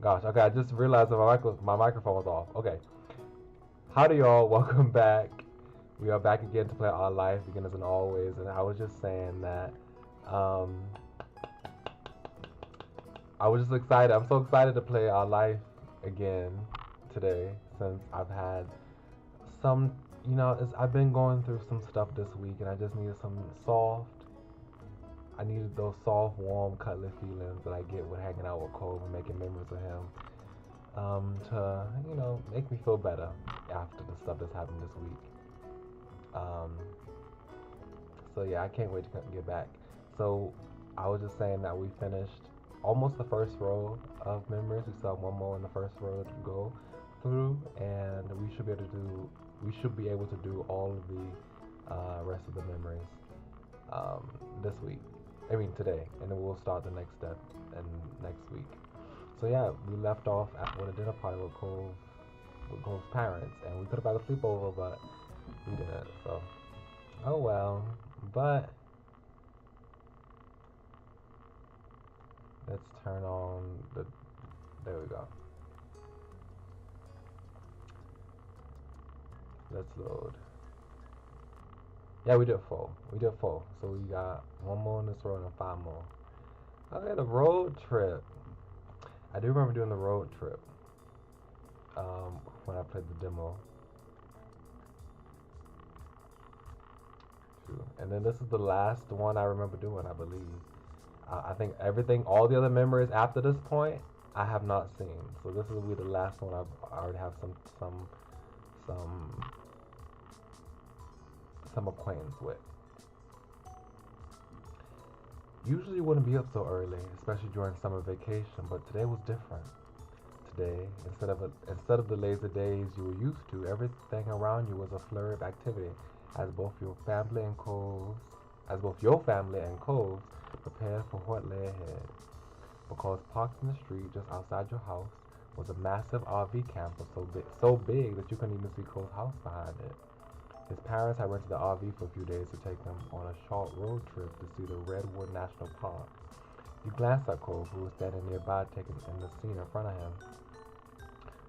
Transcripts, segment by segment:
Gosh, okay, I just realized that my microphone was off. Okay. Howdy, y'all. Welcome back. We are back again to play Our Life, Beginners and Always. And I was just saying that um, I was just excited. I'm so excited to play Our Life again today since I've had some, I've been going through some stuff this week and I just needed some I needed those soft, warm, cuddly feelings that I get with hanging out with Cole and making memories of him. To make me feel better after the stuff that's happened this week. Um, so yeah, I can't wait to get back. So I was just saying that we finished almost the first row of memories. We still have one more in the first row to go through, and we should be able to do all of the rest of the memories this week. I mean today, and then we'll start the next step and next week. So yeah, we left off at a dinner party with Cole's parents, and we could have had a sleepover, but we didn't. So oh well. But Let's turn on the. There we go. Let's load. Yeah, we did 4. We did 4. So we got 1 more in this row and 5 more. Okay, the road trip. I do remember doing the road trip. When I played the demo. And then this is the last one I remember doing, I believe. I think everything, all the other memories after this point, I have not seen. So this will be the last one I already have some acquaintance with. Usually you wouldn't be up so early, especially during summer vacation, but today was different. Today, instead of the lazy days you were used to, everything around you was a flurry of activity, as both your family and Coles, prepared for what lay ahead. Because parked in the street just outside your house was a massive RV camper so big that you couldn't even see Cole's house behind it. His parents had rented the RV for a few days to take him on a short road trip to see the Redwood National Park. You glanced at Cole, who was standing nearby taking in the scene in front of him.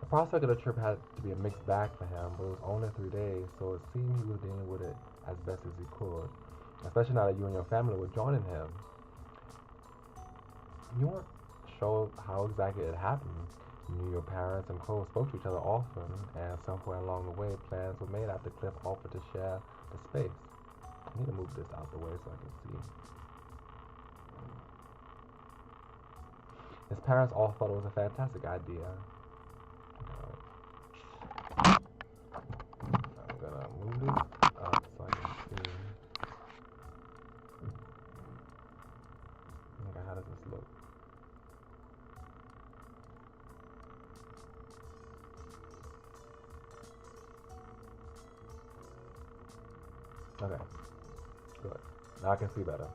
The prospect of the trip had to be a mixed bag for him, but it was only 3 days, so it seemed he was dealing with it as best as he could, especially now that you and your family were joining him. You weren't sure how exactly it happened. You knew your parents and Cole spoke to each other often, and somewhere along the way, plans were made after Cliff offered to share the space. I need to move this out the way so I can see. His parents all thought it was a fantastic idea. I'm gonna move this up so I can see. Okay, how does this look? Okay, good. Now I can see better.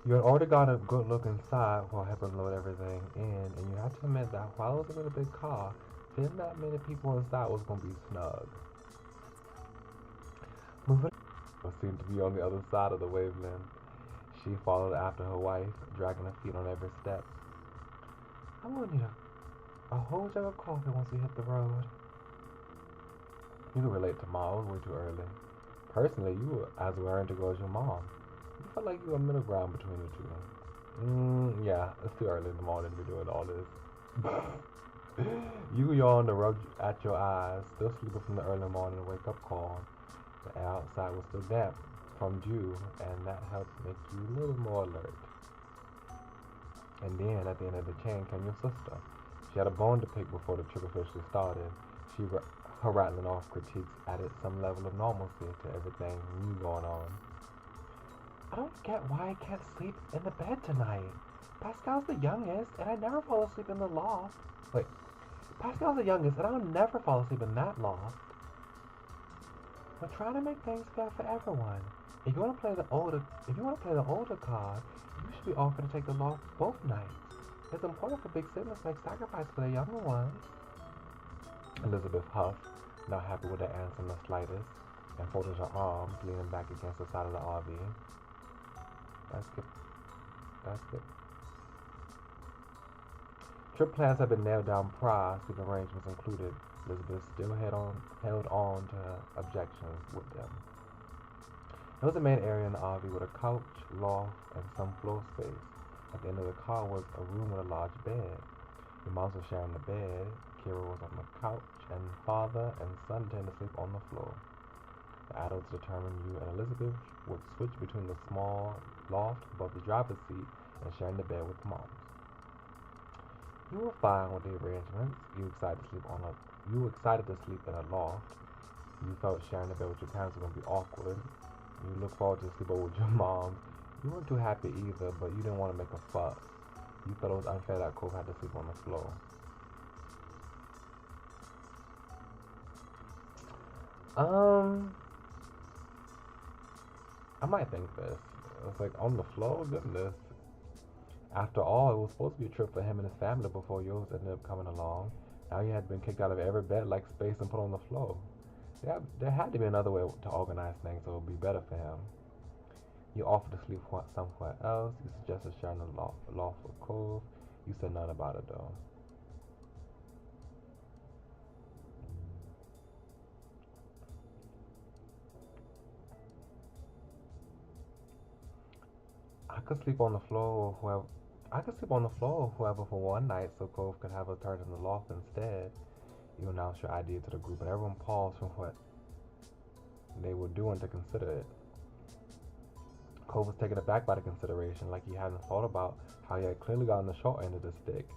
You had already got a good look inside while helping load everything in, and you had to admit that while it was a really big car, fitting that many people inside was going to be snug. Moving seemed to be on the other side of the wavelength. She followed after her wife, dragging her feet on every step. I'm going to need a whole jug of coffee once we hit the road. You could relate to Mom. It was way too early. Personally, you were as raring to go as your mom. You felt like you were middle ground between the two. Yeah, it's too early in the morning to be doing all this. You yawned and rubbed at your eyes, still sleeping from the early morning wake-up call. The air outside was still damp from dew, and that helped make you a little more alert. And then, at the end of the chain, came your sister. She had a bone to pick before the trip officially started. Her rattling off critiques added some level of normalcy to everything new going on. I don't get why I can't sleep in the bed tonight. Pascal's the youngest, and I never fall asleep in the loft. Wait, Pascal's the youngest, and I'll never fall asleep in that loft. We're trying to make things fair for everyone. If you want to play the older card, you should be offered to take the loft both nights. It's important for big siblings to make sacrifices for the younger ones. Elizabeth huffed, not happy with the answer in the slightest, and folded her arms, leaning back against the side of the RV. Basket. Trip plans had been nailed down prior, sleeping arrangements included. Elizabeth still held on to her objections with them. There was a main area in the RV with a couch, loft, and some floor space. At the end of the car was a room with a large bed. Your moms were sharing the bed. Kira was on the couch, and father and son tended to sleep on the floor. The adults determined you and Elizabeth would switch between the small loft above the driver's seat and sharing the bed with moms. You were fine with the arrangements. You were excited to sleep in a loft. You felt sharing the bed with your parents was going to be awkward. You looked forward to sleepover with your mom. You weren't too happy either, but you didn't want to make a fuss. You felt it was unfair that Cole had to sleep on the floor. I might think this. It's like, on the floor? Goodness. After all, it was supposed to be a trip for him and his family before yours ended up coming along. Now he had been kicked out of every bed-like space and put on the floor. There had to be another way to organize things so it would be better for him. You offered to sleep somewhere else. You suggested sharing a lawful cove. You said nothing about it though. I could sleep on the floor with whoever. I could sleep on the floor with whoever for one night, so Cove could have her turn in the loft instead. You announced your idea to the group, and everyone paused from what they were doing to consider it. Cove was taken aback by the consideration, like he hadn't thought about how he had clearly gotten the short end of the stick.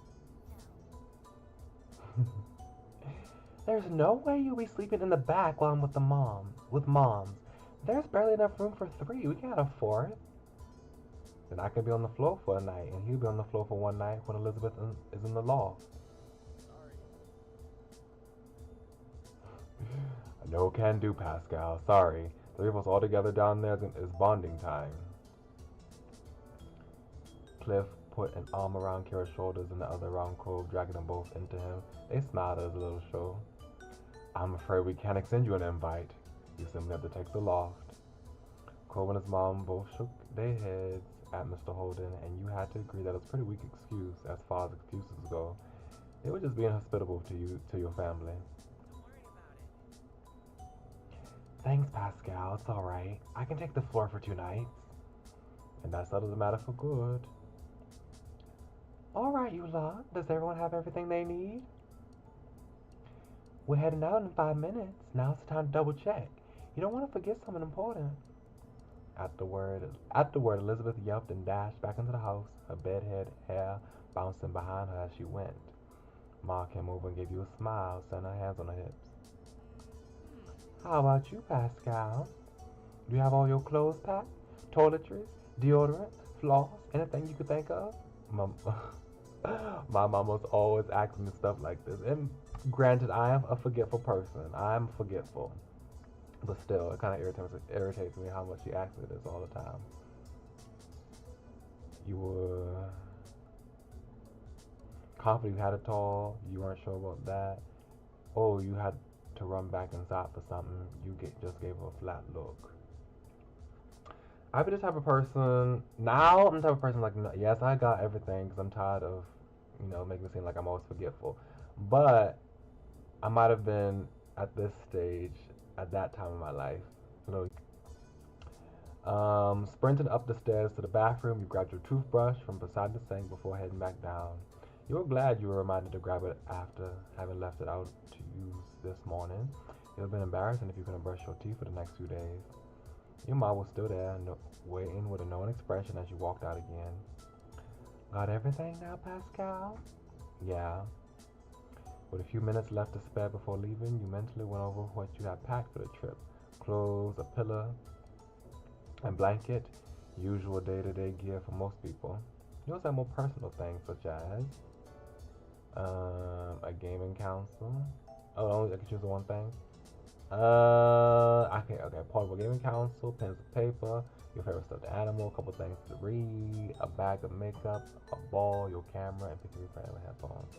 There's no way you'll be sleeping in the back while I'm with moms. There's barely enough room for three. We can't afford it. Then I can be on the floor for a night, and he'll be on the floor for one night when Elizabeth is in the loft. No can do, Pascal. Sorry. Three of us all together down there is bonding time. Cliff put an arm around Kira's shoulders and the other around Cove, dragging them both into him. They smiled at his little show. I'm afraid we can't extend you an invite. You simply have to take the loft. Cove and his mom both shook their heads at Mr. Holden, and you had to agree that it was a pretty weak excuse as far as excuses go. They were just being hospitable to your family. Thanks, Pascal. It's alright. I can take the floor for 2 nights. And that settles the matter for good. Alright, you lot. Does everyone have everything they need? We're heading out in 5 minutes. Now's the time to double check. You don't want to forget something important. At the word, Elizabeth yelped and dashed back into the house, her bedhead hair bouncing behind her as she went. Ma came over and gave you a smile, setting her hands on her hips. How about you, Pascal? Do you have all your clothes packed? Toiletries, deodorant, floss, anything you could think of? My mama's always asking me stuff like this. And granted, I am a forgetful person. I'm forgetful. But still, it kind of irritates me how much she asks me this all the time. You were confident you had it all. You weren't sure about that. Oh, you had to run back inside for something. Just gave her a flat look. I'd be the type of person. Now I'm the type of person like, no, yes, I got everything because I'm tired of, making it seem like I'm always forgetful. But I might have been at this stage at that time in my life. Sprinting up the stairs to the bathroom, you grabbed your toothbrush from beside the sink before heading back down. You were glad you were reminded to grab it after having left it out to use this morning. It would have been embarrassing if you couldn't brush your teeth for the next few days. Your mom was still there, waiting with a knowing expression as you walked out again. Got everything now, Pascal? Yeah. With a few minutes left to spare before leaving, you mentally went over what you had packed for the trip. Clothes, a pillow, and blanket, usual day-to-day gear for most people. You also had more personal things such as a gaming console. Oh, I can choose the one thing. Okay, portable gaming console, pens and paper, your favorite stuffed animal, a couple things to read, a bag of makeup, a ball, your camera, and MP3 player and headphones.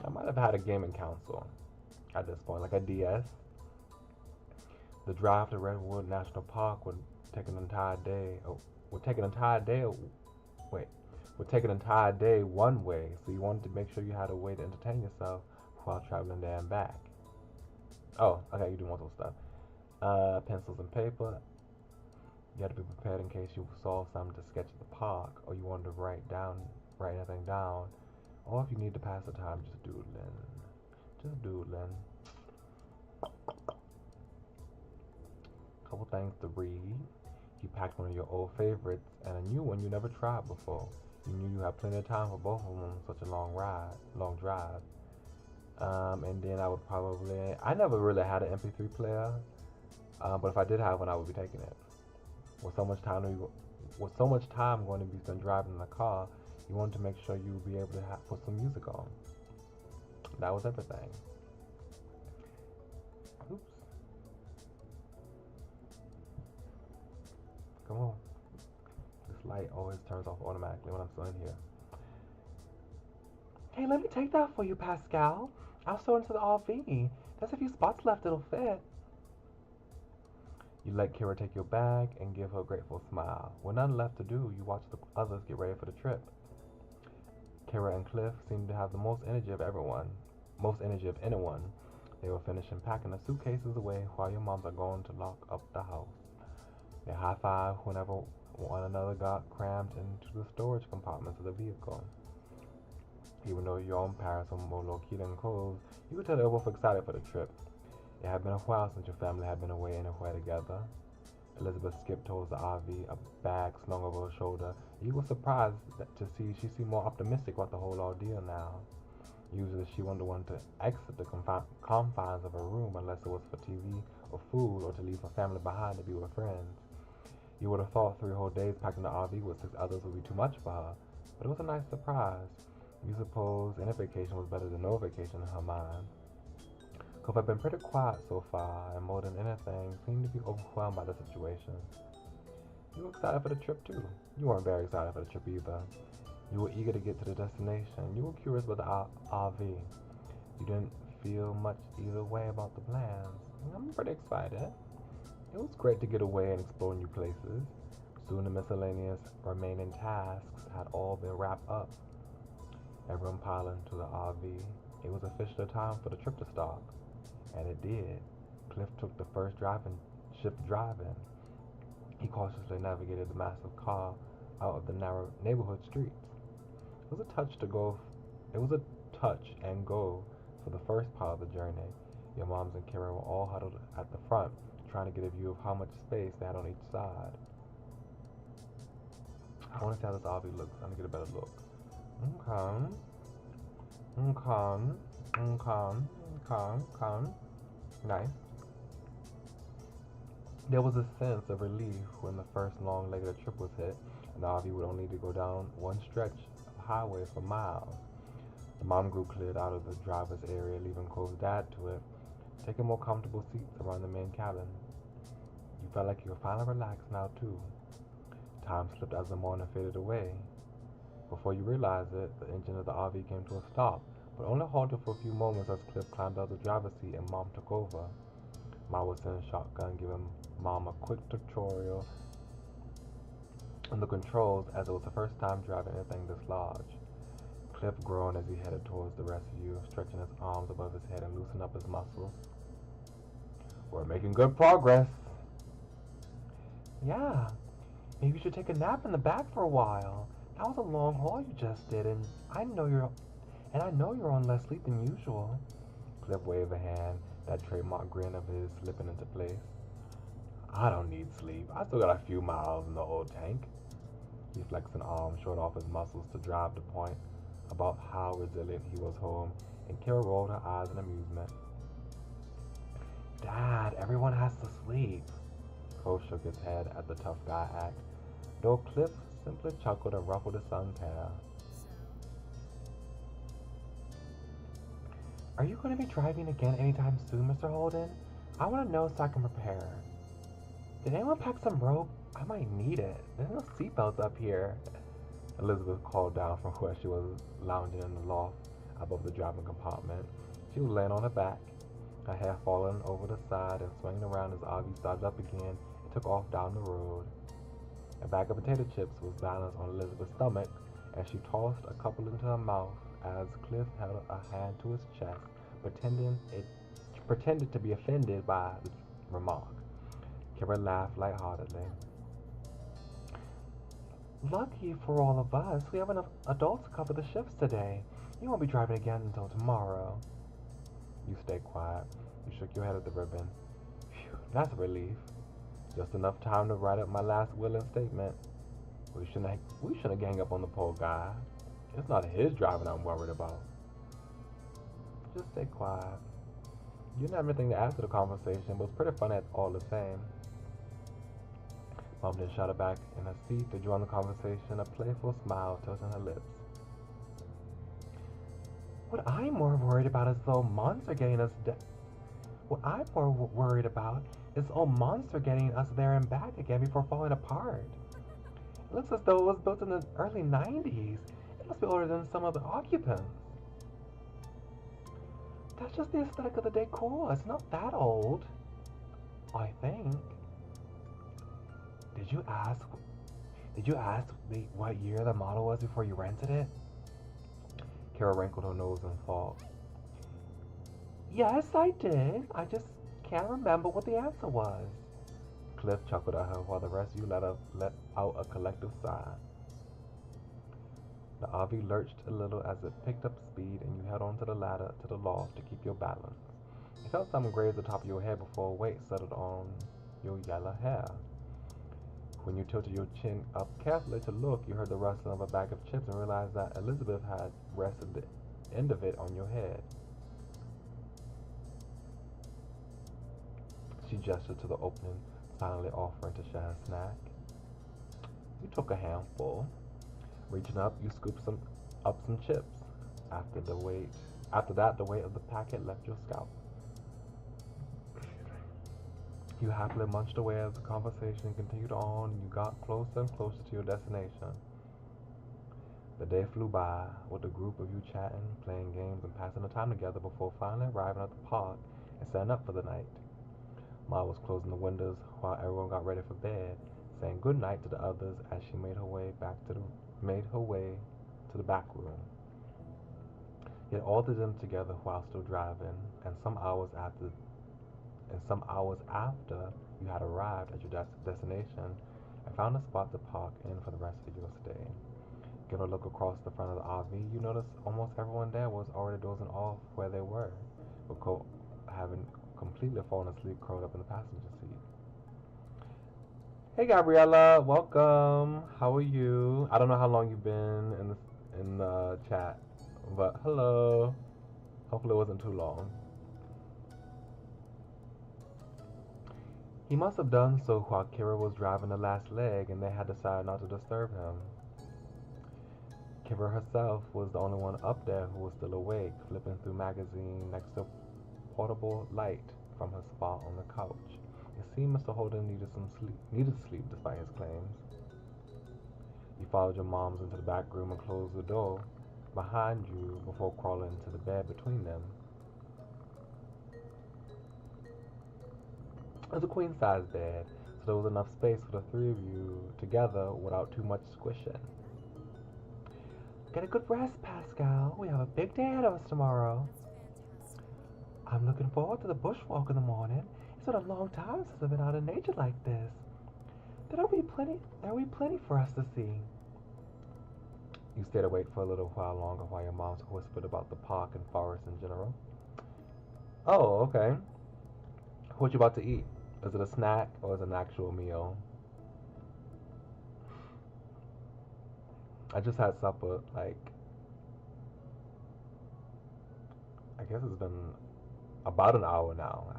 I might have had a gaming console at this point, like a DS. The drive to Redwood National Park would take an entire day. Would take an entire day. Would take an entire day one way. So you wanted to make sure you had a way to entertain yourself while traveling there and back. Oh, okay, you do multiple stuff. Pencils and paper. You had to be prepared in case you saw something to sketch at the park, or you wanted to write anything down, or if you need to pass the time just doodling. Couple things to read. You packed one of your old favorites and a new one you never tried before. You knew you had plenty of time for both of them on such a long drive. And then I never really had an MP3 player, but if I did have one, I would be taking it. With so much time going to be spent driving in the car, you wanted to make sure you would be able to put some music on. That was everything. Oops. Come on. This light always turns off automatically when I'm still in here. Hey, let me take that for you, Pascal. I'll sew into the RV. There's a few spots left it'll fit. You let Kira take your bag and give her a grateful smile. With nothing left to do, you watch the others get ready for the trip. Kira and Cliff seemed to have the most energy of anyone. They were finishing packing the suitcases away while your moms are going to lock up the house. They high five whenever one another got crammed into the storage compartments of the vehicle. Even though your own parents were more low key than clothes, you could tell they were both excited for the trip. It had been a while since your family had been away anywhere together. Elizabeth skipped towards the RV, a bag slung over her shoulder. You were surprised to see she seemed more optimistic about the whole ordeal now. Usually she wasn't the one to exit the confines of her room unless it was for TV or food or to leave her family behind to be with friends. You would have thought 3 whole days packed in the RV with 6 others would be too much for her, but it was a nice surprise. You suppose any vacation was better than no vacation in her mind. Cove had been pretty quiet so far, and more than anything, seemed to be overwhelmed by the situation. You were excited for the trip too. You weren't very excited for the trip either. You were eager to get to the destination. You were curious about the RV. You didn't feel much either way about the plans. I'm pretty excited. It was great to get away and explore new places. Soon the miscellaneous remaining tasks had all been wrapped up. Everyone piled into the RV. It was officially time for the trip to start. And it did. Cliff took the first shift driving. He cautiously navigated the massive car out of the narrow neighborhood streets. It was a touch and go for the first part of the journey. Your moms and Kira were all huddled at the front, trying to get a view of how much space they had on each side. I want to see how this RV looks. I want to get a better look. Okay. Nice. There was a sense of relief when the first long leg of the trip was hit, and the RV would only need to go down one stretch of highway for miles. The mom group cleared out of the driver's area, leaving Cole's dad to it, taking more comfortable seats around the main cabin. You felt like you were finally relaxed now, too. Time slipped as the morning faded away. Before you realized it, the engine of the RV came to a stop, but only halted for a few moments as Cliff climbed out of the driver's seat and Mom took over. Mom was in shotgun, giving Mom a quick tutorial on the controls as it was the first time driving anything this large. Cliff groaned as he headed towards the rest of you, stretching his arms above his head and loosening up his muscles. We're making good progress. Yeah, maybe you should take a nap in the back for a while. That was a long haul you just did, and I know you're on less sleep than usual. Cliff waved a hand, that trademark grin of his slipping into place. I don't need sleep. I still got a few miles in the old tank. He flexed an arm, showed off his muscles to drive the point about how resilient he was home, and Kara rolled her eyes in amusement. Dad, everyone has to sleep. Cole shook his head at the tough guy act, though Cliff simply chuckled and ruffled his son's hair. Are you going to be driving again anytime soon, Mr. Holden? I want to know so I can prepare. Did anyone pack some rope? I might need it. There's no seatbelts up here. Elizabeth called down from where she was lounging in the loft above the driving compartment. She was laying on her back, her hair falling over the side and swinging around as the RV started up again and took off down the road. A bag of potato chips was balanced on Elizabeth's stomach, and she tossed a couple into her mouth as Cliff held a hand to his chest, pretended to be offended by the remark. Kira laughed lightheartedly. Lucky for all of us, we have enough adults to cover the shifts today. You won't be driving again until tomorrow. You stayed quiet. You shook your head at the ribbon. Phew, that's a relief. Just enough time to write up my last will and statement. We shouldn't gang up on the poor guy. It's not his driving I'm worried about. Just stay quiet. You didn't have anything to add to the conversation, but it was pretty funny all the same. Mom then shot her back in her seat to join the conversation, a playful smile touching her lips. What I'm more worried about is the old monster getting us What I'm more worried about is the old monster getting us there and back again before falling apart. It looks as though it was built in the early 90s. It must be older than some of the occupants. That's just the aesthetic of the decor. It's not that old, I think. Did you ask? Did you ask what year the model was before you rented it? Kara wrinkled her nose in thought. Yes, I did. I just can't remember what the answer was. Cliff chuckled at her while the rest of you let out a collective sigh. The RV lurched a little as it picked up speed and you held onto the ladder to the loft to keep your balance. You felt something graze the top of your head before a weight settled on your yellow hair. When you tilted your chin up carefully to look, you heard the rustling of a bag of chips and realized that Elizabeth had rested the end of it on your head. She gestured to the opening, silently offering to share her snack. You took a handful. Reaching up, you scooped up some chips. After that, the weight of the packet left your scalp. You happily munched away as the conversation continued on and you got closer and closer to your destination. The day flew by, with a group of you chatting, playing games, and passing the time together before finally arriving at the park and setting up for the night. Ma was closing the windows while everyone got ready for bed, saying good night to the others as she made her way to the back room. Yet all of them together while still driving, and some hours after you had arrived at your destination and found a spot to park in for the rest of your stay. Giving a look across the front of the RV, you noticed almost everyone there was already dozing off where they were, with having completely fallen asleep curled up in the passenger seat. Hey Gabriella, welcome. How are you? I don't know how long you've been in the chat, but hello. Hopefully it wasn't too long. He must have done so while Kira was driving the last leg and they had decided not to disturb him. Kira herself was the only one up there who was still awake, flipping through magazine next to portable light from her spot on the couch. It seemed Mr. Holden needed sleep despite his claims. You followed your moms into the back room and closed the door behind you before crawling into the bed between them. It was a queen-size bed, so there was enough space for the three of you together without too much squishing. Get a good rest, Pascal. We have a big day ahead of us tomorrow. I'm looking forward to the bushwalk in the morning. It's been a long time since I've been out in nature like this. There'll be plenty for us to see. You stayed awake for a little while longer while your moms whispered about the park and forest in general. Oh, okay. What you about to eat? Is it a snack or is it an actual meal? I just had supper, I guess it's been about an hour now.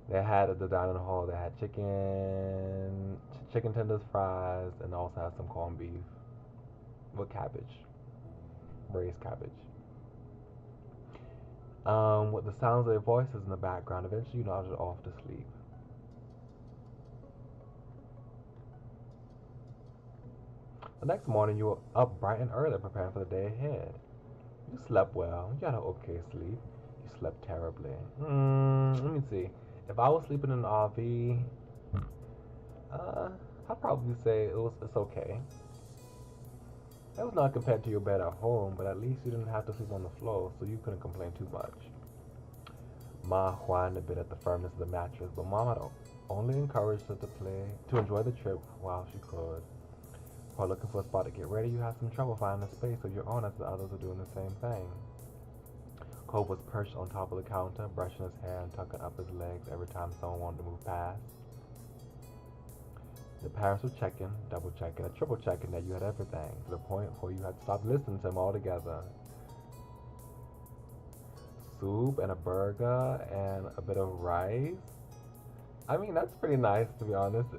They had at the dining hall, they had chicken tenders, fries, and also had some corned beef with cabbage, braised cabbage. With the sounds of their voices in the background, eventually you nodded off to sleep. The next morning, you were up bright and early preparing for the day ahead. You slept well. You had an okay sleep. You slept terribly. Let me see. If I was sleeping in an RV, I'd probably say it's okay. That was not compared to your bed at home, but at least you didn't have to sleep on the floor, so you couldn't complain too much. Ma whined a bit at the firmness of the mattress, but Mom had only encouraged her to enjoy the trip while she could. While looking for a spot to get ready, you had some trouble finding a space of your own as the others were doing the same thing. Cole was perched on top of the counter, brushing his hair and tucking up his legs every time someone wanted to move past. The parents were checking, double checking, and triple checking that you had everything, to the point where you had stopped listening to them altogether. Soup and a burger and a bit of rice. I mean, that's pretty nice, to be honest.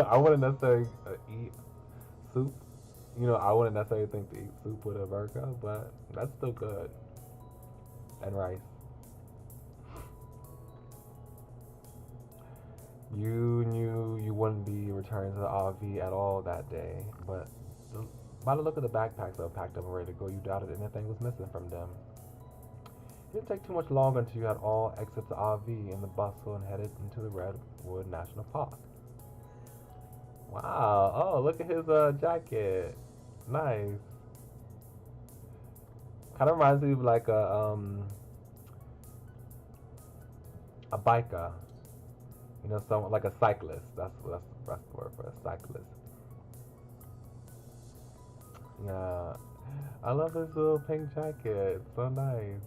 I wouldn't necessarily eat soup. I wouldn't necessarily think to eat soup with a burger, but that's still good. And rice. You knew you wouldn't be returning to the RV at all that day, but by the look of the backpacks that were packed up and ready to go, you doubted anything was missing from them. It didn't take too much longer until you had all exited the RV in the bustle and headed into the Redwood National Park. Wow. Oh, look at his jacket. Nice. Kind of reminds me of like a biker. You know, someone like a cyclist. That's the word for a cyclist. Yeah. I love this little pink jacket. It's so nice.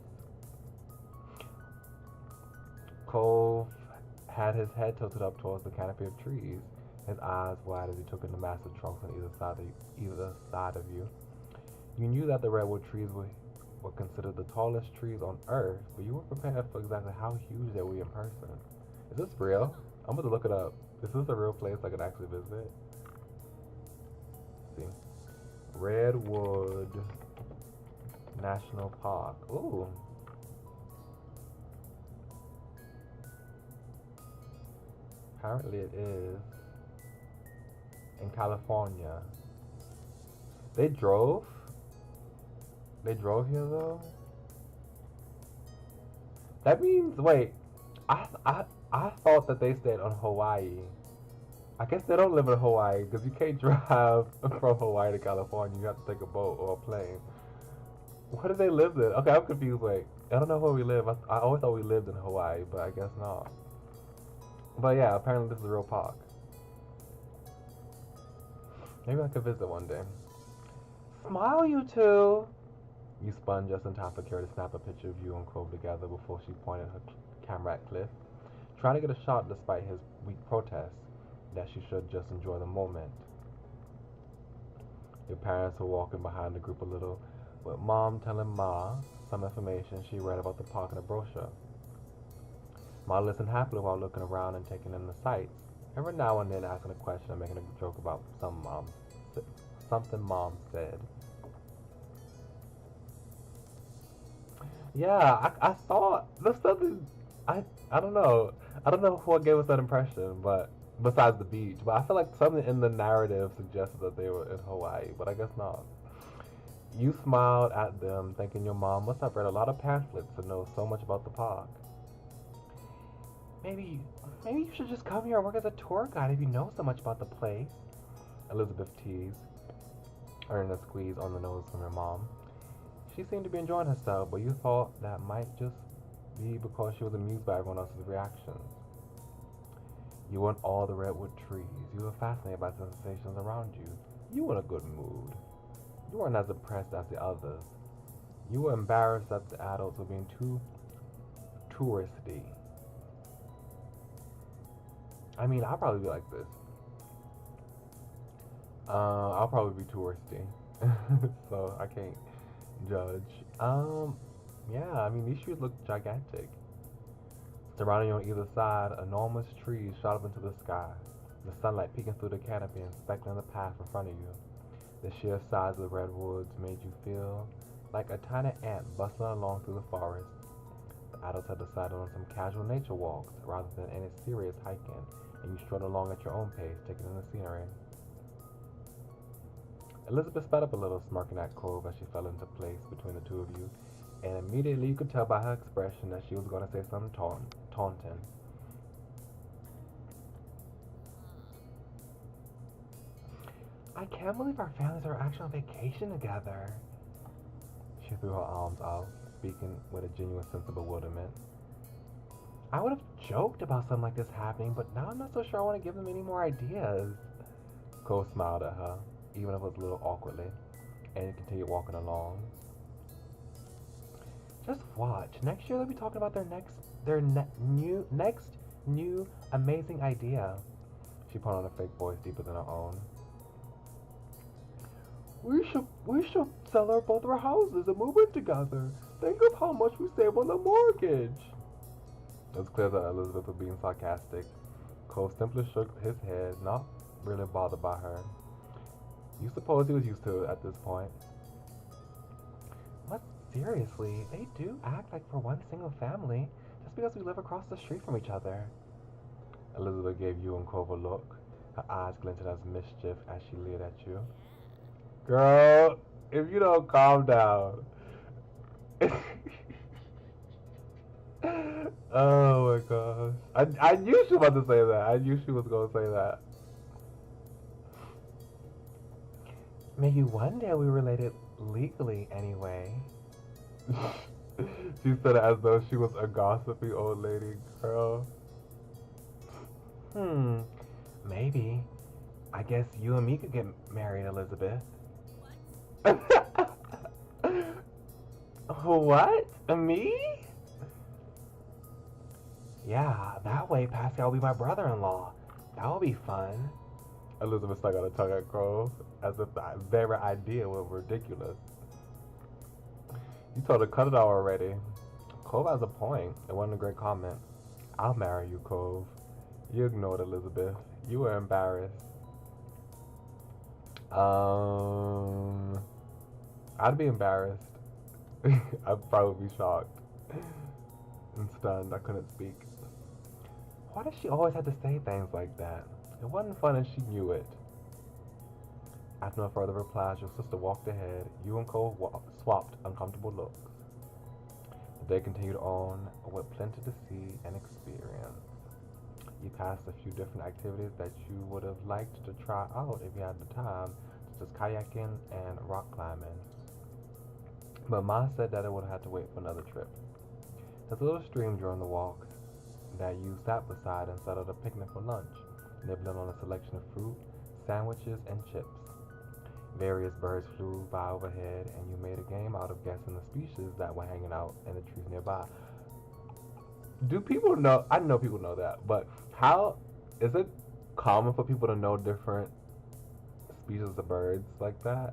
Cove had his head tilted up towards the canopy of trees, his eyes wide as he took in the massive trunks on either side of you. You knew that the redwood trees were considered the tallest trees on Earth, but you weren't prepared for exactly how huge they were in person. Is this real? I'm going to look it up. Is this a real place I could actually visit? Let's see. Redwood National Park. Ooh. Apparently it is in California. They drove? They drove here though? That means, wait, I thought that they stayed on Hawaii. I guess they don't live in Hawaii because you can't drive from Hawaii to California. You have to take a boat or a plane. Where do they live then? Okay, I'm confused. Wait, I don't know where we live. I always thought we lived in Hawaii, but I guess not. But yeah, apparently this is a real park. Maybe I could visit one day. Smile, you two! You spun just in time for Kara to snap a picture of you and Cove together before she pointed her camera at Cliff, trying to get a shot despite his weak protest that she should just enjoy the moment. Your parents were walking behind the group a little, with Mom telling Ma some information she read about the park in a brochure. Ma listened happily while looking around and taking in the sights, every now and then asking a question or making a joke about something Mom said. Yeah, I saw there's something. I don't know. I don't know what gave us that impression, but besides the beach, but I feel like something in the narrative suggested that they were in Hawaii, but I guess not. You smiled at them, thinking your mom must have read a lot of pamphlets to know so much about the park. Maybe, maybe you should just come here and work as a tour guide if you know so much about the place. Elizabeth teased, earning a squeeze on the nose from her mom. She seemed to be enjoying herself, but you thought that might just be because she was amused by everyone else's reactions. You weren't all the redwood trees. You were fascinated by the sensations around you. You were in a good mood. You weren't as impressed as the others. You were embarrassed that the adults were being too touristy. I mean, I'll probably be like this. I'll probably be touristy, so I can't judge. Yeah, I mean, these trees look gigantic. Surrounding you on either side, enormous trees shot up into the sky, the sunlight peeking through the canopy and speckling the path in front of you. The sheer size of the redwoods made you feel like a tiny ant bustling along through the forest. The adults had decided on some casual nature walks rather than any serious hiking, and you strode along at your own pace, taking in the scenery. Elizabeth sped up a little, smirking at Cove as she fell into place between the two of you, and immediately you could tell by her expression that she was going to say something taunting. I can't believe our families are actually on vacation together. She threw her arms out, speaking with a genuine sense of bewilderment. I would have joked about something like this happening, but now I'm not so sure I want to give them any more ideas. Cole smiled at her, even if it was a little awkwardly, and continued walking along. Just watch. Next year they'll be talking about next new amazing idea. She put on a fake voice deeper than her own. We should sell both our houses and move in together. Think of how much we save on the mortgage. It was clear that Elizabeth was being sarcastic. Cole simply shook his head, not really bothered by her. You suppose he was used to it at this point. But seriously, they do act like we're one single family just because we live across the street from each other. Elizabeth gave you and Cove a look. Her eyes glinted as mischief as she leered at you. Girl, if you don't calm down. Oh my gosh. I knew she was about to say that. I knew she was going to say that. Maybe one day we related legally anyway. She said it as though she was a gossipy old lady girl. Hmm, maybe. I guess you and me could get married, Elizabeth. What? Me? Yeah, that way Pascal will be my brother-in-law. That will be fun. Elizabeth stuck out a tongue at Cole, as if the very idea was ridiculous. You told her cut it out already. Cove has a point. It wasn't a great comment. I'll marry you, Cove. You ignored Elizabeth. You were embarrassed. Um, I'd be embarrassed. I'd probably be shocked and stunned. I couldn't speak. Why does she always have to say things like that? It wasn't fun and she knew it. After no further replies, your sister walked ahead. You and Cole swapped uncomfortable looks. The day continued on with plenty to see and experience. You passed a few different activities that you would have liked to try out if you had the time, such as kayaking and rock climbing. But Ma said that it would have had to wait for another trip. There's a little stream during the walk that you sat beside and settled a picnic for lunch, nibbling on a selection of fruit, sandwiches, and chips. Various birds flew by overhead, and you made a game out of guessing the species that were hanging out in the trees nearby. Do people know? I know people know that, but how is it common for people to know different species of birds like that?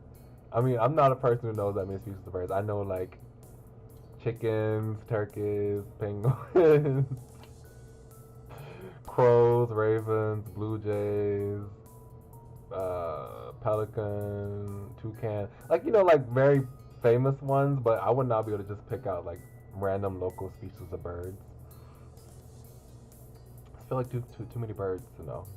I mean, I'm not a person who knows that many species of birds. I know like chickens, turkeys, penguins, crows, ravens, blue jays, pelican, toucan. Like, like very famous ones, but I would not be able to just pick out like random local species of birds. I feel like too many birds to know.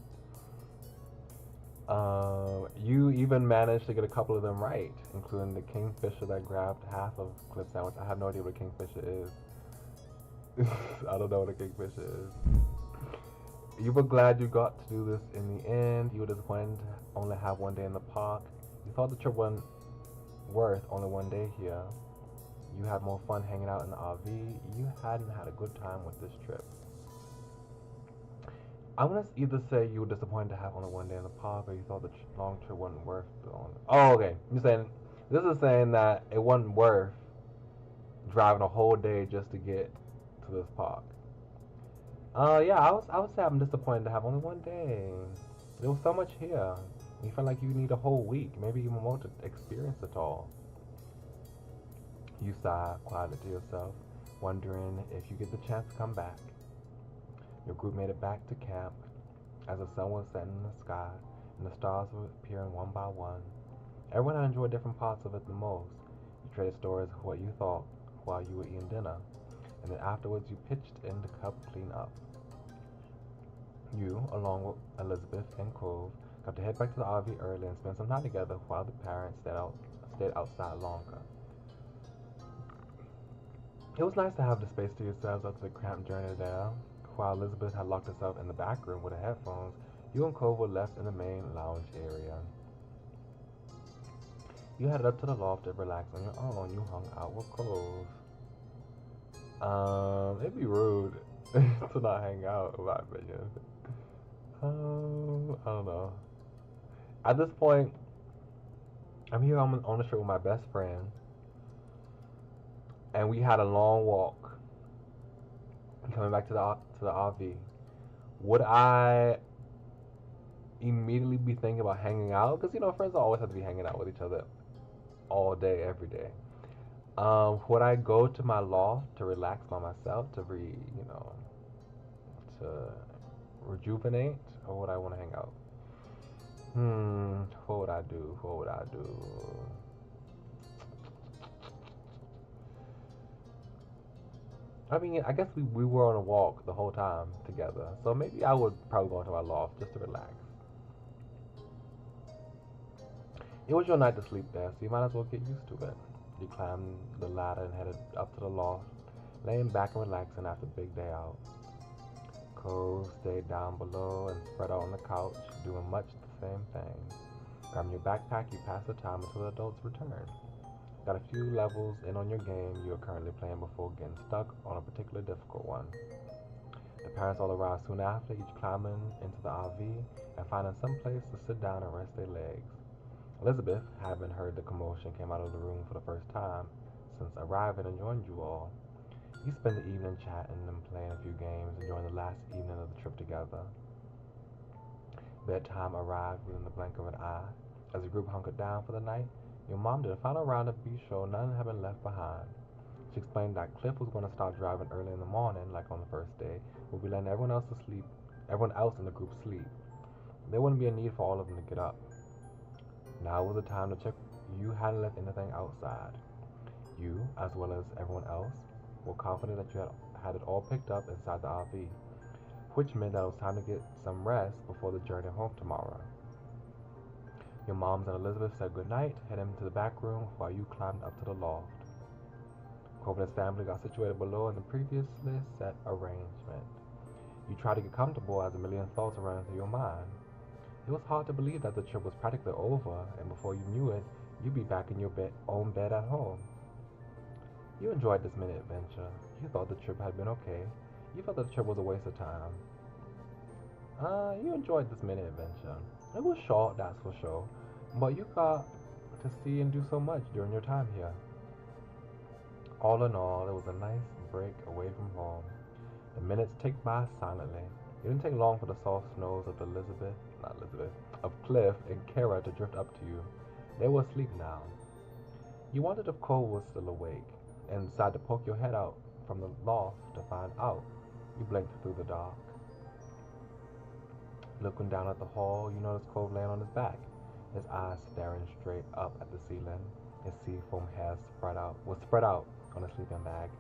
You even managed to get a couple of them right, including the kingfisher that grabbed half of Cliff Sandwich. I have no idea what a kingfisher is. I don't know what a kingfisher is. You were glad you got to do this in the end. You were disappointed to only have one day in the park. You thought the trip wasn't worth only one day here. You had more fun hanging out in the RV. You hadn't had a good time with this trip. I'm gonna either say you were disappointed to have only one day in the park, or you thought the long trip wasn't worth the only. Oh, okay. You're saying this is saying that it wasn't worth driving a whole day just to get to this park. Yeah, I would say I'm disappointed to have only one day. There was so much here. You felt like you need a whole week, maybe even more to experience it all. You sighed quietly to yourself, wondering if you get the chance to come back. Your group made it back to camp as the sun was setting in the sky and the stars were appearing one by one. Everyone had enjoyed different parts of it the most. You traded stories of what you thought while you were eating dinner, and then afterwards you pitched in to help clean up. You, along with Elizabeth and Cove, got to head back to the RV early and spend some time together while the parents stayed outside longer. It was nice to have the space to yourselves after the cramped journey there. While Elizabeth had locked herself in the back room with her headphones, you and Cove were left in the main lounge area. You headed up to the loft to relax on your own. You hung out with Cove. It'd be rude to not hang out, in my opinion. I don't know. At this point, I'm here on the trip with my best friend, and we had a long walk coming back to the RV. Would I immediately be thinking about hanging out? Because friends always have to be hanging out with each other all day, every day. Would I go to my loft to relax by myself, to to rejuvenate, or would I want to hang out? What would I do? What would I do? I mean, I guess we were on a walk the whole time together, so maybe I would probably go into my loft just to relax. It was your night to sleep there, so you might as well get used to it. You climbed the ladder and headed up to the loft, laying back and relaxing after a big day out. Cole stayed down below and spread out on the couch, doing much the same thing. Grabbing your backpack, you pass the time until the adults return. Got a few levels in on your game you are currently playing before getting stuck on a particularly difficult one. The parents all arrive soon after, each climbing into the RV and finding some place to sit down and rest their legs. Elizabeth, having heard the commotion, came out of the room for the first time since arriving and joined you all. You spend the evening chatting and playing a few games, enjoying the last evening of the trip together. Bedtime arrived within the blink of an eye. As the group hunkered down for the night, your mom did a final round to be sure none had been left behind. She explained that Cliff was going to start driving early in the morning, like on the first day, would be letting everyone else in the group sleep. There wouldn't be a need for all of them to get up. Now was the time to check you hadn't left anything outside. You, as well as everyone else, were confident that you had it all picked up inside the RV, which meant that it was time to get some rest before the journey home tomorrow. Your moms and Elizabeth said goodnight, heading into the back room while you climbed up to the loft. Cove and his family got situated below in the previously set arrangement. You tried to get comfortable as a million thoughts ran through your mind. It was hard to believe that the trip was practically over, and before you knew it, you'd be back in your own bed at home. You enjoyed this mini adventure. You thought the trip had been okay. You felt that the trip was a waste of time. You enjoyed this mini adventure. It was short, that's for sure, but you got to see and do so much during your time here. All in all, it was a nice break away from home. The minutes ticked by silently. It didn't take long for the soft snows of of Cliff and Kara to drift up to you. They were asleep now. You wondered if Cole was still awake, and decided to poke your head out from the loft to find out. You blinked through the dark. Looking down at the hall, you noticed Cole laying on his back, his eyes staring straight up at the ceiling. His seafoam hair was spread out on a sleeping bag.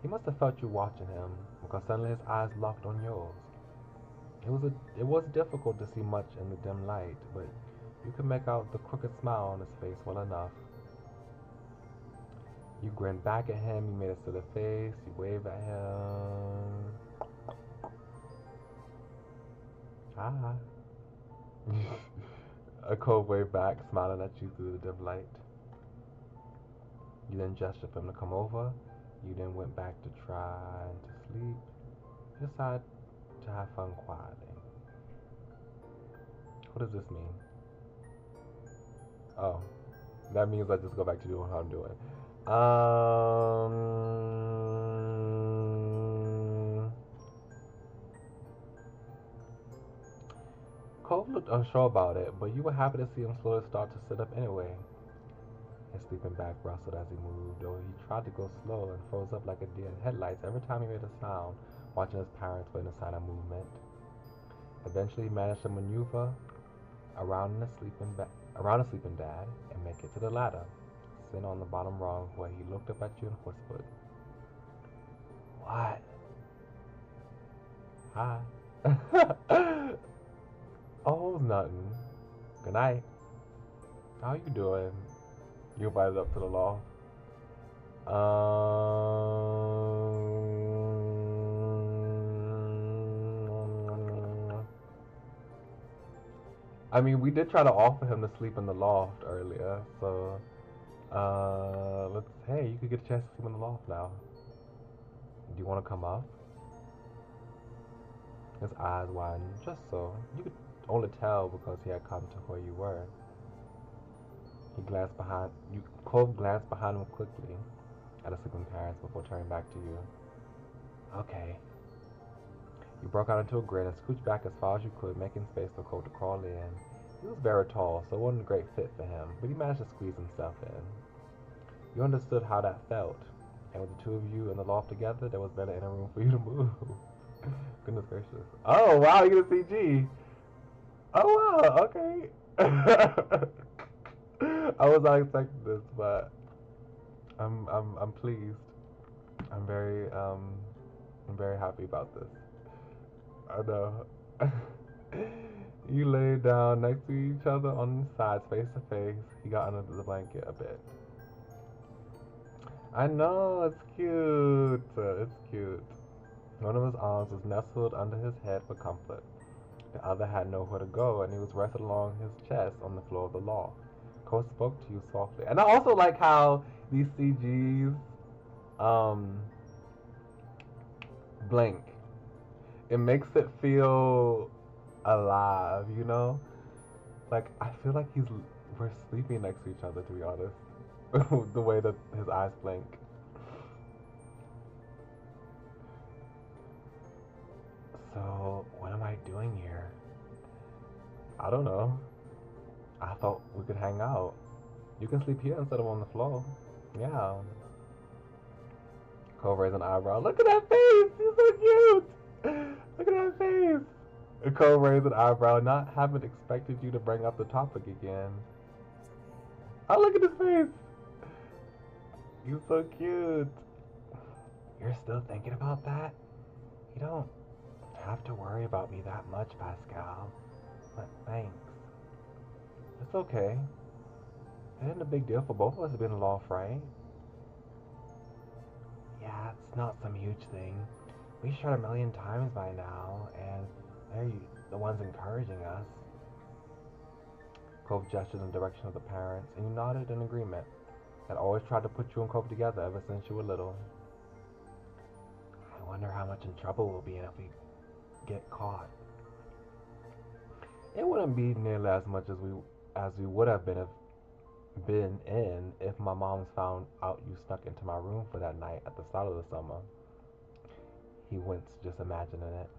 He must have felt you watching him, because suddenly his eyes locked on yours. It was difficult to see much in the dim light, but you could make out the crooked smile on his face well enough. You grinned back at him, you made a silly face, you waved at him. Hi. A cold waved back, smiling at you through the dim light. You then gestured for him to come over. You then went back to trying to sleep. You decided to have fun quietly. What does this mean? Oh, that means I just go back to doing what I'm doing. Cole looked unsure about it, but you were happy to see him slowly start to sit up anyway. His sleeping bag rustled as he moved, though he tried to go slow and froze up like a deer in headlights every time he made a sound, watching his parents waiting a sign of movement. Eventually, he managed to maneuver around the sleeping dad and make it to the ladder, sitting on the bottom rung where he looked up at you and whispered, "What?" "Hi." "Oh, nothing. Good night. How you doing?" You invited up to the loft. I mean, we did try to offer him to sleep in the loft earlier, so hey, you could get a chance to sleep in the loft now. Do you want to come up? His eyes widened just so. You could only tell because he had come to where you were. Cove glanced behind him quickly at the sleeping parents before turning back to you. Okay. You broke out into a grin and scooched back as far as you could, making space for Cove to crawl in. He was very tall, so it wasn't a great fit for him, but he managed to squeeze himself in. You understood how that felt, and with the two of you in the loft together, there was barely any room for you to move. Goodness gracious. Oh, wow, you get a CG. Oh, wow, okay. I was not expecting this, but I'm pleased. I'm very happy about this. I know. You lay down next to each other on the sides, face to face. He got under the blanket a bit. I know, it's cute. It's cute. One of his arms was nestled under his head for comfort. The other had nowhere to go, and he was rested along his chest on the floor of the loft. Cole spoke to you softly. And I also like how these CGs um, blink. It makes it feel alive, you know? Like, I feel like we're sleeping next to each other, to be honest. The way that his eyes blink. So, what am I doing here? I don't know. I thought we could hang out. You can sleep here instead of on the floor. Yeah. Cole raised an eyebrow. Look at that face! He's so cute! Look at that face! Cole raised an eyebrow, not having expected you to bring up the topic again. Oh, look at his face! He's so cute! You're still thinking about that? You don't have to worry about me that much, Pascal. But thanks. It's okay. It isn't a big deal for both of us to be in the loft, right? Yeah, it's not some huge thing. We shared 1,000,000 times by now, and they're the ones encouraging us. Cove gestured in the direction of the parents, and you nodded in agreement. I'd always tried to put you and Cove together ever since you were little. I wonder how much in trouble we'll be in if we get caught. It wouldn't be nearly as much as we would have been in if my mom's found out you snuck into my room for that night at the start of the summer. He winced just imagining it.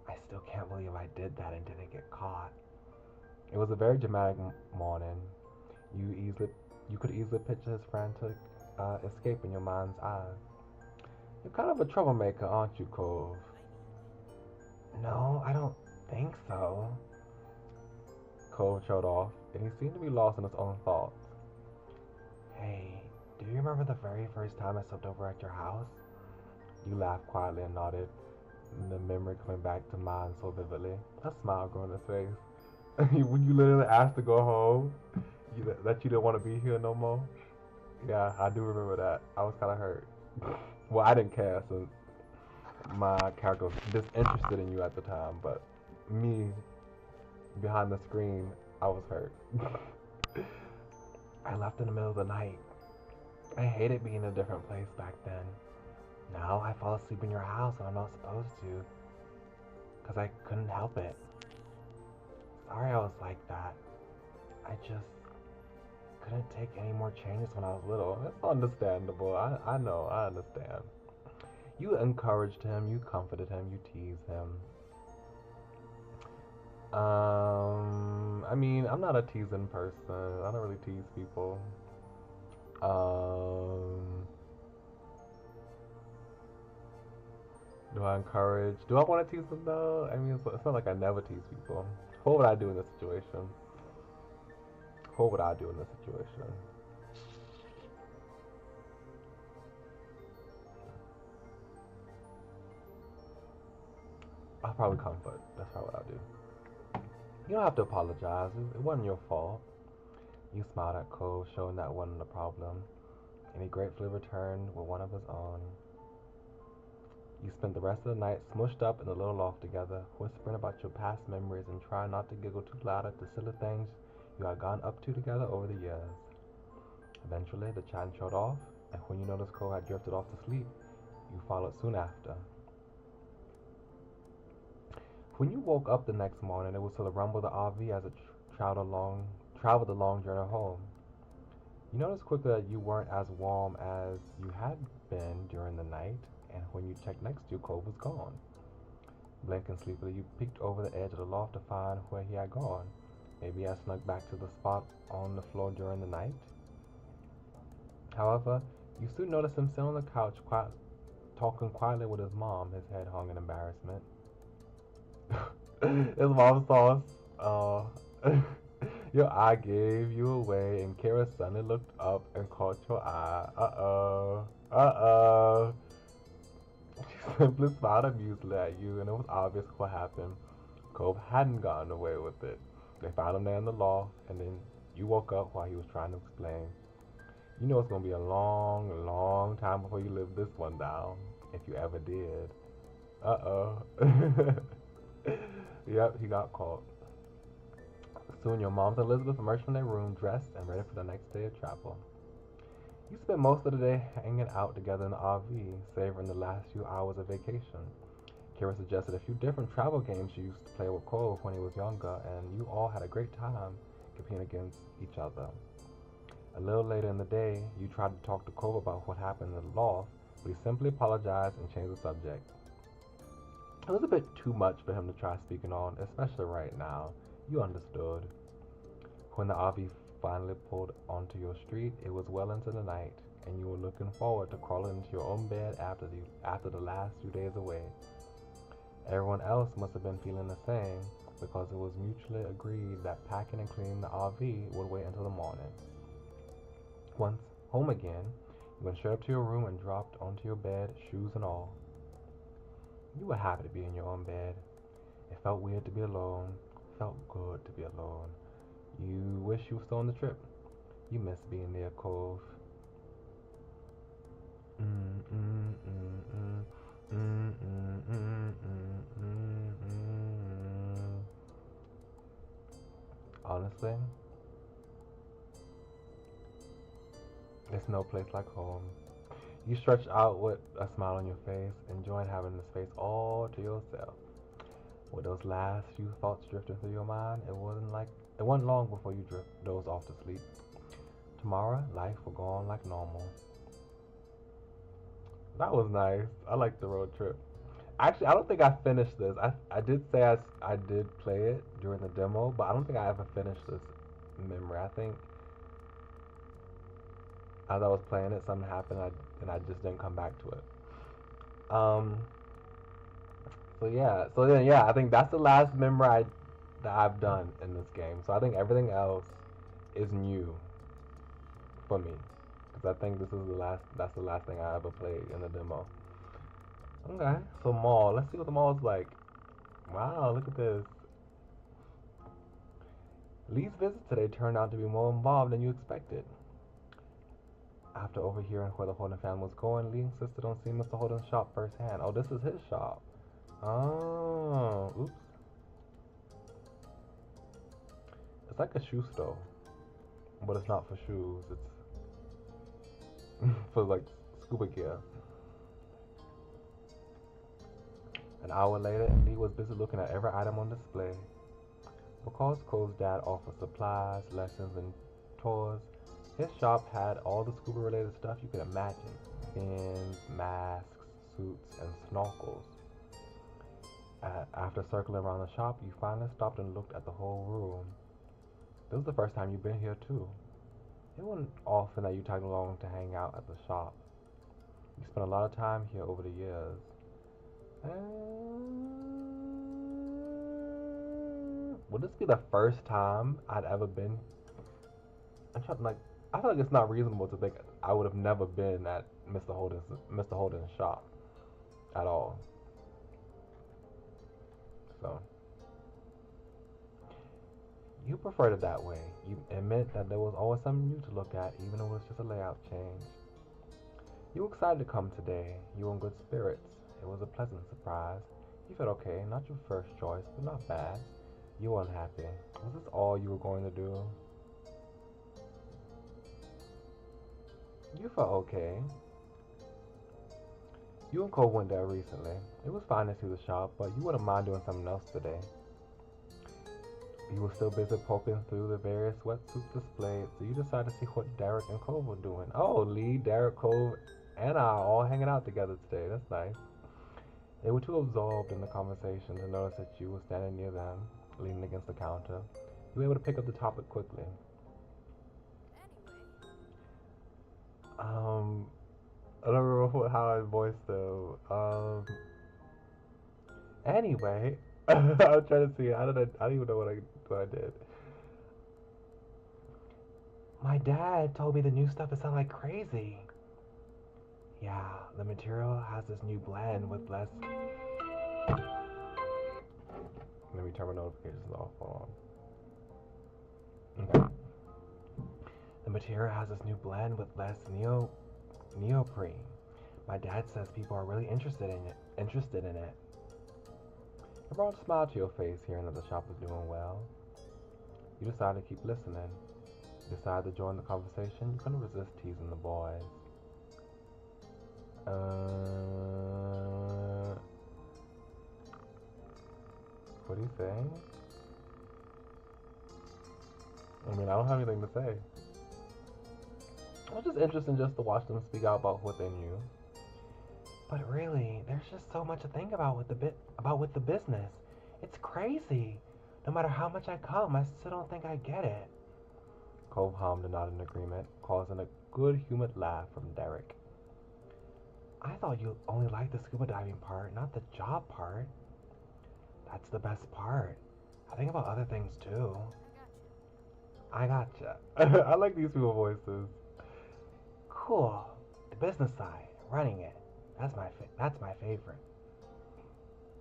I still can't believe I did that and didn't get caught. It was a very dramatic morning. You could easily picture his frantic escape in your mind's eye. You're kind of a troublemaker, aren't you, Cove? No, I don't think so. Cole showed off, and he seemed to be lost in his own thoughts. Hey, do you remember the very first time I slept over at your house? You laughed quietly and nodded, the memory coming back to mind so vividly. A smile grew on his face. When you literally asked to go home, that you didn't want to be here no more? Yeah, I do remember that. I was kind of hurt. Well, I didn't care since my character was disinterested in you at the time, but me, behind the screen, I was hurt. I left in the middle of the night. I hated being in a different place back then. Now I fall asleep in your house and I'm not supposed to, because I couldn't help it. Sorry I was like that. I just couldn't take any more changes when I was little. It's understandable. I know, I understand. You encouraged him, you comforted him, you teased him. I mean, I'm not a teasing person. I don't really tease people. Do I encourage? Do I want to tease them though? I mean, it's not like I never tease people. What would I do in this situation? What would I do in this situation? I'll probably comfort. That's probably what I'll do. You don't have to apologize. It wasn't your fault. You smiled at Cole, showing that wasn't a problem, and he gratefully returned with one of his own. You spent the rest of the night smushed up in the little loft together, whispering about your past memories and trying not to giggle too loud at the silly things you had gone up to together over the years. Eventually, the chat showed off, and when you noticed Cole had drifted off to sleep, you followed soon after. When you woke up the next morning, it was to the rumble of the RV as it traveled the long journey home. You noticed quickly that you weren't as warm as you had been during the night, and when you checked next to you, Cole was gone. Blinking sleepily, you peeked over the edge of the loft to find where he had gone. Maybe he had snuck back to the spot on the floor during the night. However, you soon noticed him sitting on the couch, talking quietly with his mom, his head hung in embarrassment. His mom saw your eye gave you away, and Kara suddenly looked up and caught your eye. She simply smiled amusedly at you, and it was obvious what happened. Cove hadn't gotten away with it. They found him there in the loft, and then you woke up while he was trying to explain. You know it's gonna be a long, long time before you live this one down, if you ever did. Yep, he got caught. Soon your moms and Elizabeth emerged from their room dressed and ready for the next day of travel. You spent most of the day hanging out together in the RV, savoring the last few hours of vacation. Kira suggested a few different travel games she used to play with Cole when he was younger, and you all had a great time competing against each other. A little later in the day, you tried to talk to Cole about what happened in the loft, but he simply apologized and changed the subject. It was a bit too much for him to try speaking on, especially right now. You understood. When the RV finally pulled onto your street, it was well into the night, and you were looking forward to crawling into your own bed after the last few days away. Everyone else must have been feeling the same, because it was mutually agreed that packing and cleaning the RV would wait until the morning. Once home again, you went straight up to your room and dropped onto your bed, shoes and all. You were happy to be in your own bed. It felt weird to be alone. Felt good to be alone. You wish you were still on the trip. You miss being near Cove. Honestly, there's no place like home. You stretched out with a smile on your face, enjoying having the space all to yourself. With those last few thoughts drifting through your mind, it wasn't long before you dozed off to sleep. Tomorrow, life will go on like normal. That was nice. I like the road trip. Actually, I don't think I finished this. I did say I did play it during the demo, but I don't think I ever finished this memory. I think as I was playing it, something happened, and I just didn't come back to it. So I think that's the last memory that I've done in this game. So I think everything else is new for me, because I think this is the last. That's the last thing I ever played in the demo. Okay, so mall. Let's see what the mall's like. Wow, look at this. Lee's visit today turned out to be more involved than you expected. After overhearing where the Holden family was going, Lee insisted on seeing Mr. Holden's shop firsthand. Oh, this is his shop. Oh, oops. It's like a shoe store, but it's not for shoes. It's for like scuba gear. An hour later, Lee was busy looking at every item on display. Because Cole's dad offered supplies, lessons, and tours, his shop had all the scuba-related stuff you could imagine. Fins, masks, suits, and snorkels. After circling around the shop, you finally stopped and looked at the whole room. This was the first time you've been here, too. It wasn't often that you tagged along to hang out at the shop. You spent a lot of time here over the years. Would this be the first time I'd ever been? I'm trying like I feel like it's not reasonable to think I would have never been at Mr. Holden's shop at all. So you preferred it that way. You admit that there was always something new to look at, even though it was just a layout change. You were excited to come today. You were in good spirits. It was a pleasant surprise. You felt okay, not your first choice, but not bad. You were unhappy. Was this all you were going to do? You felt okay. You and Cole went there recently. It was fine to see the shop, but you wouldn't mind doing something else today. You were still busy poking through the various sweatsuits displayed, so you decided to see what Derek and Cole were doing. Oh, Lee, Derek, Cole, and I are all hanging out together today. That's nice. They were too absorbed in the conversation to notice that you were standing near them, leaning against the counter. You were able to pick up the topic quickly. I don't remember how I voiced though. Anyway, I'm trying to see. I don't even know what I did. My dad told me the new stuff is sound like crazy. Yeah, the material has this new blend with less. Let me turn my notifications off. Hold on. Okay. The material has this new blend with less neoprene. My dad says people are really interested in it. It brought a smile to your face hearing that the shop was doing well. You decided to keep listening. You decided to join the conversation. You couldn't resist teasing the boys. What are you saying? I mean, I don't have anything to say. It was just interesting just to watch them speak out about what they knew. But really, there's just so much to think about with the business. It's crazy. No matter how much I come, I still don't think I get it. Cove hummed and nodded in agreement, causing a good humored laugh from Derek. I thought you only liked the scuba diving part, not the job part. That's the best part. I think about other things too. I gotcha. I like these people voices. Cool. The business side, running it. That's my favorite.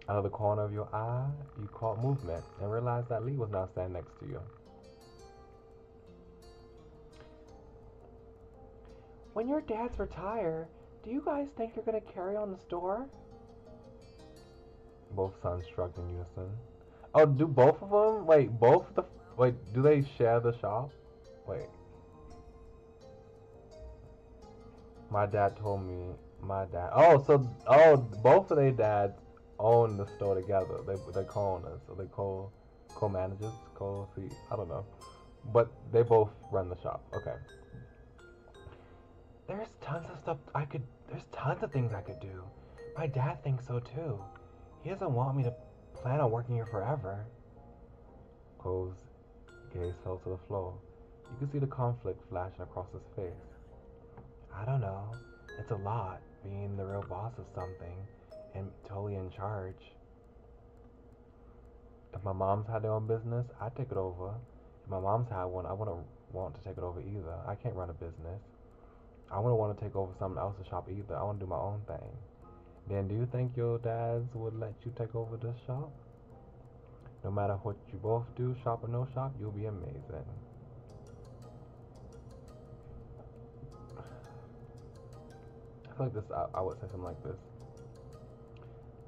Out of the corner of your eye, you caught movement and realized that Lee was now standing next to you. When your dads retire, do you guys think you're gonna carry on the store? Both sons shrugged in unison. Oh, do both of them? Wait, do they share the shop? Wait. My dad told me, both of their dads own the store together. They're co-owners, so they co-managers, I don't know. But they both run the shop. Okay. There's tons of things I could do. My dad thinks so too. He doesn't want me to plan on working here forever. Cole's gaze fell to the floor. You could see the conflict flashing across his face. I don't know. It's a lot, being the real boss of something and totally in charge. If my mom's had their own business, I'd take it over. If my mom's had one, I wouldn't want to take it over either. I can't run a business. I wouldn't want to take over someone else's shop either. I want to do my own thing. Then do you think your dads would let you take over this shop? No matter what you both do, shop or no shop, you'll be amazing. I feel like this, I would say something like this.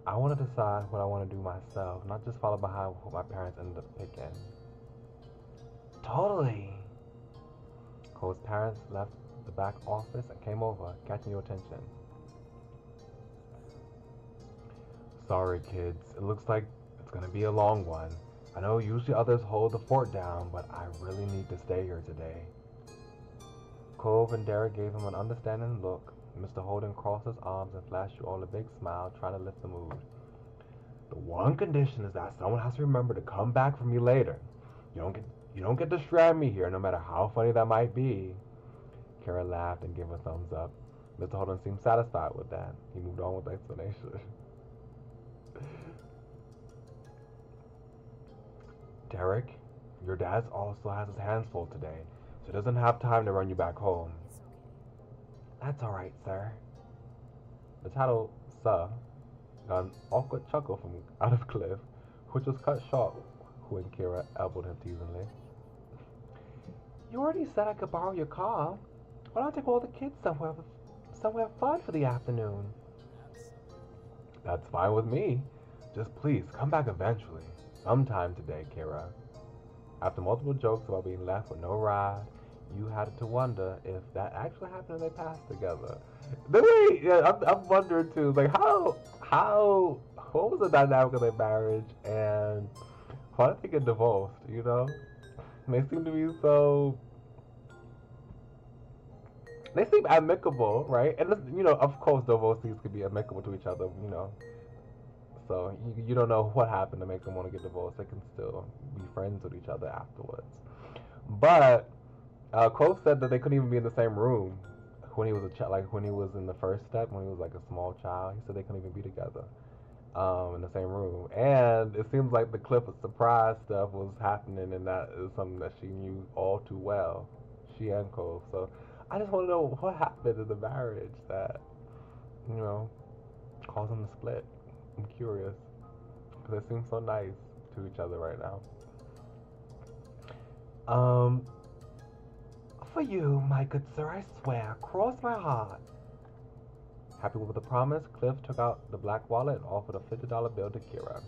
I want to decide what I want to do myself, not just follow behind what my parents ended up picking. Totally. Cole's parents left the back office and came over, catching your attention. Sorry, kids. It looks like it's gonna be a long one. I know usually others hold the fort down, but I really need to stay here today. Cove and Derek gave him an understanding look. Mr. Holden crossed his arms and flashed you all a big smile, trying to lift the mood. The one condition is that someone has to remember to come back for me later. You don't get to strand me here, no matter how funny that might be. Kara laughed and gave a thumbs up. Mr. Holden seemed satisfied with that. He moved on with the explanation. Derek, your dad also has his hands full today, so he doesn't have time to run you back home. That's alright, sir. The title, Sir, got an awkward chuckle from out of Cliff, which was cut short when Kira elbowed him teasingly. You already said I could borrow your car. Why don't I take all the kids somewhere fun for the afternoon? That's fine with me. Just please come back eventually. Sometime today, Kira. After multiple jokes about being left with no ride, you had to wonder if that actually happened and they passed together. I'm wondering too, like what was the dynamic of their marriage and why did they get divorced, you know? They seem to be they seem amicable, right? And you know, of course divorcees could be amicable to each other, you know. So you don't know what happened to make them want to get divorced. They can still be friends with each other afterwards. But Cole said that they couldn't even be in the same room when he was a child, like when he was in the first step, when he was like a small child. He said they couldn't even be together in the same room. And it seems like the Cliff of surprise stuff was happening, and that is something that she knew all too well, she and Cole. So I just want to know what happened in the marriage that, you know, caused them to split. I'm curious because they seem so nice to each other right now. For you, my good sir, I swear, cross my heart. Happy with the promise, Cliff took out the black wallet and offered a $50 bill to Kira.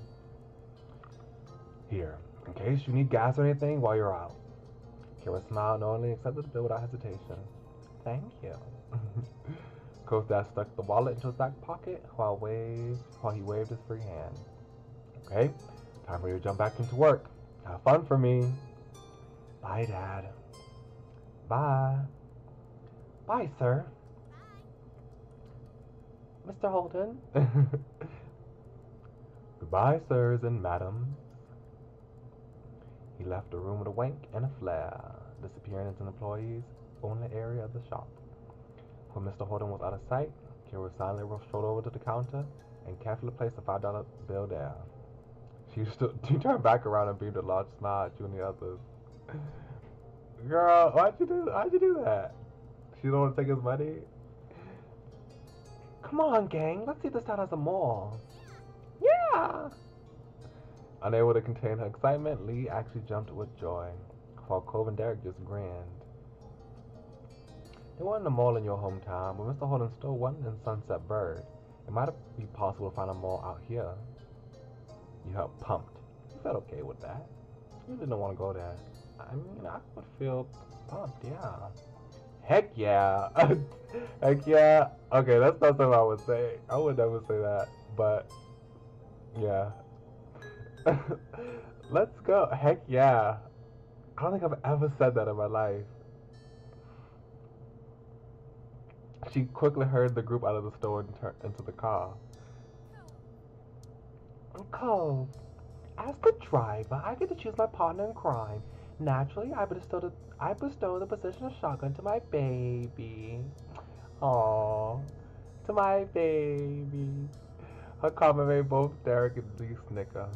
Here, in case you need gas or anything while you're out. Kira smiled knowingly, accepted the bill without hesitation. Thank you. Coach Dad stuck the wallet into his back pocket while he waved his free hand. Okay, time for you to jump back into work. Have fun for me. Bye, Dad. Bye. Bye, sir. Mr. Holden. Goodbye, sirs and madams. He left the room with a wink and a flare, disappearing into an employee's only area of the shop. When Mr. Holden was out of sight, Kira silently strolled over to the counter and carefully placed a $5 bill there. She turned back around and beamed a large smile at you and the others. Girl, why'd you do that? She don't want to take his money? Come on, gang, let's see this town as a mall. Yeah! Unable to contain her excitement, Lee actually jumped with joy, while Cove and Derek just grinned. There wasn't a mall in your hometown, but Mr. Holden still wasn't in Sunset Bird. It might be possible to find a mall out here. You felt pumped. You felt okay with that. You didn't want to go there. I mean, I would feel pumped, yeah. Heck yeah. Heck yeah. Okay, that's not something I would say. I would never say that, but yeah. Let's go. Heck yeah. I don't think I've ever said that in my life. She quickly hurried the group out of the store and turned into the car. Cove, as the driver, I get to choose my partner in crime. Naturally, I bestow the position of shotgun to my baby. Aww, to my baby. Her comment made both Derek and Lee snicker.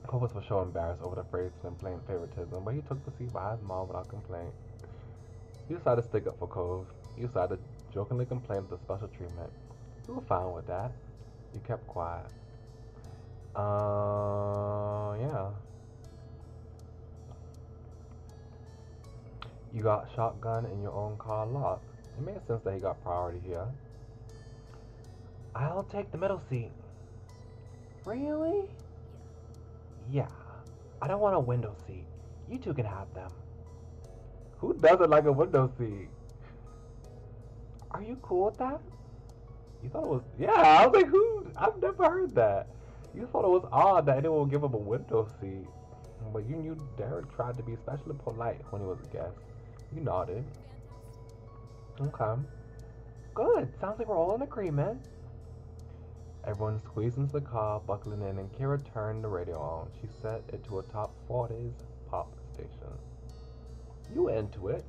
Cove was for sure embarrassed over the phrase and plain favoritism, but he took the seat by his mom without complaint. You decided to stick up for Cove. You decided to jokingly complain of the special treatment. You were fine with that. You kept quiet. Yeah. You got shotgun in your own car lot. It made sense that he got priority here. I'll take the middle seat. Really? Yeah. I don't want a window seat. You two can have them. Who doesn't like a window seat? Are you cool with that? You thought it was... Yeah, I was like, who? I've never heard that. You thought it was odd that anyone would give him a window seat. But you knew Derek tried to be especially polite when he was a guest. You nodded. Okay. Good. Sounds like we're all in agreement. Everyone squeezed into the car, buckling in, and Kira turned the radio on. She set it to a top 40s pop station. You were into it.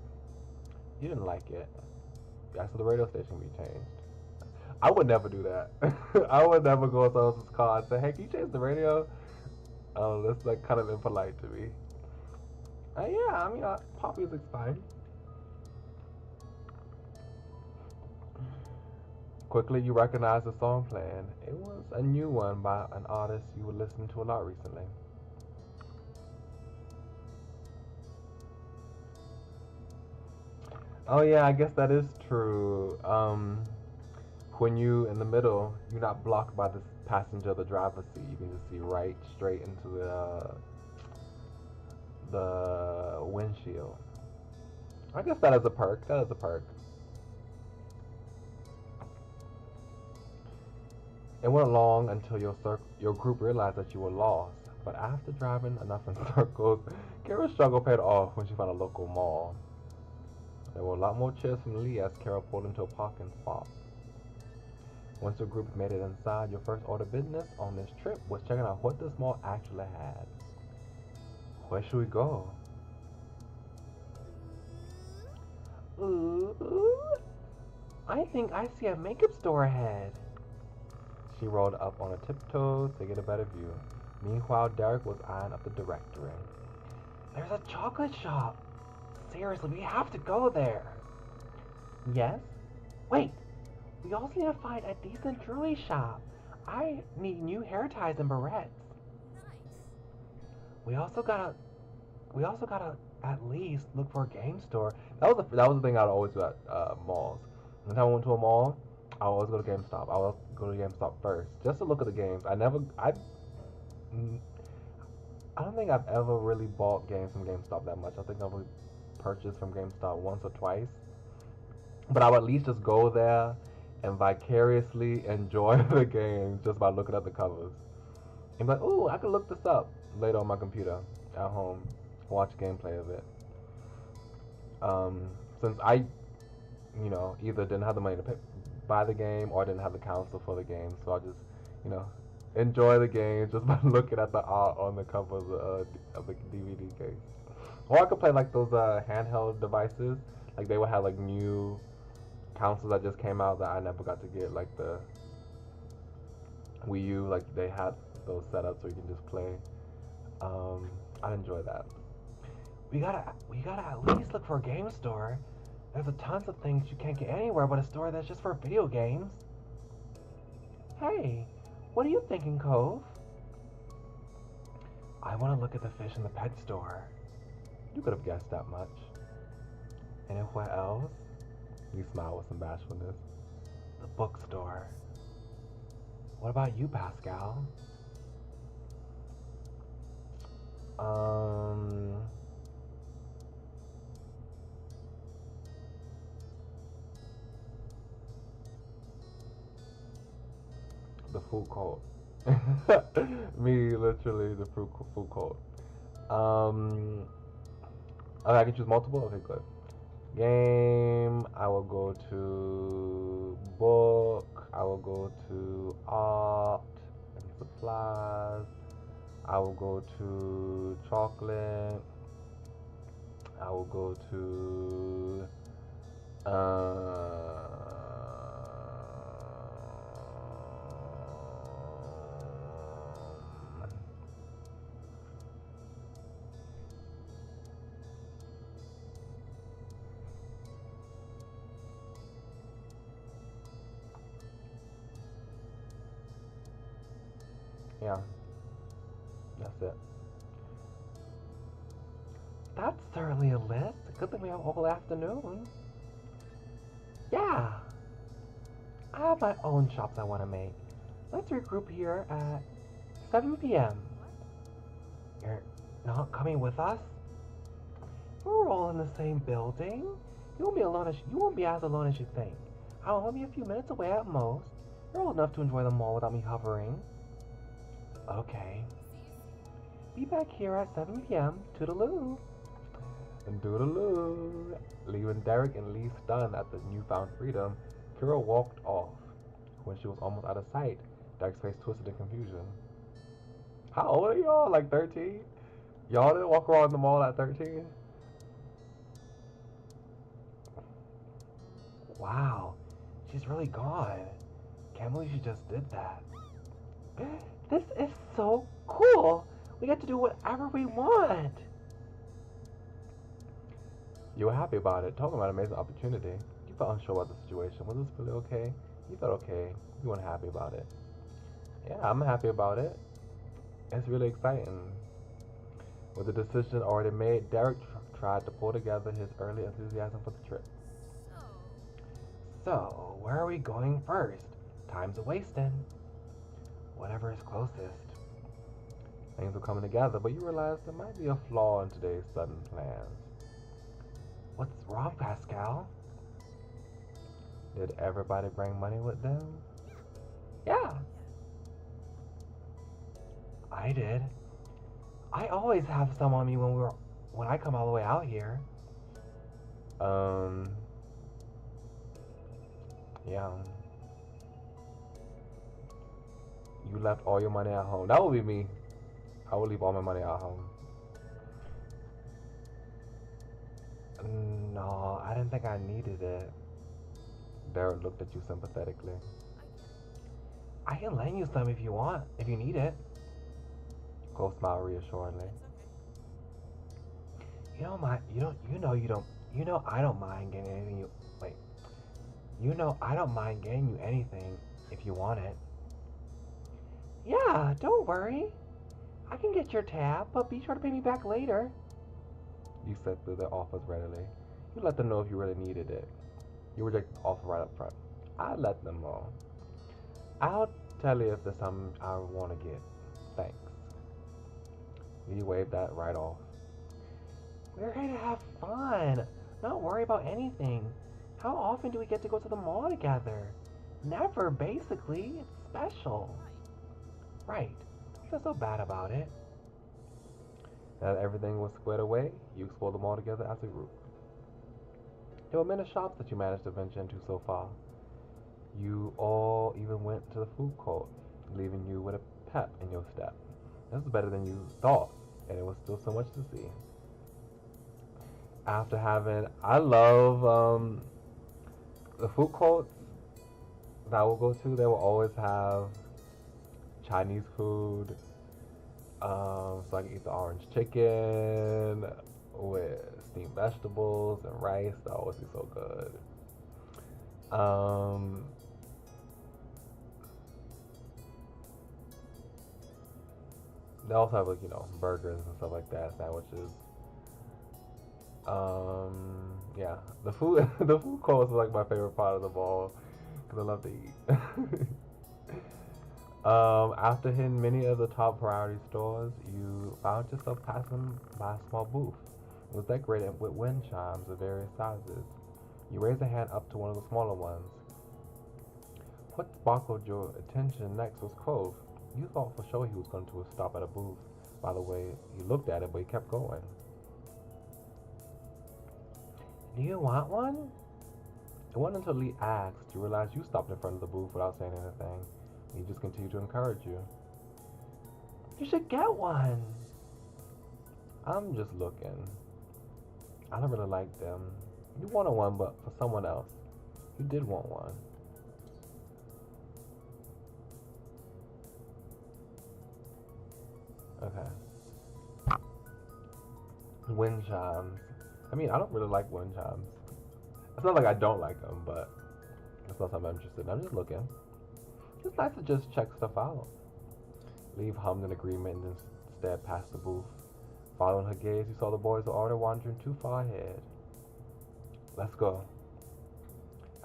You didn't like it. You asked for the radio station to be changed. I would never do that. I would never go to someone's car and say, hey, can you change the radio? That's like kind of impolite to me. Yeah, I mean, pop music's fine. Quickly, you recognized the song playing. It was a new one by an artist you were listening to a lot recently. Oh yeah, I guess that is true. When you in the middle, you're not blocked by the passenger or the driver's seat. You can just see right straight into the windshield. I guess that is a perk. That is a perk. It went along until your group realized that you were lost. But after driving enough in circles, Kara's struggle paid off when she found a local mall. There were a lot more cheers from Lee as Kara pulled into a parking spot. Once your group made it inside, your first order of business on this trip was checking out what this mall actually had. Where should we go? Ooh, I think I see a makeup store ahead. She rolled up on her tiptoes to get a better view. Meanwhile, Derek was eyeing up the directory. There's a chocolate shop. Seriously, we have to go there. Yes? Wait, we also need to find a decent jewelry shop. I need new hair ties and barrettes. Nice. We also gotta at least look for a game store. That was the thing I'd always do at malls. Anytime I went to a mall, I always go to GameStop. I always go to GameStop first, just to look at the games. I don't think I've ever really bought games from GameStop that much. I think I've only purchased from GameStop once or twice. But I would at least just go there and vicariously enjoy the game just by looking at the covers. And be like, ooh, I could look this up later on my computer at home, watch gameplay of it. Um, since I, either didn't have the money to buy the game or didn't have the console for the game, so I just, you know, enjoy the game just by looking at the art on the cover of the DVD case. Or I could play like those handheld devices, like they would have like new consoles that just came out that I never got to get, like the Wii U, like they had those setups where you can just play. I enjoy that. We gotta at least look for a game store. There's a tons of things you can't get anywhere but a store that's just for video games. Hey, what are you thinking, Cove? I want to look at the fish in the pet store. You could have guessed that much. And if what else? You smile with some bashfulness. The bookstore. What about you, Pascal? The food court. Me, literally, the food court. Okay, I can choose multiple? Okay, good. Game, I will go to book, I will go to art and supplies, I will go to chocolate, I will go to yeah, that's it. That's certainly a list. Good thing we have all afternoon. Yeah, I have my own shops I want to make. Let's regroup here at 7 p.m. You're not coming with us? We're all in the same building. You won't be as alone as you think. I'll only be a few minutes away at most. You're old enough to enjoy the mall without me hovering. Okay. Be back here at 7 p.m. Toodaloo. And doodaloo. Leaving Derek and Lee stunned at the newfound freedom, Kira walked off. When she was almost out of sight, Derek's face twisted in confusion. How old are y'all? Like 13? Y'all didn't walk around the mall at 13? Wow, she's really gone. Can't believe she just did that. This is so cool. We get to do whatever we want. You were happy about it. Talking about an amazing opportunity. You felt unsure about the situation. Was this really okay? You felt okay. You weren't happy about it. Yeah, I'm happy about it. It's really exciting. With the decision already made, Derek tried to pull together his early enthusiasm for the trip. So, where are we going first? Time's a-wasting. Whatever is closest. Things were coming together, but you realized there might be a flaw in today's sudden plans. What's wrong, Pascal? Did everybody bring money with them? Yeah. I did. I always have some on me when I come all the way out here. Yeah. You left all your money at home. That would be me. I would leave all my money at home. No, I didn't think I needed it. Derek looked at you sympathetically. I can lend you some if you want, if you need it. Cole smiled reassuringly. You don't mind, you know I don't mind getting anything you, wait. You know I don't mind getting you anything if you want it. Yeah, don't worry. I can get your tab, but be sure to pay me back later. You said through their offers readily. You let them know if you really needed it. You rejected the offer right up front. I let them know. I'll tell you if there's something I want to get. Thanks. Lee waved that right off. We're here to have fun, not worry about anything. How often do we get to go to the mall together? Never, basically. It's special. Right. Don't feel so bad about it. Now that everything was squared away, you explored the mall together as a group. There were many shops that you managed to venture into so far. You all even went to the food court, leaving you with a pep in your step. This was better than you thought, and it was still so much to see. After having, I love the food courts that I will go to. They will always have Chinese food, so I can eat the orange chicken with steamed vegetables and rice. That always be so good. Um, they also have like burgers and stuff like that, sandwiches. Yeah, the food the food court is like my favorite part of the mall because I love to eat. After hitting many of the top priority stores, you found yourself passing by a small booth. It was decorated with wind chimes of various sizes. You raised a hand up to one of the smaller ones. What sparkled your attention next was Cove. You thought for sure he was going to stop at a booth. By the way, he looked at it, but he kept going. Do you want one? It wasn't until Lee asked you realized you stopped in front of the booth without saying anything. He just continued to encourage you. You should get one. I'm just looking. I don't really like them. You wanted one, but for someone else. You did want one. Okay. Wind chimes. I mean, I don't really like wind chimes. It's not like I don't like them, but it's not something I'm interested in. I'm just looking. It's nice to just check stuff out. Leave hummed in agreement and then stared past the booth. Following her gaze, you saw the boys were already wandering too far ahead. Let's go.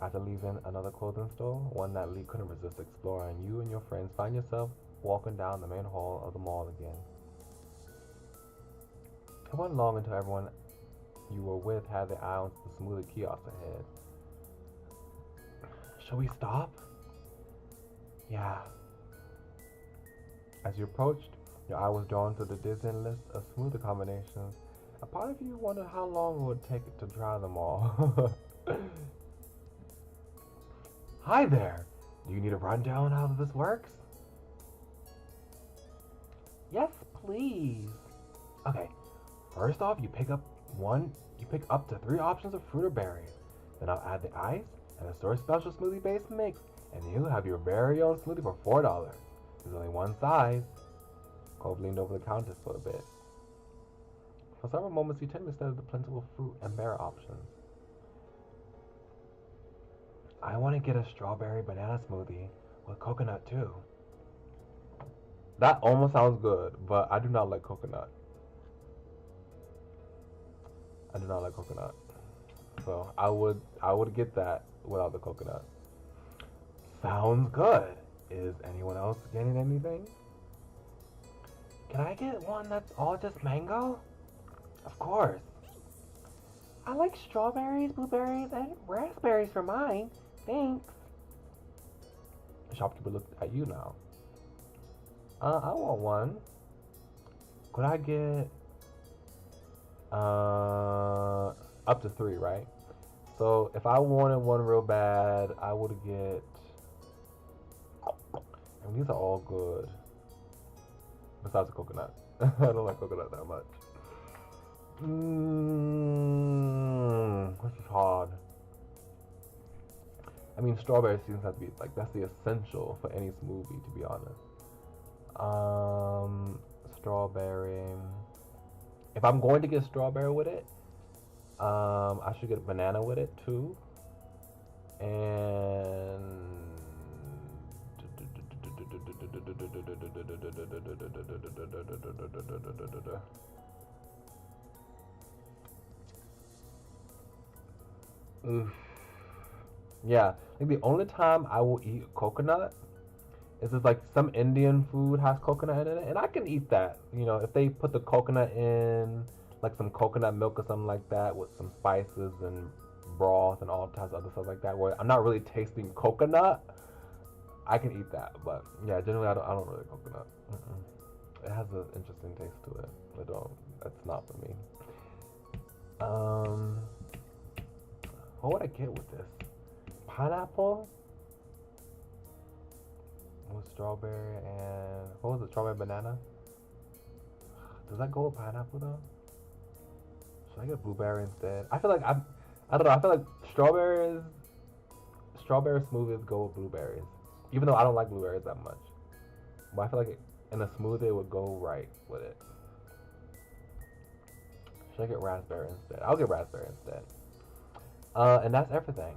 After leaving another clothing store, one that Lee couldn't resist exploring, you and your friends find yourself walking down the main hall of the mall again. It wasn't long until everyone you were with had their eye on the smoothie kiosk ahead. Shall we stop? Yeah. As you approached, your eye was drawn to the dizzying list of smoothie combinations. A part of you wondered how long it would take to try them all. Hi there! Do you need a rundown on how this works? Yes, please. Okay, first off, you pick up to 3 options of fruit or berries. Then I'll add the ice and a source special smoothie based mix, and you'll have your very own smoothie for $4. There's only one size. Cove leaned over the counter for a bit. For several moments, he tended to study the plentiful fruit and berry options. I want to get a strawberry banana smoothie with coconut too. That almost sounds good, but I do not like coconut. I do not like coconut. So I would get that without the coconut. Sounds good. Is anyone else getting anything? Can I get one that's all just mango? Of course. I like strawberries, blueberries, and raspberries for mine. Thanks. The shopkeeper looked at you now. I want one. Could I get up to 3, right? So if I wanted one real bad, I would get. I mean, these are all good. Besides the coconut. I don't like coconut that much. This is hard. I mean, strawberry seems to be like that's the essential for any smoothie, to be honest. Strawberry. If I'm going to get strawberry with it, I should get a banana with it too. And oof. Yeah, I think the only time I will eat coconut It's just like some Indian food has coconut in it, and I can eat that. You know, if they put the coconut in, like some coconut milk or something like that, with some spices and broth and all types of other stuff like that, where I'm not really tasting coconut, I can eat that. But yeah, generally I don't really coconut. It has an interesting taste to it. I don't. That's not for me. Um, what would I get with this? Pineapple with strawberry and what was it? Strawberry banana. Does that go with pineapple though? Should I get blueberry instead? I feel like I don't know. I feel like strawberry smoothies go with blueberries, even though I don't like blueberries that much. But I feel like in a smoothie it would go right with it. Should I get raspberry instead? I'll get raspberry instead. And that's everything.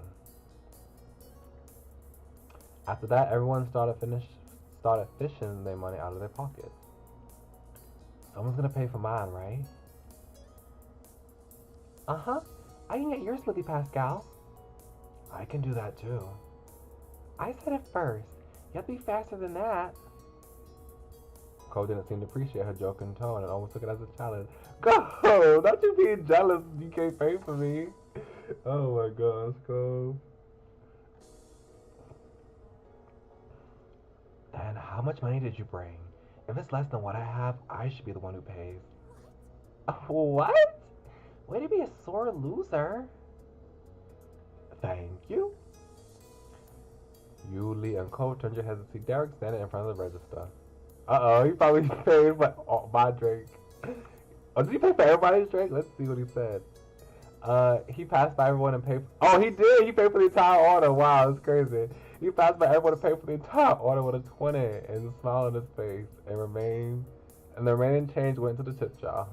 After that, everyone started fishing their money out of their pockets. Someone's gonna pay for mine, right? Uh-huh. I can get your smoothie, Pascal. I can do that too. I said it first. You have to be faster than that. Cole didn't seem to appreciate her joking tone and almost took it as a challenge. Go! Not you being jealous you can't pay for me. Oh my gosh, Cole. Then how much money did you bring? If it's less than what I have, I should be the one who pays. What? Way to be a sore loser. Thank you. You, Lee, and Cole turned your heads to see Derek standing in front of the register. Uh-oh, he probably paid for my drink. Oh, did he pay for everybody's drink? Let's see what he said. He passed by everyone and paid. Oh, he did. He paid for the entire order. Wow, that's crazy. He passed by everyone and paid for the entire order with a 20 and a smile on his face, and the remaining change went to the tip jar.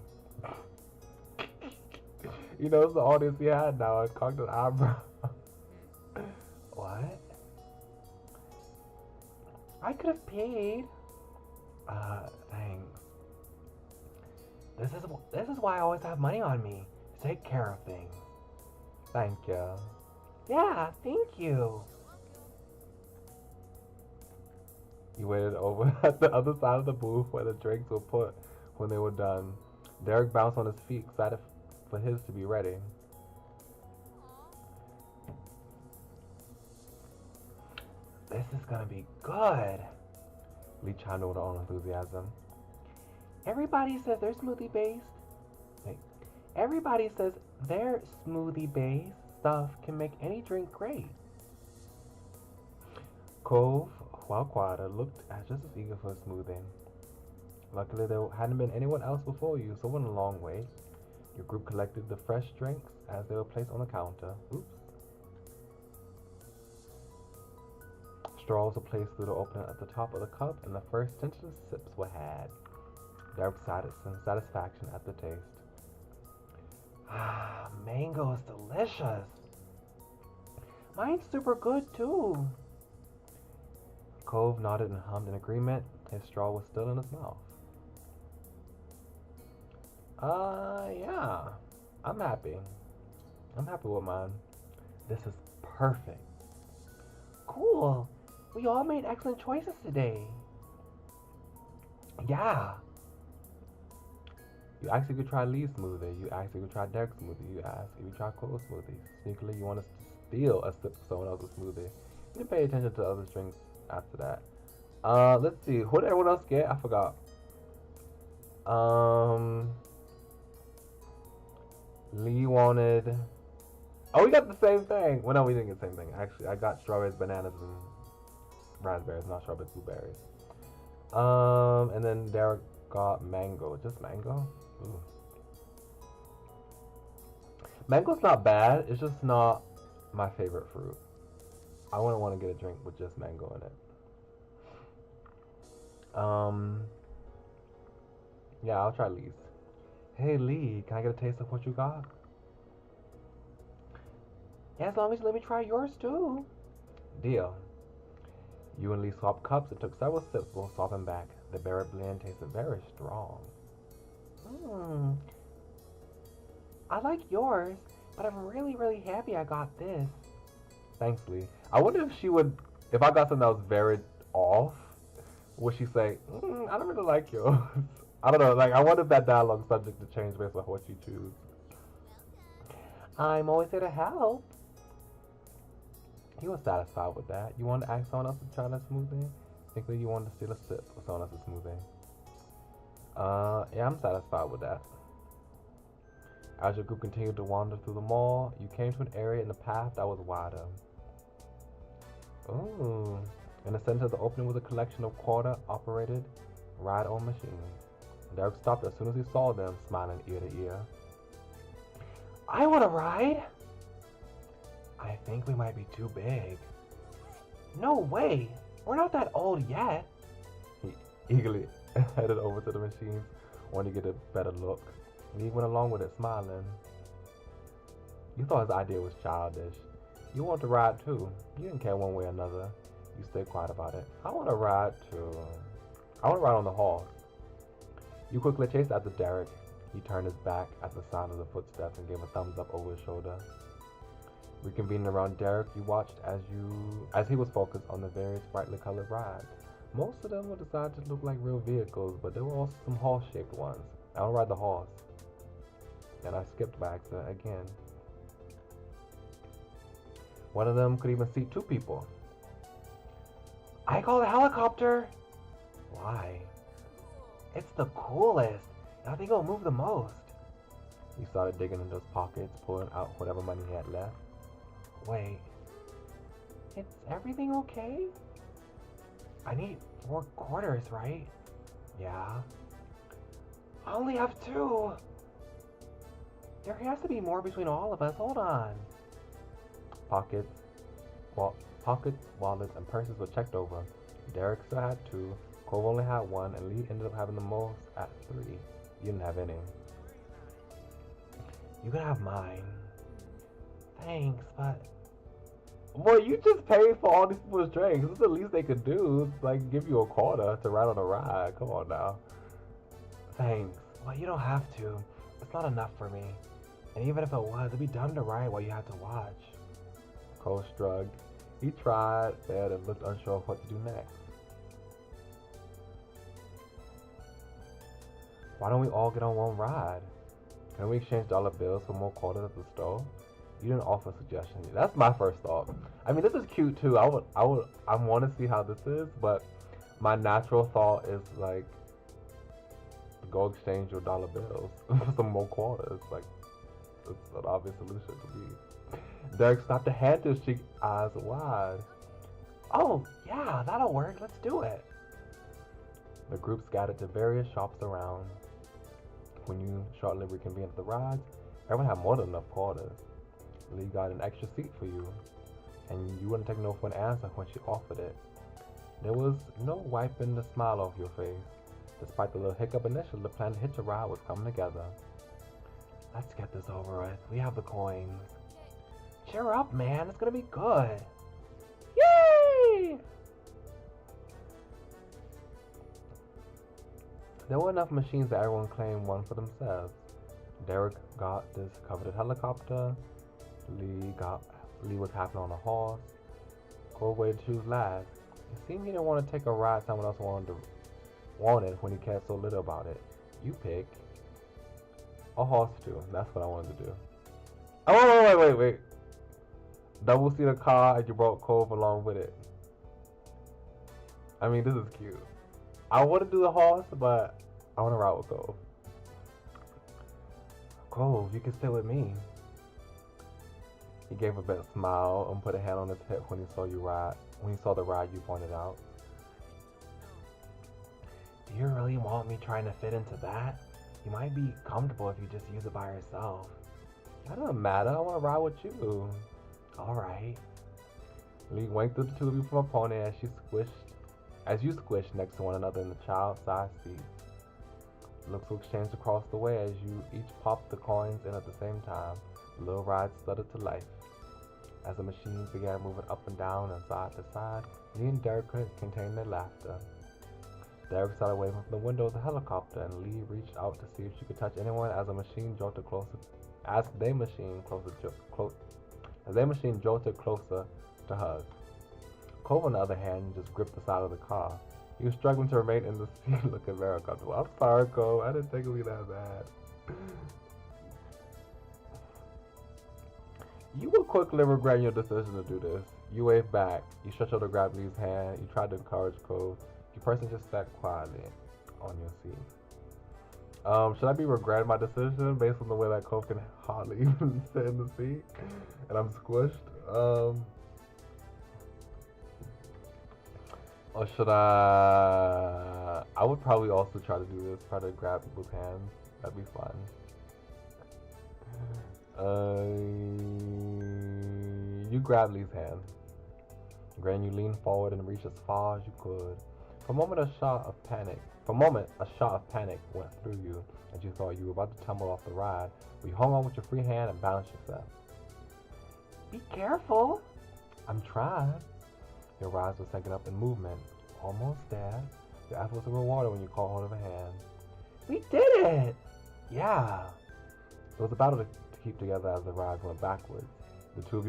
You know, it's the audience he had now. It cocked an eyebrow. What? I could have paid. Thanks. This is why I always have money on me. To take care of things. Thank you. Yeah, thank you. You waited over at the other side of the booth where the drinks were put when they were done. Derek bounced on his feet, excited for his to be ready. This is gonna be good. Lee chimed in with all enthusiasm. Everybody says they're smoothie-based. Everybody says their smoothie-based stuff can make any drink great. Cove, while quieter, looked just as eager for a smoothie. Luckily, there hadn't been anyone else before you, so it wasn't a long wait. Your group collected the fresh drinks as they were placed on the counter. Oops. Straws were placed through the opening at the top of the cup, and the first tentative sips were had. Derek sighed in satisfaction at the taste. Ah, mango is delicious. Mine's super good too. Cove nodded and hummed in agreement. His straw was still in his mouth. Yeah. I'm happy. I'm happy with mine. This is perfect. Cool. We all made excellent choices today. Yeah. You actually could try Lee's smoothie. You actually could try Derek's smoothie. You asked if you try Cole's smoothie. Sneakily, you want to steal a sip of someone else's smoothie. You didn't pay attention to other drinks after that. Let's see. What did everyone else get? I forgot. Lee wanted. Oh, we got the same thing. Well, no, we didn't get the same thing. Actually, I got strawberries, bananas, and raspberries, not strawberries, blueberries. And then Derek got mango. Just mango? Ooh. Mango's not bad. It's just not my favorite fruit. I wouldn't want to get a drink with just mango in it. Yeah, I'll try Lee's. Hey Lee, can I get a taste of what you got? As long as you let me try yours too. Deal. You and Lee swapped cups and took several sips before swapping back. The berry blend tasted very strong. I like yours, but I'm really, really happy I got this. Thanks, Lee. I wonder if she would, if I got something that was very off, Would she say, I don't really like yours? I don't know. Like, I wonder if that dialogue subject to change based on what you choose. I'm always here to help. He was satisfied with that. You wanted to ask someone else to try that smoothie? Think that you wanted to steal a sip of someone else's smoothie. Yeah, I'm satisfied with that. As your group continued to wander through the mall, you came to an area in the path that was wider. Ooh. In the center of the opening was a collection of quarter-operated ride-on machines. Derek stopped as soon as he saw them, smiling ear to ear. I want to ride! I think we might be too big. No way! We're not that old yet! He eagerly headed over to the machines, wanting to get a better look. Lee went along with it, smiling. You thought his idea was childish. You want to ride too. You didn't care one way or another. You stayed quiet about it. I want to ride too. I want to ride on the horse. You quickly chased after Derek. He turned his back at the sound of the footsteps and gave a thumbs up over his shoulder. Reconvening around Derek, you watched as he was focused on the various brightly colored rides. Most of them were designed to look like real vehicles, but there were also some horse-shaped ones. I want to ride the horse. And I skipped by accident again. One of them could even seat two people. I call it a helicopter! Why? It's the coolest. I think it'll move the most. He started digging into his pockets, pulling out whatever money he had left. Wait. Is everything okay? I need 4 quarters, right? Yeah. I only have 2. There has to be more between all of us. Hold on. Pockets, wallets, and purses were checked over. Derek still had 2. Cove only had 1, and Lee ended up having the most at 3. You didn't have any. You can have mine. Thanks, but... Boy, you just paid for all these people's drinks. This is the least they could do. It's like give you a quarter to ride on a ride. Come on now. Thanks. Well, you don't have to. It's not enough for me. And even if it was, it'd be dumb to ride while you had to watch. Cole shrugged. He tried, failed, and looked unsure of what to do next. Why don't we all get on one ride? Can we exchange dollar bills for more quarters at the store? You didn't offer a suggestion. That's my first thought. I mean, this is cute too. I want to see how this is, but my natural thought is like, go exchange your dollar bills for some more quarters. Like, it's an obvious solution to me. Derek stopped to hand to his cheek, eyes wide. Oh, yeah, that'll work. Let's do it. The group scattered to various shops around. When you shortly reconvened at the rides, everyone had more than enough quarters. Lee got an extra seat for you, and you wouldn't take no for an answer when she offered it. There was no wiping the smile off your face. Despite the little hiccup initially, the plan to hitch a ride was coming together. Let's get this over with. We have the coins. Cheer up, man. It's gonna be good. Yay! There were enough machines that everyone claimed one for themselves. Derek got this coveted helicopter. Lee was happy on a horse. Cole waited to choose last. It seemed he didn't want to take a ride someone else wanted when he cared so little about it. You pick a horse too. That's what I wanted to do. Oh, wait. Double seater car and you brought Cove along with it. I mean, this is cute. I want to do the horse, but I want to ride with Cove. Cove, you can stay with me. He gave a big smile and put a hand on his hip when he saw the ride you pointed out. Do you really want me trying to fit into that? You might be comfortable if you just use it by yourself. That doesn't matter. I want to ride with you. Alright. Lee winked through the two of you from a pony as you squished next to one another in the child-sized seat. Looks were exchanged across the way as you each popped the coins in at the same time. The little ride stuttered to life. As the machines began moving up and down and side to side, Lee and Derek couldn't contain their laughter. Derek started waving from the window of the helicopter, and Lee reached out to see if she could touch anyone as their machine jolted closer to hug. Cove, on the other hand, just gripped the side of the car. He was struggling to remain in the seat looking very uncomfortable. I'm sorry, Cole. I didn't think it would be that bad. You will quickly regret your decision to do this. You waved back. You stretched out to grab Lee's hand. You tried to encourage Cole. The person just sat quietly on your seat. Should I be regretting my decision based on the way that Cole can hardly even sit in the seat and I'm squished? Or should I would probably also try to do this, try to grab people's hands. That'd be fun. You grab Lee's hand. Granny, you lean forward and reach as far as you could. For a moment, a shot of panic went through you as you thought you were about to tumble off the ride, but you hung on with your free hand and balanced yourself. Be careful! I'm trying. Your rise was syncing up in movement. Almost there. Your efforts were rewarded when you caught hold of a hand. We did it! Yeah. It was a battle to keep together as the ride went backwards. The two of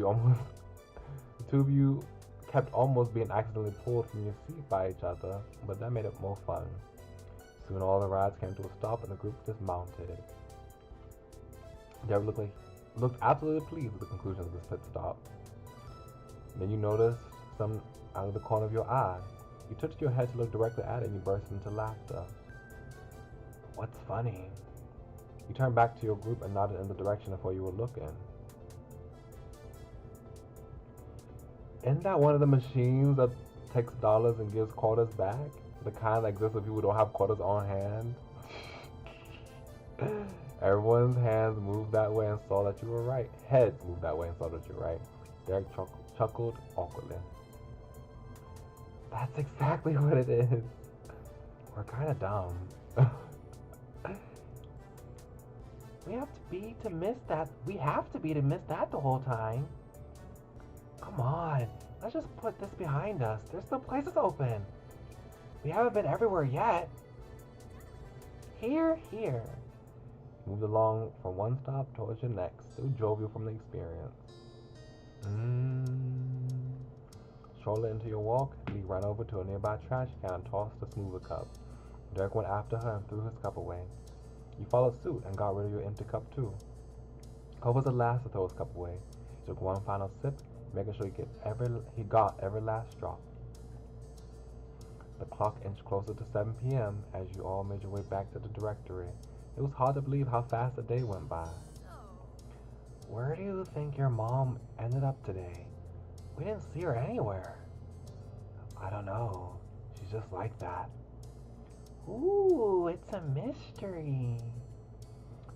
you kept almost being accidentally pulled from your seat by each other, but that made it more fun. Soon all the rides came to a stop and the group dismounted. Derek looked absolutely pleased with the conclusion of this pit stop. Then you noticed some out of the corner of your eye. You tilted your head to look directly at it and you burst into laughter. What's funny? You turned back to your group and nodded in the direction of where you were looking. Isn't that one of the machines that takes dollars and gives quarters back? The kind that exists if people who don't have quarters on hand? Everyone's hands moved that way and saw that you were right. Heads moved that way and saw that you were right. Derek chuckled awkwardly. That's exactly what it is. We're kind of dumb. We have to be to miss that the whole time. Come on, let's just put this behind us. There's still places open. We haven't been everywhere yet. Here. Moved along from one stop towards your next, still jovial from the experience. Strolling into your walk, Lee ran over to a nearby trash can and tossed a smoother cup. Derek went after her and threw his cup away. You followed suit and got rid of your empty cup too. Cole was the last to throw his cup away. He took one final sip, making sure he got every last drop. The clock inched closer to 7 p.m. as you all made your way back to the directory. It was hard to believe how fast the day went by. Where do you think your mom ended up today? We didn't see her anywhere. I don't know. She's just like that. Ooh, it's a mystery.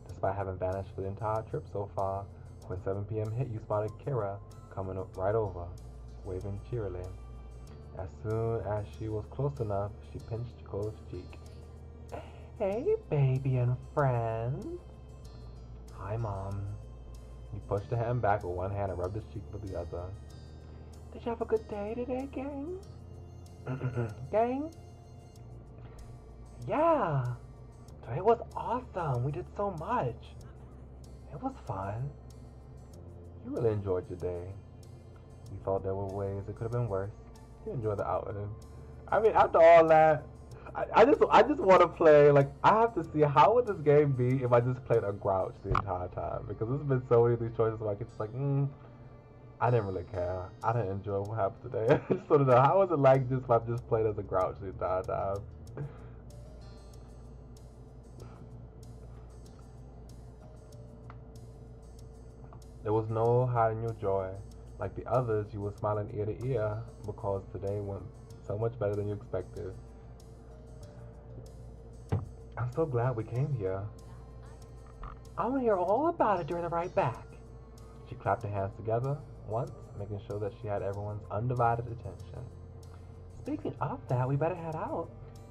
Despite having vanished for the entire trip so far, when 7 p.m. hit, you spotted Kira coming right over, waving cheerily. As soon as she was close enough, she pinched Cole's cheek. Hey, baby and friend. Hi, Mom. You pushed the hand back with one hand and rubbed his cheek with the other. Did you have a good day today, gang? Gang? Yeah. Today was awesome. We did so much. It was fun. You really enjoyed your day. You thought there were ways it could have been worse. You enjoyed the outing. I mean, after all that, I just want to play, like, I have to see how would this game be if I just played a Grouch the entire time, because there's been so many of these choices where I could just like, I didn't really care. I didn't enjoy what happened today. I just want to know, how was it like just if I just played as a Grouch the entire time? There was no hiding your joy. Like the others, you were smiling ear to ear because today went so much better than you expected. I'm so glad we came here. I want to hear all about it during the ride back. She clapped her hands together once, making sure that she had everyone's undivided attention. Speaking of that, we better head out.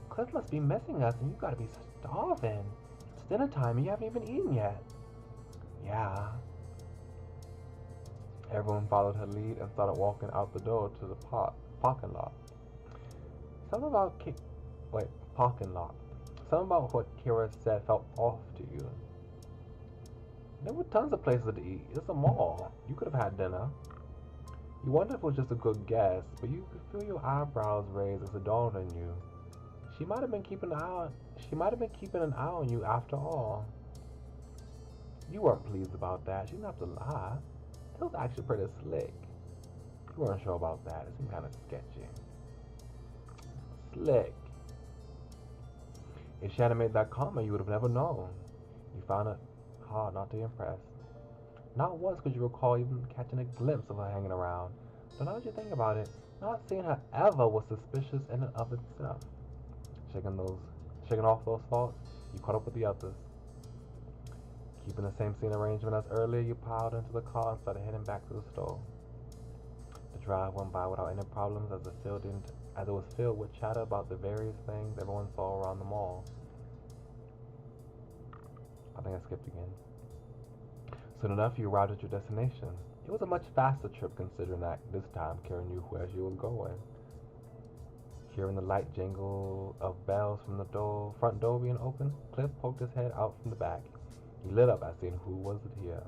Cliff must be missing us and you've got to be starving. It's dinner time and you haven't even eaten yet. Yeah. Everyone followed her lead and started walking out the door to the parking lot. Something about parking lot. Something about what Kira said felt off to you. There were tons of places to eat. It's a mall. You could have had dinner. You wondered if it was just a good guess, but you could feel your eyebrows raise as it dawned on you. She might have been keeping an eye on. She might have been keeping an eye on you after all. You weren't pleased about that. She didn't have to lie. It was actually pretty slick. You weren't sure about that. It seemed kind of sketchy. Slick. If she hadn't made that comment, you would have never known. You found it hard not to be impressed. Not once could you recall even catching a glimpse of her hanging around. So now that you think about it, not seeing her ever was suspicious in and of itself. Shaking off those thoughts, you caught up with the others. Keeping the same scene arrangement as earlier, you piled into the car and started heading back to the store. The drive went by without any problems as it was filled with chatter about the various things everyone saw around the mall. I think I skipped again. Soon enough, you arrived at your destination. It was a much faster trip considering that this time Karen knew where she was going. Hearing the light jingle of bells from the front door being open, Cliff poked his head out from the back. He lit up at seeing who was it here.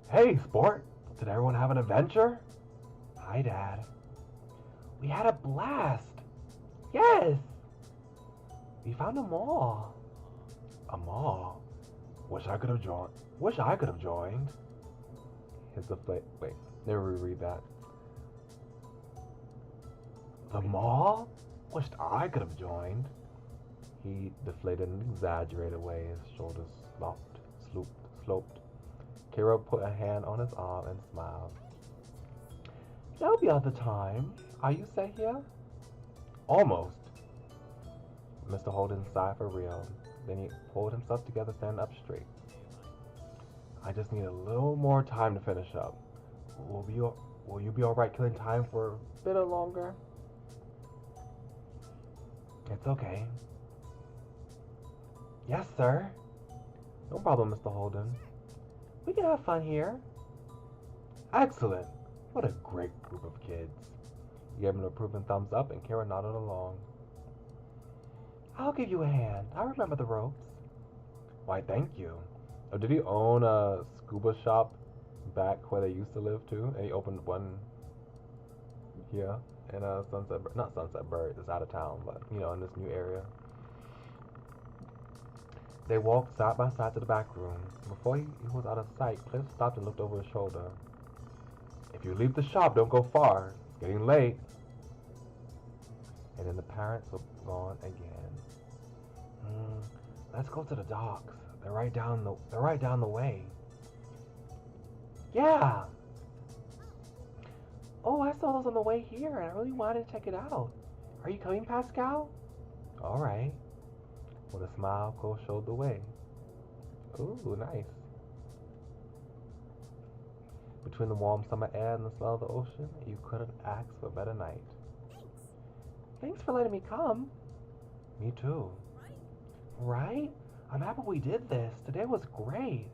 Hey, sport! Did everyone have an adventure? Hi, Dad. We had a blast! Yes! We found a mall. A mall? Wish I could have joined. Wait, let me reread that. The mall? Wished I could have joined. He deflated in an exaggerated way, his shoulders sloped. Kira put a hand on his arm and smiled. There'll be other time. Are you set here? Almost. Mr. Holden sighed for real. Then he pulled himself together, standing up straight. I just need a little more time to finish up. Will you be alright killing time for a bit longer? It's okay. Yes, sir. No problem, Mr. Holden. We can have fun here. Excellent. What a great group of kids. He gave him an approving thumbs up and Kara nodded along. I'll give you a hand. I remember the ropes. Why, thank you. Oh, did he own a scuba shop back where they used to live too? And he opened one here in not Sunset Bird, it's out of town, but you know, in this new area. They walked side by side to the back room. Before he was out of sight, Cliff stopped and looked over his shoulder. If you leave the shop, don't go far. It's getting late. And then the parents were gone again. Let's go to the docks. They're right down the way. Yeah. Oh, I saw those on the way here, and I really wanted to check it out. Are you coming, Pascal? All right. With a smile, Cole showed the way. Ooh, nice. Between the warm summer air and the smell of the ocean, you couldn't ask for a better night. Thanks for letting me come. Me too. Right? I'm happy we did this. Today was great.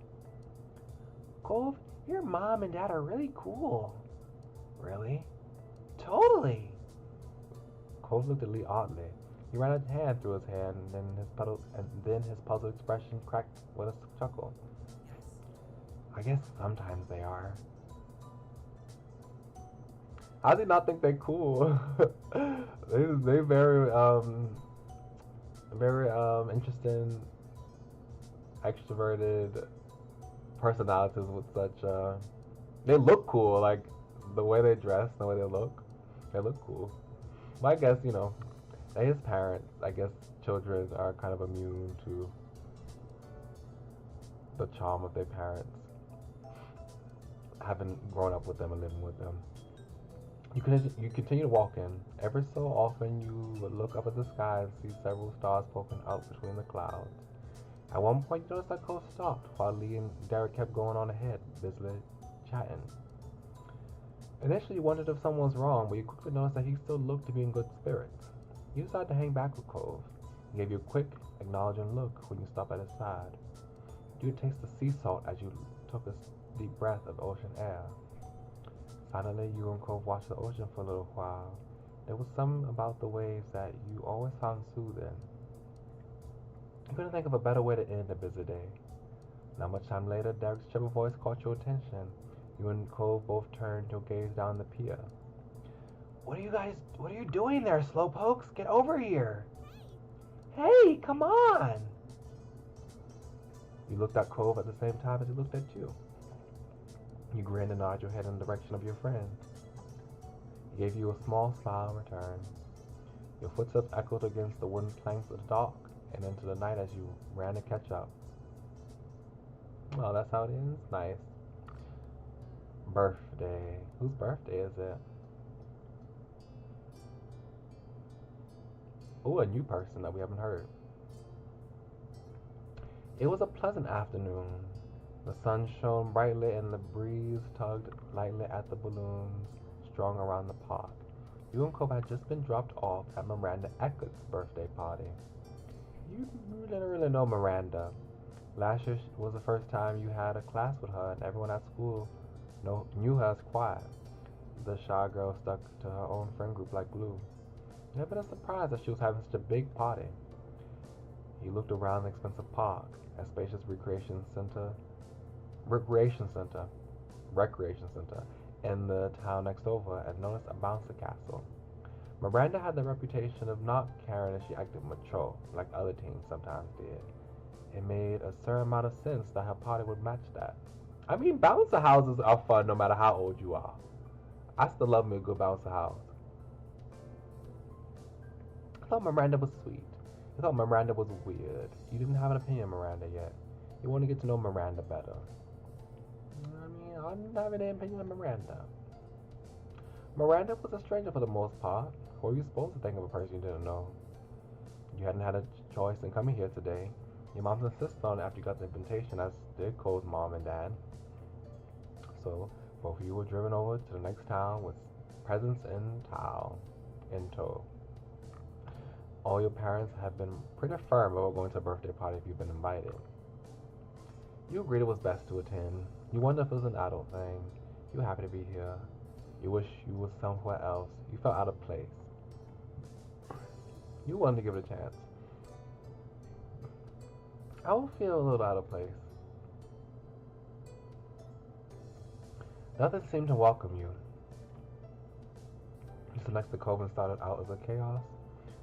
Cove, your mom and dad are really cool. Really? Totally. Cove looked at Lee oddly. He ran his hand through his hair, and then his puzzled expression cracked with a chuckle. I guess sometimes they are. How do you not think they're cool? they very interesting, extroverted personalities with such. They look cool, like the way they dress, the way they look. They look cool. But I guess his parents. I guess children are kind of immune to the charm of their parents, having grown up with them and living with them. You continue to walk in. Every so often, you would look up at the sky and see several stars poking out between the clouds. At one point, you noticed that Cole stopped while Lee and Derek kept going on ahead, busily chatting. Initially, you wondered if someone was wrong, but you quickly noticed that he still looked to be in good spirits. You decided to hang back with Cole. He gave you a quick, acknowledging look when you stopped at his side. You would taste the sea salt as you took a deep breath of ocean air. Finally, you and Cove watched the ocean for a little while. There was something about the waves that you always found soothing. You couldn't think of a better way to end a busy day. Not much time later, Derek's chipper voice caught your attention. You and Cove both turned to gaze down the pier. What are you doing there, slowpokes? Get over here. Hey, come on. You looked at Cove at the same time as he looked at you. You grinned and nodded your head in the direction of your friend. He gave you a small smile in return. Your footsteps echoed against the wooden planks of the dock and into the night as you ran to catch up. Well, that's how it ends. Nice. Birthday. Whose birthday is it? Ooh, a new person that we haven't heard. It was a pleasant afternoon. The sun shone brightly and the breeze tugged lightly at the balloons strung around the park. You and Cove had just been dropped off at Miranda Eckert's birthday party. You didn't really know Miranda. Last year was the first time you had a class with her, and everyone at school knew her as quiet. The shy girl stuck to her own friend group like glue. It had been a surprise that she was having such a big party. You looked around the expensive park, a spacious recreation center, in the town next over, and noticed a bouncer castle. Miranda had the reputation of not caring if she acted mature, like other teens sometimes did. It made a certain amount of sense that her party would match that. I mean, bouncer houses are fun no matter how old you are. I still love me a good bouncer house. I thought Miranda was sweet. I thought Miranda was weird. You didn't have an opinion on Miranda yet. You want to get to know Miranda better. I mean, I didn't have any opinion on Miranda. Miranda was a stranger for the most part. What were you supposed to think of a person you didn't know? You hadn't had a choice in coming here today. Your mom insisted on it after you got the invitation, as did Cole's mom and dad. So, both of you were driven over to the next town with presents in tow. All your parents have been pretty firm about going to a birthday party if you've been invited. You agreed it was best to attend. You wondered if it was an adult thing. You were happy to be here. You wish you was somewhere else. You felt out of place. You wanted to give it a chance. I would feel a little out of place. Nothing seemed to welcome you. You stood next to Cove and started out as a chaos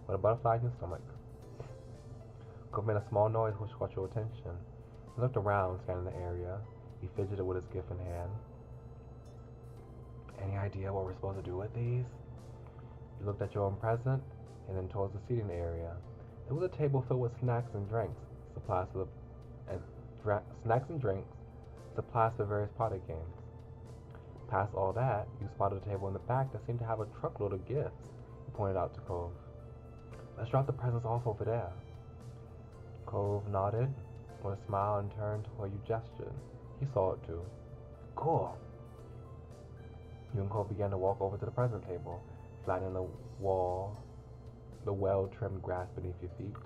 with a butterfly in your stomach. Cove made a small noise which caught your attention. He looked around, scanning the area. He fidgeted with his gift in hand. Any idea what we're supposed to do with these? You looked at your own present and then towards the seating area. There was a table filled with snacks and drinks, supplies for various party games. Past all that, you spotted a table in the back that seemed to have a truckload of gifts. You pointed out to Cove. Let's drop the presents off over there. Cove nodded with a smile and turned to where you gestured. He saw it too. Cool. You and Cole began to walk over to the present table, flattening the well-trimmed grass beneath your feet.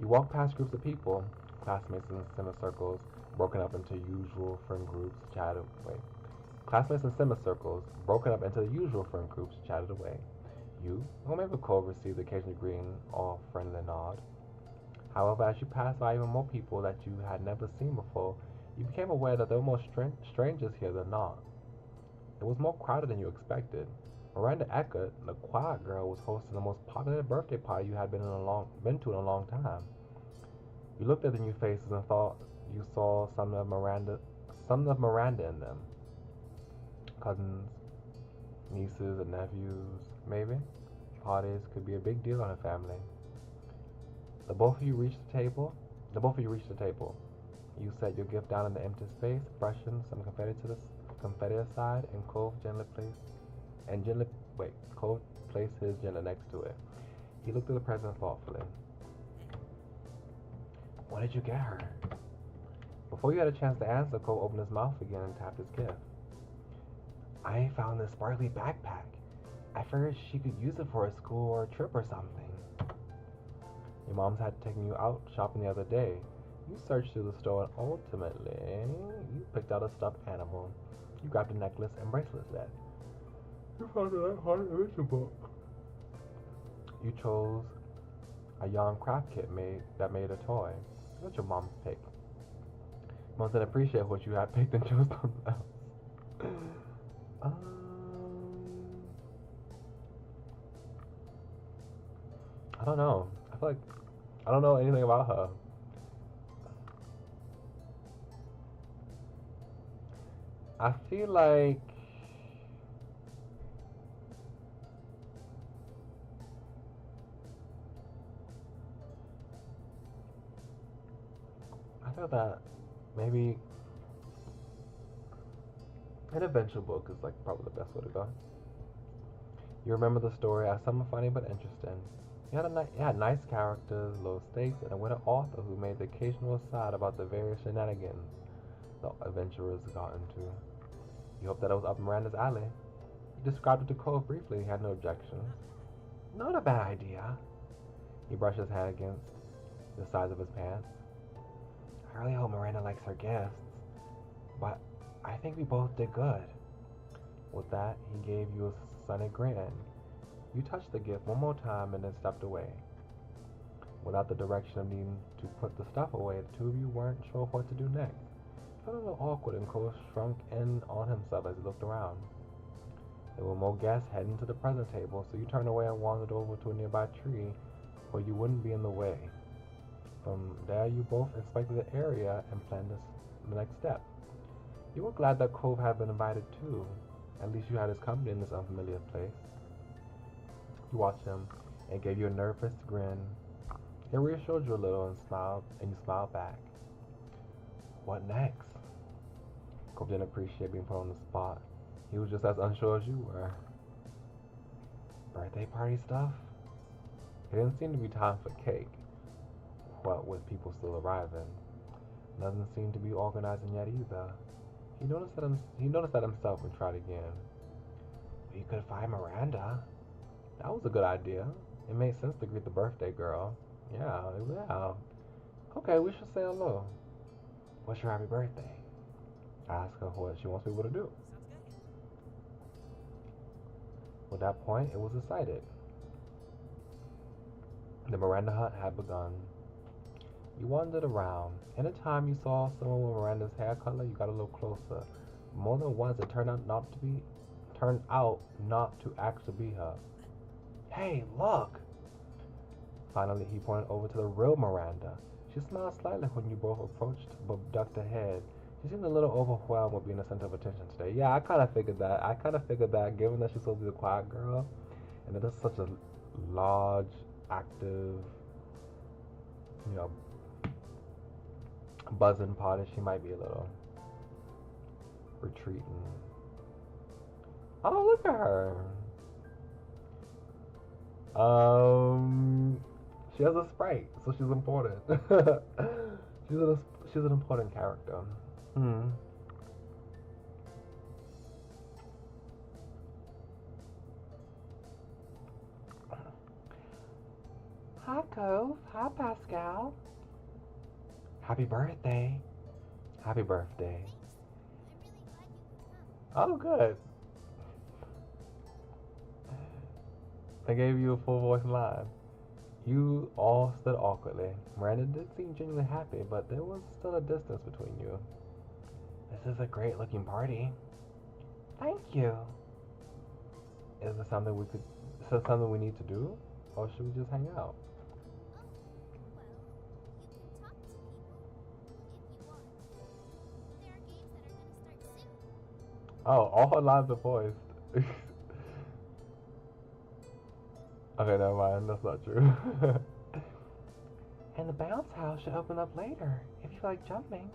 You walked past groups of people, classmates in semicircles, broken up into usual friend groups, chatted away. You, or maybe Cole, received the occasional greeting or friendly nod. However, as you passed by even more people that you had never seen before, you became aware that there were more strangers here than not. It was more crowded than you expected. Miranda Eckert, the quiet girl, was hosting the most popular birthday party you had been to in a long time. You looked at the new faces and thought you saw some of Miranda in them. Cousins, nieces, and nephews, maybe. Parties could be a big deal on a family. The both of you reached the table. You set your gift down in the empty space, brushing some confetti aside, and Cove placed his gently next to it. He looked at the present thoughtfully. What did you get her? Before you had a chance to answer, Cole opened his mouth again and tapped his gift. I found this sparkly backpack. I figured she could use it for a school or a trip or something. Your mom's had taken you out shopping the other day. You searched through the store and ultimately, you picked out a stuffed animal. You grabbed a necklace and bracelet set. You found a light-hearted adventure book. You chose a yarn craft kit that made a toy. That's your mom's pick. Must appreciate what you had picked and chose something else. um, I don't know. I feel like I don't know anything about her. I feel like I feel that maybe an adventure book is like probably the best way to go. You remember the story as somewhat funny but interesting. You had nice characters, low stakes, and a winning author who made the occasional aside about the various shenanigans the adventurers got into. You hoped that it was up Miranda's alley. He described it to Cole briefly. He had no objections. Not a bad idea. He brushed his hand against the sides of his pants. I really hope Miranda likes her guests, but I think we both did good. With that, he gave you a sunny grin. You touched the gift one more time and then stepped away. Without the direction of needing to put the stuff away, the two of you weren't sure what to do next. It felt a little awkward and Cole shrunk in on himself as he looked around. There were more guests heading to the present table, so you turned away and wandered over to a nearby tree where you wouldn't be in the way. From there, you both inspected the area and planned the next step. You were glad that Cove had been invited too. At least you had his company in this unfamiliar place. You watched him and gave you a nervous grin. It reassured you a little and you smiled back. What next? Cove didn't appreciate being put on the spot. He was just as unsure as you were. Birthday party stuff? It didn't seem to be time for cake. What with people still arriving. Nothing seemed to be organizing yet either. He noticed that himself and tried again. We could find Miranda. That was a good idea. It made sense to greet the birthday girl. Yeah. Okay, we should say hello. What's your happy birthday? Ask her what she wants people to do. At that point, it was decided. The Miranda hunt had begun. You wandered around. Anytime you saw someone with Miranda's hair color, you got a little closer. More than once, it turned out not to actually be her. Hey, look! Finally, he pointed over to the real Miranda. She smiled slightly when you both approached, but ducked her head. She seemed a little overwhelmed with being the center of attention today. Yeah, I kind of figured that. Given that she's supposed to be the quiet girl, and that is such a large, active, you know, buzzing party, she might be a little retreating. Oh, look at her. She has a sprite, so she's important. she's an important character. Hi, Cove. Hi, Pascal. Happy birthday. Happy birthday. Oh, good. I gave you a full voice line. You all stood awkwardly. Miranda did seem genuinely happy, but there was still a distance between you. This is a great looking party. Thank you. Is this something we need to do? Or should we just hang out? Oh, all her lines are voiced. Okay, never mind. That's not true. And the bounce house should open up later, if you feel like jumping.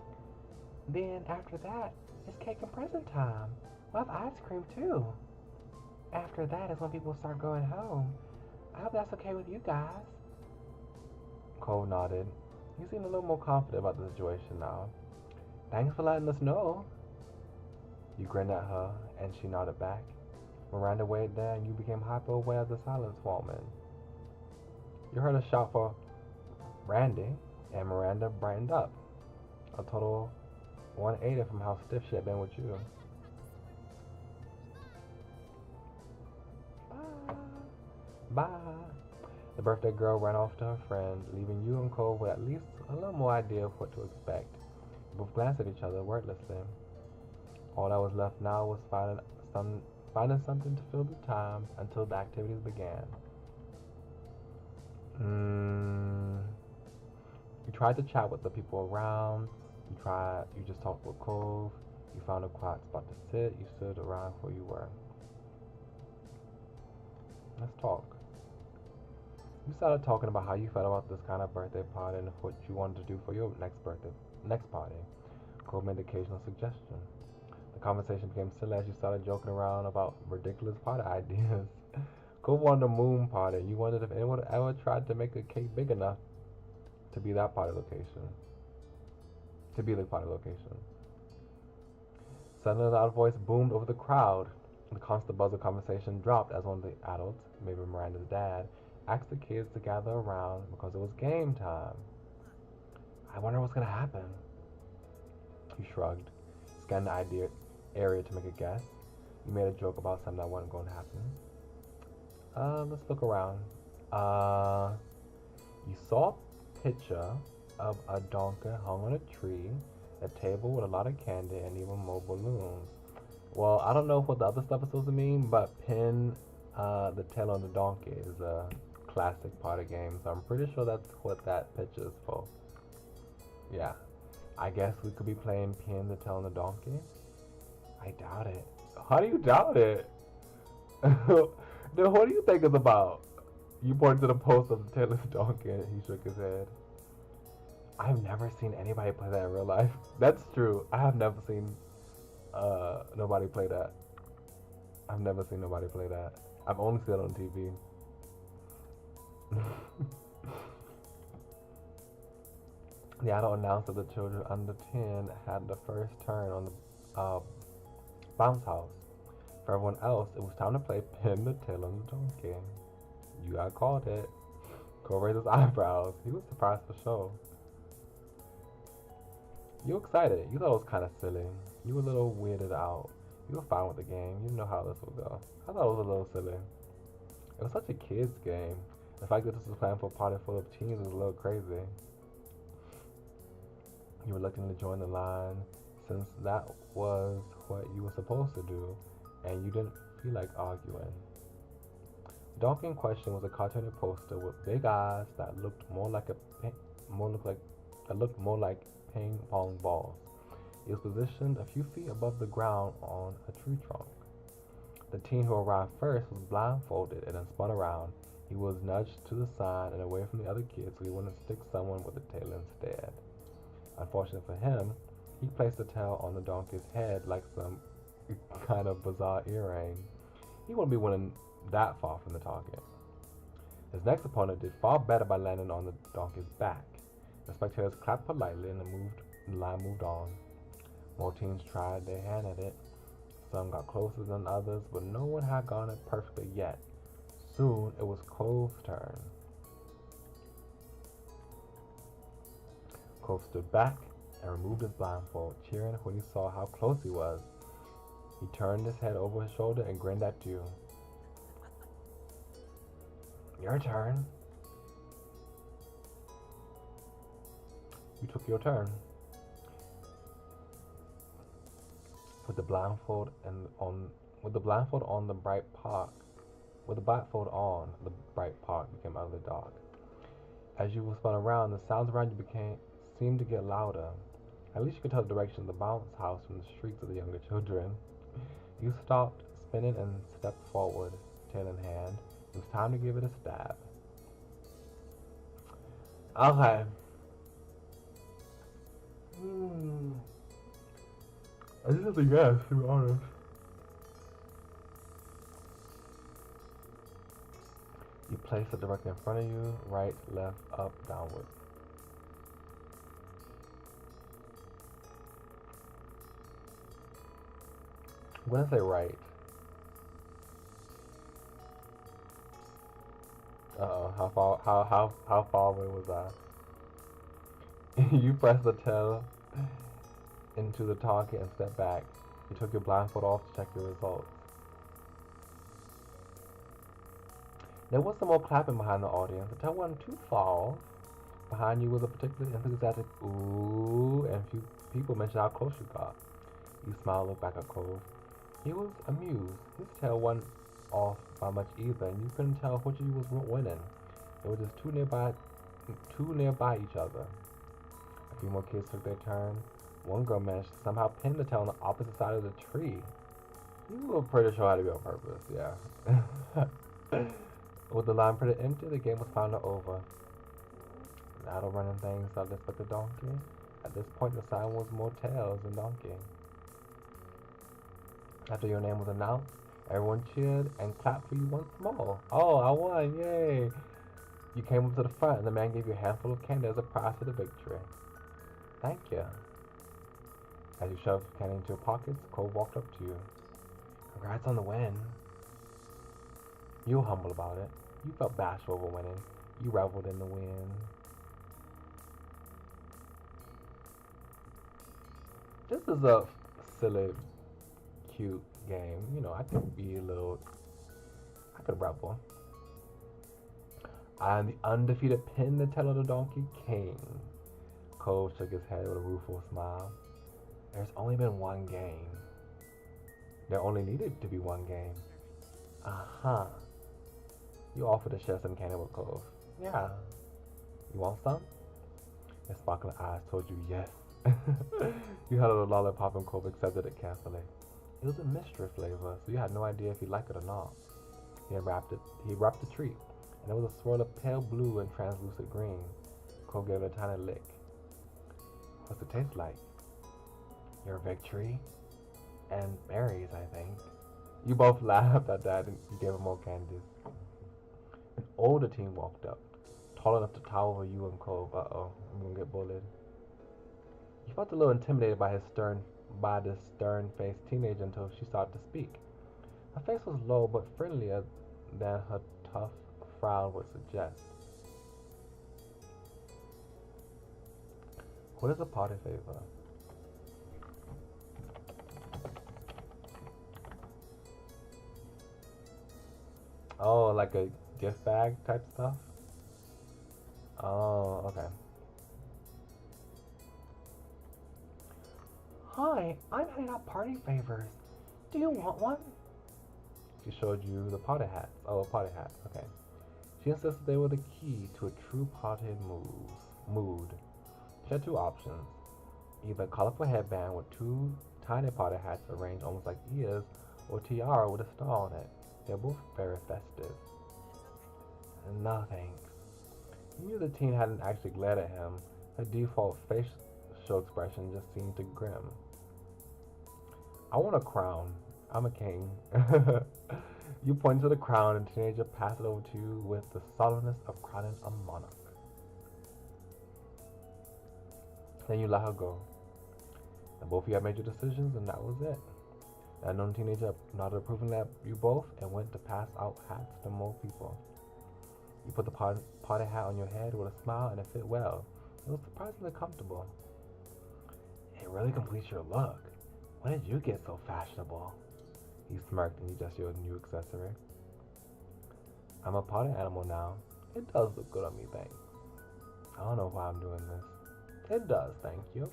Then after that, it's cake and present time. We'll have ice cream too. After that is when people start going home. I hope that's okay with you guys. Cole nodded. He seemed a little more confident about the situation now. Thanks for letting us know. You grinned at her, and she nodded back. Miranda waited there, and you became hyper aware of the silence forming. You heard a shout for Randy, and Miranda brightened up. A total 180 from how stiff she had been with you. Bye. The birthday girl ran off to her friend, leaving you and Cole with at least a little more idea of what to expect. Both glanced at each other wordlessly. All that was left now was finding something to fill the time until the activities began. Mm, you tried to chat with the people around. You just talked with Cove. You found a quiet spot to sit. You stood around where you were. Let's talk. You started talking about how you felt about this kind of birthday party and what you wanted to do for your next party. Cole made the occasional suggestion. The conversation became silly as you started joking around about ridiculous party ideas. Cole wanted a moon party. You wondered if anyone ever tried to make a cake big enough to be that party location. To be the party location. Suddenly, a loud voice boomed over the crowd. The constant buzz of conversation dropped as one of the adults, maybe Miranda's dad, asked the kids to gather around because it was game time. I wonder what's gonna happen. He shrugged, scanned the area to make a guess. You made a joke about something that wasn't going to happen. Let's look around. You saw a picture of a donkey hung on a tree, a table with a lot of candy, and even more balloons. Well, I don't know what the other stuff is supposed to mean, but pin the tail on the donkey is a classic party game, so I'm pretty sure that's what that picture is for. Yeah, I guess we could be playing pin the tail on the donkey. I doubt it. How do you doubt it? Dude, what do you think it's about? You pointed to the post of the tail of the donkey and he shook his head. I've never seen anybody play that in real life. That's true. I have never seen nobody play that. I've never seen nobody play that. I've only seen it on TV. The adult announced that the children under 10 had the first turn on the bounce house. For everyone else, it was time to play pin the tail on the donkey. You got called it. Cole raised his eyebrows. He was surprised for sure. You were excited. You thought it was kind of silly. You were a little weirded out. You were fine with the game. You didn't know how this would go. I thought it was a little silly. It was such a kid's game. The fact that this was planned for a party full of teens was a little crazy. You were looking to join the line since that was what you were supposed to do, and you didn't feel like arguing. The donkey in question was a cartoony poster with big eyes that looked more like ping pong balls. It was positioned a few feet above the ground on a tree trunk. The teen who arrived first was blindfolded and then spun around. He was nudged to the side and away from the other kids so he wouldn't stick someone with the tail instead. Unfortunately for him, he placed the tail on the donkey's head like some kind of bizarre earring. He wouldn't be winning that far from the target. His next opponent did far better by landing on the donkey's back. The spectators clapped politely and the line moved on. More teams tried their hand at it. Some got closer than others, but no one had gotten it perfectly yet. Soon, it was Cole's turn. Cole stood back and removed his blindfold, cheering when he saw how close he was. He turned his head over his shoulder and grinned at you. Your turn. You took your turn. With the blindfold on, the bright park became utterly dark. As you were spun around, the sounds around you seemed to get louder. At least you could tell the direction of the bounce house from the shrieks of the younger children. You stopped spinning and stepped forward, tail in hand. It was time to give it a stab. Okay. I just have to guess, to be honest. You place it directly in front of you, right, left, up, downward. I'm gonna say right. How far away was I? You pressed the tail into the target and stepped back. You took your blindfold off to check your results. There was some more clapping behind the audience. The tail wasn't too far off. Behind you was a particularly enthusiastic ooh, and few people mentioned how close you got. You smiled, looked back at Cove. He was amused. His tail wasn't off by much either, and you couldn't tell which of you was winning. They were just too nearby each other. A few more kids took their turn. One girl managed to somehow pin the tail on the opposite side of the tree. You were pretty sure how to be on purpose, yeah. With the line pretty empty, the game was finally over. The idle running things started to expect the donkey. At this point, the sign was more tails than donkey. After your name was announced, everyone cheered and clapped for you once more. Oh, I won, yay! You came up to the front and the man gave you a handful of candy as a prize for the victory. Thank you. As you shoved candy into your pockets, Cole walked up to you. Congrats on the win. You were humble about it. You felt bashful over winning. You reveled in the win. This is a silly, cute game. You know, I could revel. I am the undefeated pin the tail of the Donkey King. Cole shook his head with a rueful smile. There's only been one game. There only needed to be one game. Uh-huh. You offered to share some candy with Cove. Yeah. You want some? His sparkling eyes told you yes. You held out a lollipop and Cove accepted it carefully. It was a mystery flavor, so you had no idea if he liked it or not. He wrapped the treat, and there was a swirl of pale blue and translucent green. Cove gave it a tiny lick. What's it taste like? Your victory? And berries, I think. You both laughed at that and you gave him more candies. An older teen walked up, tall enough to tower over you and Cove. Uh-oh, I'm gonna get bullied. You felt a little intimidated by this stern-faced teenager until she started to speak. Her face was low but friendlier than her tough frown would suggest. What is a party favor? Oh, like a gift bag type stuff? Oh, okay. Hi, I'm handing out party favors. Do you want one? She showed you the party hats. Oh, a party hat. Okay. She insisted they were the key to a true party mood. She had two options. Either a colorful headband with two tiny party hats arranged almost like ears, or a tiara with a star on it. They're both very festive. No thanks. You knew the teen hadn't actually glared at him. Her default facial expression just seemed to grim. I want a crown. I'm a king. You pointed to the crown and the teenager passed it over to you with the solemnness of crowning a monarch. Then you let her go. And both of you had made your decisions and that was it. The unknown teenager nodded approvingly at you both and went to pass out hats to more people. You put the party hat on your head with a smile and it fit well. It was surprisingly comfortable. It really completes your look. When did you get so fashionable? He smirked and he gestured your new accessory. I'm a party animal now. It does look good on me, thanks. I don't know why I'm doing this. It does, thank you.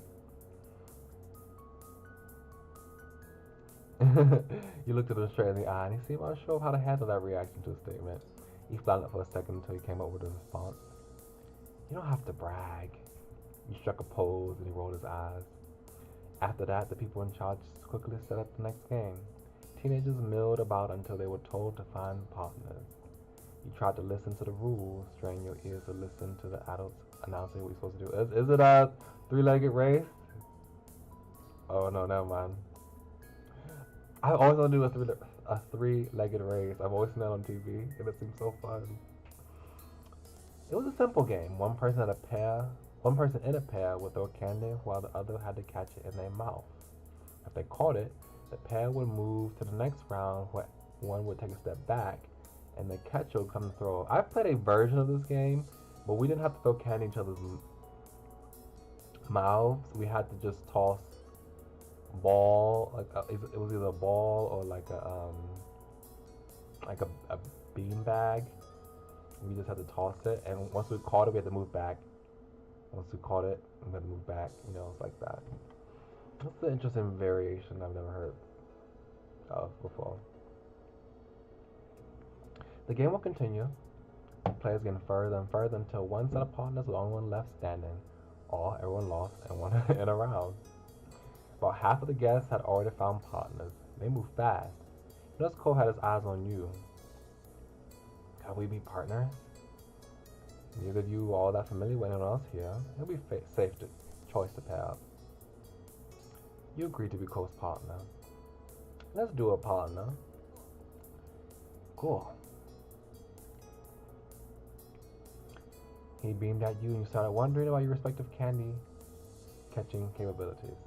You looked at him straight in the eye and he seemed unsure of how to handle that reaction to his statement. He floundered for a second until he came up with a response. You don't have to brag. He struck a pose and he rolled his eyes. After that, the people in charge quickly set up the next game. Teenagers milled about until they were told to find partners. You tried to listen to the rules, strain your ears to listen to the adults announcing what you're supposed to do. Is it a three-legged race? Oh no, never mind. I always want to do a three-legged race. I've always seen that on TV, and it seems so fun. It was a simple game. One person in a pair would throw candy while the other had to catch it in their mouth. If they caught it, the pair would move to the next round where one would take a step back and the catcher would come and throw. I played a version of this game, but we didn't have to throw candy in each other's mouths. We had to just toss ball, it was either a ball or like a bean bag. We just had to toss it, and once we caught it, we had to move back Once we caught it, I'm gonna move back. You know, it's like that. That's an interesting variation I've never heard of before. The game will continue. Players getting further and further until one set of partners with only one left standing, or everyone lost and one in a round. About half of the guests had already found partners. They moved fast. Notice Cole had his eyes on you. Can we be partners? Neither of you are all that familiar with anyone else here. It'll be safe choice to pair up. You agreed to be Cole's partner. Let's do a partner. Cool. He beamed at you and you started wondering about your respective candy catching capabilities.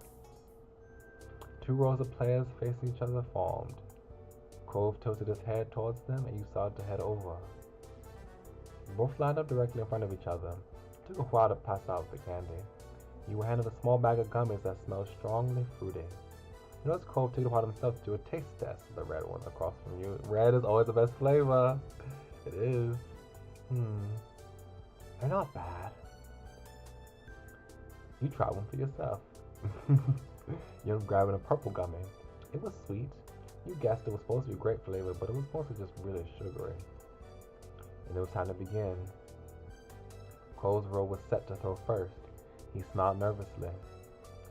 Two rows of players facing each other formed. Cove tilted his head towards them and you started to head over. You both lined up directly in front of each other. It took a while to pass out the candy. You were handed a small bag of gummies that smelled strongly fruity. You notice Cove took it upon himself to do a taste test of the red one across from you. Red is always the best flavor. It is. They're not bad. You try one for yourself. You're grabbing a purple gummy. It was sweet. You guessed it was supposed to be grape flavor, but it was mostly just really sugary. And it was time to begin. Cole's roll was set to throw first. He smiled nervously,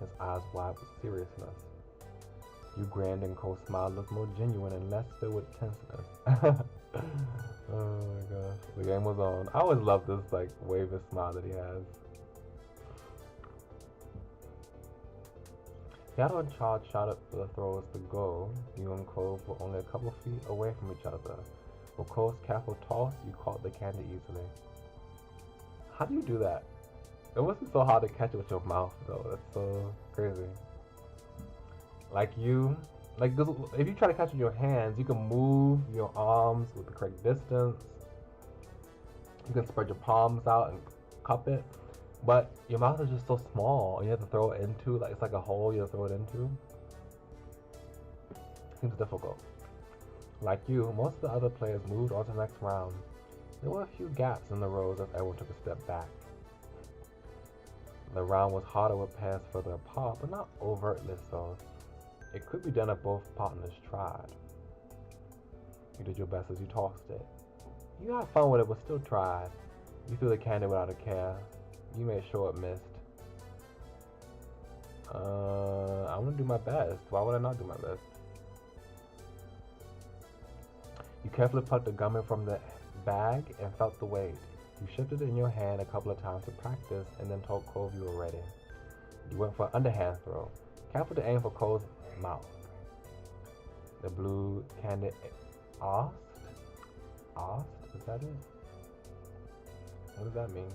his eyes wide with seriousness. You grinned and Cole's smile looked more genuine and less filled with tenseness. Oh my gosh. The game was on. I always love this like wavy smile that he has. Yato and Chad shouted for the throwers to go. You and Cole were only a couple feet away from each other. With Cole's careful toss, you caught the candy easily. How do you do that? It wasn't so hard to catch it with your mouth though. That's so crazy. Like this, if you try to catch it with your hands, you can move your arms with the correct distance. You can spread your palms out and cup it. But your mouth is just so small, and you have to throw it into, like, it's like a hole you have to throw it into. Seems difficult. Like you, most of the other players moved on to the next round. There were a few gaps in the rows as everyone took a step back. The round was harder with pairs further apart, but not overtly so. It could be done if both partners tried. You did your best as you tossed it. You had fun with it, but still tried. You threw the candy without a care. You made sure it missed. I want to do my best. Why would I not do my best? You carefully plucked the gummy from the bag and felt the weight. You shifted it in your hand a couple of times to practice and then told Cove you were ready. You went for an underhand throw. Careful to aim for Cole's mouth. The blue candy Ost? Ost? Is that it? What does that mean?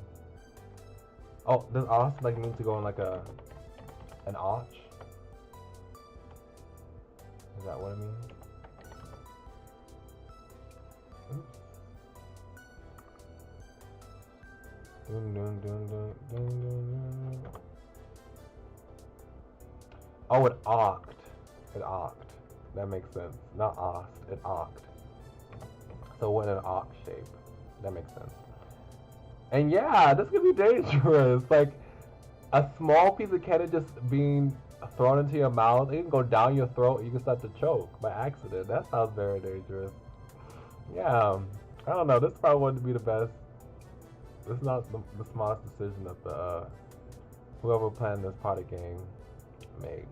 Oh, does Ost like mean to go in like an arch? Is that what it means? Oops. Dun, dun, dun, dun, dun, dun, dun. Oh, it arced. It arced. That makes sense. Not Ost, it arced. So what an arc shape. That makes sense. And yeah, this could be dangerous. Like a small piece of candy just being thrown into your mouth. It can go down your throat. You can start to choke by accident. That sounds very dangerous. Yeah, I don't know. This probably wouldn't be the best. This is not the smartest decision that the whoever planned this party game made.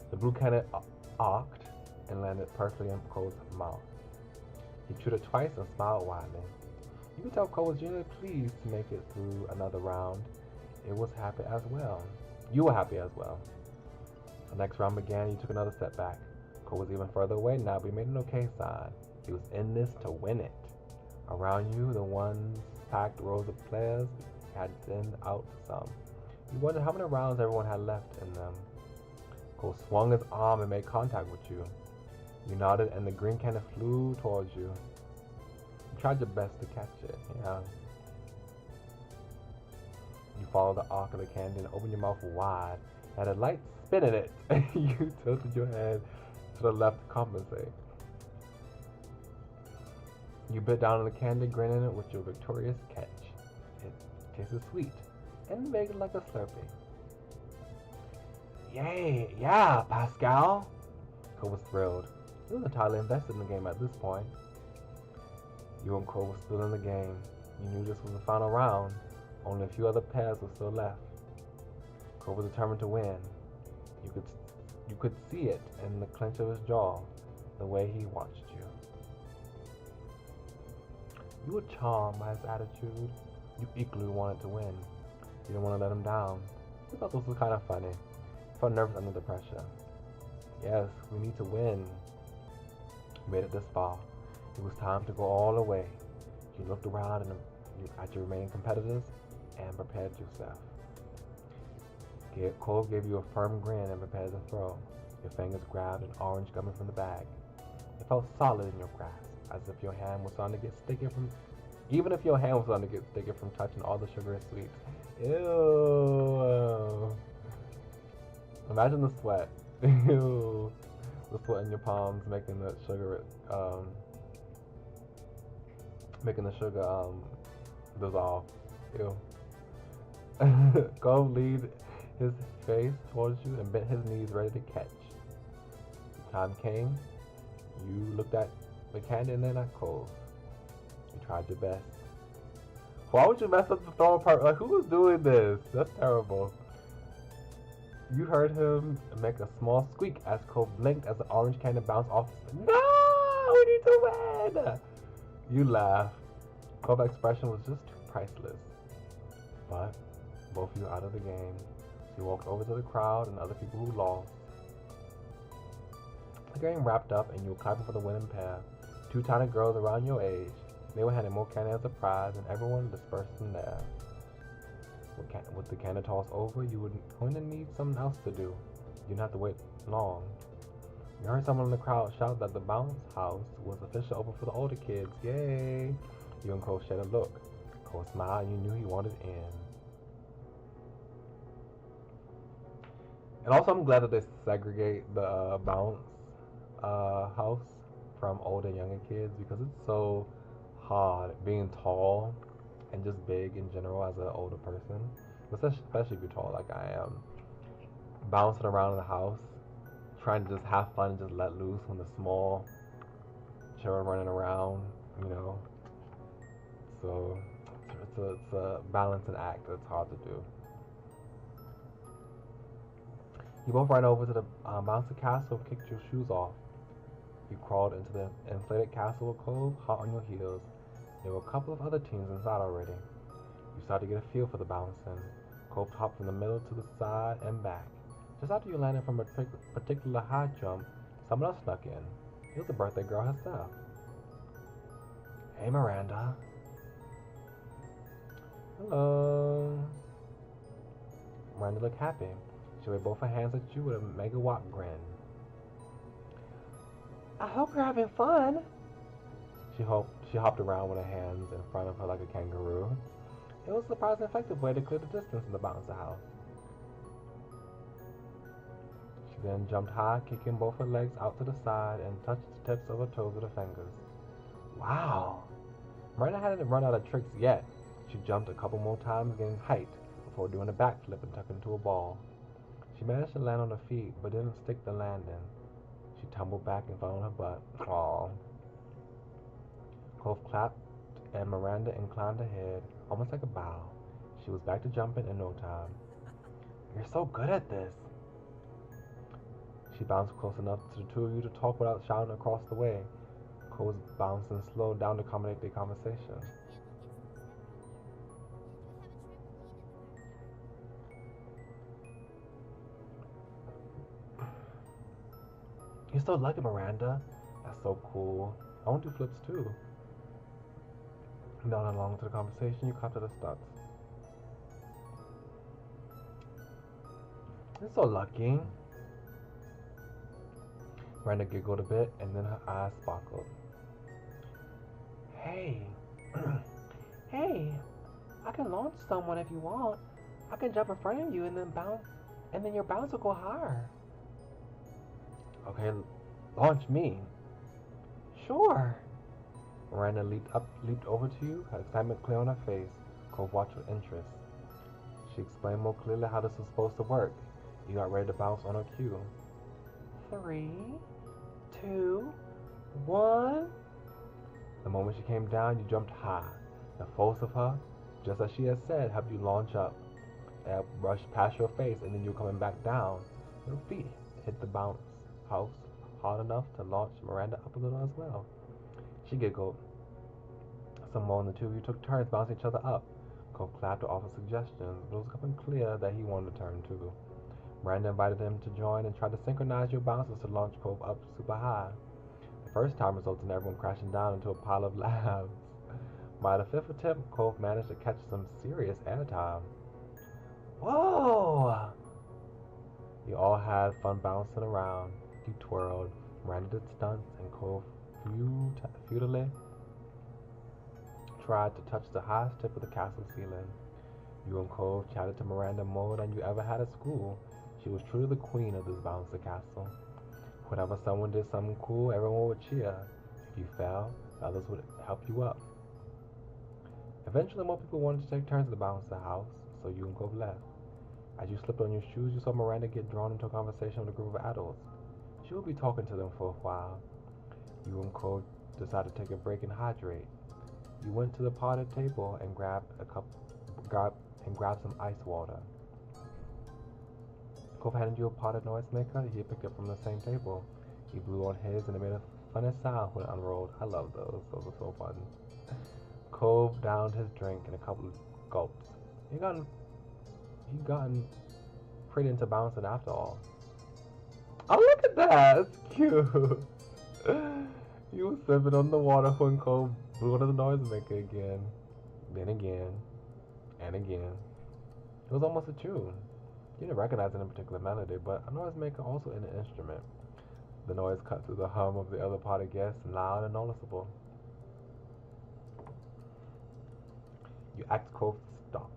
The blue candy arced and landed perfectly in Cole's mouth. He chewed it twice and smiled widely. You could tell Cole was genuinely pleased to make it through another round. It was happy as well. You were happy as well. The next round began. You took another step back. Cole was even further away now, but he made an okay sign. He was in this to win it. Around you, the ones packed rows of players had thinned out some. You wondered how many rounds everyone had left in them. Cole swung his arm and made contact with you. You nodded and the green candy flew towards you. You tried your best to catch it, yeah. You followed the arc of the candy and opened your mouth wide. It had a light spin in it. You tilted your head to the left to compensate. You bit down on the candy, grinning it with your victorious catch. It tasted sweet and big like a Slurpee. Yay, yeah, Pascal! Cole was thrilled. He was entirely invested in the game at this point. You and Cole were still in the game. You knew this was the final round. Only a few other pairs were still left. Cole was determined to win. You could see it in the clench of his jaw, the way he watched you. You were charmed by his attitude. You equally wanted to win. You didn't want to let him down. You thought this was kind of funny. You felt nervous under the pressure. Yes, we need to win. You made it this far. It was time to go all the way. You looked around at your remaining competitors and prepared yourself. Cole gave you a firm grin and prepared to throw. Your fingers grabbed an orange gummy from the bag. It felt solid in your grasp, as if your hand was starting to get sticky from touching all the sugary sweets. Ew. Imagine the sweat. Ew. The sweat in your palms making the sugar dissolve. Ew. Cole leaned his face towards you and bent his knees ready to catch. The time came. You looked at the candy and then at Cole. You tried your best. Why would you mess up the throwing part? Like, who was doing this? That's terrible. You heard him make a small squeak as Cole blinked as the orange candy bounced off. No! We need to win! You laughed. Cole's expression was just too priceless. But both of you out of the game. So you walked over to the crowd and other people who lost. The game wrapped up and you were clapping for the winning pair. Two tiny girls around your age. They were handing more candy as a prize and everyone dispersed from there. With the candy toss over, you were going to need something else to do. You didn't have to wait long. You heard someone in the crowd shout that the bounce house was officially open for the older kids. Yay! You and Cole shared a look. Cole smiled and you knew he wanted in. And also, I'm glad that they segregate the bounce house from older and younger kids, because it's so hard being tall and just big in general as an older person, especially if you're tall like I am, bouncing around in the house, trying to just have fun and just let loose when the small children running around, you know. So it's a balancing act that's hard to do. You both ran over to the bouncy castle and kicked your shoes off. You crawled into the inflated castle with Cole hot on your heels. There were a couple of other teams inside already. You started to get a feel for the bouncing. Cole hopped from the middle to the side and back. Just after you landed from a particular high jump, someone else snuck in. It was the birthday girl herself. Hey, Miranda. Hello. Miranda looked happy. She waved both her hands at you with a megawatt grin. I hope you're having fun. She hopped around with her hands in front of her like a kangaroo. It was a surprisingly effective way to clear the distance in the bouncer house. She then jumped high, kicking both her legs out to the side and touched the tips of her toes with her fingers. Wow! Miranda hadn't run out of tricks yet. She jumped a couple more times, gaining height, before doing a backflip and tucking into a ball. She managed to land on her feet, but didn't stick the landing. She tumbled back and fell on her butt. Aww. Cole clapped, and Miranda inclined her head, almost like a bow. She was back to jumping in no time. You're so good at this. She bounced close enough to the two of you to talk without shouting across the way. Cole was bouncing slow down to accommodate their conversation. You're so lucky, Miranda. That's so cool. I want to do flips too. Down and along to the conversation, you caught to the stunts. You're so lucky. Miranda giggled a bit and then her eyes sparkled. Hey. Hey. I can launch someone if you want. I can jump in front of you and then bounce, and then your bounce will go higher. Okay, launch me. Sure. Miranda leaped over to you, her excitement clear on her face. Cove watched with interest. She explained more clearly how this was supposed to work. You got ready to bounce on her cue. 3, 2, 1. The moment she came down, you jumped high. The force of her, just as she had said, helped you launch up. It brushed past your face, and then you were coming back down. Your feet hit the bounce house hard enough to launch Miranda up a little as well. She giggled. Some more, and the two of you took turns bouncing each other up. Cove clapped to offer suggestions, but it was becoming clear that he wanted to turn too. Miranda invited him to join and tried to synchronize your bounces to launch Cove up super high. The first time resulted in everyone crashing down into a pile of laughs. By the fifth attempt, Cove managed to catch some serious airtime. Whoa! You all had fun bouncing around. You twirled, Miranda did stunts, and Cove futilely tried to touch the highest tip of the castle ceiling. You and Cove chatted to Miranda more than you ever had at school. She was truly the queen of this bouncer castle. Whenever someone did something cool, everyone would cheer. If you fell, the others would help you up. Eventually, more people wanted to take turns at the bouncer house, so you and Cove left. As you slipped on your shoes, you saw Miranda get drawn into a conversation with a group of adults. She would be talking to them for a while. You and Cove decided to take a break and hydrate. You went to the potted table and grabbed some ice water. Cove handed you a potted noisemaker he had picked up from the same table. He blew on his and it made a funny sound when it unrolled. I love those. Those are so fun. Cove downed his drink in a couple of gulps. You've gotten pretty into bouncing after all. Oh, look at that! It's cute. You were sipping on the water when Cove blew on the noisemaker again. Then again. And again. It was almost a tune. You didn't recognize any particular melody, but a noisemaker also in an instrument. The noise cut through the hum of the other party guests, loud and noticeable. You asked Cove to stop.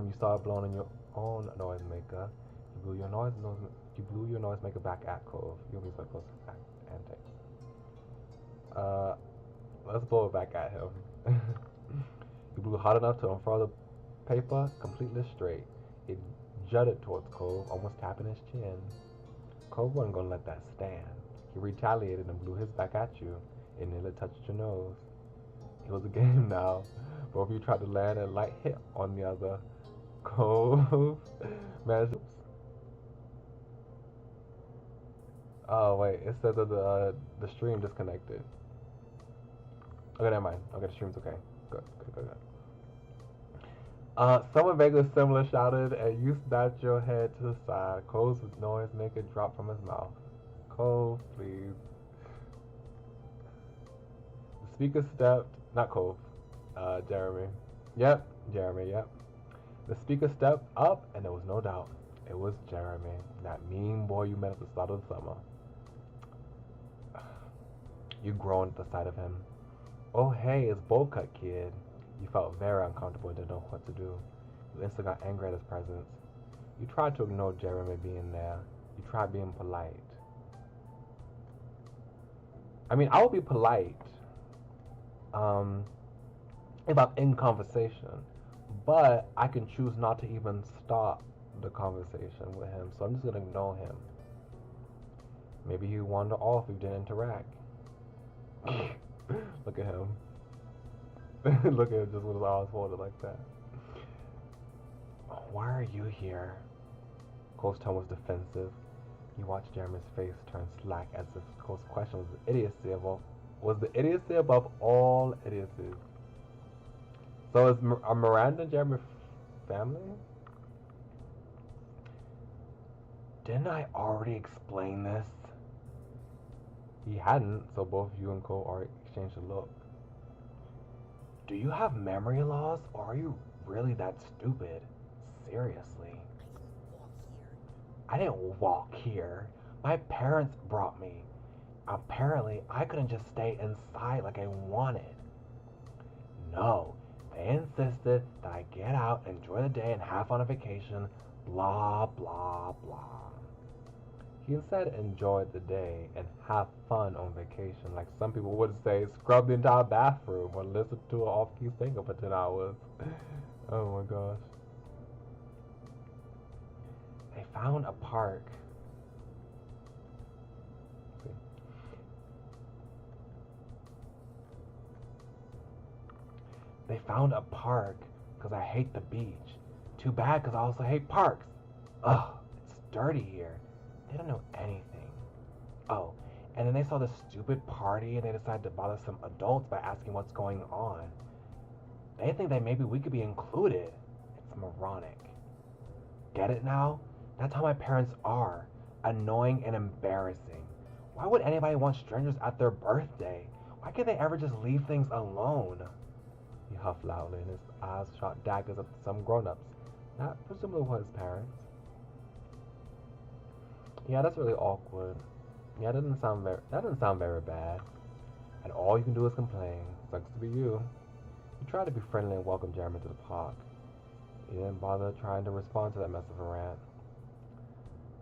You started blowing on your own noisemaker. You blew your noisemaker back at Cove. You'll be so close to antics. Let's blow it back at him. You blew hard enough to unfurl the paper completely straight. It jutted towards Cove, almost tapping his chin. Cove wasn't gonna let that stand. He retaliated and blew his back at you. It nearly touched your nose. It was a game now. Both of you tried to land a light hit on the other. Cove managed. Oh wait, it said that the stream disconnected. Okay, never mind. Okay, the stream's okay. Good. Someone vaguely similar shouted, and you snapped your head to the side. Cove's noisemaker dropped from his mouth. Cove, please. The speaker stepped, not Cove, Jeremy. Yep, Jeremy, yep. The speaker stepped up, and there was no doubt. It was Jeremy, that mean boy you met at the start of the summer. You groaned at the sight of him. Oh, hey, it's Bowl Cut Kid. You felt very uncomfortable and didn't know what to do. You instantly got angry at his presence. You tried to ignore Jeremy being there. You tried being polite. I mean, I would be polite if I'm in conversation, but I can choose not to even start the conversation with him, so I'm just going to ignore him. Maybe he'd wander off if we didn't interact. Look at him. Look at him just with his arms folded like that. Why are you here? Cole's tone was defensive. You watched Jeremy's face turn slack as if Cole's question was the idiocy above all idiocies. So are Miranda and Jeremy family? Didn't I already explain this? He hadn't, so both you and Cole already exchanged a look. Do you have memory loss, or are you really that stupid? Seriously. I didn't walk here. My parents brought me. Apparently, I couldn't just stay inside like I wanted. No, they insisted that I get out, enjoy the day, and have fun on vacation. Blah, blah, blah. He instead enjoyed the day and have fun on vacation. Like some people would say, scrub the entire bathroom or listen to an off-key singer for 10 hours. Oh my gosh. They found a park. They found a park because I hate the beach. Too bad because I also hate parks. Ugh, it's dirty here. They don't know anything. Oh, and then they saw this stupid party and they decided to bother some adults by asking what's going on. They think that maybe we could be included. It's moronic. Get it now? That's how my parents are. Annoying and embarrassing. Why would anybody want strangers at their birthday? Why can't they ever just leave things alone? He huffed loudly and his eyes shot daggers at some grown-ups. That presumably were his parents. Yeah, that's really awkward. Yeah, that doesn't sound very bad. And all you can do is complain. Sucks to be you. He tried to be friendly and welcome Jeremy to the park. He didn't bother trying to respond to that mess of a rant.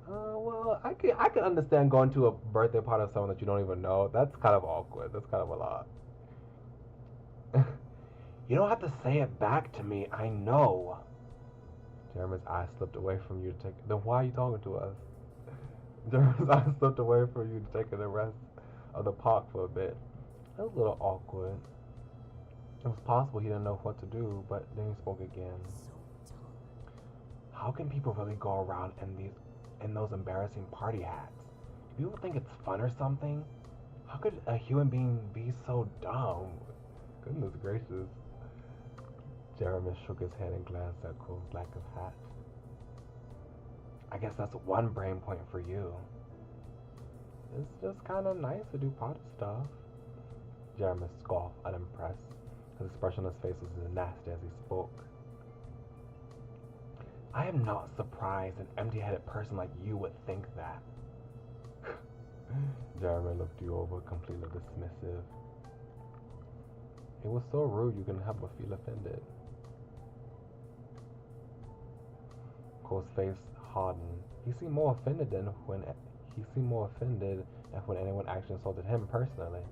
Well, I can understand going to a birthday party of someone that you don't even know. That's kind of awkward. That's kind of a lot. You don't have to say it back to me. I know. Jeremy's eyes slipped away from you to take. Then why are you talking to us? Jeremy's eyes slipped away from you to take in the rest of the park for a bit. It was a little awkward. It was possible he didn't know what to do, but then he spoke again. How can people really go around in those embarrassing party hats? Do people think it's fun or something? How could a human being be so dumb? Goodness gracious. Jeremy shook his head and glanced at Cole's lack of hat. I guess that's one brain point for you. It's just kind of nice to do party stuff. Jeremy scoffed, unimpressed. His expression on his face was nasty as he spoke. I am not surprised an empty-headed person like you would think that. Jeremy looked you over, completely dismissive. It was so rude you couldn't help but feel offended. Cole's face hardened. He seemed more offended than when anyone actually insulted him personally.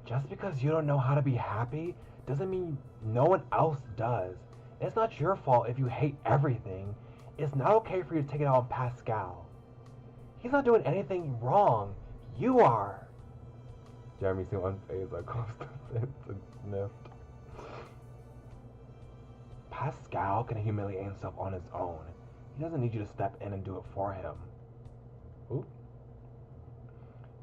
Just because you don't know how to be happy doesn't mean no one else does. It's not your fault if you hate everything. It's not okay for you to take it out on Pascal. He's not doing anything wrong. You are. Jeremy seemed unfazed by Cole's defense and sniffed. Pascal can humiliate himself on his own. He doesn't need you to step in and do it for him. Oop.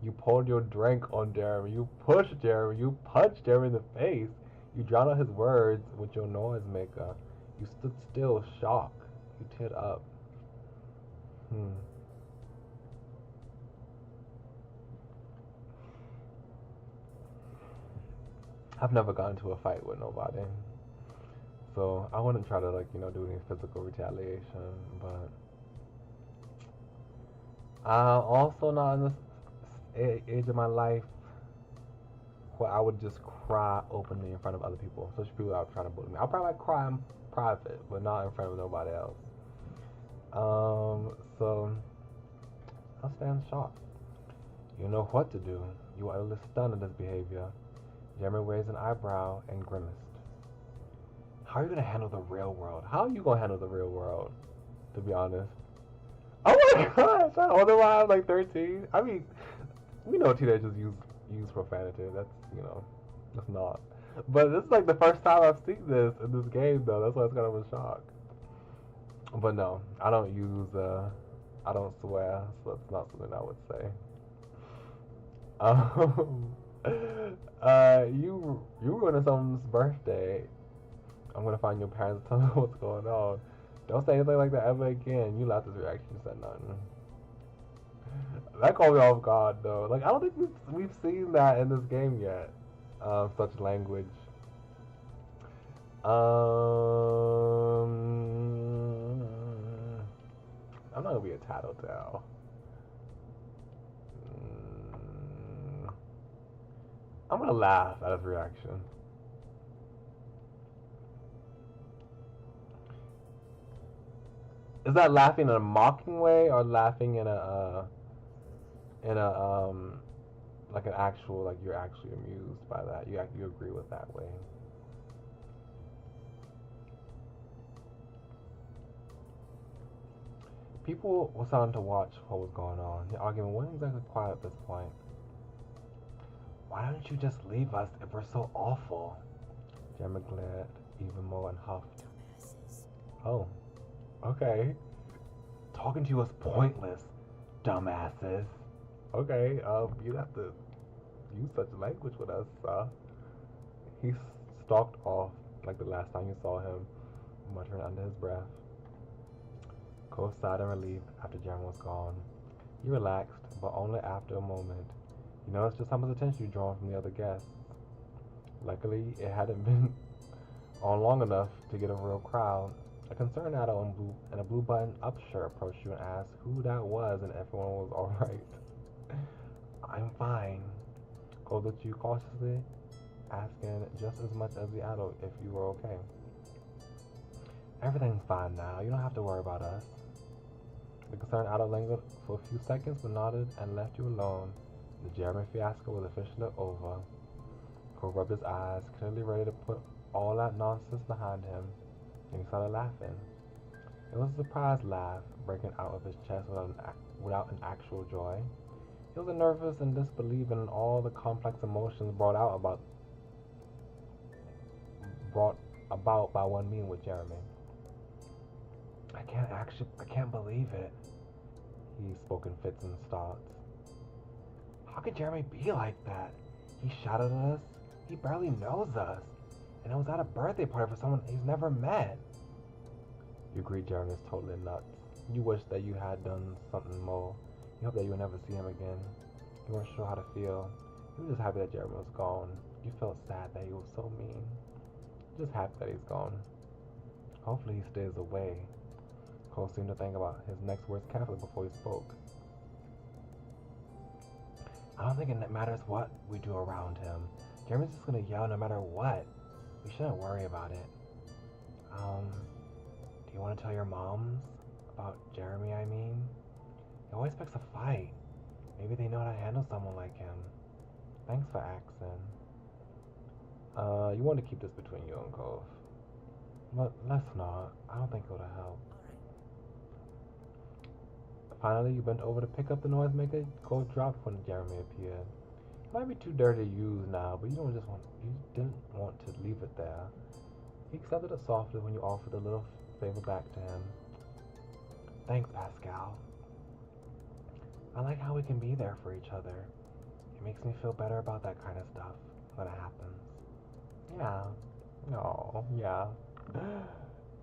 You pulled your drink on Jeremy. You pushed Jeremy. You punched Jeremy in the face. You drowned out his words with your noise maker. You stood still, shocked. You teared up. I've never gotten into a fight with nobody. So I wouldn't try to do any physical retaliation, but also not in this age of my life where I would just cry openly in front of other people, especially people that are trying to bully me. I'll probably cry in private, but not in front of nobody else. So I'll stand shocked. You know what to do. You are utterly stunned at this behavior. Jeremy raised an eyebrow and grimaced. How are you going to handle the real world? How are you going to handle the real world, to be honest? Oh my gosh, I don't know why I'm like 13. I mean, we know teenagers use profanity. That's, that's not. But this is like the first time I've seen this in this game, though. That's why it's kind of a shock. But no, I don't I don't swear, so that's not something I would say. You ruined someone's birthday. I'm gonna find your parents and tell them what's going on. Don't say anything like that ever again. You laughed at his reaction, you said nothing. That caught me off guard though. Like, I don't think we've seen that in this game yet. Such language. I'm not gonna be a tattletale. I'm gonna laugh at his reaction. Is that laughing in a mocking way or laughing in a like an actual, like you're actually amused by that? You agree with that way? People were starting to watch what was going on. The argument wasn't exactly quiet at this point. Why don't you just leave us if we're so awful? Gemma glared even more and huffed. Oh, okay. Talking to you is pointless, dumbasses. Okay, you have to use such language with us. He stalked off like the last time you saw him, muttering under his breath. Cole sighed in relief after Jeremy was gone. He relaxed, but only after a moment. He noticed just how much attention you drawn from the other guests. Luckily, it hadn't been on long enough to get a real crowd. A concerned adult in a blue button-up shirt approached you and asked who that was and if everyone was alright. I'm fine, Cole looked at you cautiously, asking just as much as the adult if you were okay. Everything's fine now. You don't have to worry about us. The concerned adult lingered for a few seconds but nodded and left you alone. The Jeremy fiasco was officially over. Cole rubbed his eyes, clearly ready to put all that nonsense behind him, and he started laughing. It was a surprised laugh, breaking out of his chest without an actual joy. He was nervous and disbelieving in all the complex emotions brought about by one meeting with Jeremy. I can't believe it. He spoke in fits and starts. How could Jeremy be like that? He shouted at us. He barely knows us. And it was at a birthday party for someone he's never met. You agreed Jeremy is totally nuts. You wish that you had done something more. You hoped that you would never see him again. You weren't sure how to feel. You were just happy that Jeremy was gone. You felt sad that he was so mean. Just happy that he's gone. Hopefully he stays away. Cole seemed to think about his next words carefully before he spoke. I don't think it matters what we do around him. Jeremy's just gonna yell no matter what. We shouldn't worry about it. Do you want to tell your moms about Jeremy, I mean? He always picks a fight. Maybe they know how to handle someone like him. Thanks for asking. You want to keep this between you and Cove. But let's not. I don't think it'll help. Finally, you bent over to pick up the noisemaker. Cove dropped when Jeremy appeared. It might be too dirty to use now, but you didn't want to leave it there. He accepted it softly when you offered the little favor back to him. Thanks, Pascal. I like how we can be there for each other. It makes me feel better about that kind of stuff when it happens. Yeah. No, yeah.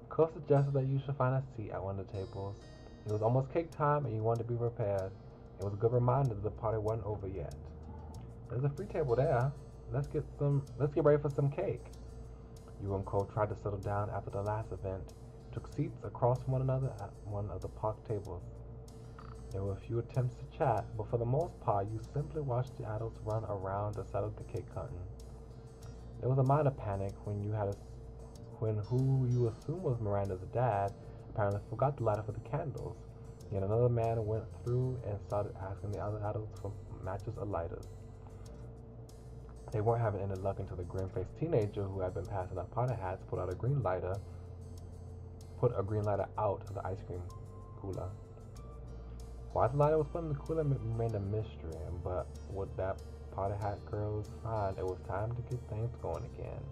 Cole suggested that you should find a seat at one of the tables. It was almost cake time and you wanted to be prepared. It was a good reminder that the party wasn't over yet. There's a free table there. Let's get ready for some cake. You and Cole tried to settle down after the last event, took seats across from one another at one of the park tables. There were a few attempts to chat, but for the most part, you simply watched the adults run around to settle the cake cutting. There was a minor panic when who you assumed was Miranda's dad apparently forgot to light up for the candles. Yet another man went through and started asking the other adults for matches or lighters. They weren't having any luck until the grim-faced teenager who had been passing out party hats put a green lighter out of the ice cream cooler. Why the lighter was put in the cooler remained a mystery, but with that party hat girls find it was time to get things going again.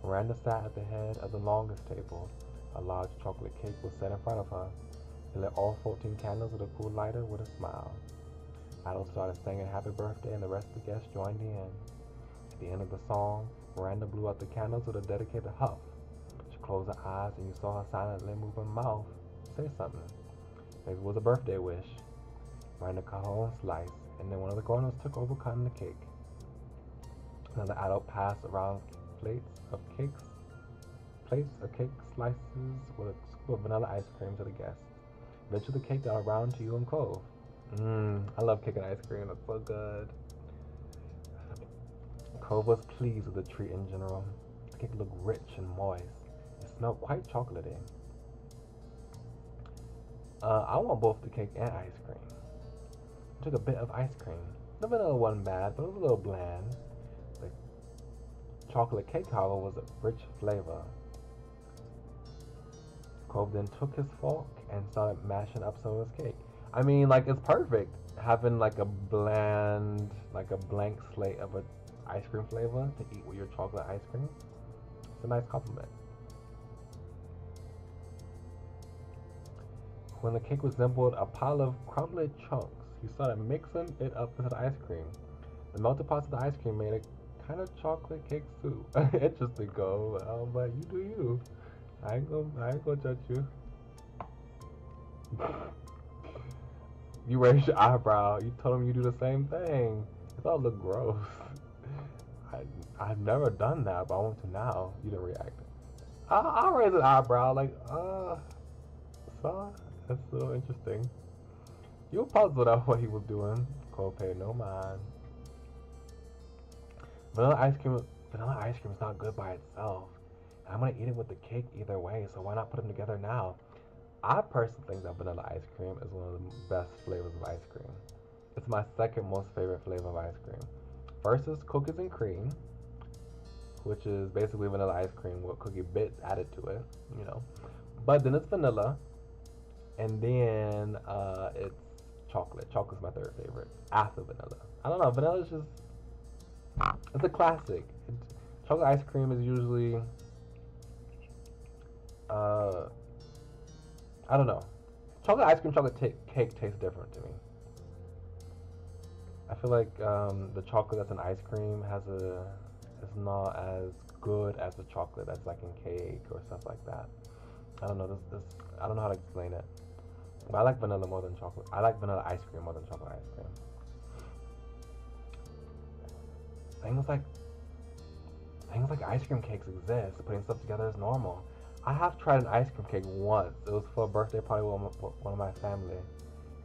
Miranda sat at the head of the longest table. A large chocolate cake was set in front of her. She lit all 14 candles with a cool lighter with a smile. Adults started singing happy birthday and the rest of the guests joined in. At the end of the song, Miranda blew out the candles with a dedicated huff. She closed her eyes and you saw her silently move her mouth to say something. Maybe it was a birthday wish. Miranda cut her own slice, and then one of the gardeners took over cutting the cake. Another adult passed around plates of cake slices with a scoop of vanilla ice cream to the guests. Eventually the cake got around to you and Cove. I love cake and ice cream, it's so good. Cove was pleased with the treat in general. The cake looked rich and moist. It smelled quite chocolatey. I want both the cake and ice cream. I took a bit of ice cream. The vanilla wasn't bad, but it was a little bland. The chocolate cake, however, was a rich flavor. Cove then took his fork and started mashing up some of his cake. I mean, like, it's perfect having like a bland, like a blank slate of a ice cream flavor to eat with your chocolate ice cream. It's a nice compliment. When the cake resembled a pile of crumbled chunks, he started mixing it up into the ice cream. The melted parts of the ice cream made a kind of chocolate cake too. Interesting, go, but you do you. I ain't gonna judge you. You raised your eyebrow. You told him you do the same thing. You thought it looked gross. I've never done that, but I want to now. You didn't react. I'll raise an eyebrow, like, son, that's so interesting. You were puzzled at what he was doing. Cole paid no mind. Vanilla ice cream is not good by itself. I'm gonna eat it with the cake either way, so why not put them together now? I personally think that vanilla ice cream is one of the best flavors of ice cream. It's my second most favorite flavor of ice cream. First is cookies and cream, which is basically vanilla ice cream with cookie bits added to it, you know. But then it's vanilla, and then it's chocolate. Chocolate's my third favorite after vanilla. I don't know, vanilla is just, it's a classic. Chocolate ice cream is usually, I don't know. Chocolate ice cream, chocolate cake tastes different to me. I feel like the chocolate that's in ice cream is not as good as the chocolate that's like in cake or stuff like that. I don't know. I don't know how to explain it. But I like vanilla more than chocolate. I like vanilla ice cream more than chocolate ice cream. Things like ice cream cakes exist. Putting stuff together is normal. I have tried an ice cream cake once. It was for a birthday party with one of my family,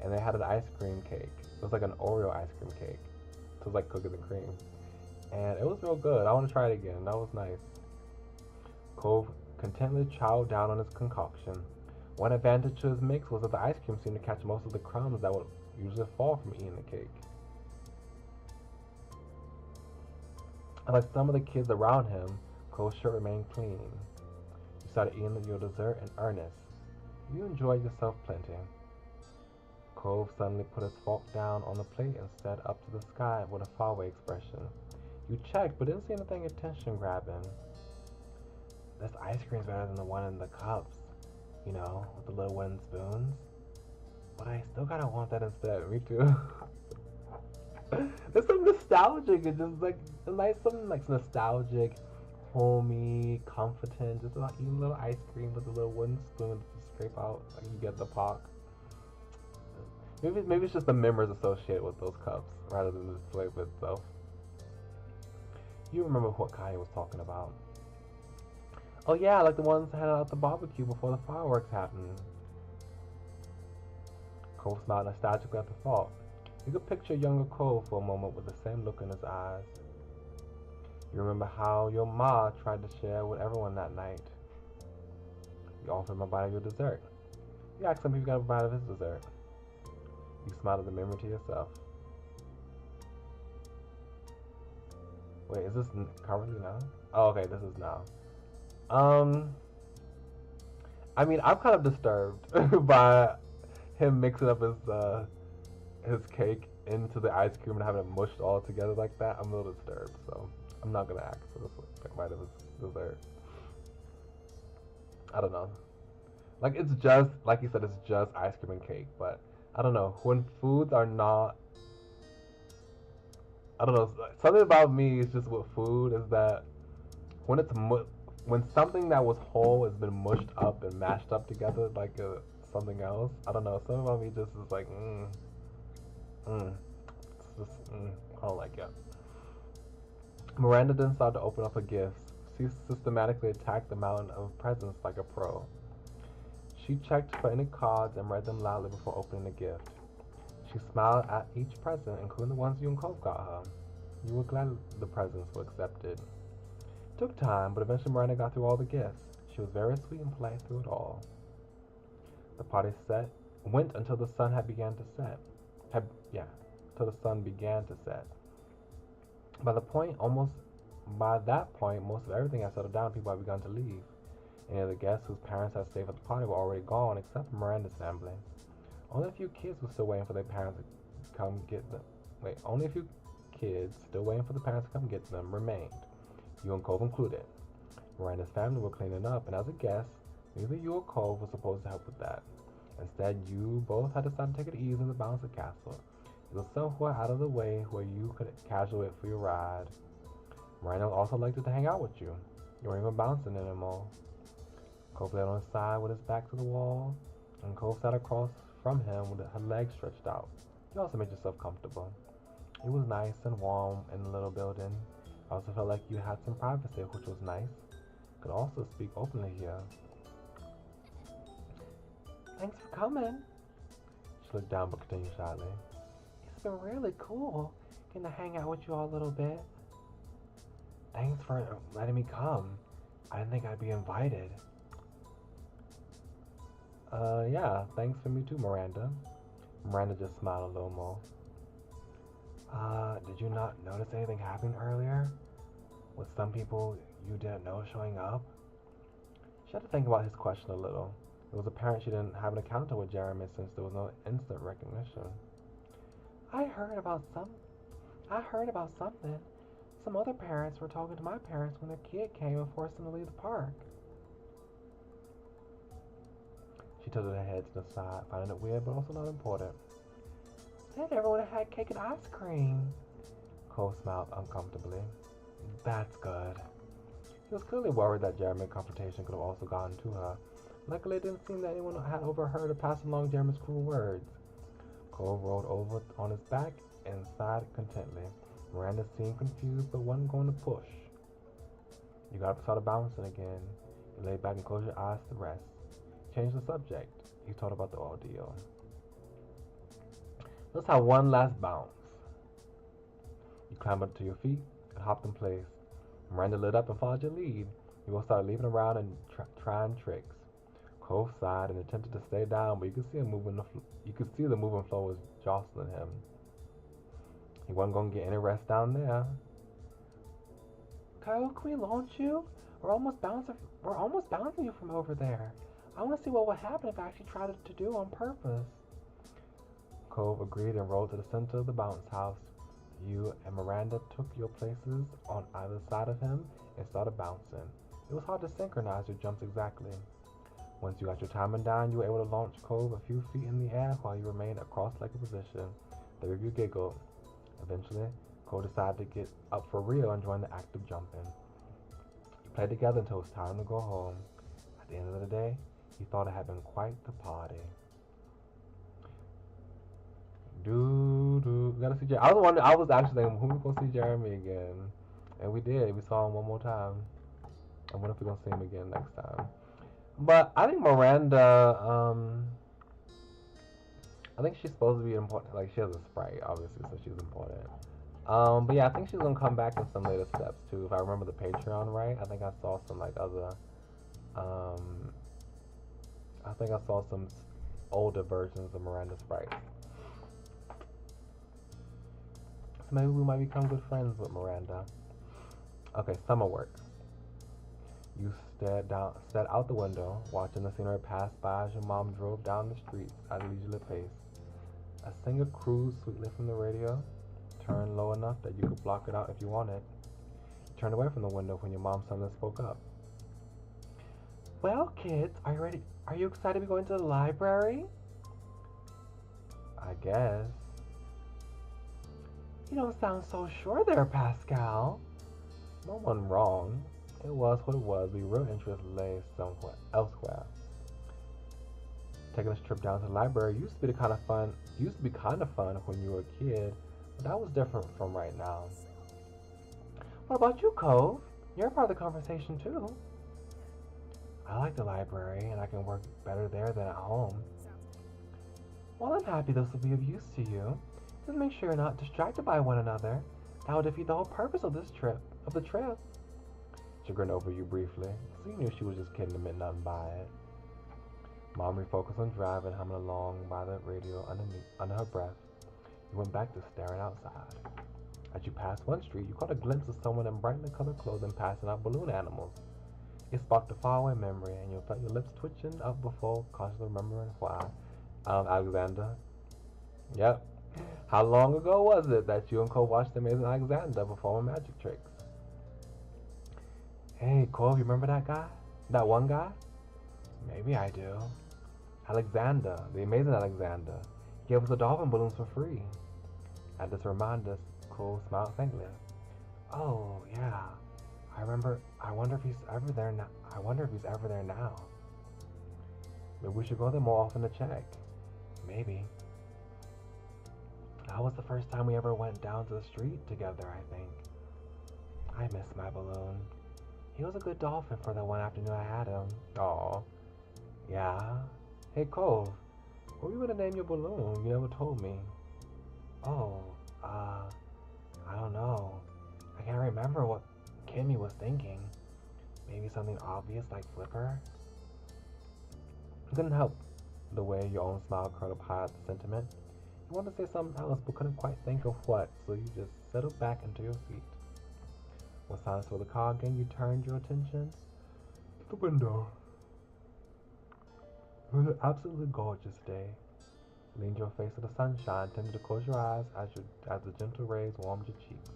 and they had an ice cream cake. It was like an Oreo ice cream cake. So it was like cookies and cream, and it was real good. I want to try it again. That was nice. Cove contentedly chowed down on his concoction. One advantage to his mix was that the ice cream seemed to catch most of the crumbs that would usually fall from eating the cake. Like some of the kids around him, Cove's shirt remained clean. You started eating your dessert in earnest. You enjoyed yourself plenty. Cove suddenly put his fork down on the plate and stared up to the sky with a faraway expression. You checked, but didn't see anything attention-grabbing. This ice cream's better than the one in the cups, you know, with the little wooden spoons. But I still kinda want that instead. Me too. There's some nostalgic. It's just like a nice, something like nostalgic, homey, comforting. Just about eating a little ice cream with a little wooden spoon to scrape out, like you get the pock. Maybe it's just the memories associated with those cups rather than the flavor itself. You remember what Kaya was talking about? Oh yeah, like the ones handed out at the barbecue before the fireworks happened. Cole smiled nostalgically at the thought. You could picture younger Cole for a moment with the same look in his eyes. You remember how your ma tried to share with everyone that night. You offered him a bite of your dessert. You asked him if you got a bite of his dessert. You smiled at the memory to yourself. Wait, is this currently now? Oh, okay, this is now. I mean, I'm kind of disturbed by him mixing up his cake into the ice cream and having it mushed all together like that. I'm a little disturbed, so I'm not gonna ask for this bite of his dessert. I don't know. Like, it's just, like you said, it's just ice cream and cake, but I don't know. When foods are not, I don't know. Something about me is just with food is that when it's when something that was whole has been mushed up and mashed up together like something else. I don't know. Something about me just is like, It's just, I don't like it. Miranda then started to open up her gifts. She systematically attacked the mountain of presents like a pro. She checked for any cards and read them loudly before opening the gift. She smiled at each present, including the ones you and Cove got her. You were glad the presents were accepted. It took time, but eventually Miranda got through all the gifts. She was very sweet and polite through it all. The party set went until the sun had began to set. Yeah, until the sun began to set. By the point, almost by that point, most of everything had settled down. People had begun to leave. Any of the guests whose parents had stayed for the party were already gone, except for Miranda's family. Only a few kids were still waiting for their parents to come get them. Only a few kids still waiting for the parents to come get them remained, you and Cove included. Miranda's family were cleaning up, and as a guest, neither you or Cove was supposed to help with that. Instead, you both had decided to take it easy in the Bouncer Castle. It was somewhere out of the way where you could casual it for your ride. Miranda also liked to hang out with you. You weren't even bouncing anymore. Cove lay on his side with his back to the wall, and Cove sat across from him with her legs stretched out. You also made yourself comfortable. It was nice and warm in the little building. I also felt like you had some privacy, which was nice. You could also speak openly here. Thanks for coming. She looked down but continued shyly. It's been really cool getting to hang out with you all a little bit. Thanks for letting me come. I didn't think I'd be invited. Yeah, thanks for me too, Miranda. Miranda just smiled a little more. Did you not notice anything happening earlier? With some people you didn't know showing up? She had to think about his question a little. It was apparent she didn't have an encounter with Jeremy since there was no instant recognition. I heard about something. Some other parents were talking to my parents when their kid came and forced them to leave the park. She tilted her head to the side, finding it weird but also not important. Said everyone had cake and ice cream. Cole smiled uncomfortably. That's good. He was clearly worried that Jeremy's confrontation could have also gotten to her. Luckily, it didn't seem that anyone had overheard or passed along Jeremy's cruel words. Cole rolled over on his back and sighed contentedly. Miranda seemed confused but wasn't going to push. You got up and started bouncing again. You laid back and closed your eyes to rest. Change the subject. You thought about the ordeal. Let's have one last bounce. You climbed up to your feet and hopped in place. Miranda lit up and followed your lead. You both started leaping around and trying tricks. Cole sighed and attempted to stay down, but you could see the moving floor was jostling him. He wasn't going to get any rest down there. Kyle, can we launch you? We're almost bouncing you from over there. I want to see what would happen if I actually tried to do on purpose. Cove agreed and rolled to the center of the bounce house. You and Miranda took your places on either side of him and started bouncing. It was hard to synchronize your jumps exactly. Once you got your timing down, you were able to launch Cove a few feet in the air while you remained a cross-legged position. The three of you giggled. Eventually, Cole decided to get up for real and join the act of jumping. You played together until it was time to go home. At the end of the day, he thought it had been quite the party. We gotta see Jeremy. I was actually thinking, who we gonna see Jeremy again? And we did. We saw him one more time. I wonder if we're gonna see him again next time. But I think Miranda, I think she's supposed to be important. Like, she has a sprite, obviously, so she's important. But yeah, I think she's gonna come back in some later steps too. If I remember the Patreon right, I think I saw some like other, I think I saw some older versions of Miranda sprites. So maybe we might become good friends with Miranda. Okay, summer works. You stared out the window, watching the scenery pass by as your mom drove down the street at a leisurely pace. A singer crooned sweetly from the radio, turned low enough that you could block it out if you wanted. You turned away from the window when your mom suddenly spoke up. Well, kids, are you ready? Are you excited to be going to the library? I guess. You don't sound so sure there, Pascal. No one wrong. It was what it was. The real interest lay somewhere elsewhere. Taking this trip down to the library used to be kind of fun when you were a kid, but that was different from right now. What about you, Cove? You're part of the conversation too. I like the library, and I can work better there than at home. Well, I'm happy this will be of use to you. Just make sure you're not distracted by one another. That would defeat the whole purpose of the trip. She grinned over you briefly, so you knew she was just kidding and meant nothing by it. Mom refocused on driving, humming along by the radio under her breath. You went back to staring outside. As you passed one street, you caught a glimpse of someone in brightly colored clothing passing out balloon animals. It sparked a faraway memory, and you felt your lips twitching up before consciously remembering why. Alexander. Yep. How long ago was it that you and Cole watched the amazing Alexander perform magic tricks? Hey, Cole, you remember that guy? That one guy? Maybe I do. Alexander, the amazing Alexander. He gave us the dolphin balloons for free. At this reminder, Cole smiled faintly. Oh, yeah. I remember. I wonder if he's ever there now. Maybe we should go there more often to check. Maybe. That was the first time we ever went down to the street together, I think. I miss my balloon. He was a good dolphin for the one afternoon I had him. Aw. Yeah. Hey, Cove. What were you gonna name your balloon? You never told me. Oh, I don't know. I can't remember what Kimmy was thinking. Maybe something obvious like Flipper? It couldn't help the way your own smile curled up high at the sentiment. You wanted to say something else but couldn't quite think of what, so you just settled back into your seat. When silence filled the car again, you turned your attention to the window. It was an absolutely gorgeous day. You leaned your face to the sunshine, tended to close your eyes as the gentle rays warmed your cheeks.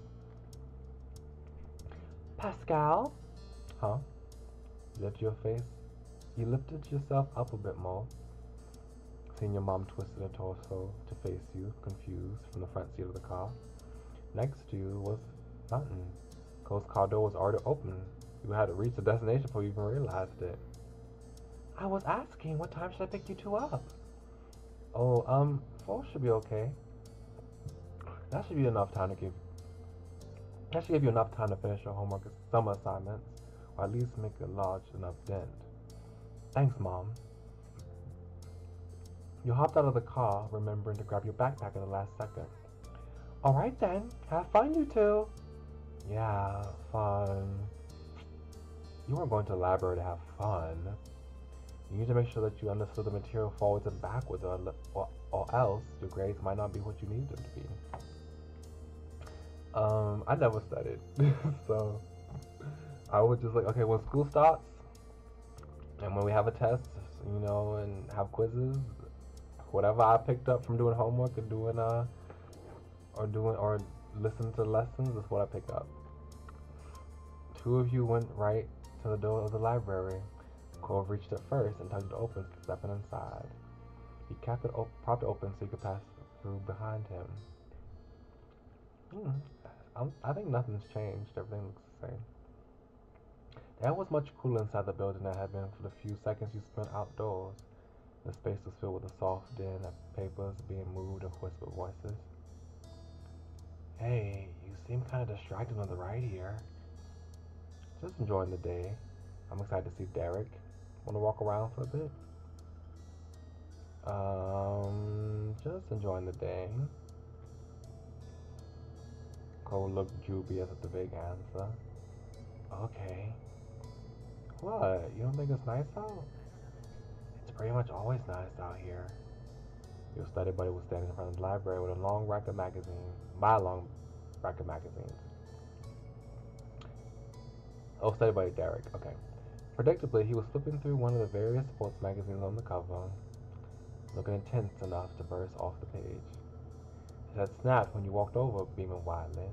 Pascal? Huh? You lifted yourself up a bit more. Seeing your mom twisted her torso to face you, confused, from the front seat of the car. Next to you was nothing. Cole's car door was already open. You had to reach the destination before you even realized it. I was asking, what time should I pick you two up? Oh, 4 should be okay. That should give you enough time to finish your homework and summer assignments, or at least make a large enough dent. Thanks, Mom. You hopped out of the car, remembering to grab your backpack at the last second. Alright then, have fun, you two. Yeah, fun. You weren't going to the library to have fun. You need to make sure that you understood the material forwards and backwards, or else your grades might not be what you need them to be. I never studied, so I would just like, okay, when school starts, and when we have a test, and have quizzes, whatever I picked up from doing homework and or listening to lessons is what I picked up. 2 of you went right to the door of the library. Cole reached it first and tugged it open, stepping inside. He propped it open so you could pass through behind him. I think nothing's changed. Everything looks the same. The air was much cooler inside the building than it had been for the few seconds you spent outdoors. The space was filled with a soft din of papers being moved and whispered voices. Hey, you seem kind of distracted on the ride here. Just enjoying the day. I'm excited to see Derek. Want to walk around for a bit? Just enjoying the day. Cole looked dubious at the vague answer. Okay. What? You don't think it's nice out? It's pretty much always nice out here. Your study buddy was standing in front of the library with a long rack of magazines. My long rack of magazines. Oh, study buddy Derek. Okay. Predictably, he was flipping through one of the various sports magazines on the cover, looking intense enough to burst off the page. It had snapped when you walked over, beaming widely.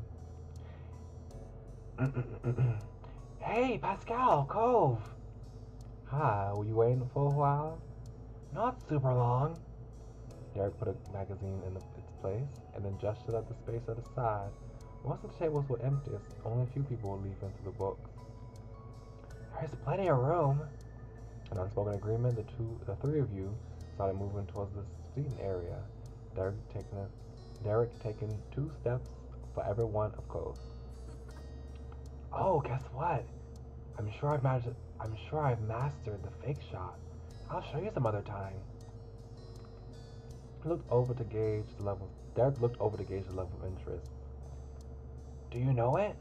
Hey, Pascal, Cove! Hi, were you waiting for a while? Not super long. Derek put a magazine in its place, and then gestured at the space at his side. Most of the tables were empty, as only a few people were leafing through the books. There's plenty of room. In unspoken agreement, the 3 of you started moving towards the seating area. Derek taking 2 steps for every one of Cove. Oh, guess what? I'm sure I've mastered the fake shot. I'll show you some other time. Derek looked over to gauge the level of interest. Do you know it?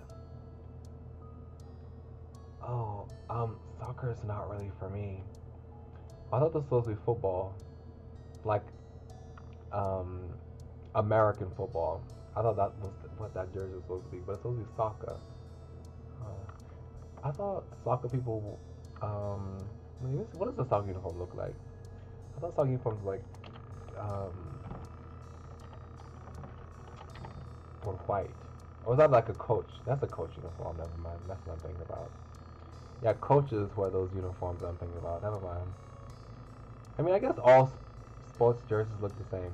Oh, soccer's not really for me. I thought this was supposed to be football, like um, American football. I thought that was what that jersey was supposed to be, but it's supposed to be soccer. I thought soccer people. What does the soccer uniform look like? I thought soccer uniforms um, were white. Or was that like a coach? That's a coach uniform. Never mind. That's what I'm thinking about. Yeah, coaches wear those uniforms I'm thinking about. Never mind. I mean, I guess all sports jerseys look the same.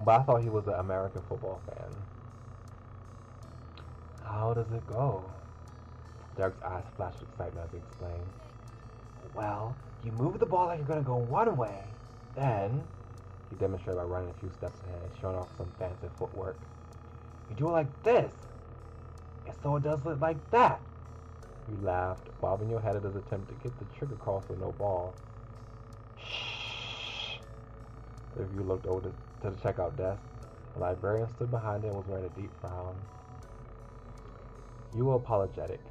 But I thought he was an American football fan. How does it go? Derek's eyes flashed with excitement as he explained. Well, you move the ball like you're gonna go one way. Then, he demonstrated by running a few steps ahead, showing off some fancy footwork. You do it like this, and so it does look like that. You laughed, bobbing your head at his attempt to get the trigger cross with no ball. Shh. If you looked over to the checkout desk, the librarian stood behind it and was wearing a deep frown. You were apologetic.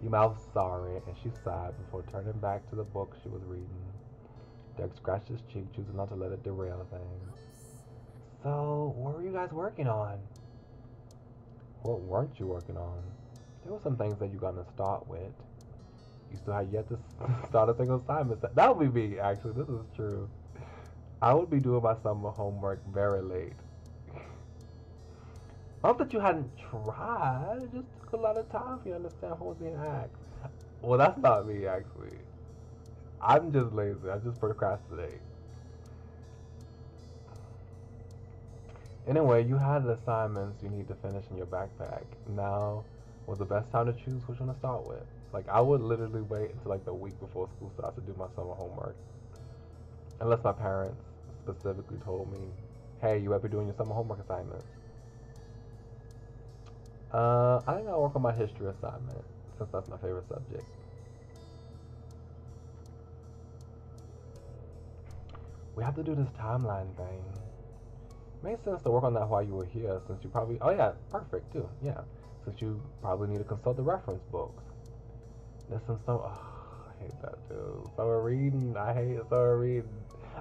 You mouthed sorry, and she sighed before turning back to the book she was reading. Derek scratched his cheek, choosing not to let it derail things. So, what were you guys working on? What weren't you working on? There were some things that you got to start with. You still had yet to start a single assignment. That would be me, actually. This is true. I would be doing my summer homework very late. Not that you hadn't tried, it just took a lot of time for you to understand what was being asked. Well, that's not me, actually. I'm just lazy. I just procrastinate. Anyway, you had assignments you need to finish in your backpack. Now was the best time to choose which one to start with. Like, I would literally wait until like the week before school starts to do my summer homework. Unless my parents specifically told me, hey, you better be doing your summer homework assignments. I think I'll work on my history assignment, since that's my favorite subject. We have to do this timeline thing. Made sense to work on that while you were here, since you probably, oh yeah, perfect too, yeah. Since you probably need to consult the reference books. There's some stuff, I hate that too. Summer reading, I hate summer reading.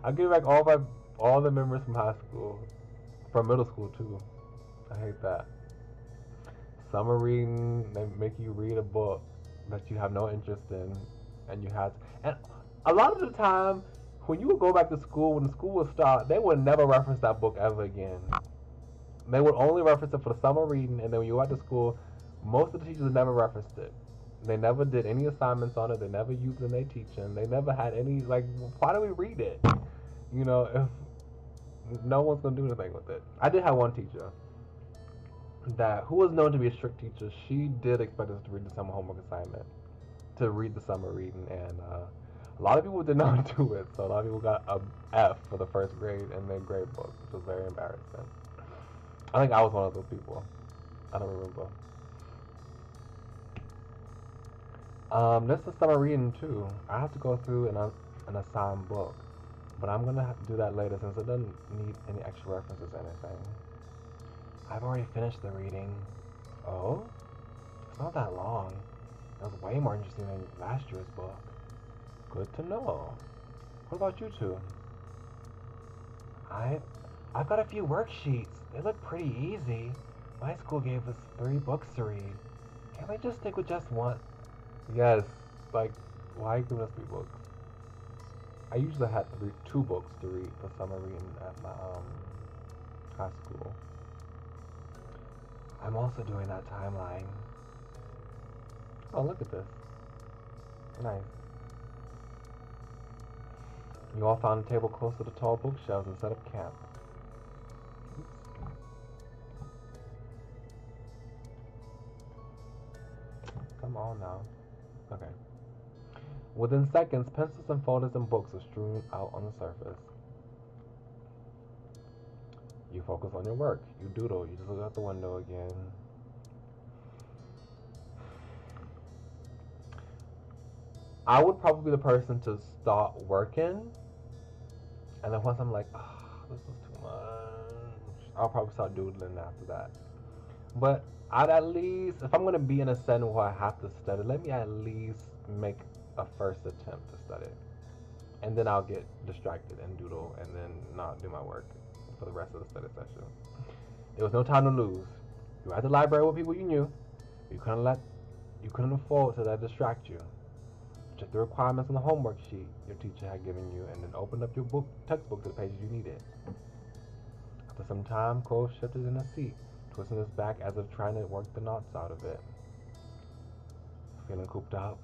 I'll give back all the memories from high school, from middle school too. I hate that. Summer reading, they make you read a book that you have no interest in, and you have to, and a lot of the time, when you would go back to school, when the school would start, they would never reference that book ever again. They would only reference it for the summer reading, and then when you went to school, most of the teachers never referenced it. They never did any assignments on it. They never used it in their teaching. They never had any, like, why do we read it? You know, if no one's going to do anything with it. I did have one teacher who was known to be a strict teacher. She did expect us to read the summer homework assignment, to read the summer reading, and a lot of people did not do it, so a lot of people got a F for the first grade in their grade book, which was very embarrassing. I think I was one of those people. I don't remember. This is summer reading too. I have to go through an assigned book, but I'm gonna have to do that later since it doesn't need any extra references or anything. I've already finished the reading. Oh? It's not that long. It was way more interesting than last year's book. Good to know. What about you two? I've got a few worksheets. They look pretty easy. My school gave us 3 books to read. Can't we just stick with just one? Yes. Like, why give us 3 books? I usually had 2 books to read for summer reading at my high school. I'm also doing that timeline. Oh, look at this. Nice. You all found a table close to the tall bookshelves and set up camp. Oops. Come on now. Okay. Within seconds, pencils and folders and books are strewn out on the surface. You focus on your work. You doodle. You just look out the window again. I would probably be the person to start working, and then once I'm like, oh, this is too much, I'll probably start doodling after that. But I'd at least, if I'm going to be in a setting where I have to study, let me at least make a first attempt to study. And then I'll get distracted and doodle and then not do my work for the rest of the study session. There was no time to lose. You were at the library with people you knew. You couldn't afford to let it distract you. Check the requirements on the homework sheet your teacher had given you and then open up your textbook to the pages you needed. After some time, Cole shifted in his seat, twisting his back as if trying to work the knots out of it. Feeling cooped up?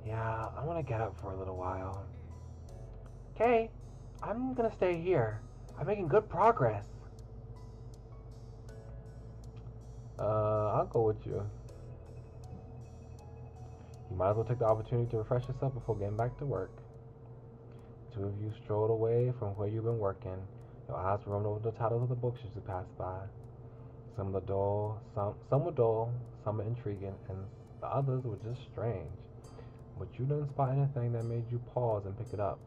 Yeah, I want to get up for a little while. Okay, I'm gonna stay here. I'm making good progress. I'll go with you. You might as well take the opportunity to refresh yourself before getting back to work. The two of you strolled away from where you've been working. Your eyes roamed over the titles of the books as you passed by. Some were dull, some were intriguing, and the others were just strange. But you didn't spot anything that made you pause and pick it up.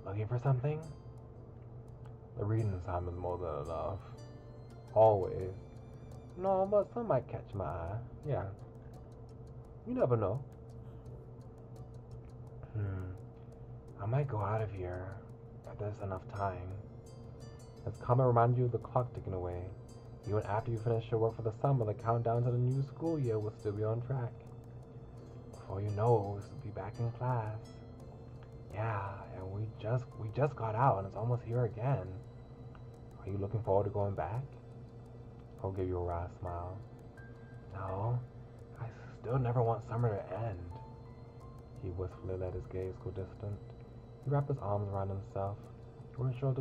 Looking for something? The reading assignment is more than enough. Always. No, but some might catch my eye. Yeah. You never know. I might go out of here if there's enough time. This comment reminded you of the clock ticking away. Even after you finish your work for the summer, the countdown to the new school year will still be on track. Before you know it, we'll be back in class. Yeah, and we just got out and it's almost here again. Are you looking forward to going back? I'll give you a wry smile. No, I still never want summer to end. He wistfully let his gaze go distant. He wrapped his arms around himself. You weren't sure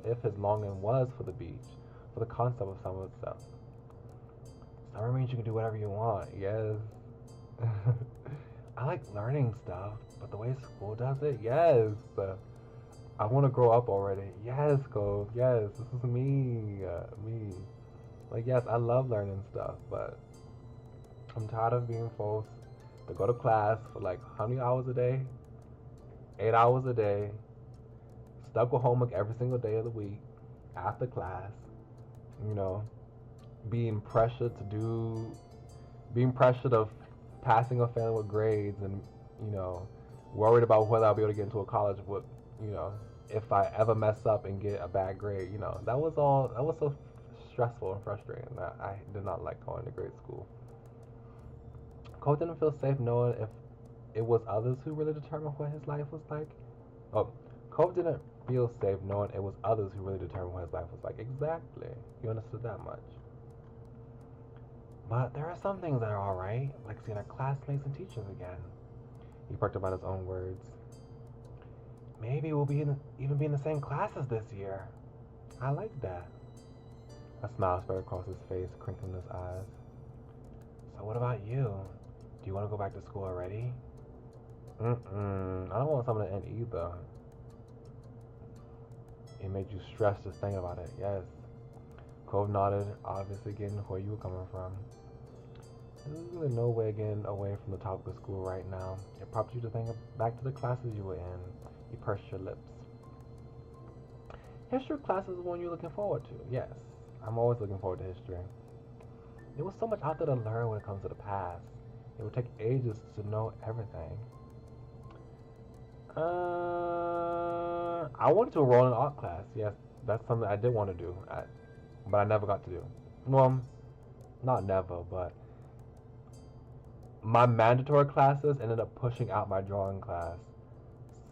if his longing was for the beach, for the concept of summer itself. Summer means you can do whatever you want. Yes. I like learning stuff, but the way school does it, yes. I want to grow up already. Yes, Cove. Yes, this is me. Me. Like, yes, I love learning stuff, but I'm tired of being forced to go to class for like how many hours a day? 8 hours a day. Stuck with homework every single day of the week after class. You know, being pressured of passing or failing with grades, and you know, worried about whether I'll be able to get into a college with, you know, if I ever mess up and get a bad grade. You know, that was so stressful and frustrating that I did not like going to grade school. Cole didn't feel safe knowing if it was others who really determined what his life was like. Oh, Cole didn't feel safe knowing it was others who really determined what his life was like. Exactly. You understood that much. But there are some things that are alright, like seeing our classmates and teachers again. He perked up on his own words. Maybe we'll even be in the same classes this year. I like that. A smile spread across his face, crinkling his eyes. So what about you? Do you want to go back to school already? I don't want summer to end either. It made you stressed just thinking about it, yes. Cove nodded, obviously getting where you were coming from. There's really no way getting away from the topic of school right now. It prompted you to think back to the classes you were in. You pursed your lips. History class is the one you're looking forward to, yes. I'm always looking forward to history. There was so much out there to learn when it comes to the past. It would take ages to know everything. I wanted to enroll in art class. Yes, that's something I did want to do, but I never got to do. Well, not never, but my mandatory classes ended up pushing out my drawing class.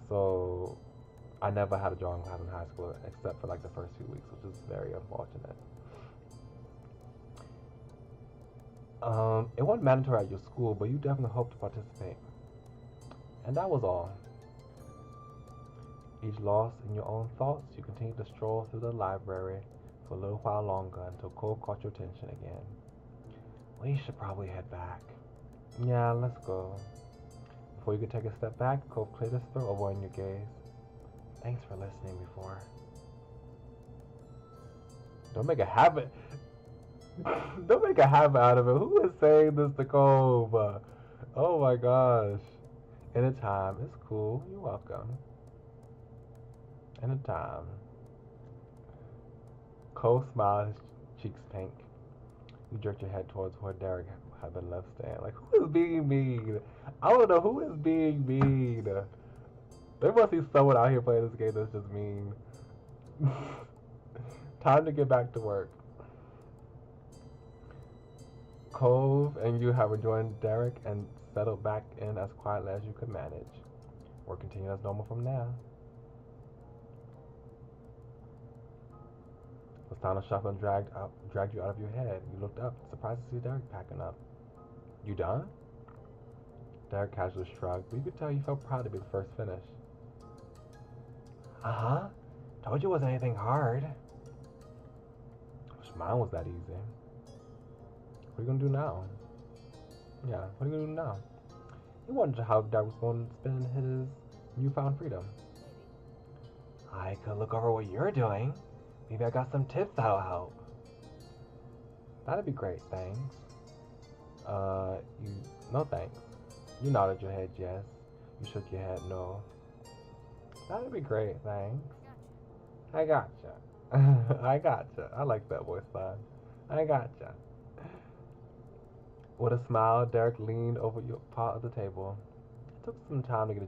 So I never had a drawing class in high school except for like the first few weeks, which is very unfortunate. It wasn't mandatory at your school, but you definitely hoped to participate. And that was all. Each lost in your own thoughts, you continued to stroll through the library for a little while longer until Cole caught your attention again. We should probably head back. Yeah, let's go. Before you could take a step back, Cole cleared his throat, avoiding your gaze. Thanks for listening before. Don't make a habit. Don't make a habit out of it. Who is saying this to Cole? Oh my gosh. Anytime. It's cool. You're welcome. Anytime. Cole smiled, his cheeks pink. You jerked your head towards where Derek had been left standing. Like, who is being mean? I don't know who is being mean. There must be someone out here playing this game that's just mean. Time to get back to work. Cove and you have rejoined Derek and settled back in as quietly as you could manage. Work continued as normal from now. The sound of shuffling dragged you out of your head. You looked up, surprised to see Derek packing up. You done? Derek casually shrugged, but you could tell he felt proud to be the first finish. Uh-huh. Told you it wasn't anything hard. Wish mine was that easy. What are you gonna do now? Yeah, what are you gonna do now? He wondered how Derek was going to spend his newfound freedom. I could look over what you're doing. Maybe I got some tips that'll help. That'd be great, thanks. No thanks. You nodded your head yes. You shook your head no. That'd be great, thanks. I gotcha. I gotcha. I like that voice line. I gotcha. With a smile, Derek leaned over your part of the table. He took some time to get a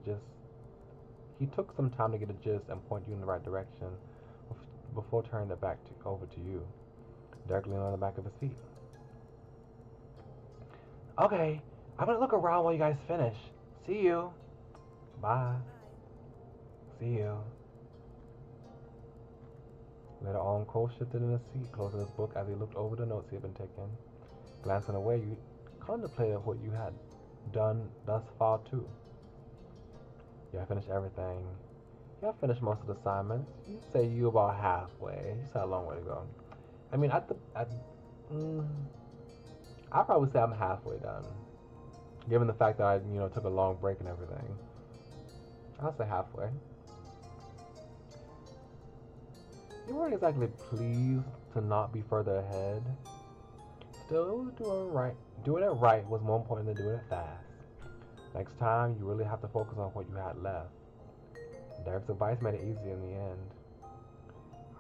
gist and point you in the right direction before turning it back over to you. Derek leaned on the back of his feet. Okay, I'm gonna look around while you guys finish. See you. Bye. See you. Later on, Cole shifted in his seat, closing his book as he looked over the notes he had been taking. Glancing away, you contemplated what you had done thus far, too. You have finished everything. You have finished most of the assignments. You say you about halfway. You still have a long way to go. I mean, I'd probably say I'm halfway done. Given the fact that I, took a long break and everything. I'll say halfway. You weren't exactly pleased to not be further ahead. Still, it was doing it right was more important than doing it fast. Next time, you really have to focus on what you had left. Derek's advice made it easy in the end.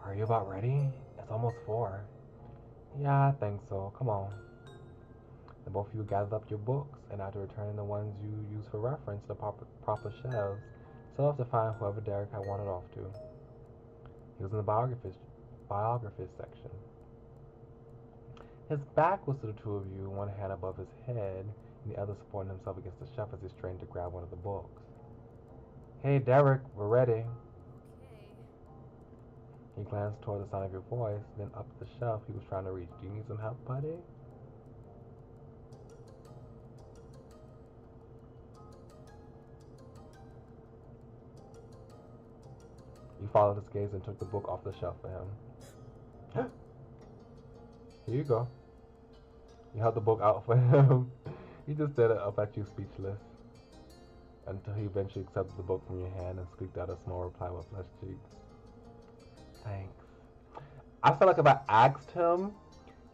Are you about ready? It's almost 4. Yeah, I think so. Come on. And both of you gathered up your books, and after returning the ones you used for reference to the proper shelves, set off to find whoever Derek had wandered off to. He was in the biographies section. His back was to the two of you, one hand above his head, and the other supporting himself against the shelf as he strained to grab one of the books. Hey, Derek, we're ready. Okay. He glanced toward the sound of your voice, then up the shelf he was trying to reach. Do you need some help, buddy? You followed his gaze and took the book off the shelf for him. Here you go. You held the book out for him. He just stared up at you speechless until he eventually accepted the book from your hand and squeaked out a small reply with flushed cheeks. Thanks. I feel like if I asked him,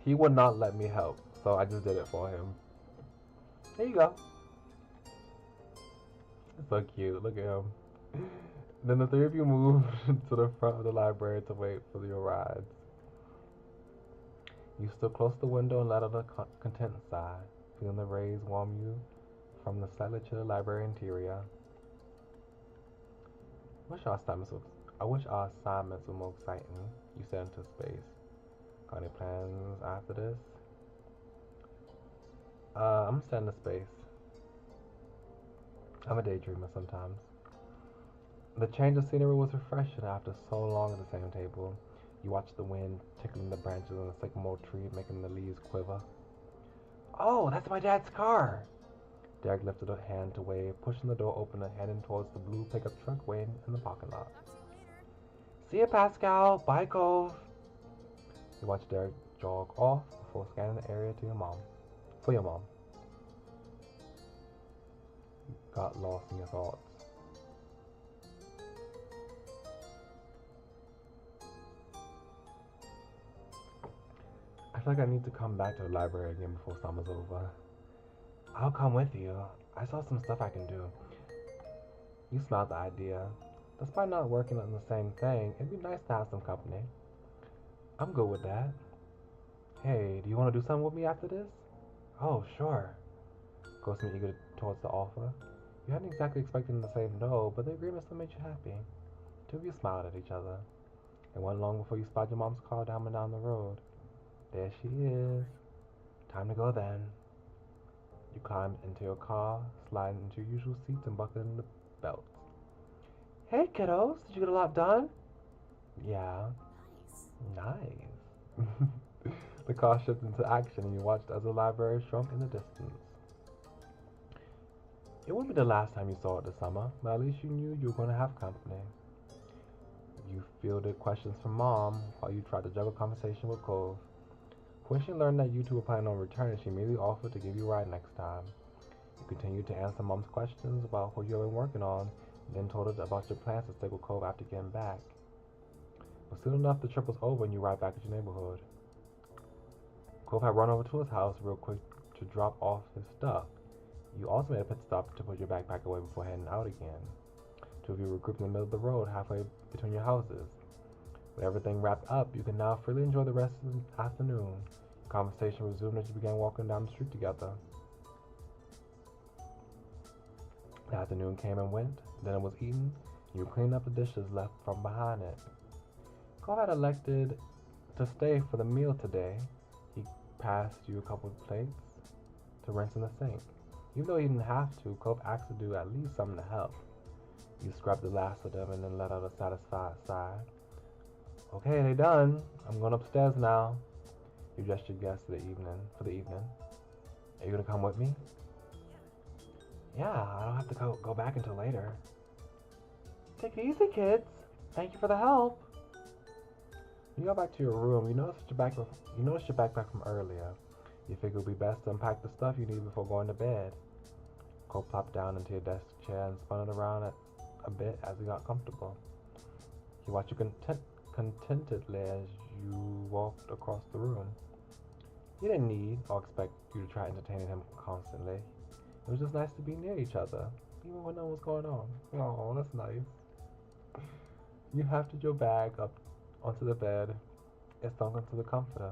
he would not let me help, so I just did it for him. There you go. It's so cute. Look at him. Then the three of you moved to the front of the library to wait for your rides. You stood close to the window and let out a content sigh, feeling the rays warm you from the slightly chilly library interior. I wish our assignments were more exciting, you said into space. Got any plans after this? I'm set into space. I'm a daydreamer sometimes. The change of scenery was refreshing after so long at the same table. You watched the wind tickling the branches on the sycamore tree, making the leaves quiver. Oh, that's my dad's car! Derek lifted a hand to wave, pushing the door open and heading towards the blue pickup truck waiting in the parking lot. Talk to you later. See ya, Pascal. Bye, Cove. You watched Derek jog off before scanning the area for your mom. You got lost in your thoughts. I feel like I need to come back to the library again before summer's over. I'll come with you. I saw some stuff I can do. You smiled the idea. Despite not working on the same thing, it'd be nice to have some company. I'm good with that. Hey, do you want to do something with me after this? Oh, sure. Cole seemed eager towards the offer. You hadn't exactly expected him to say no, but the agreement still made you happy. Two of you smiled at each other. It wasn't long before you spotted your mom's car down the road. There she is. Time to go then. You climbed into your car, sliding into your usual seats and buckling the belts. Hey kiddos, did you get a lot done? Yeah. Nice. The car shifted into action and you watched as the library shrunk in the distance. It wouldn't be the last time you saw it this summer, but at least you knew you were going to have company. You fielded questions from Mom while you tried to juggle conversation with Cove. When she learned that you two were planning on returning, she immediately offered to give you a ride next time. You continued to answer Mom's questions about what you had been working on, and then told her about your plans to stay with Cove after getting back. But soon enough, the trip was over and you arrived back at your neighborhood. Cove had run over to his house real quick to drop off his stuff. You also made a pit stop to put your backpack away before heading out again. Two of you were grouped in the middle of the road halfway between your houses. With everything wrapped up, you can now freely enjoy the rest of the afternoon. Conversation resumed as you began walking down the street together. The afternoon came and went, dinner was eaten, and you cleaned up the dishes left from behind it. Cole had elected to stay for the meal today. He passed you a couple of plates to rinse in the sink. Even though he didn't have to, Cole asked to do at least something to help. You scrubbed the last of them and then let out a satisfied sigh. Okay, they done. I'm going upstairs now. You dressed your guests for the evening. Are you gonna come with me? Yeah, I don't have to go back until later. Take it easy, kids. Thank you for the help. You go back to your room. You noticed your backpack from earlier. You figured it would be best to unpack the stuff you need before going to bed. Cole plopped down into your desk chair and spun it around a bit as he got comfortable. He watched you contentedly as you walked across the room. He didn't need or expect you to try entertaining him constantly. It was just nice to be near each other, even when nothing was going on. Oh, that's nice. You hefted your bag up onto the bed and sunk into the comforter.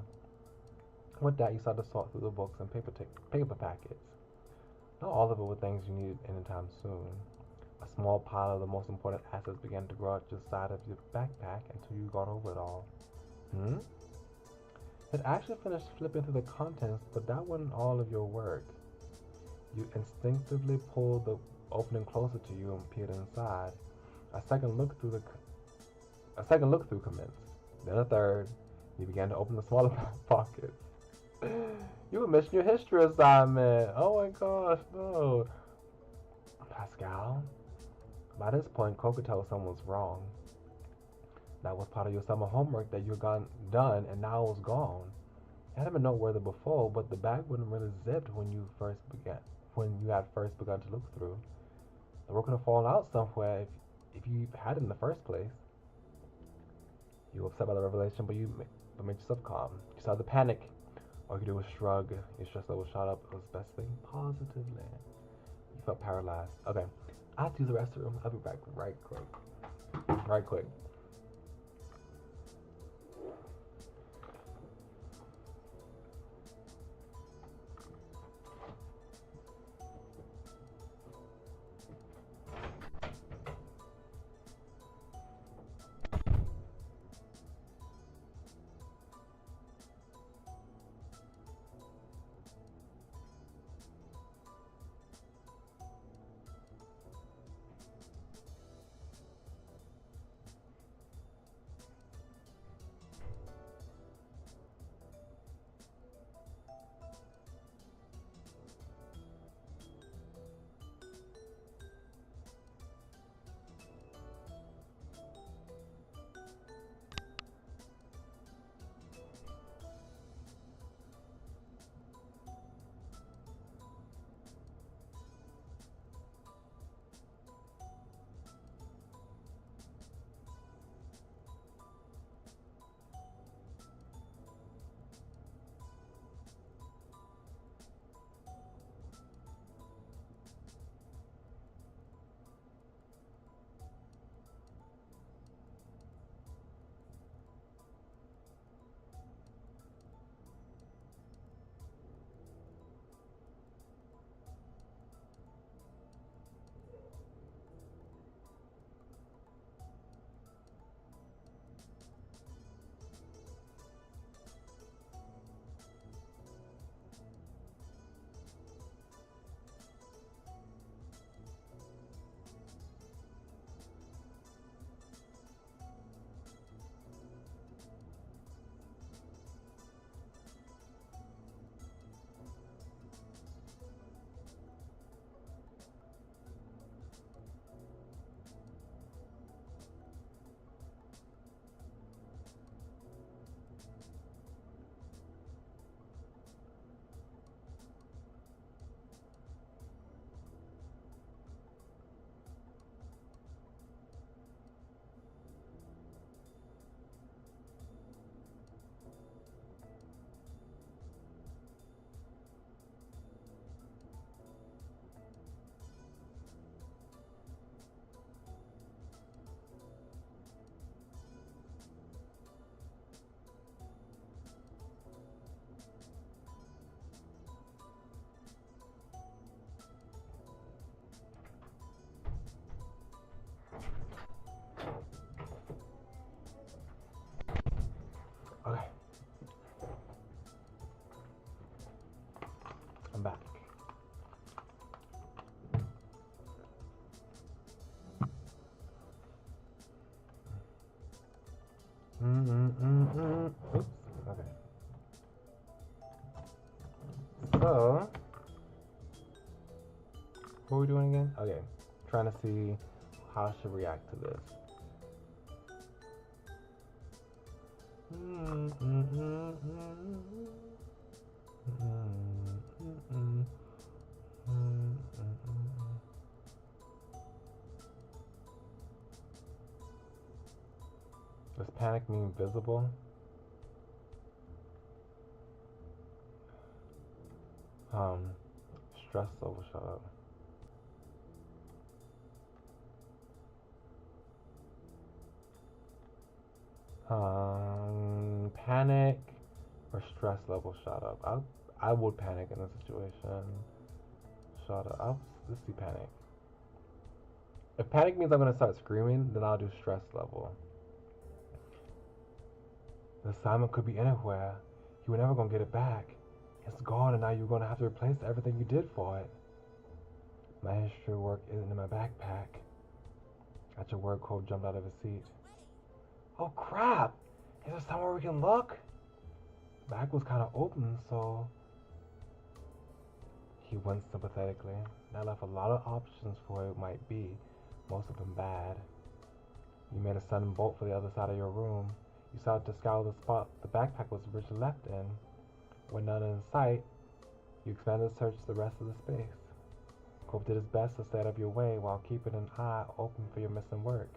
With that, you started to sort through the books and paper packets. Not all of it were things you needed anytime soon. A small pile of the most important assets began to grow out your side of your backpack until you got over it all. It actually finished flipping through the contents, but that wasn't all of your work. You instinctively pulled the opening closer to you and peered inside. A second look through commenced. Then a third. You began to open the smaller pockets. You were missing your history assignment. Oh my gosh, no. Pascal. By this point, Cole could tell someone was wrong. That was part of your summer homework that you had done, and now it was gone. It hadn't been noteworthy before, but the bag wasn't really zipped when you had first begun to look through. The work could have fallen out somewhere if you had it in the first place. You were upset by the revelation, but made yourself calm. You started to panic. All you could do was shrug. Your stress level shot up. It was the best thing positively. You felt paralyzed. Okay, I have to use the restroom. I'll be back right quick. Right quick. back. Oops. Okay. So, what are we doing again? Okay. Trying to see how I should react to this. Does panic mean visible? Stress level, shut up. Panic or stress level, shut up. I would panic in this situation. Shut up. Let's see panic. If panic means I'm gonna start screaming, then I'll do stress level. The assignment could be anywhere. You were never gonna get it back. It's gone, and now you're gonna have to replace everything you did for it. My history work isn't in my backpack. At your work, Cole jumped out of his seat. Oh crap! Is there somewhere we can look? The bag was kind of open, so he winced sympathetically. That left a lot of options for what it might be, most of them bad. You made a sudden bolt for the other side of your room. You started to scour the spot the backpack was originally left in. With none in sight, you expanded the search the rest of the space. Cove did his best to stay out of your way while keeping an eye open for your missing work.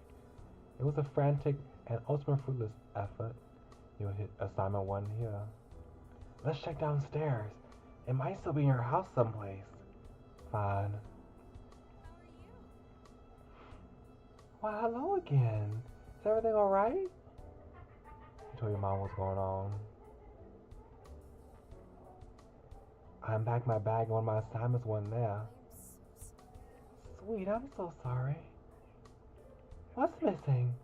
It was a frantic and ultimately fruitless effort. You'll hit assignment 1 here. Let's check downstairs. It might still be in your house someplace. Fine. Why, hello again. Is everything alright? You told your mom what's going on. I unpacked my bag and one of my assignments wasn't there. Sweet, I'm so sorry. What's missing?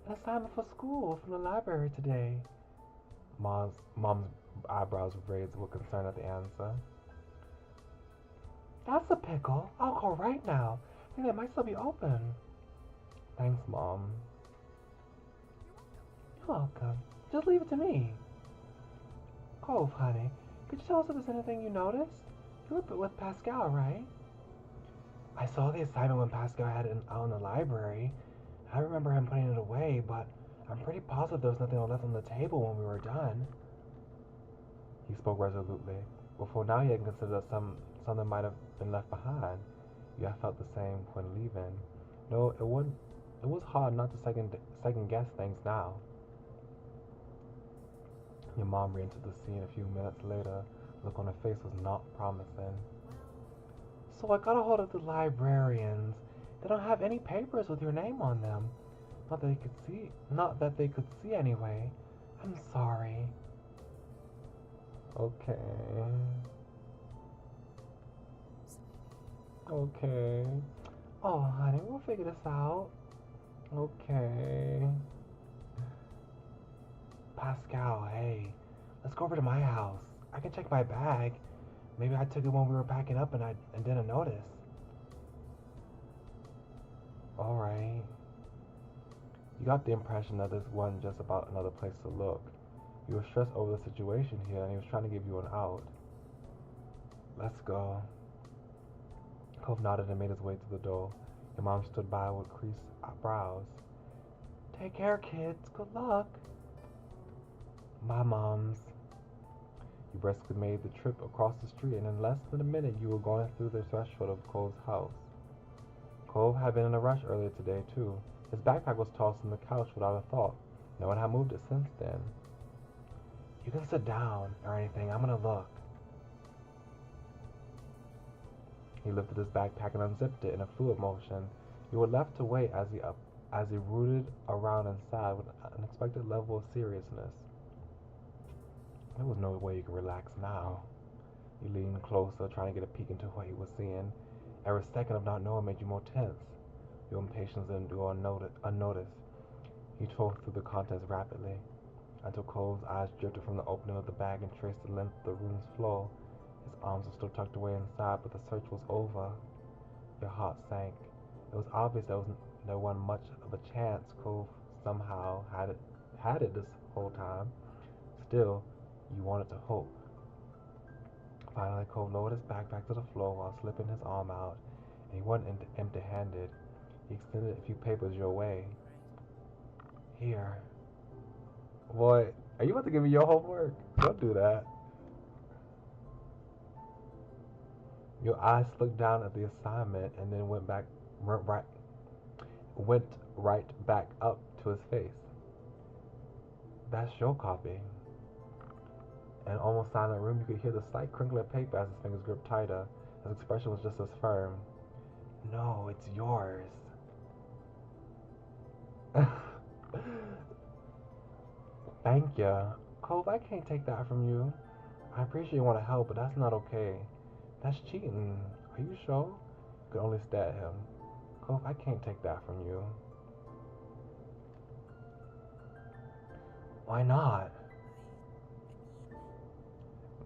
An assignment for school from the library today. Mom's eyebrows raised with concern at the answer. That's a pickle. I'll call right now. I think they might still be open. Thanks, Mom. You're welcome. Just leave it to me. Cove, honey, could you tell us if there's anything you noticed? You were with Pascal, right? I saw the assignment when Pascal had it out in the library. I remember him putting it away, but I'm pretty positive there was nothing left on the table when we were done. He spoke resolutely. Before now, he had considered that something might have been left behind. You have felt the same when leaving. No, it was hard not to second guess things now. Your mom re-entered the scene a few minutes later. The look on her face was not promising. So I got a hold of the librarians. They don't have any papers with your name on them. Not that they could see anyway. I'm sorry. Okay. Okay. Oh, honey, we'll figure this out. Okay. Pascal, hey, let's go over to my house. I can check my bag. Maybe I took it when we were packing up and didn't notice. Alright. You got the impression that this wasn't just about another place to look. You were stressed over the situation here and he was trying to give you an out. Let's go. Cove nodded and made his way to the door. Your mom stood by with creased brows. Take care, kids. Good luck. Bye, Moms. You briskly made the trip across the street, and in less than a minute you were going through the threshold of Cole's house. Cole had been in a rush earlier today, too. His backpack was tossed on the couch without a thought. No one had moved it since then. You can sit down or anything. I'm gonna look. He lifted his backpack and unzipped it in a fluid motion. You were left to wait as he rooted around inside with an unexpected level of seriousness. There was no way you could relax now. You leaned closer, trying to get a peek into what he was seeing. Every second of not knowing made you more tense. Your impatience didn't go unnoticed. He tore through the contents rapidly, until Cole's eyes drifted from the opening of the bag and traced the length of the room's floor. His arms were still tucked away inside, but the search was over. Your heart sank. It was obvious there wasn't much of a chance Cove somehow had it this whole time. Still, you wanted to hope. Finally, Cove lowered his backpack to the floor while slipping his arm out, and he wasn't empty-handed. He extended a few papers your way. Here. Boy, are you about to give me your homework? Don't do that. Your eyes looked down at the assignment and then went right back up to his face. That's your copy. In an almost silent room, you could hear the slight crinkle of paper as his fingers gripped tighter. His expression was just as firm. No, it's yours. Thank you. Cove, I can't take that from you. I appreciate you want to help, but that's not okay. That's cheating. Are you sure? You could only stare at him. Cove, I can't take that from you. Why not?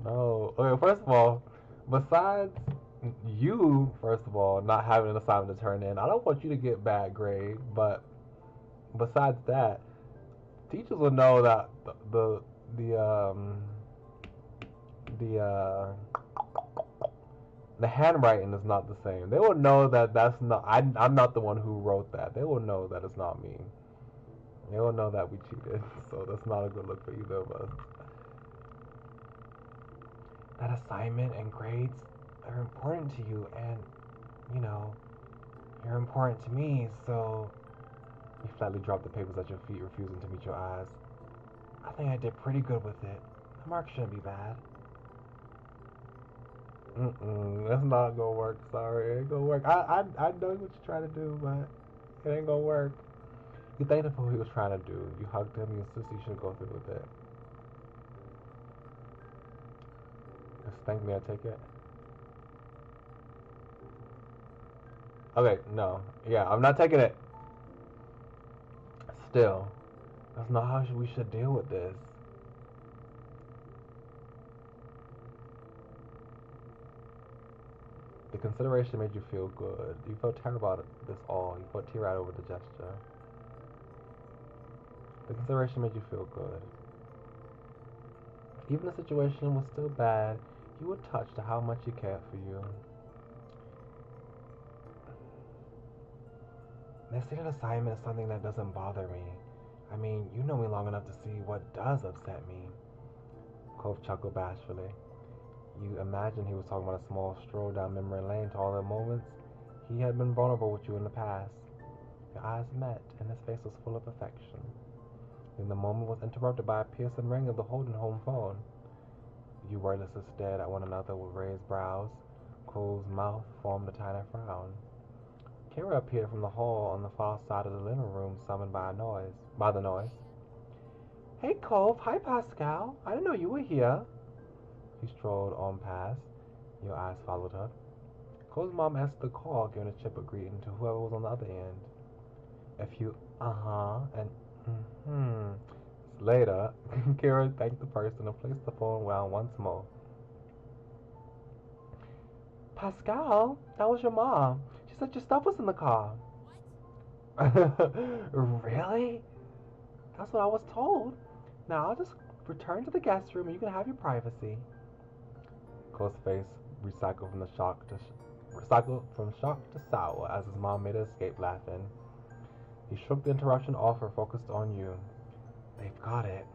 No. Okay, first of all, besides you, first of all, not having an assignment to turn in, I don't want you to get bad grade, but besides that, teachers will know that the the uh the handwriting is not the same. They will know that that's not I'm not the one who wrote that. They will know that it's not me. They will know that we cheated. So that's not a good look for either of us. That assignment and grades are important to you, and you know, you're important to me, so you flatly dropped the papers at your feet, refusing to meet your eyes. I think I did pretty good with it. The mark shouldn't be bad. That's not gonna work. Sorry, it ain't gonna work. I know what you're trying to do, but it ain't gonna work. You thanked him for what he was trying to do. You hugged him. You insisted you should go through with it. Just thank me. I take it. Okay, no. Yeah, I'm not taking it. Still, that's not how we should deal with this. The consideration made you feel good. You felt terrible about this all. You felt tear-eyed over the gesture. The consideration made you feel good. Even the situation was still bad, you were touched at how much he cared for you. This student assignment is something that doesn't bother me. I mean, you know me long enough to see what does upset me. Cove chuckled bashfully. You imagined he was talking about a small stroll down memory lane to all the moments he had been vulnerable with you in the past. Your eyes met, and his face was full of affection. Then the moment was interrupted by a piercing ring of the Holden home phone. You wordlessly stared at one another with raised brows. Cole's mouth formed a tiny frown. Kara appeared from the hall on the far side of the living room, summoned by the noise. Hey, Cove. Hi, Pascal. I didn't know you were here. He strolled on past. Your eyes followed her. Cole's mom answered the call, giving a chipper greeting to whoever was on the other end. A few and later, Kara thanked the person and placed the phone down once more. Pascal, that was your mom. She said your stuff was in the car. Really? That's what I was told. Now I'll just return to the guest room and you can have your privacy. Cole's face recycled from shock to sour as his mom made her escape laughing. He shook the interruption off and focused on you. They've got it.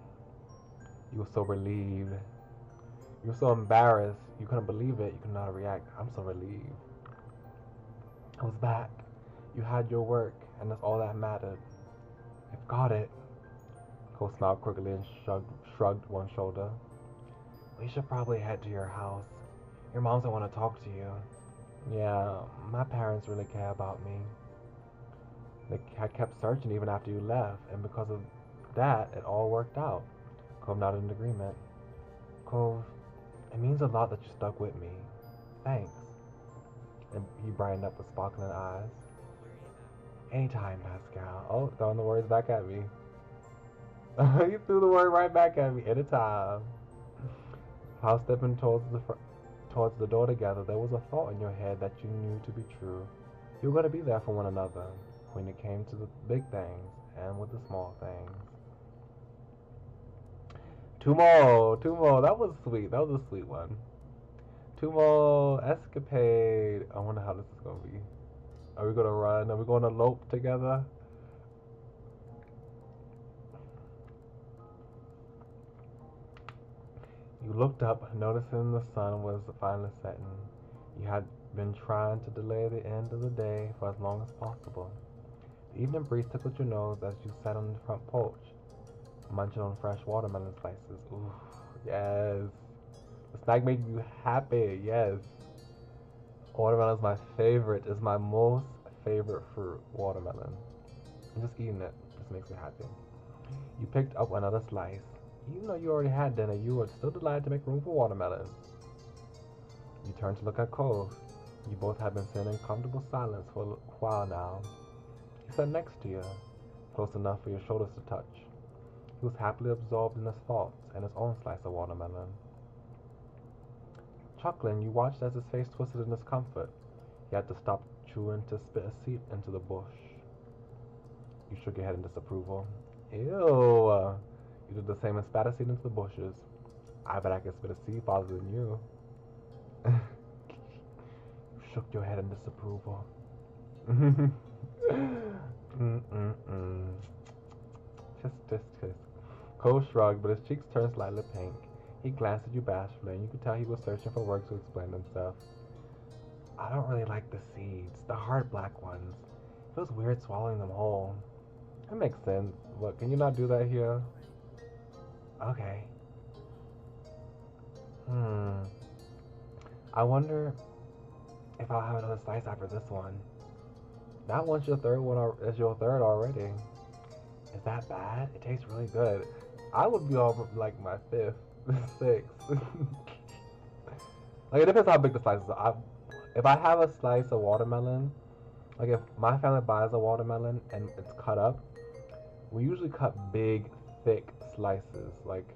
You were so relieved. You were so embarrassed. You couldn't believe it. You could not react. I'm so relieved. I was back. You had your work, and that's all that mattered. They've got it. Cole smiled crookedly and shrugged one shoulder. We should probably head to your house. Your moms don't want to talk to you. Yeah, my parents really care about me. They had kept searching even after you left, and because of that, it all worked out. Cove nodded in agreement. Cove, it means a lot that you stuck with me. Thanks. And he brightened up with sparkling eyes. Anytime, Pascal. Oh, throwing the words back at me. He threw the word right back at me. Anytime. House stepping towards the front. towards the door together, there was a thought in your head that you knew to be true. You were going to be there for one another when it came to the big things and with the small things. Two more. That was sweet. That was a sweet one. Two more, escapade. I wonder how this is going to be. Are we going to run? Are we going to elope together? You looked up, noticing the sun was finally setting. You had been trying to delay the end of the day for as long as possible. The evening breeze tickled your nose as you sat on the front porch, munching on fresh watermelon slices. Ooh, yes. The snack made you happy, yes. Watermelon is my favorite. It's my most favorite fruit, watermelon. And just eating it just makes me happy. You picked up another slice. Even though you already had dinner, you were still delighted to make room for watermelon. You turned to look at Cove. You both had been sitting in comfortable silence for a while now. He sat next to you, close enough for your shoulders to touch. He was happily absorbed in his thoughts and his own slice of watermelon. Chuckling, you watched as his face twisted in discomfort. He had to stop chewing to spit a seed into the bush. You shook your head in disapproval. Ew! You did the same and spat a seed into the bushes. I bet I could spit a seed faster than you. You shook your head in disapproval. Kiss. Cole shrugged, but his cheeks turned slightly pink. He glanced at you bashfully, and you could tell he was searching for words to explain himself. I don't really like the seeds, the hard black ones. It feels weird swallowing them whole. That makes sense, but can you not do that here? Okay. I wonder if I'll have another slice after this one. That one's your third one, is your third already. Is that bad? It tastes really good. I would be all like my fifth, sixth. Like, it depends how big the slices are. If I have a slice of watermelon, like if my family buys a watermelon and it's cut up, we usually cut big, thick slices. Like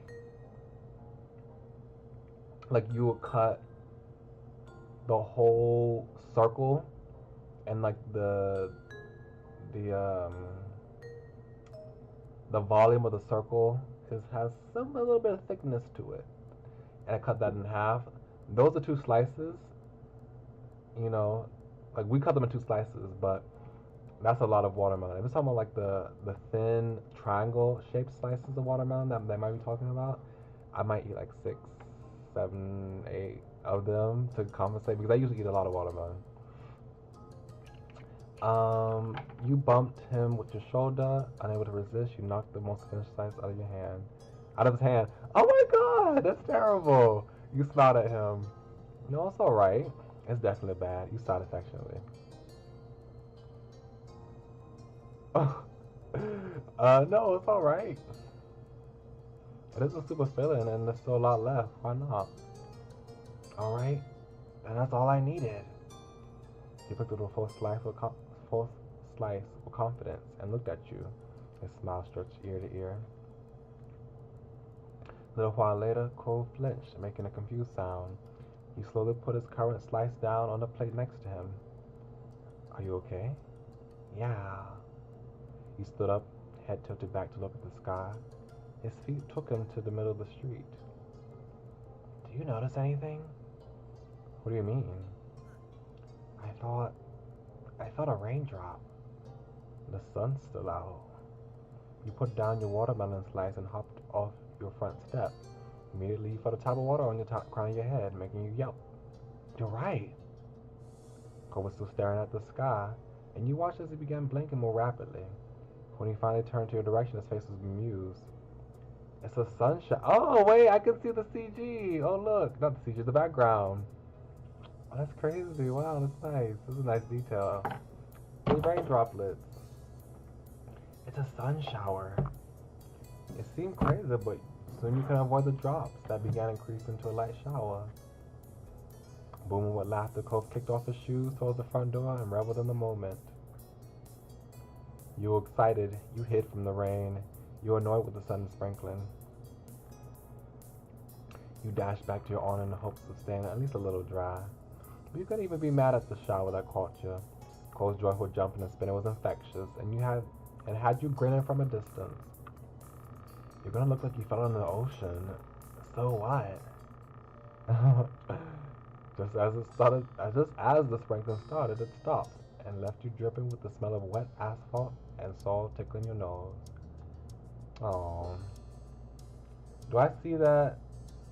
you would cut the whole circle, and like the volume of the circle has a little bit of thickness to it, and I cut that in half. Those are two slices. You know, like we cut them in two slices, but that's a lot of watermelon. If it's talking about like the thin triangle shaped slices of watermelon that they might be talking about, I might eat like 6, 7, 8 of them to compensate, because I usually eat a lot of watermelon. You bumped him with your shoulder, unable to resist. You knocked the most finished slice out of his hand. Oh my God, that's terrible. You smiled at him. No, it's all right. It's definitely bad. You sighed affectionately. No, it's all right. It is a super filling, and there's still a lot left. Why not? All right, and that's all I needed. He picked up a full slice with confidence and looked at you. His smile stretched ear to ear. A little while later, Cole flinched, making a confused sound. He slowly put his current slice down on the plate next to him. Are you okay? Yeah. He stood up, head tilted back to look at the sky. His feet took him to the middle of the street. Do you notice anything? What do you mean? I felt a raindrop. The sun's still out. You put down your watermelon slice and hopped off your front step. Immediately you felt a tap of water on your crown of your head, making you yelp. You're right. Cole was still staring at the sky, and you watched as he began blinking more rapidly. When he finally turned to your direction, his face was bemused. It's a sunshine. Oh, wait, I can see the CG. Oh, look. Not the CG, the background. Oh, that's crazy. Wow, that's nice. This is a nice detail. These rain droplets. It's a sun shower. It seemed crazy, but soon you could avoid the drops that began increasing to a light shower. Booming with laughter, Cole kicked off his shoes towards the front door and reveled in the moment. You were excited. You hid from the rain. You were annoyed with the sun sprinkling. You dashed back to your awning in the hopes of staying at least a little dry. But you couldn't even be mad at the shower that caught you. Cole's joyful jumping and spinning was infectious, and had you grinning from a distance. You're gonna look like you fell into the ocean. So what? Just as the sprinkling started, it stopped and left you dripping with the smell of wet asphalt and salt tickling your nose. Oh, do I see that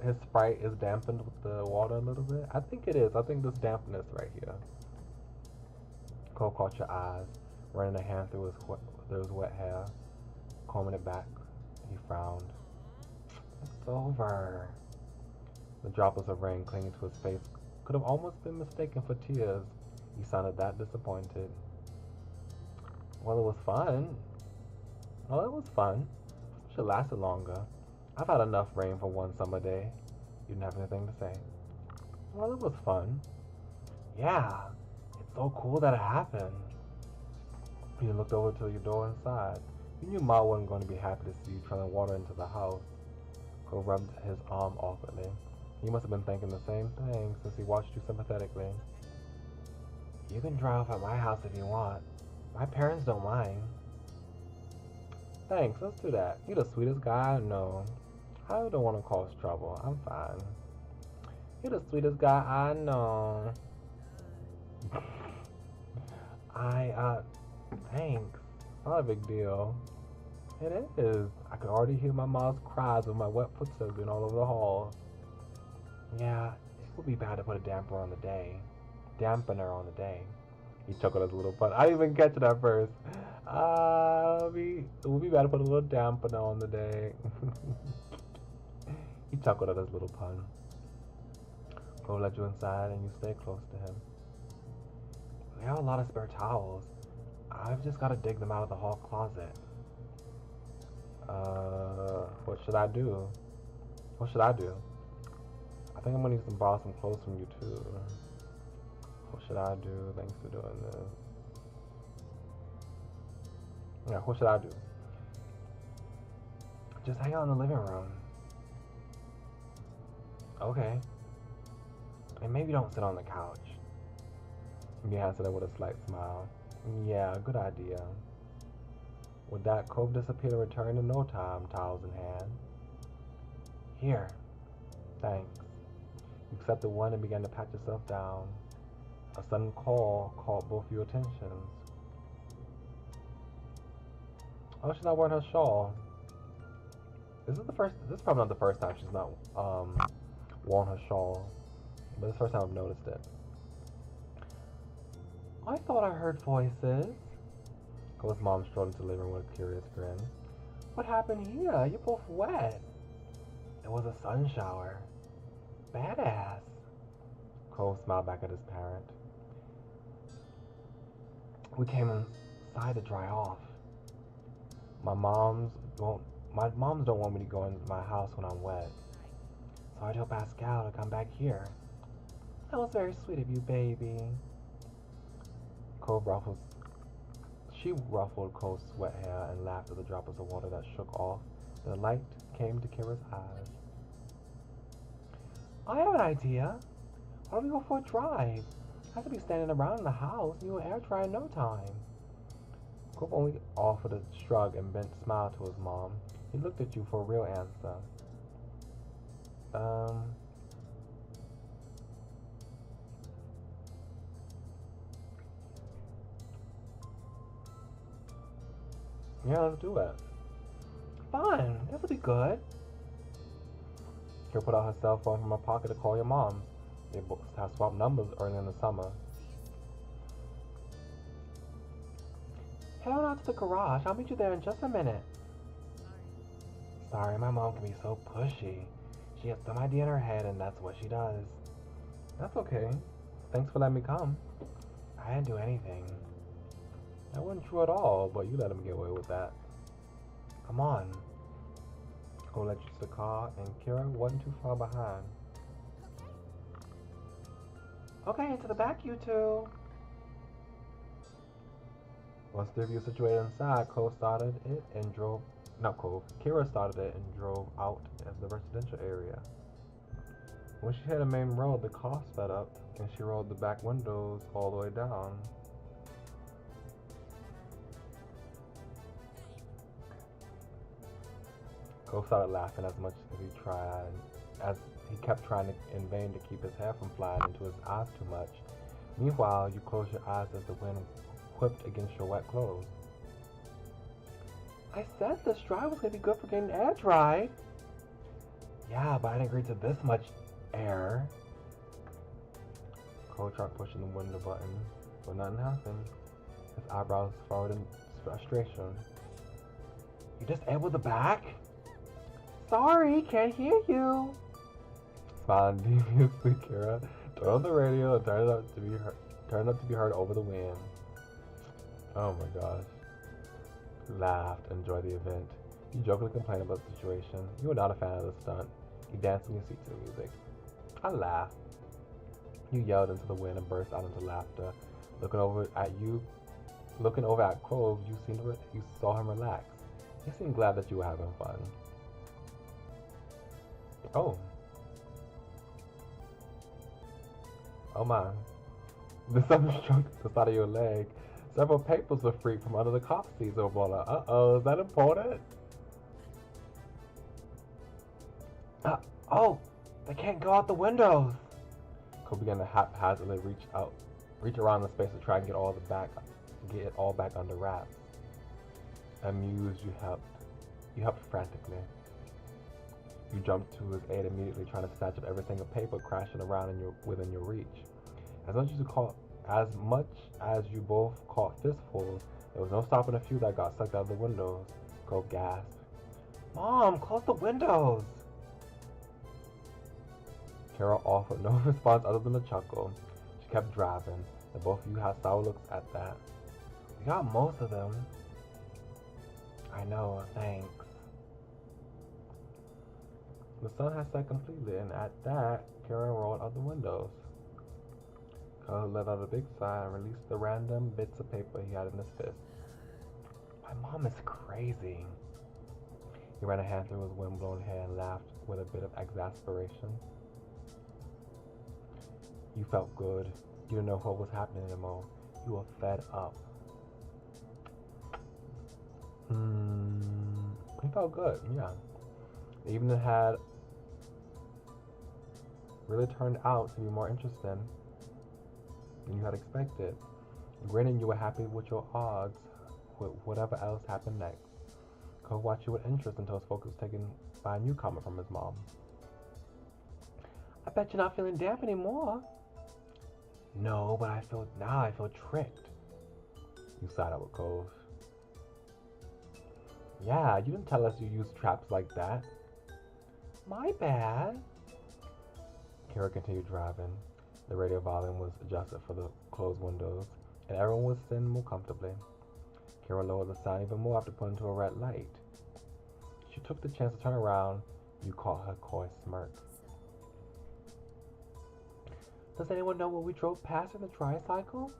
his sprite is dampened with the water a little bit? I think it is. I think this dampness right here. Cole caught your eyes, running a hand through his wet hair, combing it back. He frowned. It's over. The droplets of rain clinging to his face could have almost been mistaken for tears. He sounded that disappointed. Well, it was fun. Well, it was fun. Should have lasted longer. I've had enough rain for one summer day. You didn't have anything to say. Well, it was fun. Yeah, it's so cool that it happened. You looked over to your door inside. You knew Ma wasn't going to be happy to see you trailing water into the house. Cole rubbed his arm awkwardly. He must have been thinking the same thing since he watched you sympathetically. You can dry off at my house if you want. My parents don't mind. Thanks, let's do that. You're the sweetest guy I know. I don't want to cause trouble. I'm fine. You're the sweetest guy I know. Thanks. Not a big deal. It is. I could already hear my mom's cries with my wet footsteps being all over the hall. Yeah, it would be bad to put a dampener on the day. He chuckled as a little pun. I didn't even catch it at first. It would be bad to put a little dampener on the day. He chuckled at his little pun. Cole let you inside and you stay close to him. We have a lot of spare towels. I've just got to dig them out of the hall closet. What should I do? I think I'm gonna need to borrow some clothes from you too. What should I do? Thanks for doing this. Yeah, what should I do? Just hang out in the living room. Okay. And maybe don't sit on the couch. He answered it with a slight smile. Yeah, good idea. With that, Cove disappeared and returned in no time, towels in hand. Here. Thanks. You accepted one and began to pat yourself down. A sudden call caught both your attentions. Oh, she's not wearing her shawl. This is probably not the first time she's not worn her shawl. But it's the first time I've noticed it. I thought I heard voices. Cole's mom strode into the living room with a curious grin. What happened here? You're both wet. It was a sun shower. Badass. Cole smiled back at his parent. We came inside to dry off. My moms don't want me to go in my house when I'm wet. So I told Pascal to come back here. That was very sweet of you, baby. She ruffled Cole's wet hair and laughed at the droplets of water that shook off. The light came to Kira's eyes. I have an idea. Why don't we go for a drive? I have to be standing around in the house and you'll air dry in no time. Cole only offered a shrug and bent smile to his mom. He looked at you for a real answer. Yeah, let's do it. Fine, this'll be good. Kira put out her cell phone from her pocket to call your mom. They both have swapped numbers early in the summer. Head on out to the garage. I'll meet you there in just a minute. Sorry, my mom can be so pushy. She has some idea in her head and that's what she does. That's okay. Thanks for letting me come. I didn't do anything. That wasn't true at all, but you let him get away with that. Come on. Cole led you to the car, and Kira wasn't too far behind. Okay, into the back, you two. Once the three of you situated inside, Kira started it and drove out of the residential area. When she hit the main road, the car sped up, and she rolled the back windows all the way down. Cole started laughing as much as he tried, as he kept trying in vain to keep his hair from flying into his eyes too much. Meanwhile, you close your eyes as the wind whipped against your wet clothes. I said this dry was going to be good for getting air dried. Yeah, but I didn't agree to this much air. Cole tried pushing the window button, but nothing happened. His eyebrows furrowed in frustration. You disabled the back? Sorry, can't hear you. Smiling deviously, Kara turned on the radio and turned it up to be heard over the wind. Oh my gosh. You laughed and enjoyed the event. You jokingly complained about the situation. You were not a fan of the stunt. You danced in your seat to the music. I laughed. You yelled into the wind and burst out into laughter. Looking over at Cove, you saw him relax. He seemed glad that you were having fun. Oh. Oh my. The sun struck the side of your leg. Several papers were freed from under the car seats over on. Uh-oh, is that important? Oh, they can't go out the windows. Cole began to haphazardly reach around the space to try and get it all back under wraps. Amused, you helped frantically. You jumped to his aid immediately, trying to snatch up every single paper crashing around within your reach. As much as you both caught fistfuls, there was no stopping a few that got sucked out of the windows. Cole gasped. Mom, close the windows! Carol offered no response other than a chuckle. She kept driving, and both of you had sour looks at that. We got most of them. I know, thanks. The sun had set completely, and at that, Carol rolled out the windows. Carl let out a big sigh and released the random bits of paper he had in his fist. My mom is crazy. He ran a hand through his windblown hair and laughed with a bit of exasperation. You felt good. You didn't know what was happening anymore. You were fed up. He felt good, yeah. The evening had really turned out to be more interesting than you had expected. Grinning, you were happy with your odds with whatever else happened next. Cole watched you with interest until his focus was taken by a new comment from his mom. I bet you're not feeling damp anymore. No, but I feel tricked. You sighed out with Cove. Yeah, you didn't tell us you used traps like that. My bad. Kara continued driving. The radio volume was adjusted for the closed windows, and everyone was sitting more comfortably. Kara lowered the sound even more after pulling into a red light. She took the chance to turn around. You caught her coy smirk. Does anyone know what we drove past in the tricycle?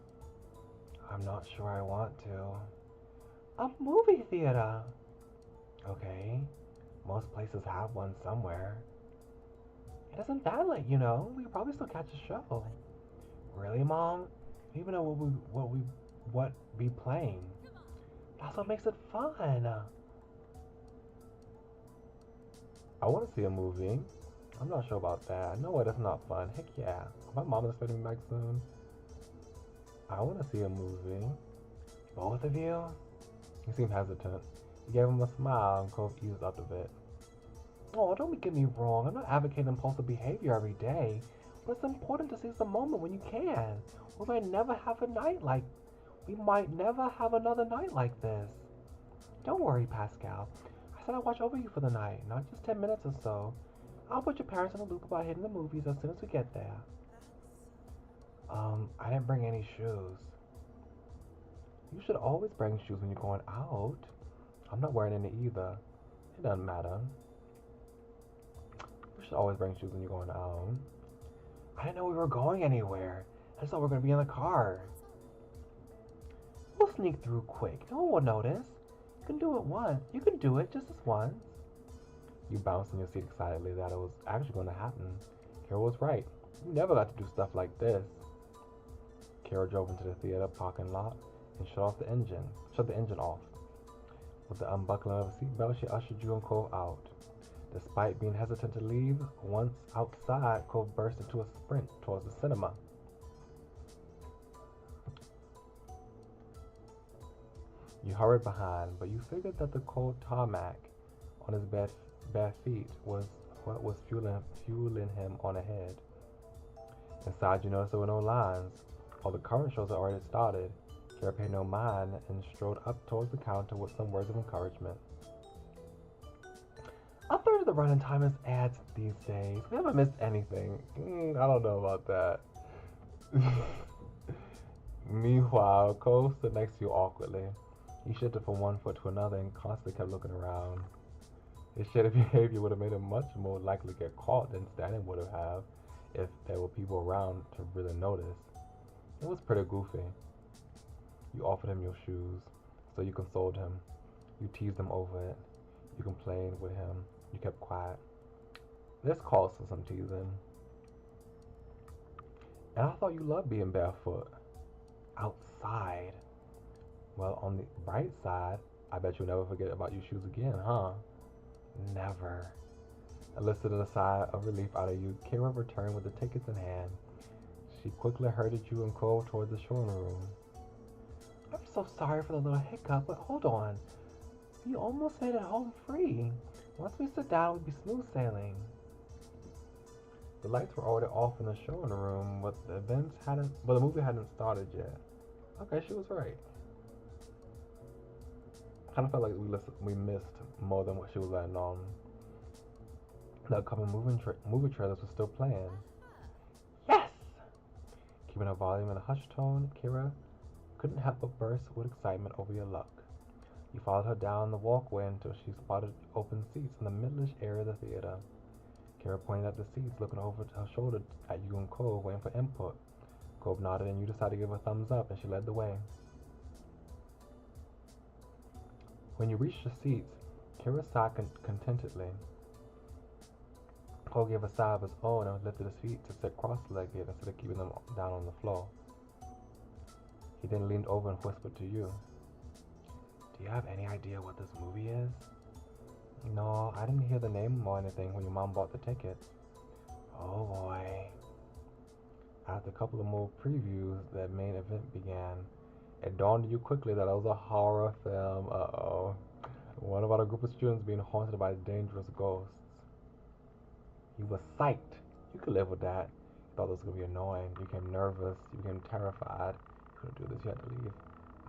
I'm not sure I want to. A movie theater. Okay, most places have one somewhere. It isn't that late, you know. We could probably still catch a show. Really, Mom? You even know what be playing. That's what makes it fun. I want to see a movie. I'm not sure about that. No, it's not fun. Heck yeah. My mom is expecting me back soon. I want to see a movie. Both of you? He seemed hesitant. He gave him a smile and Cove eased up a bit. Oh, don't get me wrong. I'm not advocating impulsive behavior every day, but it's important to seize the moment when you can. We might never have another night like this. Don't worry, Pascal. I said I'd watch over you for the night, not just 10 minutes or so. I'll put your parents in the loop about hitting the movies as soon as we get there. I didn't bring any shoes. You should always bring shoes when you're going out. I'm not wearing any either. It doesn't matter. You should always bring shoes when you're going out. I didn't know we were going anywhere. I just thought we were going to be in the car. We'll sneak through quick. No one will notice. You can do it once. You can do it just this once. You bounced in your seat excitedly that it was actually going to happen. Kara was right. You never got to do stuff like this. Kara drove into the theater parking lot and shut the engine off. With the unbuckling of the seatbelt, she ushered Drew and Cole out. Despite being hesitant to leave, once outside, Cole burst into a sprint towards the cinema. You hurried behind, but you figured that the cold tarmac on his bare feet was what was fueling him on ahead. Inside, you noticed there were no lines. All the current shows had already started. Kara paid no mind and strode up towards the counter with some words of encouragement. A third of the running time is ads these days. We haven't missed anything. I don't know about that. Meanwhile, Cole stood next to you awkwardly. He shifted from one foot to another and constantly kept looking around. His shady behavior would have made him much more likely to get caught than Stanton would have if there were people around to really notice. It was pretty goofy. You offered him your shoes, so you consoled him. You teased him over it. You complained with him. You kept quiet. This calls for some teasing. And I thought you loved being barefoot. Outside. Well, on the bright side, I bet you'll never forget about your shoes again, huh? Never. Elicited a sigh of relief out of you, Kara returned with the tickets in hand. She quickly herded you and Cole toward the showroom room. I'm so sorry for the little hiccup, but hold on. We almost made it home free. Once we sit down, we'd be smooth sailing. The lights were already off in the showroom room, but the movie hadn't started yet. Okay, she was right. Kind of felt like we missed more than what she was letting on. The upcoming movie trailers were still playing. Yes! Keeping her volume in a hushed tone, Kara couldn't help but burst with excitement over your luck. You followed her down the walkway until she spotted open seats in the middle-ish area of the theater. Kara pointed at the seats, looking over her shoulder at you and Cole, waiting for input. Cole nodded and you decided to give her a thumbs up, and she led the way. When you reached your seats, Kara sighed contentedly. Cole gave a sigh of his own and lifted his feet to sit cross-legged instead of keeping them down on the floor. He then leaned over and whispered to you. Do you have any idea what this movie is? No, I didn't hear the name or anything when your mom bought the tickets. Oh boy. After a couple of more previews, the main event began. It dawned on you quickly that it was a horror film. Uh-oh. One about a group of students being haunted by dangerous ghosts. You were psyched. You could live with that. You thought this was going to be annoying. You became nervous. You became terrified. You couldn't do this. You had to leave.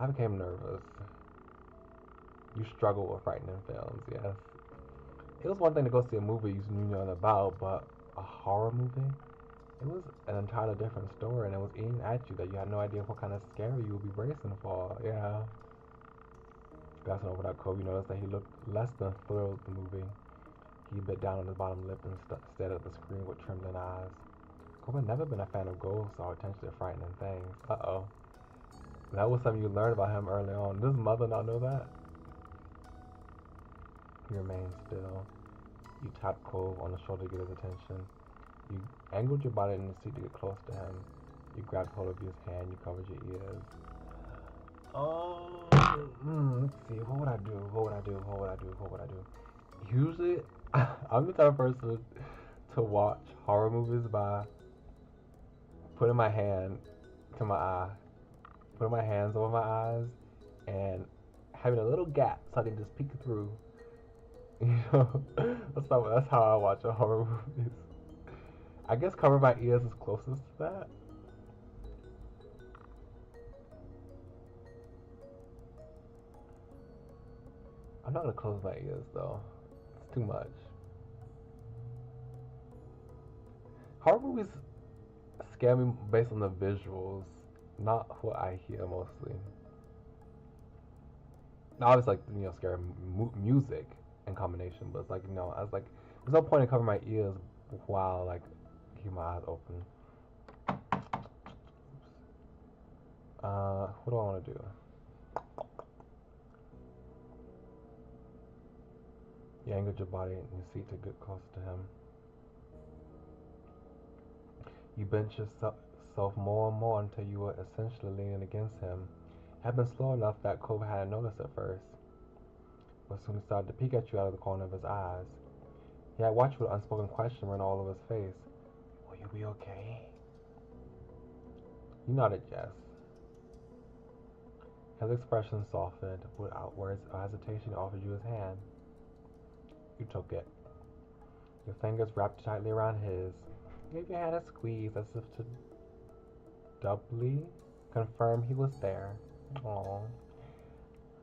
I became nervous. You struggle with frightening films, yes. It was one thing to go see a movie you knew nothing about, but a horror movie? It was an entirely different story, and it was aimed at you that you had no idea what kind of scare you would be bracing for. Yeah. Glancing over that Kobe, you noticed that he looked less than thrilled with the movie. He bit down on his bottom lip and stared at the screen with trembling eyes. Kobe had never been a fan of ghosts or potentially frightening things. Uh-oh. That was something you learned about him early on. Does mother not know that? He remained still. You tapped Cole on the shoulder to get his attention. You angled your body in the seat to get close to him. You grabbed hold of his hand. You covered your ears. Oh, let's see. What would I do? Usually, I'm the type of person to watch horror movies by putting my hand to my eye, putting my hands over my eyes, and having a little gap so I can just peek through. You know, that's how I watch horror movies. I guess cover my ears is closest to that. I'm not gonna close my ears though. It's too much. Horror movies scare me based on the visuals, not what I hear mostly. Now, obviously, like, scary music in combination, but it's like, I was like, there's no point in covering my ears while like keep my eyes open. What do I want to do? You angled your body in your seat to get close to him. You bent yourself more and more until you were essentially leaning against him. It had been slow enough that Cove hadn't noticed at first, but soon he started to peek at you out of the corner of his eyes. He had watched with unspoken question run all over his face. Will you be okay? You nodded yes. His expression softened. Without words or hesitation, he offered you his hand. You took it. Your fingers wrapped tightly around his. You gave your hand a squeeze as if to doubly confirm he was there. Aww.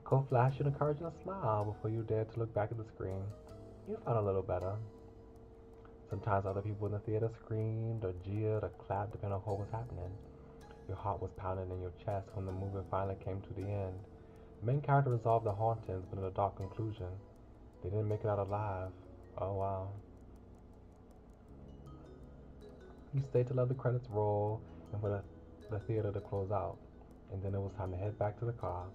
Cole flashed you an encouraging smile before you dared to look back at the screen. You felt a little better. Sometimes other people in the theater screamed or jeered or clapped depending on what was happening. Your heart was pounding in your chest when the movie finally came to the end. The main character resolved the hauntings, but in a dark conclusion. They didn't make it out alive. Oh wow. You stayed to let the credits roll and for the theater to close out. And then it was time to head back to the car.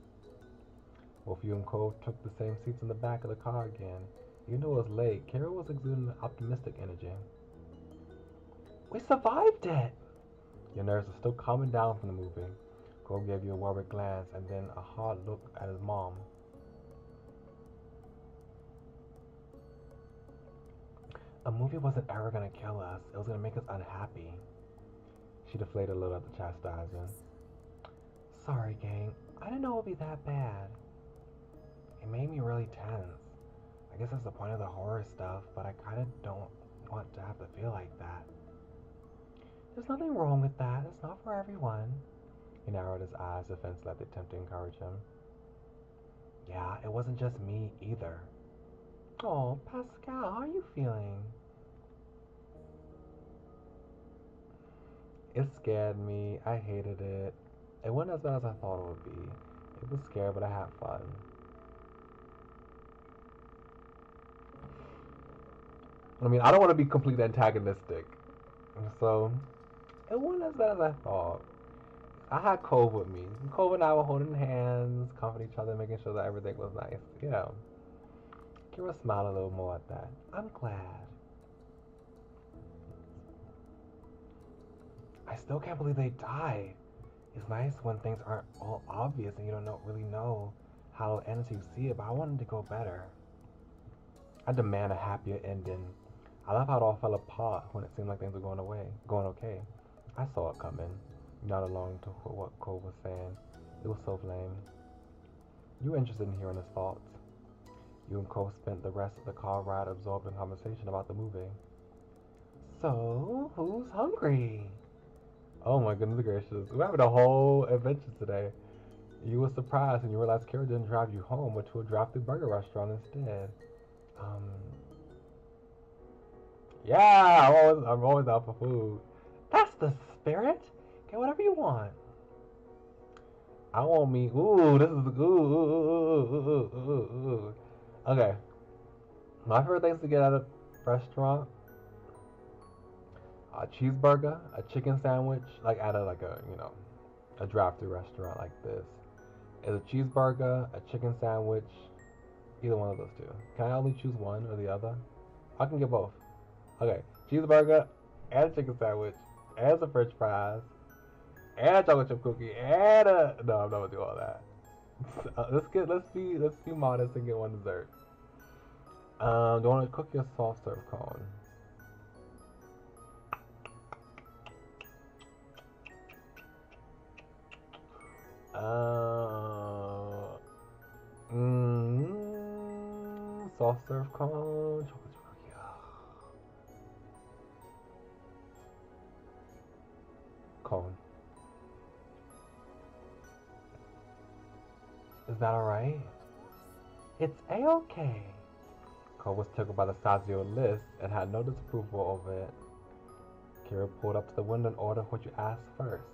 Both you and Cole took the same seats in the back of the car again. Even though it was late, Kara was exuding optimistic energy. We survived it! Your nerves are still calming down from the movie. Cole gave you a worried glance and then a hard look at his mom. A movie wasn't ever gonna kill us. It was gonna make us unhappy. She deflated a little at the chastising. Sorry, gang. I didn't know it would be that bad. It made me really tense. I guess that's the point of the horror stuff, but I kinda don't want to have to feel like that. There's nothing wrong with that. It's not for everyone. He narrowed his eyes defensively at the attempt to encourage him. Yeah, it wasn't just me either. Oh, Pascal, how are you feeling? It scared me. I hated it. It wasn't as bad as I thought it would be. It was scary, but I had fun. I mean, I don't want to be completely antagonistic. So, it wasn't as bad as I thought. I had Cove with me. Cove and I were holding hands, comforting each other, making sure that everything was nice. You know. Kira smiled a little more at that. I'm glad. I still can't believe they died. It's nice when things aren't all obvious and you don't really know how it ends until you see it, but I wanted to go better. I demand a happier ending. I love how it all fell apart when it seemed like things were going okay. I saw it coming. Not along to what Cole was saying. It was so lame. You were interested in hearing his thoughts. You and Cole spent the rest of the car ride absorbed in conversation about the movie. So, who's hungry? Oh my goodness gracious. We're having a whole adventure today. You were surprised when you realized Kara didn't drive you home, but to a drive-thru burger restaurant instead. Yeah, I'm always out for food. That's the spirit. Get whatever you want. I want me. Ooh, this is ooh. Okay. My favorite things to get at a restaurant: a cheeseburger, a chicken sandwich, like at a drive-thru restaurant like this. Is a cheeseburger, a chicken sandwich, either one of those two. Can I only choose one or the other? I can get both. Okay, cheeseburger and a chicken sandwich and some French fries and a chocolate chip cookie and a no, I'm not gonna do all that. Let's be modest and get one dessert. Do you want a cookie or soft serve cone? Soft serve cone, chocolate chip cookie. Cone. Is that alright? It's a-okay. Cole was tickled by the size of your list and had no disapproval over it. Kira pulled up to the window and ordered what you asked first.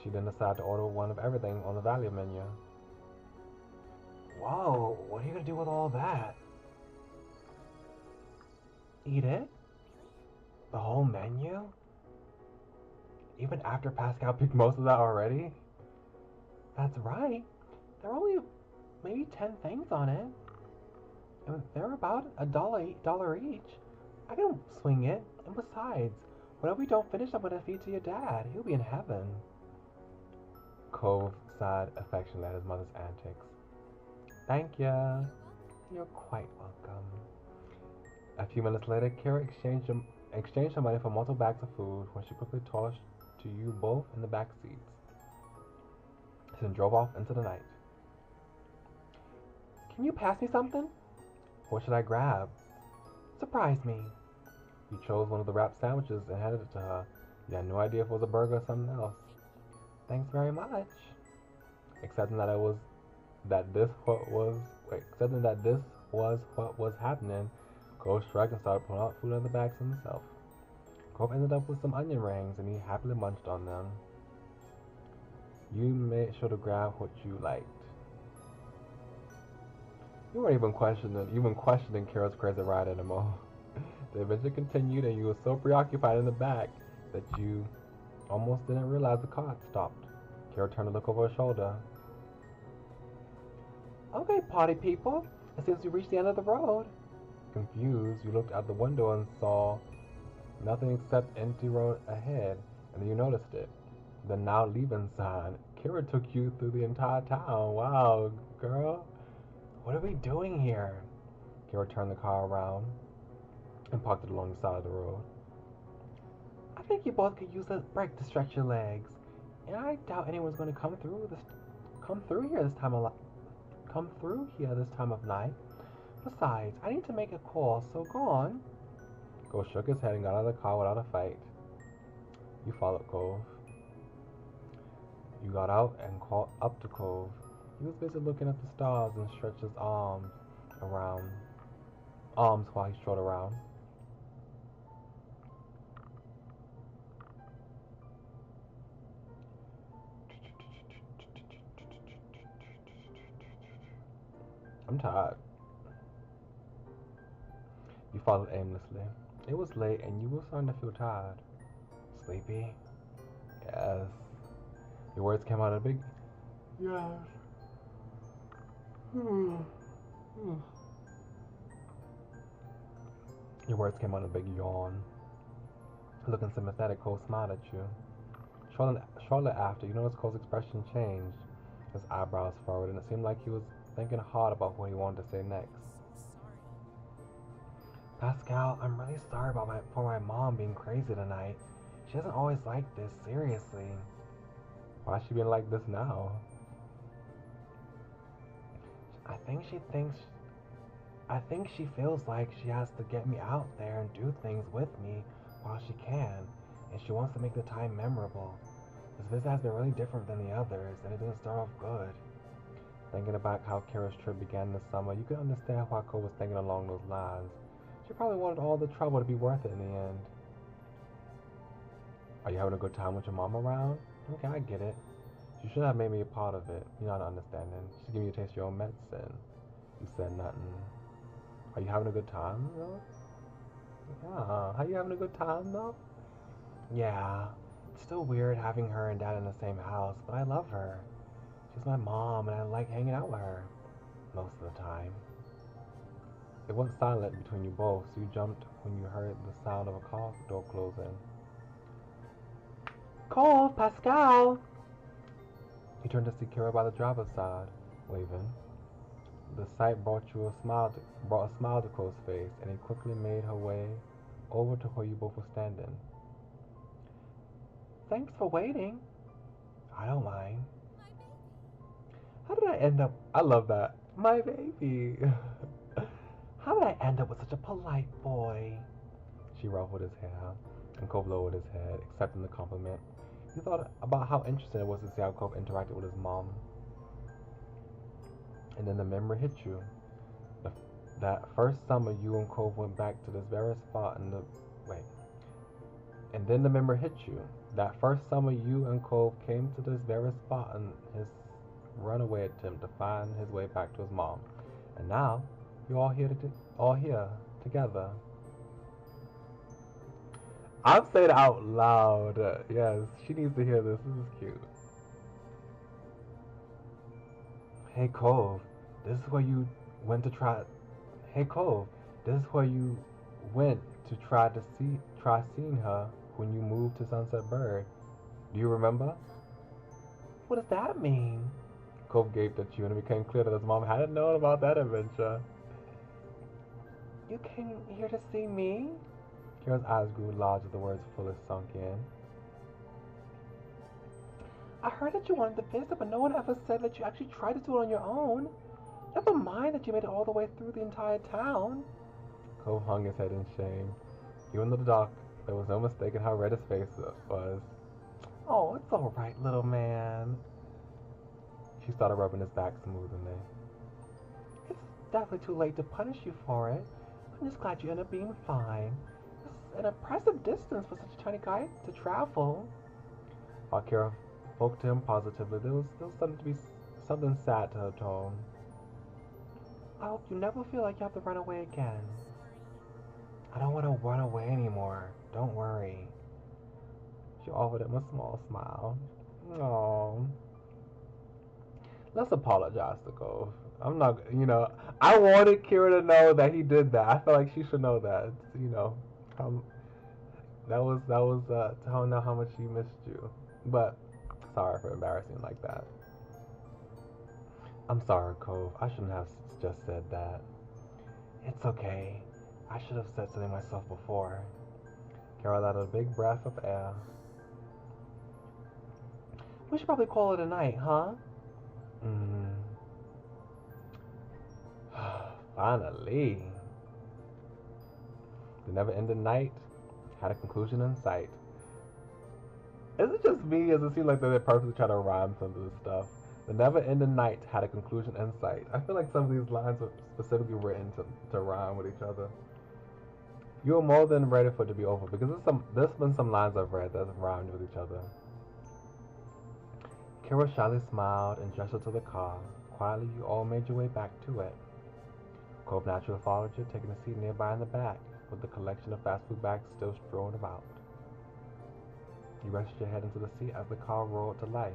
She then decided to order one of everything on the value menu. Whoa, what are you gonna do with all that? Eat it? The whole menu? Even after Pascal picked most of that already? That's right. There are only maybe 10 things on it. And they're about $1 each. I can swing it. And besides, Whatever we don't finish, I'm gonna feed to your dad. He'll be in heaven. Cove sighed affectionately at his mother's antics. Thank ya. You're quite welcome. A few minutes later, Kira exchanged her money for multiple bags of food when she quickly tossed to you both in the back seats, then drove off into the night. Can you pass me something? What should I grab? Surprise me. You chose one of the wrapped sandwiches and handed it to her. You had no idea if it was a burger or something else. Thanks very much. Accepting that this was what was happening, Cole shrugged and started pulling out food in the bags himself. Cole ended up with some onion rings and he happily munched on them. You made sure to grab what you liked. You weren't even questioning Kira's crazy ride anymore. The adventure continued and you were so preoccupied in the back that you almost didn't realize the car had stopped. Kira turned to look over her shoulder. Okay, party people, it seems we reached the end of the road. Confused, you looked out the window and saw nothing except empty road ahead, and then you noticed it. The now leaving sign. Kira took you through the entire town. Wow, girl. What are we doing here? Kira turned the car around and parked it along the side of the road. I think you both could use a break to stretch your legs. And I doubt anyone's going to come through here this time of night. Besides, I need to make a call, so go on. Cove shook his head and got out of the car without a fight. You followed Cove. You got out and called up to Cove. He was busy looking at the stars and stretched his arms while he strode around. I'm tired. You followed aimlessly. It was late and you were starting to feel tired. Sleepy? Yes. Your words came out a big yes. Your words came out a big yawn. Looking sympathetic, Cole smiled at you. Shortly after, you noticed Cole's expression changed. His eyebrows furrowed, and it seemed like he was thinking hard about what he wanted to say next. Pascal, I'm really sorry for my mom being crazy tonight. She hasn't always liked this, seriously. Why is she being like this now? I think she feels like she has to get me out there and do things with me while she can, and she wants to make the time memorable. This visit has been really different than the others, and it didn't start off good. Thinking about how Kira's trip began this summer, you could understand why Cole was thinking along those lines. She probably wanted all the trouble to be worth it in the end. Are you having a good time with your mom around? Okay, I get it. You should have made me a part of it. You're not understanding. She's giving you a taste of your own medicine. You said nothing. Are you having a good time, though? Yeah. Are you having a good time, though? Yeah. It's still weird having her and Dad in the same house, but I love her. She's my mom, and I like hanging out with her. Most of the time. It went silent between you both, so you jumped when you heard the sound of a car door closing. Cole, Pascal! You turned to see Kira by the driver's side, waving. The sight brought a smile to Cole's face, and he quickly made her way over to where you both were standing. Thanks for waiting. I don't mind. How did I end up? I love that. My baby. How did I end up with such a polite boy? She ruffled his hair, and Cove lowered his head, accepting the compliment. He thought about how interesting it was to see how Cove interacted with his mom. And then the memory hit you. That first summer you and Cove went back to this very spot in the... Wait. And then the memory hit you. That first summer you and Cove came to this very spot in his runaway attempt to find his way back to his mom. And now, you're all here together. I'm saying it out loud. Yes, she needs to hear this. This is cute. Hey Cove, this is where you went to try. Hey Cove, this is where you went to try seeing her when you moved to Sunset Bird. Do you remember? What does that mean? Cove gaped at you, and it became clear that his mom hadn't known about that adventure. You came here to see me? Kira's eyes grew large as the words fully sunk in. I heard that you wanted to visit, but no one ever said that you actually tried to do it on your own. Never mind that you made it all the way through the entire town. Cove hung his head in shame. Even in the dark, there was no mistaking how red his face was. Oh, it's all right, little man. She started rubbing his back smoothly. It's definitely too late to punish you for it. I'm just glad you ended up being fine. It's an impressive distance for such a tiny guy to travel. While Kira spoke to him positively, there was something sad to her tone. I hope you never feel like you have to run away again. I don't want to run away anymore. Don't worry. She offered him a small smile. Aww. Let's apologize to Cove. I'm not, I wanted Kira to know that he did that. I feel like she should know that, that was to tell her how much she missed you. But sorry for embarrassing you like that. I'm sorry, Cove. I shouldn't have just said that. It's okay. I should have said something myself before. Kira let out a big breath of air. We should probably call it a night, huh? Finally. The never-ending night had a conclusion in sight. Is it just me, or does it seem like they're purposely trying to rhyme some of this stuff? The never-ending night had a conclusion in sight. I feel like some of these lines are specifically written to rhyme with each other. You're more than ready for it to be over, because there's been some lines I've read that have rhymed with each other. Kira shyly smiled and gestured to the car. Quietly, you all made your way back to it. Cove naturally followed you, taking a seat nearby in the back, with the collection of fast food bags still strewn about. You rested your head into the seat as the car roared to life.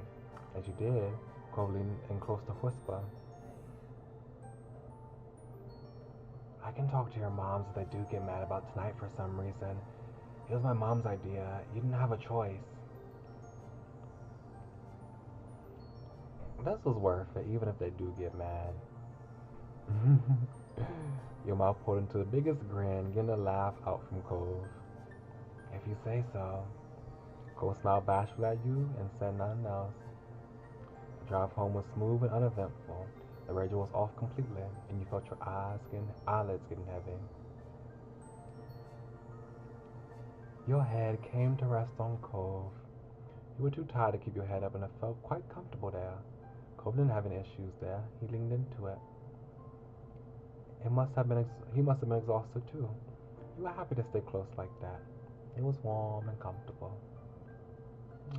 As you did, Cove leaned in close to whisper. I can talk to your moms if they do get mad about tonight for some reason. It was my mom's idea. You didn't have a choice. This was worth it, even if they do get mad. Your mouth pulled into the biggest grin, getting a laugh out from Cove. If you say so. Cove smiled bashfully at you and said nothing else. The drive home was smooth and uneventful. The radio was off completely, and you felt your eyelids getting heavy. Your head came to rest on Cove. You were too tired to keep your head up, and it felt quite comfortable there. Cove didn't have any issues there. He leaned into it. He must have been exhausted too. You were happy to stay close like that. It was warm and comfortable.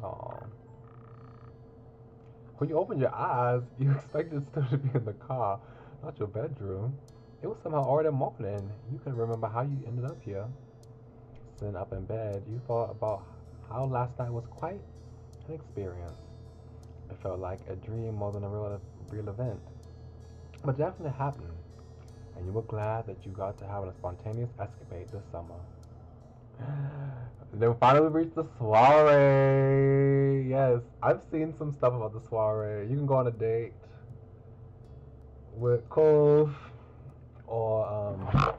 Aww. When you opened your eyes, you expected still to be in the car, not your bedroom. It was somehow already morning. You couldn't remember how you ended up here. Sitting up in bed, you thought about how last night was quite an experience. It felt like a dream more than a real event. But it definitely happened. And you were glad that you got to have a spontaneous escapade this summer. Then finally we reached the soiree. Yes, I've seen some stuff about the soiree. You can go on a date with Cove or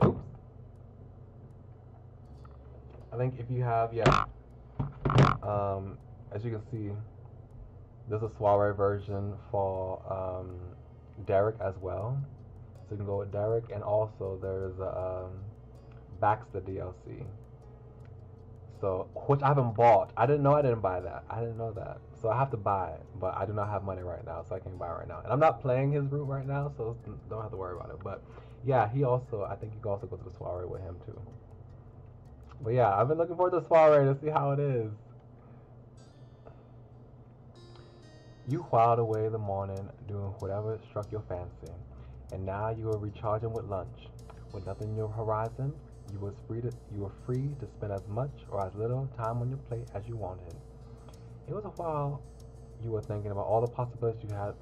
oops. I think if you have as you can see, there's a soiree version for Derek as well. So you can go with Derek, and also there's a Baxter DLC. So, which I haven't bought. I didn't know I didn't buy that. I didn't know that. So I have to buy it, but I do not have money right now, so I can't buy it right now. And I'm not playing his route right now, so don't have to worry about it. But yeah, I think you can also go to the soiree with him too. But yeah, I've been looking forward to the soiree to see how it is. You whiled away the morning doing whatever struck your fancy. And now you were recharging with lunch. With nothing in your horizon, you were free to spend as much or as little time on your plate as you wanted. It was a while you were thinking about all the possibilities you had.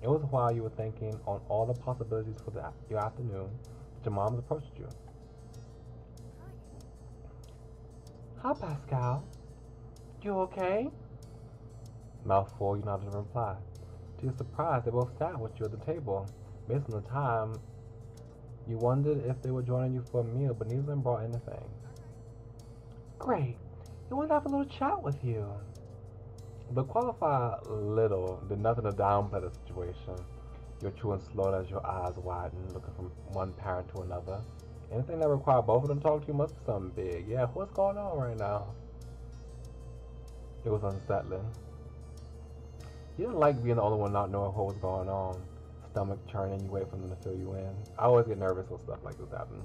It was a while you were thinking on all the possibilities for your afternoon. Your mom approached you. Hi, Pascal. You okay? Mouthful, you nodded in reply. To your surprise, they both sat with you at the table. Based on the time, you wondered if they were joining you for a meal, but neither of them brought anything. Great. They wanted to have a little chat with you. The qualified little did nothing to downplay the situation. You're chewing slowly as your eyes widen, looking from one parent to another. Anything that requires both of them to talk to you must be something big. Yeah, what's going on right now? It was unsettling. You didn't like being the only one not knowing what was going on. Stomach churning, you wait for them to fill you in. I always get nervous when stuff like this happens.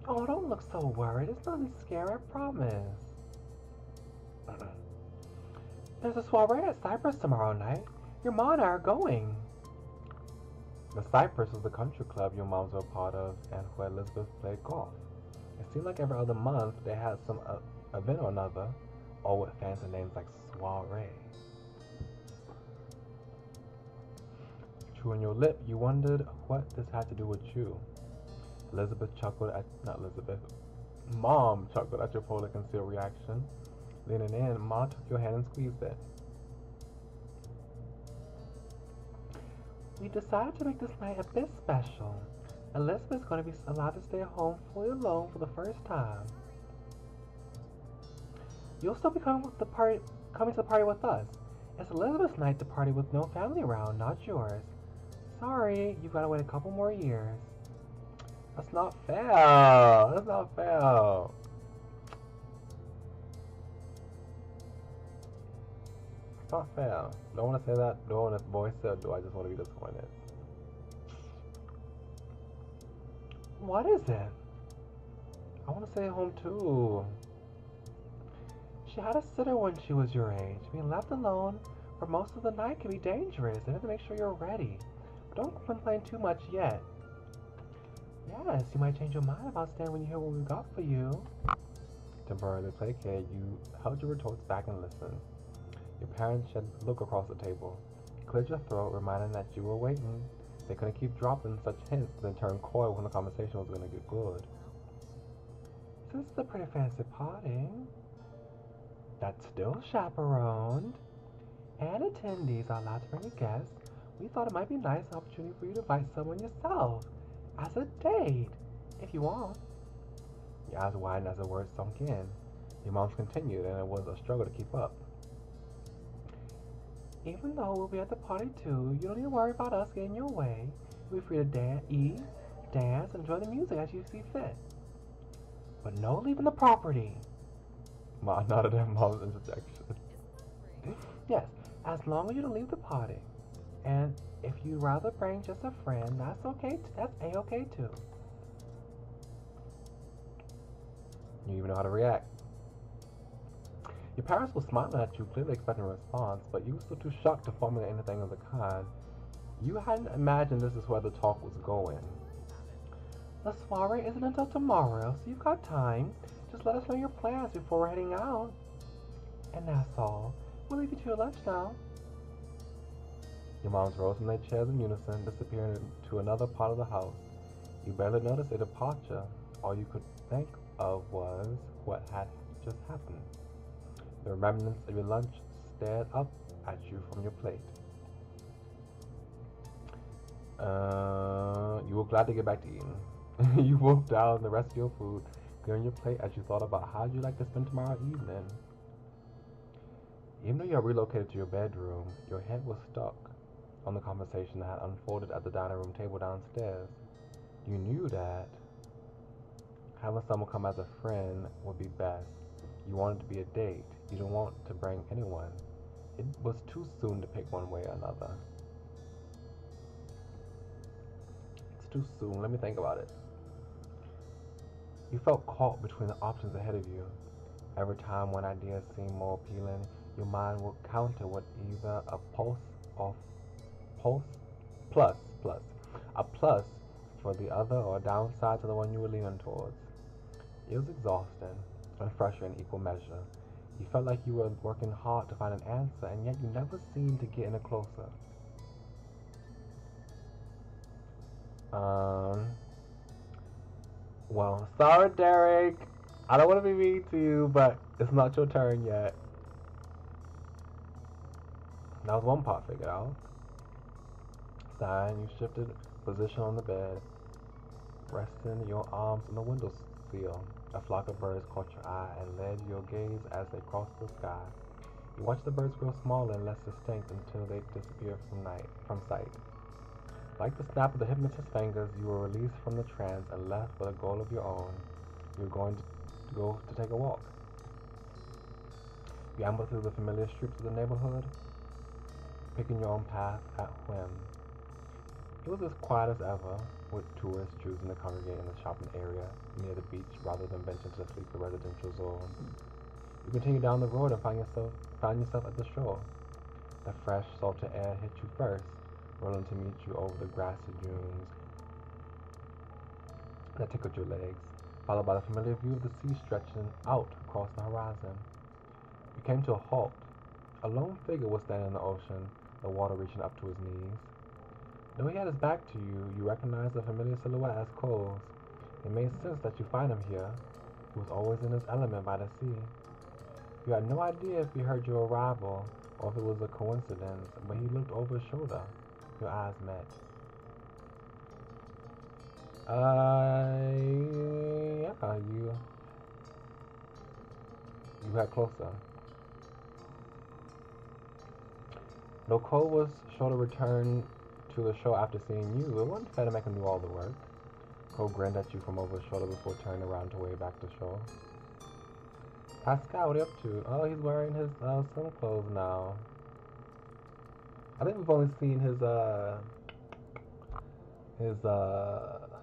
Oh, don't look so worried. It's nothing scary, I promise. There's a soiree at Cypress tomorrow night. Your mom and I are going. The Cypress was the country club your moms were a part of and where Elizabeth played golf. It seemed like every other month they had some event or another, all with fancy names like soiree. Chewing your lip, you wondered what this had to do with you. Mom chuckled at your poorly concealed reaction. Leaning in, Mom took your hand and squeezed it. We decided to make this night a bit special. Elizabeth's going to be allowed to stay home fully alone for the first time. You'll still be coming to the party with us. It's Elizabeth's night to party with no family around, not yours. Sorry, you've got to wait a couple more years. That's not fair. That's not fair. It's not fair. Don't want to say that. Don't want to voice it. Do I just want to be disappointed? What is it? I want to stay home too. She had a sitter when she was your age. Being left alone for most of the night can be dangerous. You have to make sure you're ready. But don't complain too much yet. Yes, you might change your mind about staying when you hear what we got for you. Temporarily placated, you held your retorts back and listened. Your parents shed a look across the table. You cleared your throat, reminding that you were waiting. They couldn't keep dropping such hints, then turn coy when the conversation was going to get good. This is a pretty fancy party. That's still chaperoned. And attendees are allowed to bring a guest. We thought it might be a nice opportunity for you to invite someone yourself. As a date, if you want. Your eyes widened as the words sunk in. Your mom's continued, and it was a struggle to keep up. Even though we'll be at the party too, you don't need to worry about us getting in your way. You'll be free to eat, dance, and enjoy the music as you see fit. But no leaving the property. Ma nodded at Mom's interjection. Yes, as long as you don't leave the party. And if you'd rather bring just a friend, that's okay. That's a-okay too. You even know how to react. Your parents were smiling at you, clearly expecting a response, but you were still too shocked to formulate anything of the kind. You hadn't imagined this is where the talk was going. The soiree isn't until tomorrow, so you've got time. Just let us know your plans before we're heading out. And that's all. We'll leave you to your lunch now. Your moms rose from their chairs in unison, disappearing into another part of the house. You barely noticed a departure. All you could think of was what had just happened. The remnants of your lunch stared up at you from your plate. You were glad to get back to eating. You wolfed down the rest of your food, clearing your plate as you thought about how you'd like to spend tomorrow evening. Even though you had relocated to your bedroom, your head was stuck on the conversation that had unfolded at the dining room table downstairs. You knew that having someone come as a friend would be best. You wanted to be a date. You didn't want to bring anyone. It was too soon to pick one way or another. It's too soon. Let me think about it. You felt caught between the options ahead of you. Every time one idea seemed more appealing, your mind would counter with either a plus for the other, or a downside to the one you were leaning towards. It was exhausting and frustrating in equal measure. You felt like you were working hard to find an answer, and yet you never seemed to get any closer. Well, sorry, Derek. I don't want to be mean to you, but it's not your turn yet. That was one part figured out. Sighing, you shifted position on the bed, resting your arms on the windowsill. A flock of birds caught your eye and led your gaze as they crossed the sky. You watched the birds grow smaller and less distinct until they disappeared from sight. Like the snap of the hypnotist's fingers, you were released from the trance and left with a goal of your own. You were going to go to take a walk. You ambled through the familiar streets of the neighborhood, picking your own path at whim. It was as quiet as ever, with tourists choosing to congregate in the shopping area near the beach rather than venturing to the sleepy residential zone. You continued down the road and found yourself at the shore. The fresh, salty air hit you first, rolling to meet you over the grassy dunes that tickled your legs, followed by the familiar view of the sea stretching out across the horizon. You came to a halt. A lone figure was standing in the ocean, the water reaching up to his knees. Though he had his back to you, you recognized the familiar silhouette as Cole's. It made sense that you find him here. He was always in his element by the sea. You had no idea if he heard your arrival or if it was a coincidence, but he looked over his shoulder. Your eyes met. Yeah, you got closer. Though Cole was sure to return to the show after seeing you, it wasn't fair to make him do all the work. Cole grinned at you from over his shoulder before turning around to wave back to shore. Pascal, what are you up to? Oh, he's wearing his swim clothes now. I think we've only seen his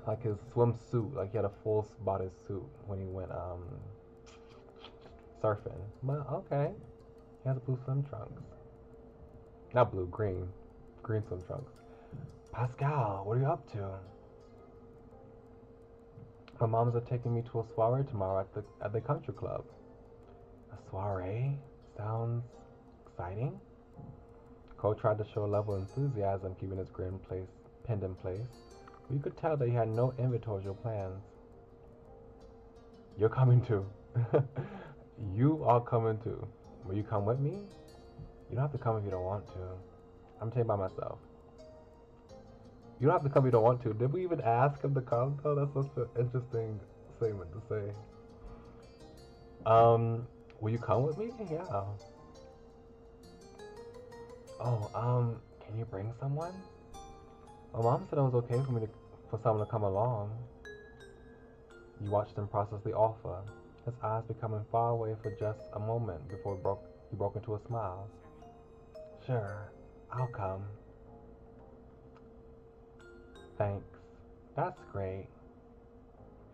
like his swimsuit, like he had a full body suit when he went surfing. But okay, he has blue swim trunks. Not blue, green swim trunks. Pascal, what are you up to? My moms are taking me to a soiree tomorrow at the country club. A soiree? Sounds exciting. Cole tried to show a level of enthusiasm, keeping his grin pinned in place. But you could tell that he had no envy towards your plans. You're coming too. You are coming too. Will you come with me? You don't have to come if you don't want to. I'm taking by myself. You don't have to come if you don't want to. Did we even ask him to come though? That's such an interesting statement to say. Will you come with me? Yeah. Oh, can you bring someone? My mom said it was okay for someone to come along. You watched him process the offer, his eyes becoming far away for just a moment before he broke into a smile. Sure, I'll come. Thanks. That's great.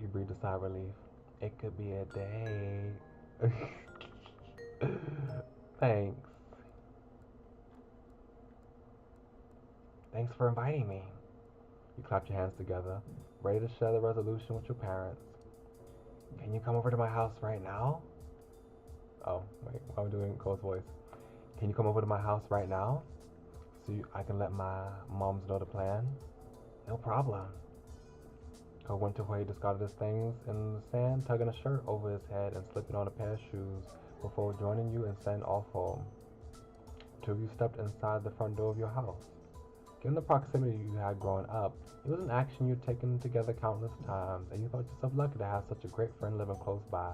You breathed a sigh of relief. It could be a date. Thanks. Thanks for inviting me. You clapped your hands together, ready to share the resolution with your parents. Can you come over to my house right now? Oh, wait, I'm doing Cole's voice. Can you come over to my house right now? So I can let my moms know the plan? No problem. Cole went to where he discarded his things in the sand, tugging a shirt over his head and slipping on a pair of shoes before joining you and setting off home. Two of you stepped inside the front door of your house. Given the proximity you had growing up, it was an action you'd taken together countless times, and you thought yourself lucky to have such a great friend living close by.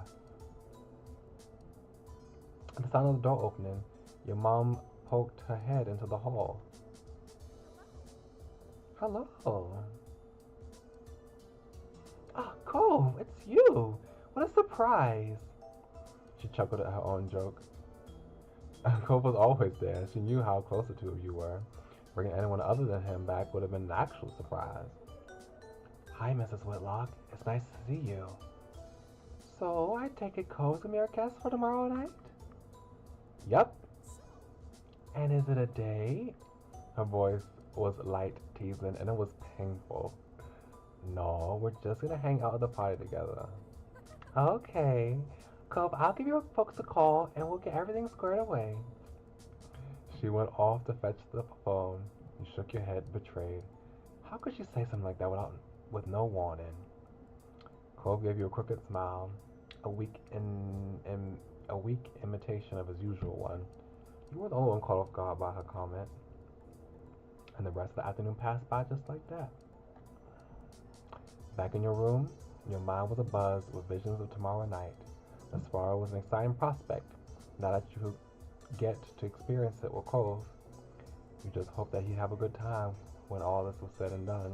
At the sound of the door opening, your mom poked her head into the hall. Hello. Ah, Cole, it's you. What a surprise. She chuckled at her own joke. Cole was always there. She knew how close the two of you were. Bringing anyone other than him back would have been an actual surprise. Hi, Mrs. Whitlock. It's nice to see you. So, I take it Cole's gonna be our guest for tomorrow night? Yup. And is it a date? Her voice was light teasing and it was painful. No, we're just gonna hang out at the party together. Okay. Cole, I'll give your folks a call and we'll get everything squared away. She went off to fetch the phone. You shook your head, betrayed. How could she say something like that with no warning? Cole gave you a crooked smile. a a weak imitation of his usual one. You were the only one caught off guard by her comment, and the rest of the afternoon passed by just like that. Back in your room, your mind was abuzz with visions of tomorrow night. The soiree was an exciting prospect. Now that you get to experience it with Cove, you just hope that he'd have a good time when all this was said and done.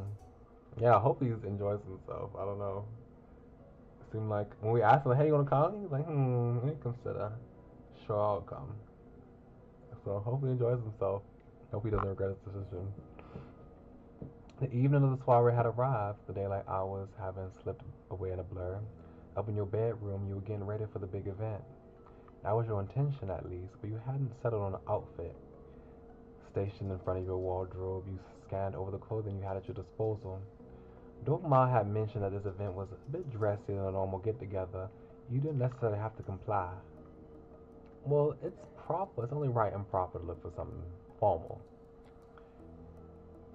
Yeah, I hope he enjoys himself. I don't know. It seemed like when we asked him, hey, you want to come? He was like, let me consider. Sure, I'll come. So hopefully he enjoys himself. Hope he doesn't regret his decision. The evening of the soiree had arrived, the daylight hours having slipped away in a blur. Up in your bedroom, you were getting ready for the big event. That was your intention, at least, but you hadn't settled on an outfit. Stationed in front of your wardrobe, you scanned over the clothing you had at your disposal. Though Ma had mentioned that this event was a bit dressier than a normal get-together, you didn't necessarily have to comply. Well, it's proper. It's only right and proper to look for something formal.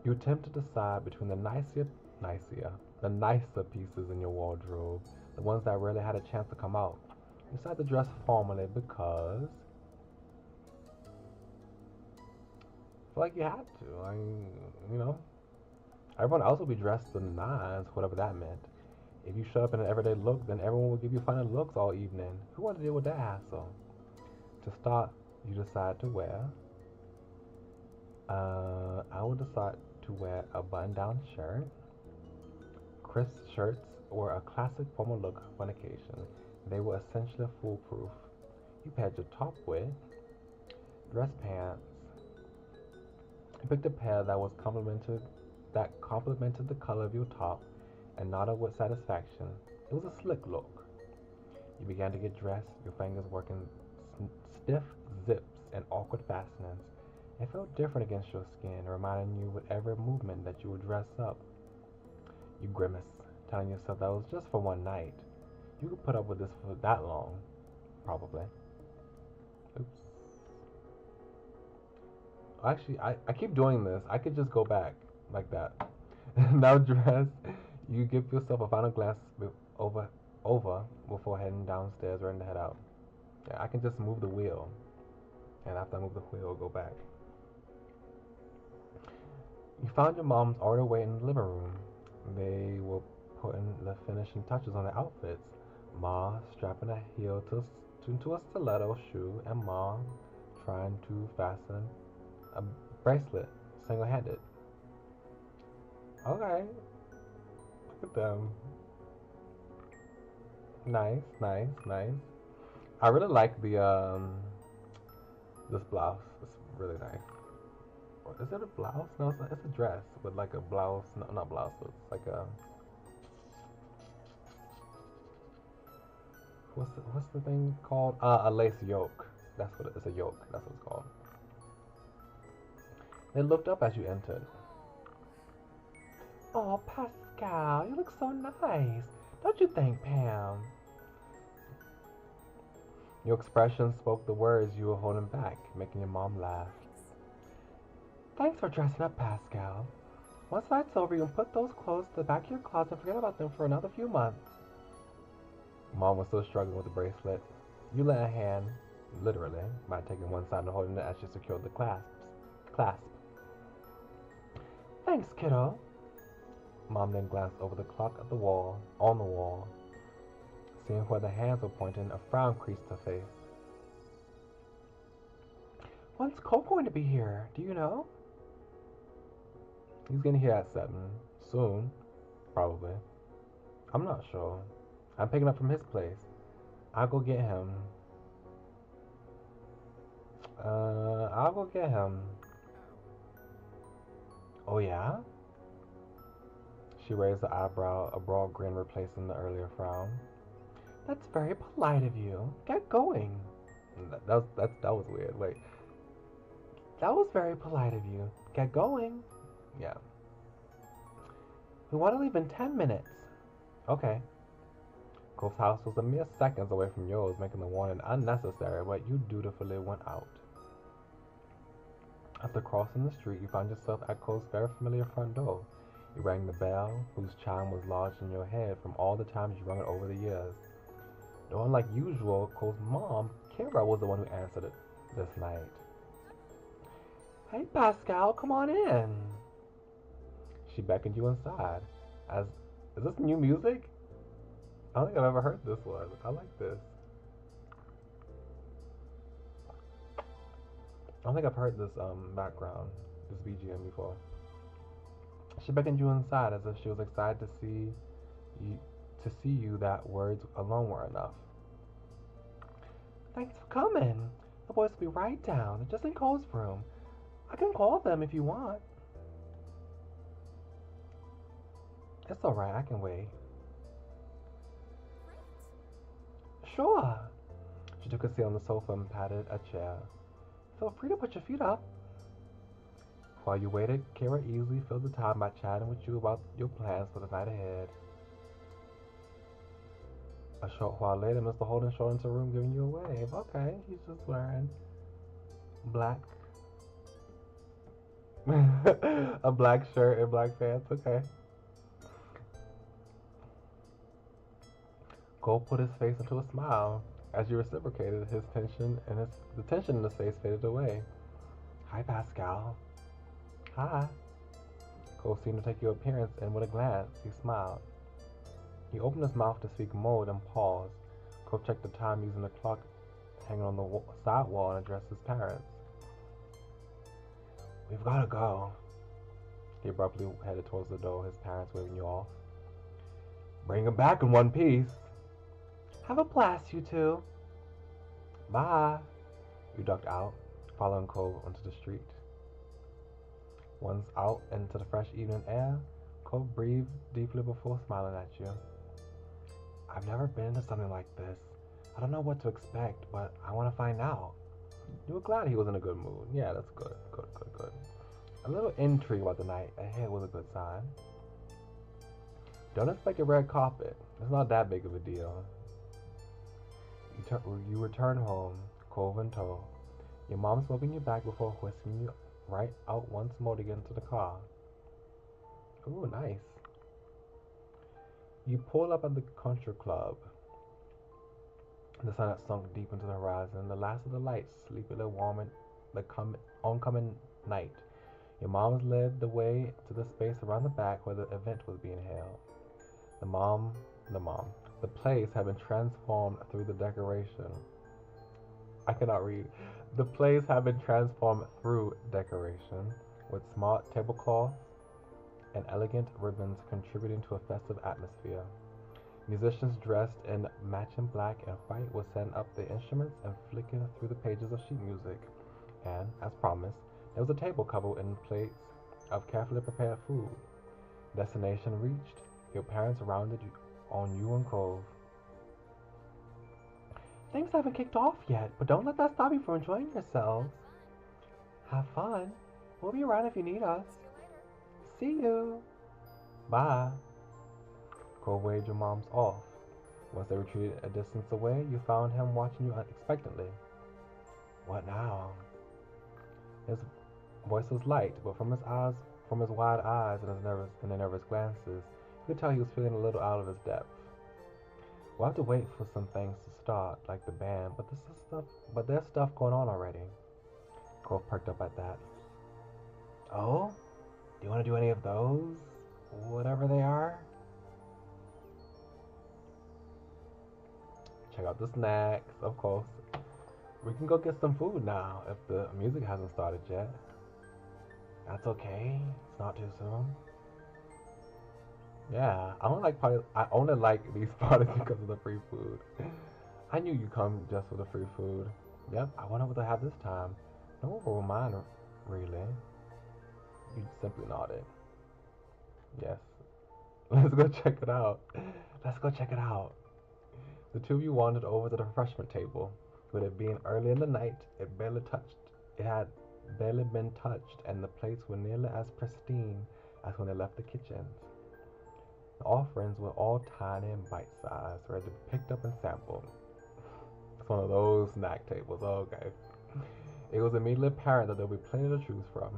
You attempt to decide between the nicer pieces in your wardrobe, the ones that rarely had a chance to come out. You decide to dress formally because I feel like you had to. I mean, you know, everyone else will be dressed to the nines, whatever that meant. If you showed up in an everyday look, then everyone will give you funny looks all evening. Who wants to deal with that hassle? To start, you decide to wear. I would decide to wear a button-down shirt. Crisp shirts were a classic formal look for an occasion. They were essentially foolproof. You paired your top with dress pants. You picked a pair that complemented the color of your top and nodded with satisfaction. It was a slick look. You began to get dressed, your fingers working stiff zips and awkward fastenings. It felt different against your skin, reminding you with every movement that you were dressed up. You grimaced, telling yourself that it was just for one night. You could put up with this for that long, probably. Oops. Actually, I keep doing this. I could just go back like that. Now dressed, you give yourself a final glance over before heading downstairs, ready to head out. Yeah, I can just move the wheel, and after I move the wheel, go back. You found your mom's already waiting in the living room. They were putting the finishing touches on the outfits. Ma strapping a heel into a stiletto shoe, and Mom trying to fasten a bracelet single-handed. Okay, look at them. Nice, nice, nice. I really like this blouse. It's really nice. Is it a blouse? No, it's a dress with like a blouse. No, not blouse, but it's like a what's the thing called? A lace yoke. That's what it's a yoke. That's what it's called. They looked up as you entered. Oh, Pascal, you look so nice. Don't you think, Pam? Your expression spoke the words you were holding back, making your mom laugh. Thanks for dressing up, Pascal. Once night's over, you can put those clothes to the back of your closet and forget about them for another few months. Mom was still struggling with the bracelet. You lent a hand, literally, by taking one side and holding it as she secured the clasp. Thanks, kiddo. Mom then glanced over the clock on the wall. Seeing where the hands were pointing, a frown creased her face. When's Cole going to be here? Do you know? He's getting here at 7. Soon. Probably. I'm not sure. I'm picking up from his place. I'll go get him. I'll go get him. Oh yeah? She raised an eyebrow, a broad grin replacing the earlier frown. That's very polite of you. Get going. That was weird. Wait. That was very polite of you. Get going. Yeah. We want to leave in 10 minutes. Okay. Cole's house was a mere seconds away from yours, making the warning unnecessary, but you dutifully went out. After crossing the street, you found yourself at Cole's very familiar front door. You rang the bell, whose chime was lodged in your head from all the times you rung it over the years. Though unlike usual, Cole's mom, Kara, was the one who answered it this night. Hey Pascal, come on in. She beckoned you inside. As is this new music? I don't think I've ever heard this one. I like this. I don't think I've heard this background, this BGM before. She beckoned you inside as if she was excited to see you that words alone were enough. Thanks for coming. The boys will be right down, just in Cole's room. I can call them if you want. It's alright, I can wait. Sure. She took a seat on the sofa and patted a chair. Feel free to put your feet up. While you waited, Kara easily filled the time by chatting with you about your plans for the night ahead. A short while later, Mr. Holden showed into the room giving you a wave. Okay, he's just wearing black. A black shirt and black pants, okay. Cole put his face into a smile. As you reciprocated, the tension in his face faded away. Hi, Pascal. Hi. Cole seemed to take your appearance, and with a glance, he smiled. He opened his mouth to speak more, then paused. Cole checked the time using the clock hanging on the side wall and addressed his parents. We've got to go. He abruptly headed towards the door, his parents waving you off. Bring him back in one piece. Have a blast, you two. Bye. You ducked out, following Cole onto the street. Once out into the fresh evening air, Cole breathed deeply before smiling at you. I've never been to something like this. I don't know what to expect, but I want to find out. You were glad he was in a good mood. Yeah, that's good. Good. A little intrigue about the night ahead was a good sign. Don't expect a red carpet. It's not that big of a deal. You return home, Cove in tow. Your mom's welcoming you back before whisking you right out once more to get into the car. Ooh, nice. You pull up at the country club. The sun had sunk deep into the horizon. The last of the lights sleepily warming the oncoming night. Your mom led the way to the space around the back where the event was being held. The place had been transformed through the decoration. I cannot read. The place had been transformed through decoration, with smart tablecloths and elegant ribbons contributing to a festive atmosphere. Musicians dressed in matching black and white would send up the instruments and flicker through the pages of sheet music. And, as promised, there was a table covered in plates of carefully prepared food. Destination reached, your parents rounded on you and Cove. Things haven't kicked off yet, but don't let that stop you from enjoying yourselves. Have fun. We'll be around if you need us. See you. Bye. Cole waved your moms off. Once they retreated a distance away, you found him watching you unexpectedly. What now? His voice was light, but from his wide eyes and the nervous glances, you could tell he was feeling a little out of his depth. We'll have to wait for some things to start, like the band, but there's stuff going on already. Cole perked up at that. Oh? Do you want to do any of those? Whatever they are? Check out the snacks, of course. We can go get some food now if the music hasn't started yet. That's okay. It's not too soon. Yeah, I only like these parties because of the free food. I knew you'd come just for the free food. Yep, I wonder what they have this time. No one will mind, really. You simply nodded. Yes. Let's go check it out. Let's go check it out. The two of you wandered over to the refreshment table. With it being early in the night, it had barely been touched, and the plates were nearly as pristine as when they left the kitchens. The offerings were all tiny and bite-sized, ready to be picked up and sampled. It's one of those snack tables, okay. It was immediately apparent that there would be plenty to choose from.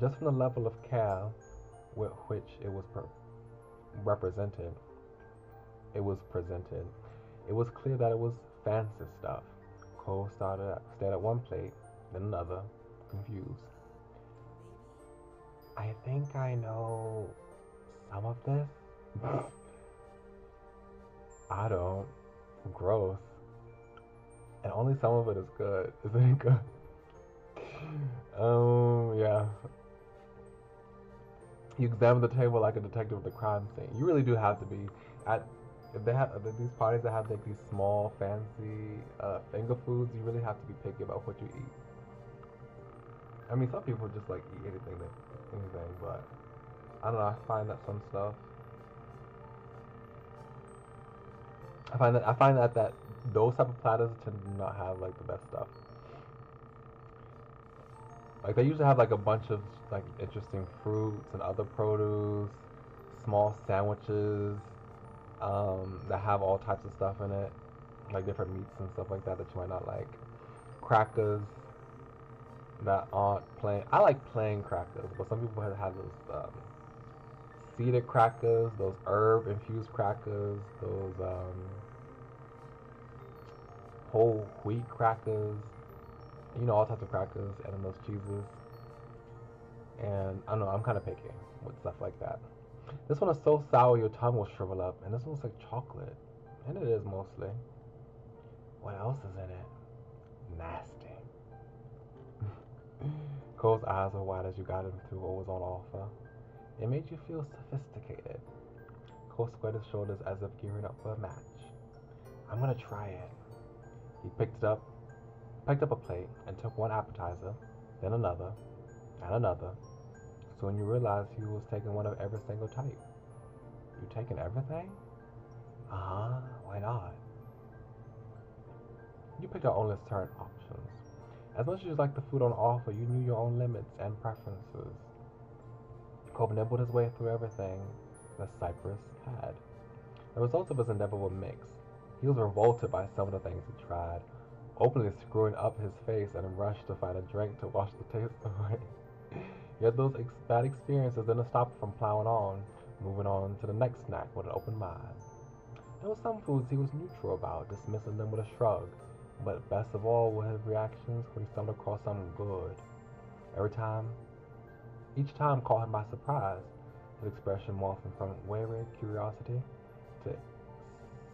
Just from the level of care with which it was presented, It was clear that it was fancy stuff. Cole stared at one plate, then another, confused. I think I know some of this. I don't. Gross. And only some of it is good. Isn't it good? Yeah. You examine the table like a detective at the crime scene. You really do have to be at if they have these parties that have like these small fancy finger foods. You really have to be picky about what you eat. I mean, some people just like eat anything, but I don't know. I find that some stuff. I find that those type of platters tend to not have like the best stuff. Like they usually have like a bunch of like interesting fruits and other produce, small sandwiches that have all types of stuff in it, like different meats and stuff like that that you might not like. Crackers that aren't plain. I like plain crackers, but some people have those seeded crackers, those herb infused crackers, those whole wheat crackers, you know, all types of crackers, and then those cheeses. And I don't know, I'm kind of picky with stuff like that. This one is so sour your tongue will shrivel up, and this one's like chocolate. And it is mostly. What else is in it? Nasty. Cole's eyes were wide as you got him through what was on offer. It made you feel sophisticated. Cole squared his shoulders as if gearing up for a match. I'm gonna try it. He picked up a plate, and took one appetizer, then another, and another. Soon you realized he was taking one of every single type. You taking everything? Uh-huh, why not? You picked out only certain options. As much as you liked the food on offer, you knew your own limits and preferences. Cove nibbled his way through everything that Cypress had. The results of his endeavor were mixed. He was revolted by some of the things he tried, openly screwing up his face and rushed to find a drink to wash the taste away. Yet those bad experiences didn't stop him from plowing on, moving on to the next snack with an open mind. There were some foods he was neutral about, dismissing them with a shrug, but best of all were his reactions when he stumbled across something good. Every time, each time caught him by surprise, his expression morphing from wary curiosity to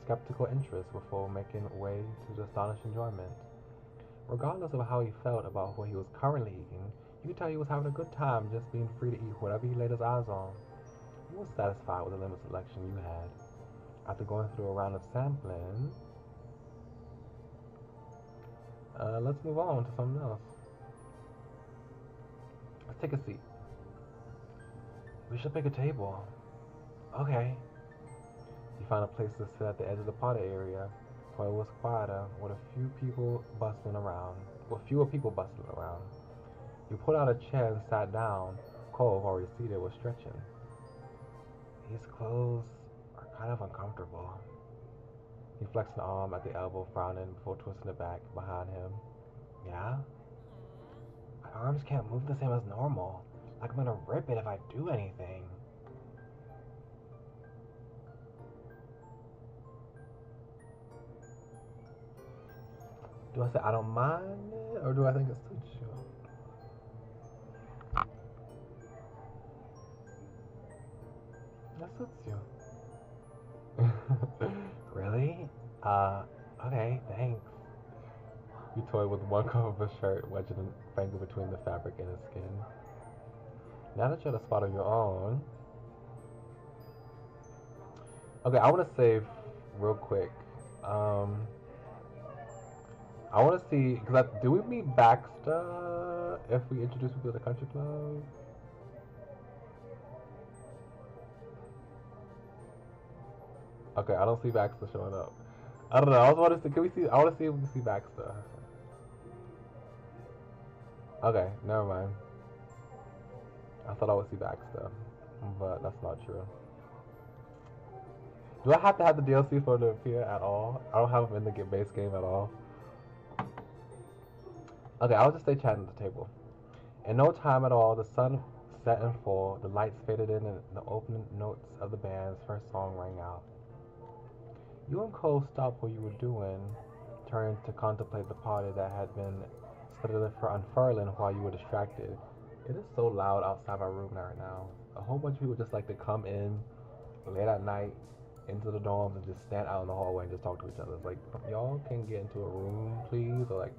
skeptical interest before making way to astonished enjoyment. Regardless of how he felt about what he was currently eating, you could tell he was having a good time just being free to eat whatever he laid his eyes on. He was satisfied with the limited selection you had. After going through a round of sampling, let's move on to something else. Let's take a seat. We should pick a table. Okay. You found a place to sit at the edge of the party area, where it was quieter, with fewer people bustling around. You pulled out a chair and sat down. Cole, already seated, was stretching. These clothes are kind of uncomfortable. He flexed an arm at the elbow, frowning before twisting it back behind him. Yeah? My arms can't move the same as normal. Like I'm gonna rip it if I do anything. Do I say I don't mind it, or do I think it suits you? That suits you. Really? Okay, thanks. You toyed with one cuff of his shirt, wedging a finger between the fabric and his skin. Now that you're at a spot of your own. Okay, I want to save real quick. I want to see, because do we meet Baxter if we introduce people to the country club? Okay, I don't see Baxter showing up. I don't know. I want to see. Can we see? I want to see if we can see Baxter. Okay, never mind. I thought I would see Baxter, but that's not true. Do I have to have the DLC for it to appear at all? I don't have him in the base game at all. Okay, I'll just stay chatting at the table. In no time at all, the sun set in full, the lights faded in, and the opening notes of the band's first song rang out. You and Cole stopped what you were doing, turned to contemplate the party that had been scheduled for unfurling while you were distracted. It is so loud outside my room right now. A whole bunch of people just like to come in late at night into the dorms and just stand out in the hallway and just talk to each other. It's like, y'all can get into a room, please, or like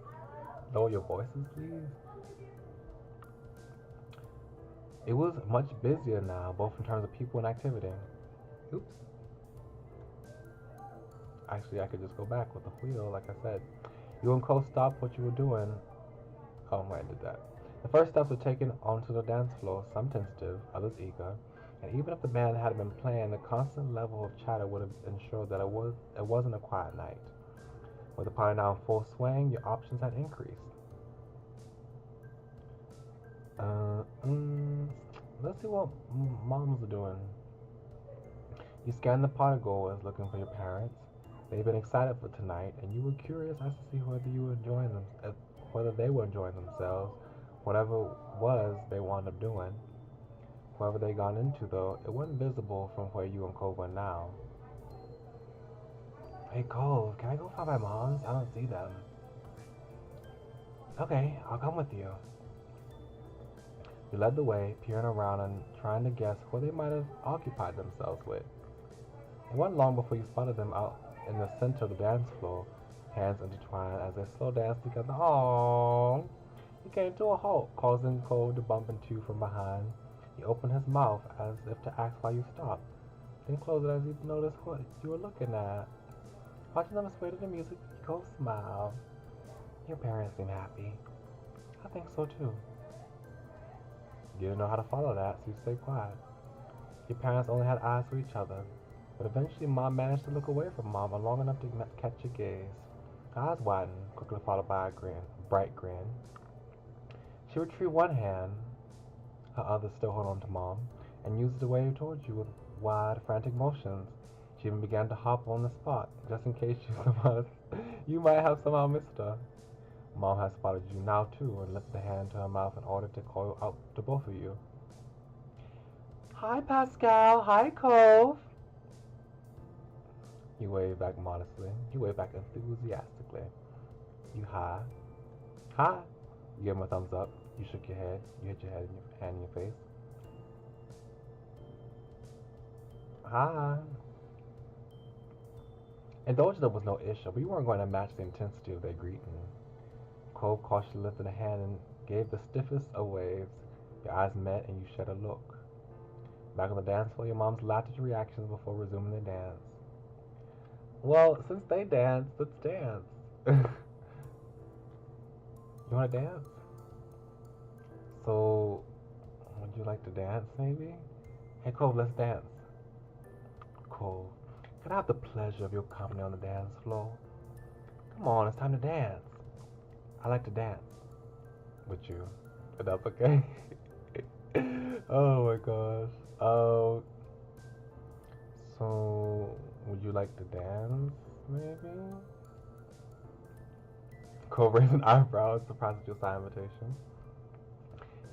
lower your voices, please. It was much busier now, both in terms of people and activity. Oops. Actually, I could just go back with the wheel, like I said. You and Cole stopped what you were doing. Oh, I did that. The first steps were taken onto the dance floor, some tentative, others eager, and even if the band had been playing, the constant level of chatter would have ensured that it wasn't a quiet night. With the party now in full swing, your options had increased. Uh, mm, let's see what moms are doing. You scanned the party goers looking for your parents. They'd been excited for tonight, and you were curious as to see whether you were enjoying them, whether they were enjoying themselves, whatever it was they wound up doing. Whoever they gone into, though, it wasn't visible from where you and Cole were now. Hey, Cole, can I go find my moms? I don't see them. Okay, I'll come with you. You led the way, peering around and trying to guess where they might have occupied themselves with. It wasn't long before you spotted them out in the center of the dance floor, hands intertwined as they slow danced together. Aww. He came to a halt, causing Cole to bump into you from behind. He opened his mouth as if to ask why you stopped, then closed it as he noticed what you were looking at. Watching them sway to the music, Cole smiled. Your parents seem happy. I think so too. You didn't know how to follow that, so you stayed quiet. Your parents only had eyes for each other, but eventually Mom managed to look away from Mama long enough to catch your gaze. Her eyes widened, quickly followed by a bright grin. She retrieved one hand, her other still holding on to Mom, and used it to wave towards you with wide, frantic motions. She even began to hop on the spot, just in case you might have somehow missed her. Mom had spotted you now too, and lifted a hand to her mouth in order to call out to both of you. Hi, Pascal. Hi, Cove. You waved back modestly. You waved back enthusiastically. You hi. Hi. You gave him a thumbs up. You shook your head. You hit your head and your hand in your face. Hi. Indulging them was no issue, but you weren't going to match the intensity of their greeting. Cove cautiously lifted a hand and gave the stiffest of waves. Your eyes met and you shed a look. Back on the dance floor, your moms laughed at your reactions before resuming their dance. Well, since they dance, let's dance. You want to dance? So, would you like to dance, maybe? Hey, Cove, let's dance. Cove, can I have the pleasure of your company on the dance floor? Come on, it's time to dance. I like to dance with you, but that's okay. Oh my gosh. So would you like to dance, maybe? Cole raised an eyebrow, surprised at your side invitation.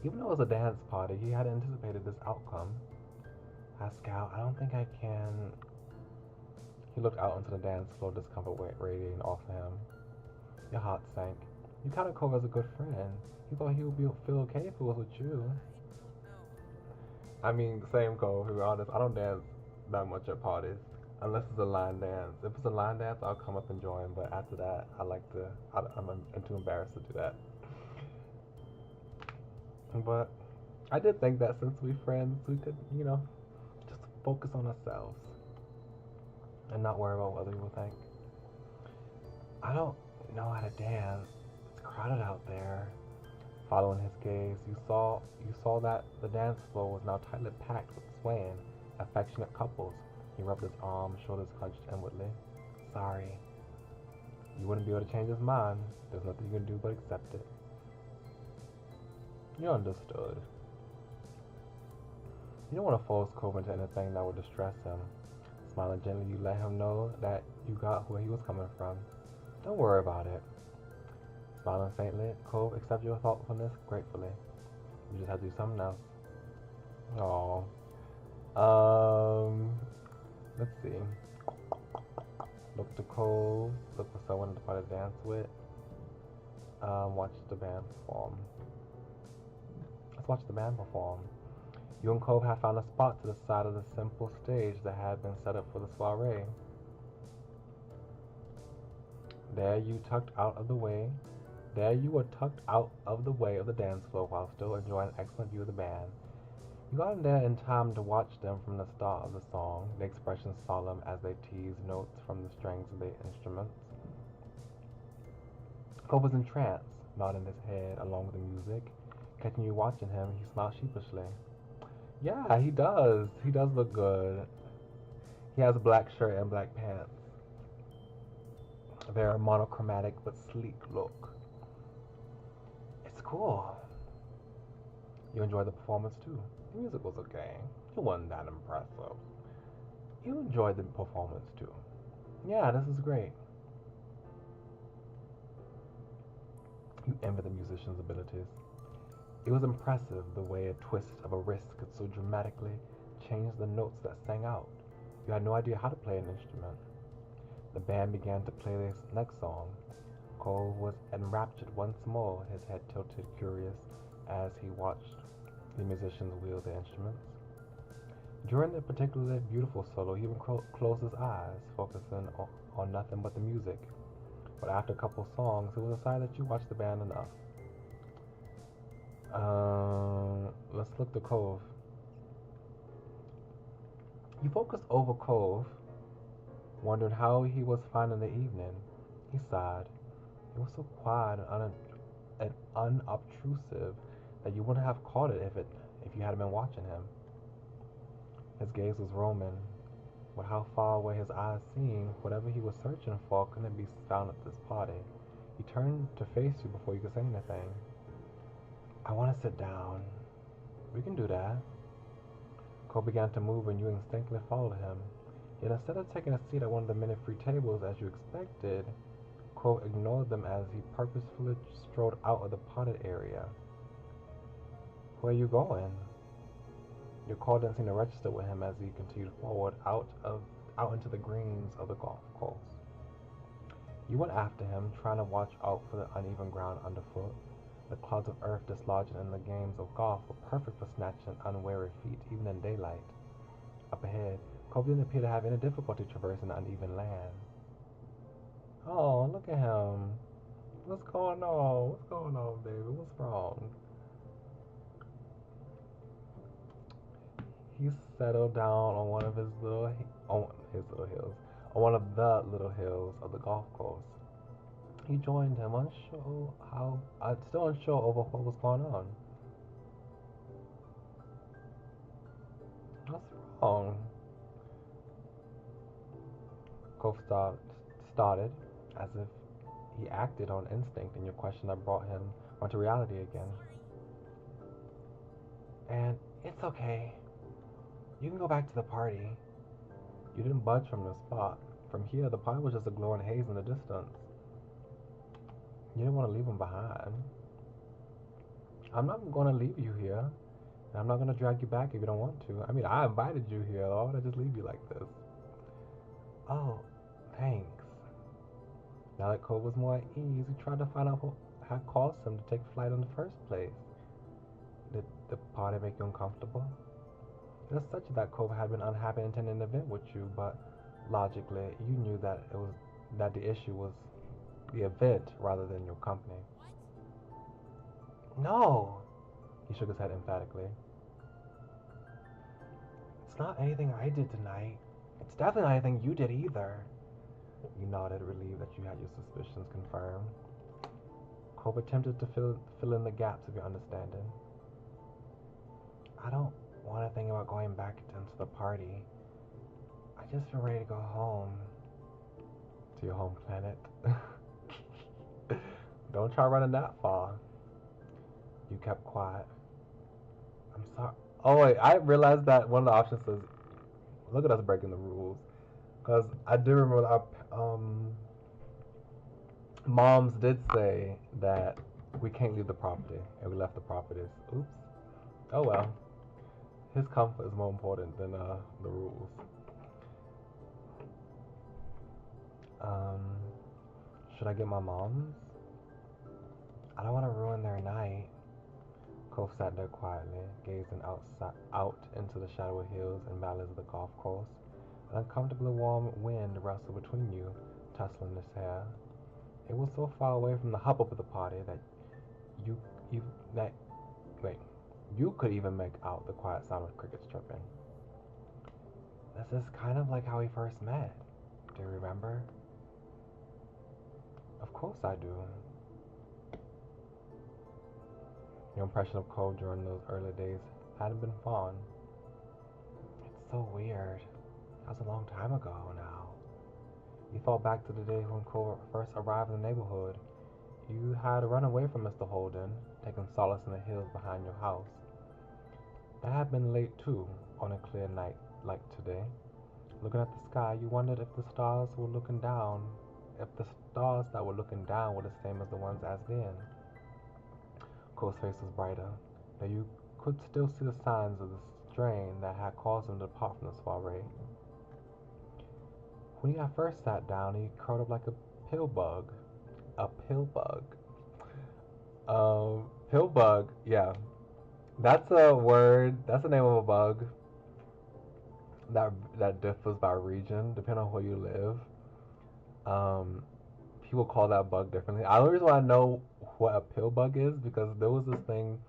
Even though it was a dance party, he had anticipated this outcome. Pascal, I don't think I can. He looked out onto the dance floor, discomfort radiating off him. Your heart sank. You counted Cole as a good friend. You thought he would feel okay if it was with you. I mean, same Cole, to be honest. I don't dance that much at parties. Unless it's a line dance. If it's a line dance, I'll come up and join. But after that, I'm too embarrassed to do that. But I did think that since we're friends, we could, just focus on ourselves. And not worry about what other people think. I don't know how to dance. It's crowded out there. Following his gaze, you saw that the dance floor was now tightly packed with swaying, affectionate couples. He rubbed his arm, shoulders hunched inwardly. Sorry. You wouldn't be able to change his mind. There's nothing you can do but accept it. You understood. You don't want to force Cove into anything that would distress him. Smiling gently, you let him know that you got where he was coming from. Don't worry about it. Smiling faintly, Cove accepted your thoughtfulness gratefully. You just have to do something else. Aww. Let's see. Look to Cove. Look for someone to find a dance with. Watch the band perform. Let's watch the band perform. You and Cove have found a spot to the side of the simple stage that had been set up for the soiree. There you tucked out of the way. There you were tucked out of the way of the dance floor while still enjoying an excellent view of the band. You got in there in time to watch them from the start of the song, the expressions solemn as they teased notes from the strings of the instruments. Cole was entranced, nodding his head along with the music. Catching you watching him, he smiled sheepishly. Yeah, he does. He does look good. He has a black shirt and black pants. A very monochromatic but sleek look. It's cool. You enjoyed the performance too. The music was okay. It wasn't that impressive. You enjoyed the performance too. Yeah, this is great. You envy the musician's abilities. It was impressive the way a twist of a wrist could so dramatically change the notes that sang out. You had no idea how to play an instrument. The band began to play this next song. Cole was enraptured once more, his head tilted curious as he watched the musicians wield their instruments. During the particularly beautiful solo, he would close his eyes, focusing on nothing but the music. But after a couple songs, it was decided that you watched the band enough. Let's look to Cove. You focused over Cove, wondered how he was finding the evening. He sighed. It was so quiet and unobtrusive that you wouldn't have caught it if you hadn't been watching him. His gaze was roaming. With how far away his eyes seemed, whatever he was searching for couldn't be found at this party. He turned to face you before you could say anything. I want to sit down. We can do that. Cole began to move and you instinctively followed him. Yet instead of taking a seat at one of the many free tables as you expected, Cole ignored them as he purposefully strode out of the potted area. Where are you going? Your call didn't seem to register with him as he continued forward out into the greens of the golf course. You went after him, trying to watch out for the uneven ground underfoot. The clouds of earth dislodging in the games of golf were perfect for snatching unwary feet, even in daylight. Up ahead, Cole didn't appear to have any difficulty traversing the uneven land. Oh, look at him. What's going on? What's going on, baby? What's wrong? He settled down on one of his little hills, on one of the little hills of the golf course. He joined him, still unsure over what was going on. What's wrong? Cove started, as if he acted on instinct in your question that brought him onto reality again. And it's okay. You can go back to the party. You didn't budge from the spot. From here, the party was just a glowing haze in the distance. You didn't want to leave him behind. I'm not going to leave you here. And I'm not going to drag you back if you don't want to. I mean, I invited you here. Why would I just leave you like this? Oh, thanks. Now that Cole was more at ease, he tried to find out what had caused him to take flight in the first place. Did the party make you uncomfortable? It was such that Cove had been unhappy attending an event with you, but logically, you knew that the issue was the event rather than your company. No, he shook his head emphatically. It's not anything I did tonight. It's definitely not anything you did either. You nodded, relieved that you had your suspicions confirmed. Cove attempted to fill in the gaps of your understanding. I don't want to think about going back into the party. I just feel ready to go home. To your home planet. Don't try running that far. You kept quiet. I'm sorry. Oh wait, I realized that one of the options says, look at us breaking the rules. Because I do remember our moms did say that we can't leave the property. And we left the properties. Oops. Oh well. His comfort is more important than the rules. Um, should I get my mom's? I don't want to ruin their night. Cove sat there quietly, gazing out into the shadowy hills and valleys of the golf course. An uncomfortably warm wind rustled between you, tussling his hair. It was so far away from the hubbub of the party that you, you that wait, you could even make out the quiet sound of crickets chirping. This is kind of like how we first met. Do you remember? Of course I do. Your impression of Cole during those early days hadn't been fond. It's so weird. That was a long time ago now. You thought back to the day when Cole first arrived in the neighborhood. You had run away from Mr. Holden, taking solace in the hills behind your house. That had been late too, on a clear night like today. Looking at the sky, you wondered if the stars were looking down, if the stars that were looking down were the same as the ones as then. Cole's face was brighter, but you could still see the signs of the strain that had caused him to depart from the soiree. When you first sat down, he curled up like a pill bug. A pill bug. Pill bug, yeah. That's a word, that's the name of a bug that differs by region, depending on where you live. Um, People call that bug differently. The only reason why I know what a pill bug is because there was this thing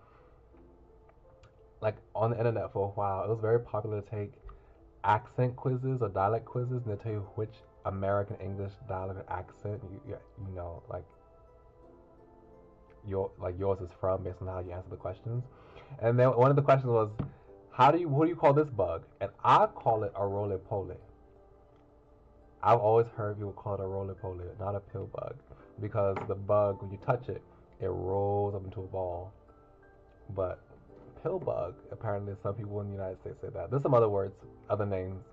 like on the internet for a while. It was very popular to take accent quizzes or dialect quizzes, and they tell you which American English dialect or accent you know yours is from based on how you answer the questions. And then one of the questions was, what do you call this bug? And I call it a roly poly. I've always heard people call it a roly poly, not a pill bug, because the bug when you touch it, it rolls up into a ball. But pill bug, apparently some people in the United States say that. There's some other words, other names.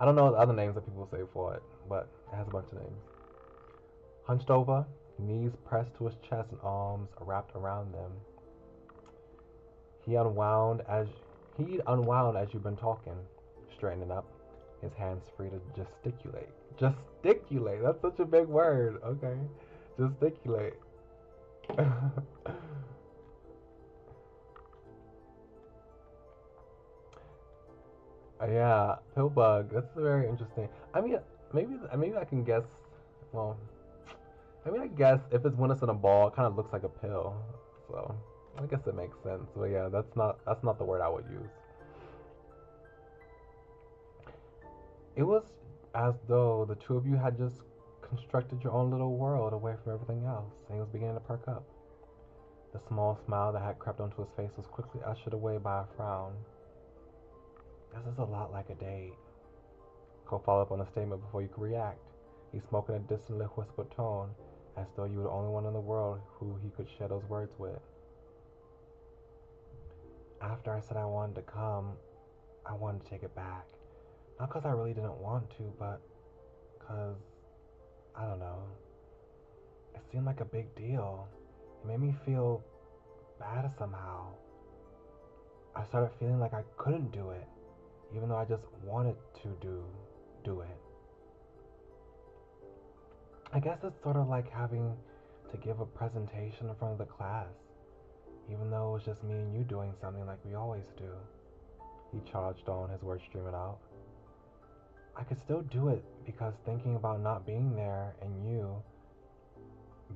I don't know the other names that people say for it, but it has a bunch of names. Hunched over, knees pressed to his chest and arms wrapped around them. He unwound as you've been talking, straightening up, his hands free to gesticulate. Gesticulate. That's such a big word. Okay, gesticulate. Yeah, pill bug. That's very interesting. I mean, maybe I can guess. Well, maybe I guess if it's when it's in a ball, it kind of looks like a pill. So I guess it makes sense. But yeah, that's not the word I would use. It was as though the two of you had just constructed your own little world away from everything else, and he was beginning to perk up. The small smile that had crept onto his face was quickly ushered away by a frown. This is a lot like a date. Cole followed up on the statement before you could react. He spoke in a distantly whispered tone, as though you were the only one in the world who he could share those words with. After I said I wanted to come, I wanted to take it back. Not because I really didn't want to, but because, I don't know, it seemed like a big deal. It made me feel bad somehow. I started feeling like I couldn't do it, even though I just wanted to do it. I guess it's sort of like having to give a presentation in front of the class, even though it was just me and you doing something like we always do. He charged on, his words streaming out. I could still do it because thinking about not being there and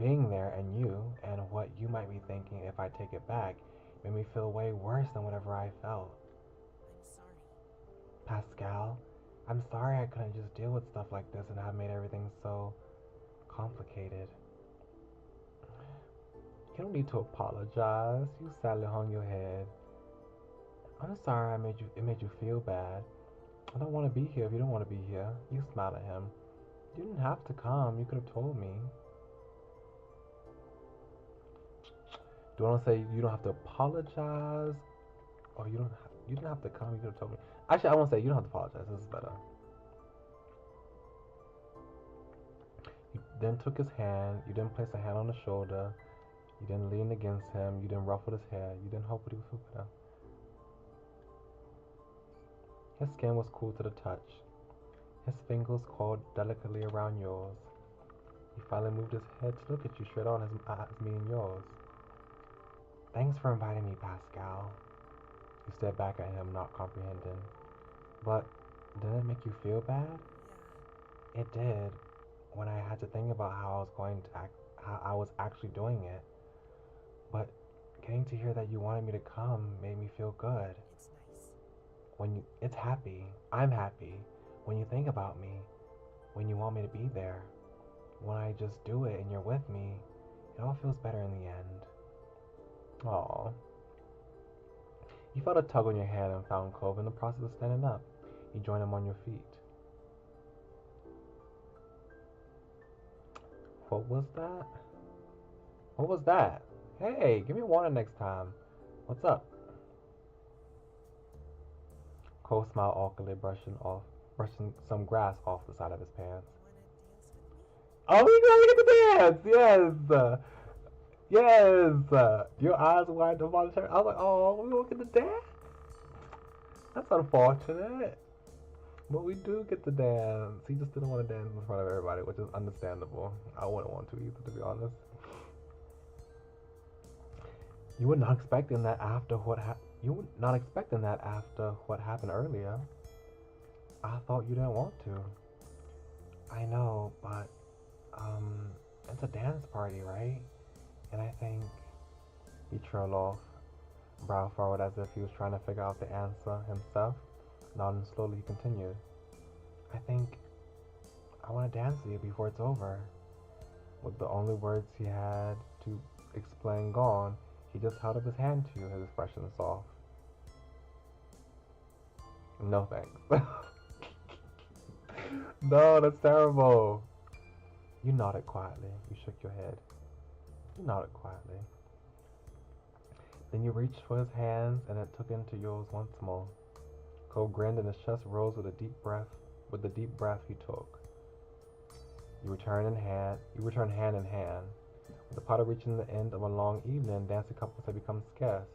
and what you might be thinking if I take it back made me feel way worse than whatever I felt. I'm sorry. Pascal, I'm sorry I couldn't just deal with stuff like this and have made everything so complicated. You don't need to apologize. You sadly hung your head. I'm sorry it made you feel bad. I don't want to be here if you don't want to be here. You smiled at him. You didn't have to come. You could have told me. Do I want to say you don't have to apologize? Or you didn't have to come. You could have told me. Actually, I want to say you don't have to apologize. This is better. You then took his hand. You didn't place a hand on his shoulder. You didn't lean against him. You didn't ruffle his hair. You didn't hope he would feel better. His skin was cool to the touch. His fingers coiled delicately around yours. He finally moved his head to look at you straight on as me and yours. Thanks for inviting me, Pascal. You stared back at him, not comprehending. But didn't it make you feel bad? It did. When I had to think about how I was going to act, how I was actually doing it. But getting to hear that you wanted me to come made me feel good. It's nice. It's happy. I'm happy. When you think about me, when you want me to be there, when I just do it and you're with me, it all feels better in the end. Aww. You felt a tug on your hand and found Cove in the process of standing up. You joined him on your feet. What was that? What was that? Hey, give me water next time. What's up? Cole smiled awkwardly, brushing some grass off the side of his pants. Wanna dance with me? Oh, we gotta get the dance! Yes! Your eyes widened involuntarily. I was like, oh, we won't get the dance? That's unfortunate. But we do get to dance. He just didn't want to dance in front of everybody, which is understandable. I wouldn't want to either, to be honest. You were not expecting that after what happened earlier. I thought you didn't want to. I know, but it's a dance party, right? And I think he trailed off, brow furrowed as if he was trying to figure out the answer himself. Nodding slowly, he continued. I think I want to dance with you before it's over. With the only words he had to explain gone, he just held up his hand to you, his expression soft. No thanks. No, that's terrible. You nodded quietly. You shook your head. You nodded quietly. Then you reached for his hands and it took into yours once more. Cole grinned and his chest rose with a deep breath. With the deep breath he took, you returned hand in hand. With the party reaching the end of a long evening, dancing couples had become scarce.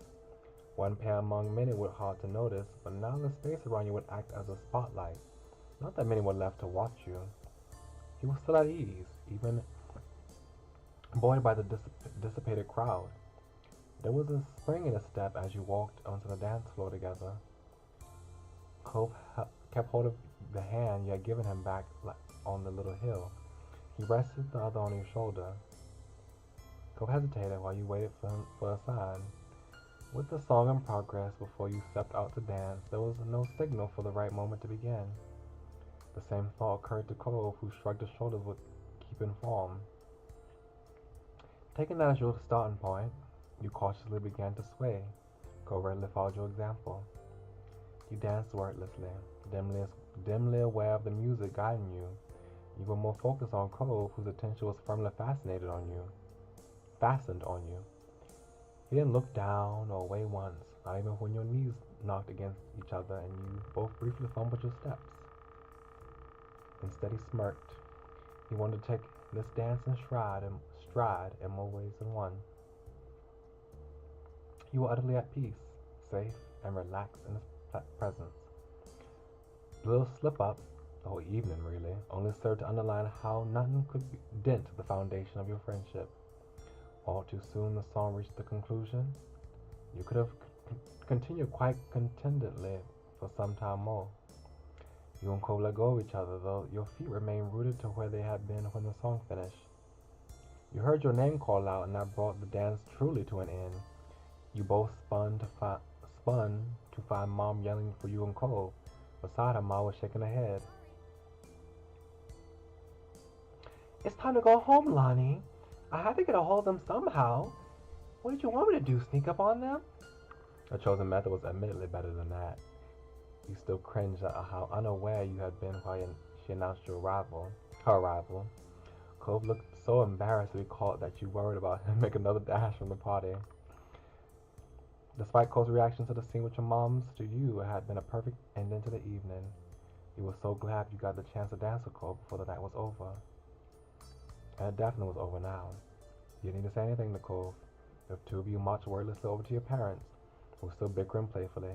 One pair among many were hard to notice, but now the space around you would act as a spotlight. Not that many were left to watch you. You were still at ease, even buoyed by the dissipated crowd. There was a spring in his step as you walked onto the dance floor together. Cove kept hold of the hand you had given him back on the little hill. He rested the other on your shoulder. Cove hesitated while you waited for a sign. With the song in progress before you stepped out to dance, there was no signal for the right moment to begin. The same thought occurred to Cove, who shrugged his shoulders with keeping form. Taking that as your starting point, you cautiously began to sway. Cove readily followed your example. You danced wordlessly, dimly aware of the music guiding you. You were more focused on Cove, whose attention was firmly fastened on you. He didn't look down or away once, not even when your knees knocked against each other and you both briefly fumbled your steps. Instead, he smirked. He wanted to take this dance in stride in more ways than one. You were utterly at peace, safe, and relaxed in his presence. The little slip-up, the whole evening really, only served to underline how nothing could dent the foundation of your friendship. All too soon the song reached the conclusion. You could have continued quite contentedly for some time more. You and Cole let go of each other, though your feet remained rooted to where they had been when the song finished. You heard your name called out, and that brought the dance truly to an end. You both spun to find Mom yelling for you and Cole. Beside her, Ma was shaking her head. It's time to go home, Lonnie. I had to get a hold of them somehow. What did you want me to do, sneak up on them? Her chosen method was admittedly better than that. You still cringed at how unaware you had been while she announced her arrival. Cove looked so embarrassed to be caught that you worried about him making another dash from the party. Despite Cole's reaction to the scene with your moms, to you it had been a perfect ending to the evening. You were so glad you got the chance to dance with Cole before the night was over. And it definitely was over now. You didn't need to say anything to Cove. The two of you marched wordlessly over to your parents, who were still bickering playfully.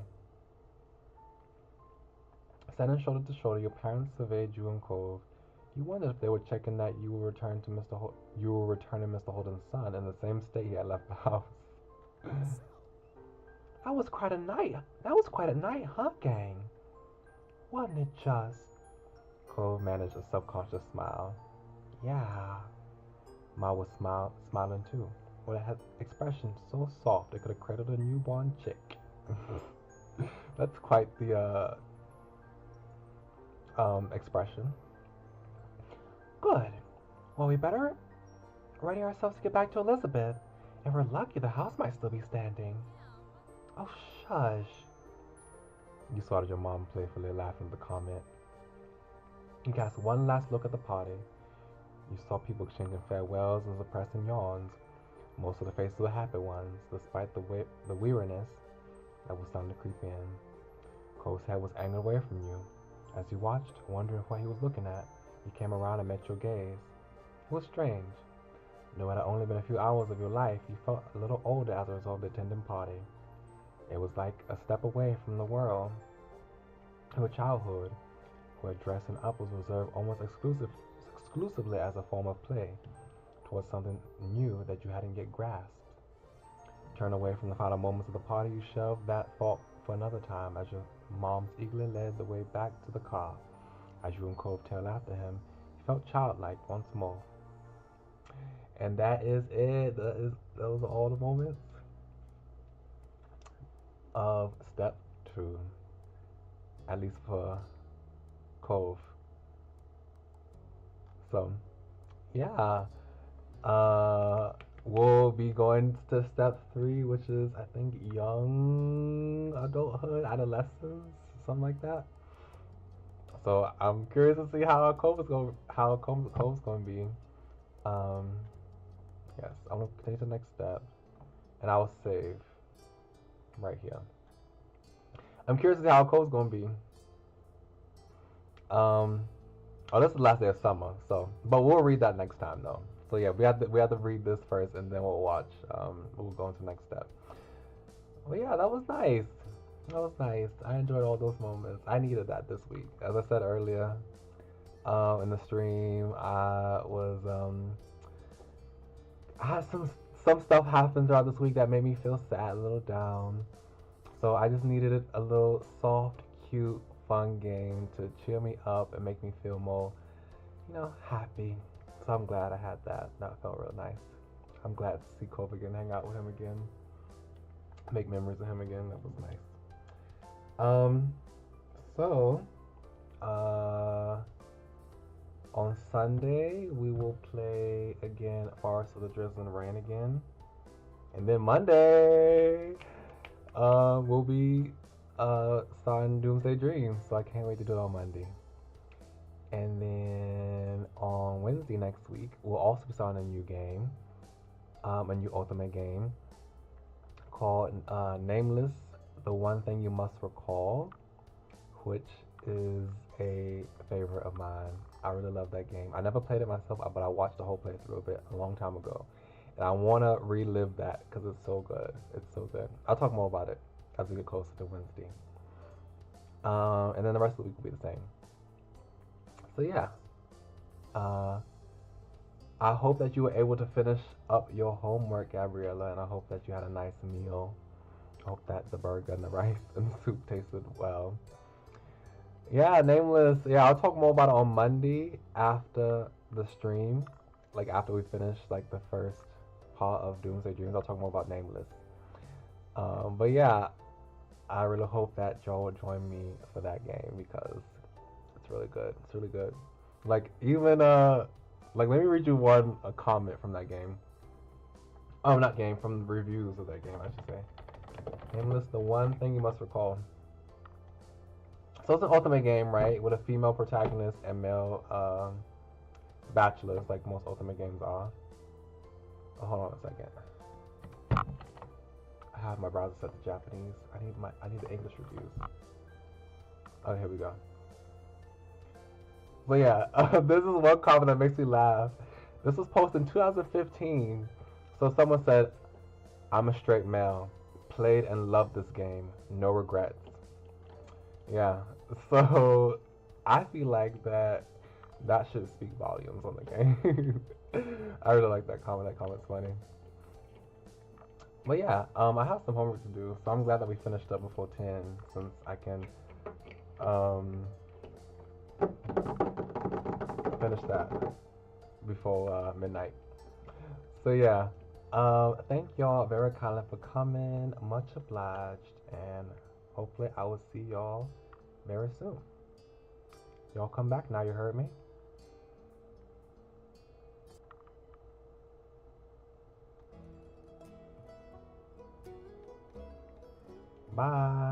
Standing shoulder to shoulder, your parents surveyed you and Cove. You wondered if they were checking that you were returning Mr. Holden's son in the same state he had left the house. That was quite a night. That was quite a night, huh, gang? Wasn't it just? Cove managed a subconscious smile. Yeah. Ma was smiling too, with a expression so soft it could have cradled a newborn chick. That's quite the expression. Good. Well, we better ready ourselves to get back to Elizabeth. If we're lucky, the house might still be standing. Oh, shush. You spotted your mom playfully laughing at the comment. You cast one last look at the party. You saw people exchanging farewells and suppressing yawns. Most of the faces were happy ones, despite the weariness that was starting to creep in. Cole's head was angled away from you. As you watched, wondering what he was looking at, he came around and met your gaze. It was strange. Though it had only been a few hours of your life, you felt a little older as a result of the attending party. It was like a step away from the world of your childhood, where dressing up was reserved almost exclusively as a form of play, towards something new that you hadn't yet grasped. Turned away from the final moments of the party, you shelved that thought for another time as your mom eagerly led the way back to the car. As you and Cove tailed after him, you felt childlike once more. And that is it. Those are all the moments of step 2, at least for Cove. So, yeah. We'll be going to step 3, which is, I think, young adulthood, adolescence, something like that. So I'm curious to see how Cove's going to be. Yes, I'm gonna continue to the next step, and I will save right here. I'm curious to see how Cove's going to be. Oh, this is the last day of summer, so but we'll read that next time though. So yeah, we have to read this first, and then we'll watch. We'll go into the next step. Well, yeah, that was nice. That was nice. I enjoyed all those moments. I needed that this week. As I said earlier, in the stream, I had some stuff happen throughout this week that made me feel sad, a little down. So I just needed a little soft, cute, fun game to cheer me up and make me feel more, happy. So I'm glad I had that. That felt real nice. I'm glad to see Cove again, hang out with him again, make memories of him again. That was nice. So, on Sunday we will play again Forest of the Drizzling Rain again, and then Monday, we'll be starting Doomsday Dreams. So I can't wait to do it on Monday. And then on Wednesday next week, we'll also be starting a new game, a new Ultimate game called Nameless, The One Thing You Must Recall, which is a favorite of mine. I really love that game. I never played it myself, but I watched the whole playthrough of it a long time ago. And I want to relive that because it's so good. It's so good. I'll talk more about it as we get closer to Wednesday. And then the rest of the week will be the same. So yeah, I hope that you were able to finish up your homework, Gabriella, and I hope that you had a nice meal. I hope that the burger and the rice and the soup tasted well. Yeah, Nameless. Yeah, I'll talk more about it on Monday after the stream, like after we finish like the first part of Doomsday Dreams. I'll talk more about Nameless. But yeah, I really hope that y'all will join me for that game because it's really good. It's really good. Like even let me read you a comment from that game. Oh, not game, from the reviews of that game, I should say. Nameless, The One Thing You Must Recall. So it's an ultimate game, right? With a female protagonist and male bachelors, like most ultimate games are. Oh, hold on a second. I have my browser set to Japanese. I need the English reviews. Oh, here we go. But yeah, this is one comment that makes me laugh. This was posted in 2015. So someone said, "I'm a straight male. Played and loved this game. No regrets." Yeah. So I feel like that should speak volumes on the game. I really like that comment. That comment's funny. But yeah, I have some homework to do, so I'm glad that we finished up before 10, since I can um finish that before midnight. So yeah, thank y'all very kindly for coming. Much obliged, and hopefully I will see y'all very soon. Y'all come back now. You heard me. Bye.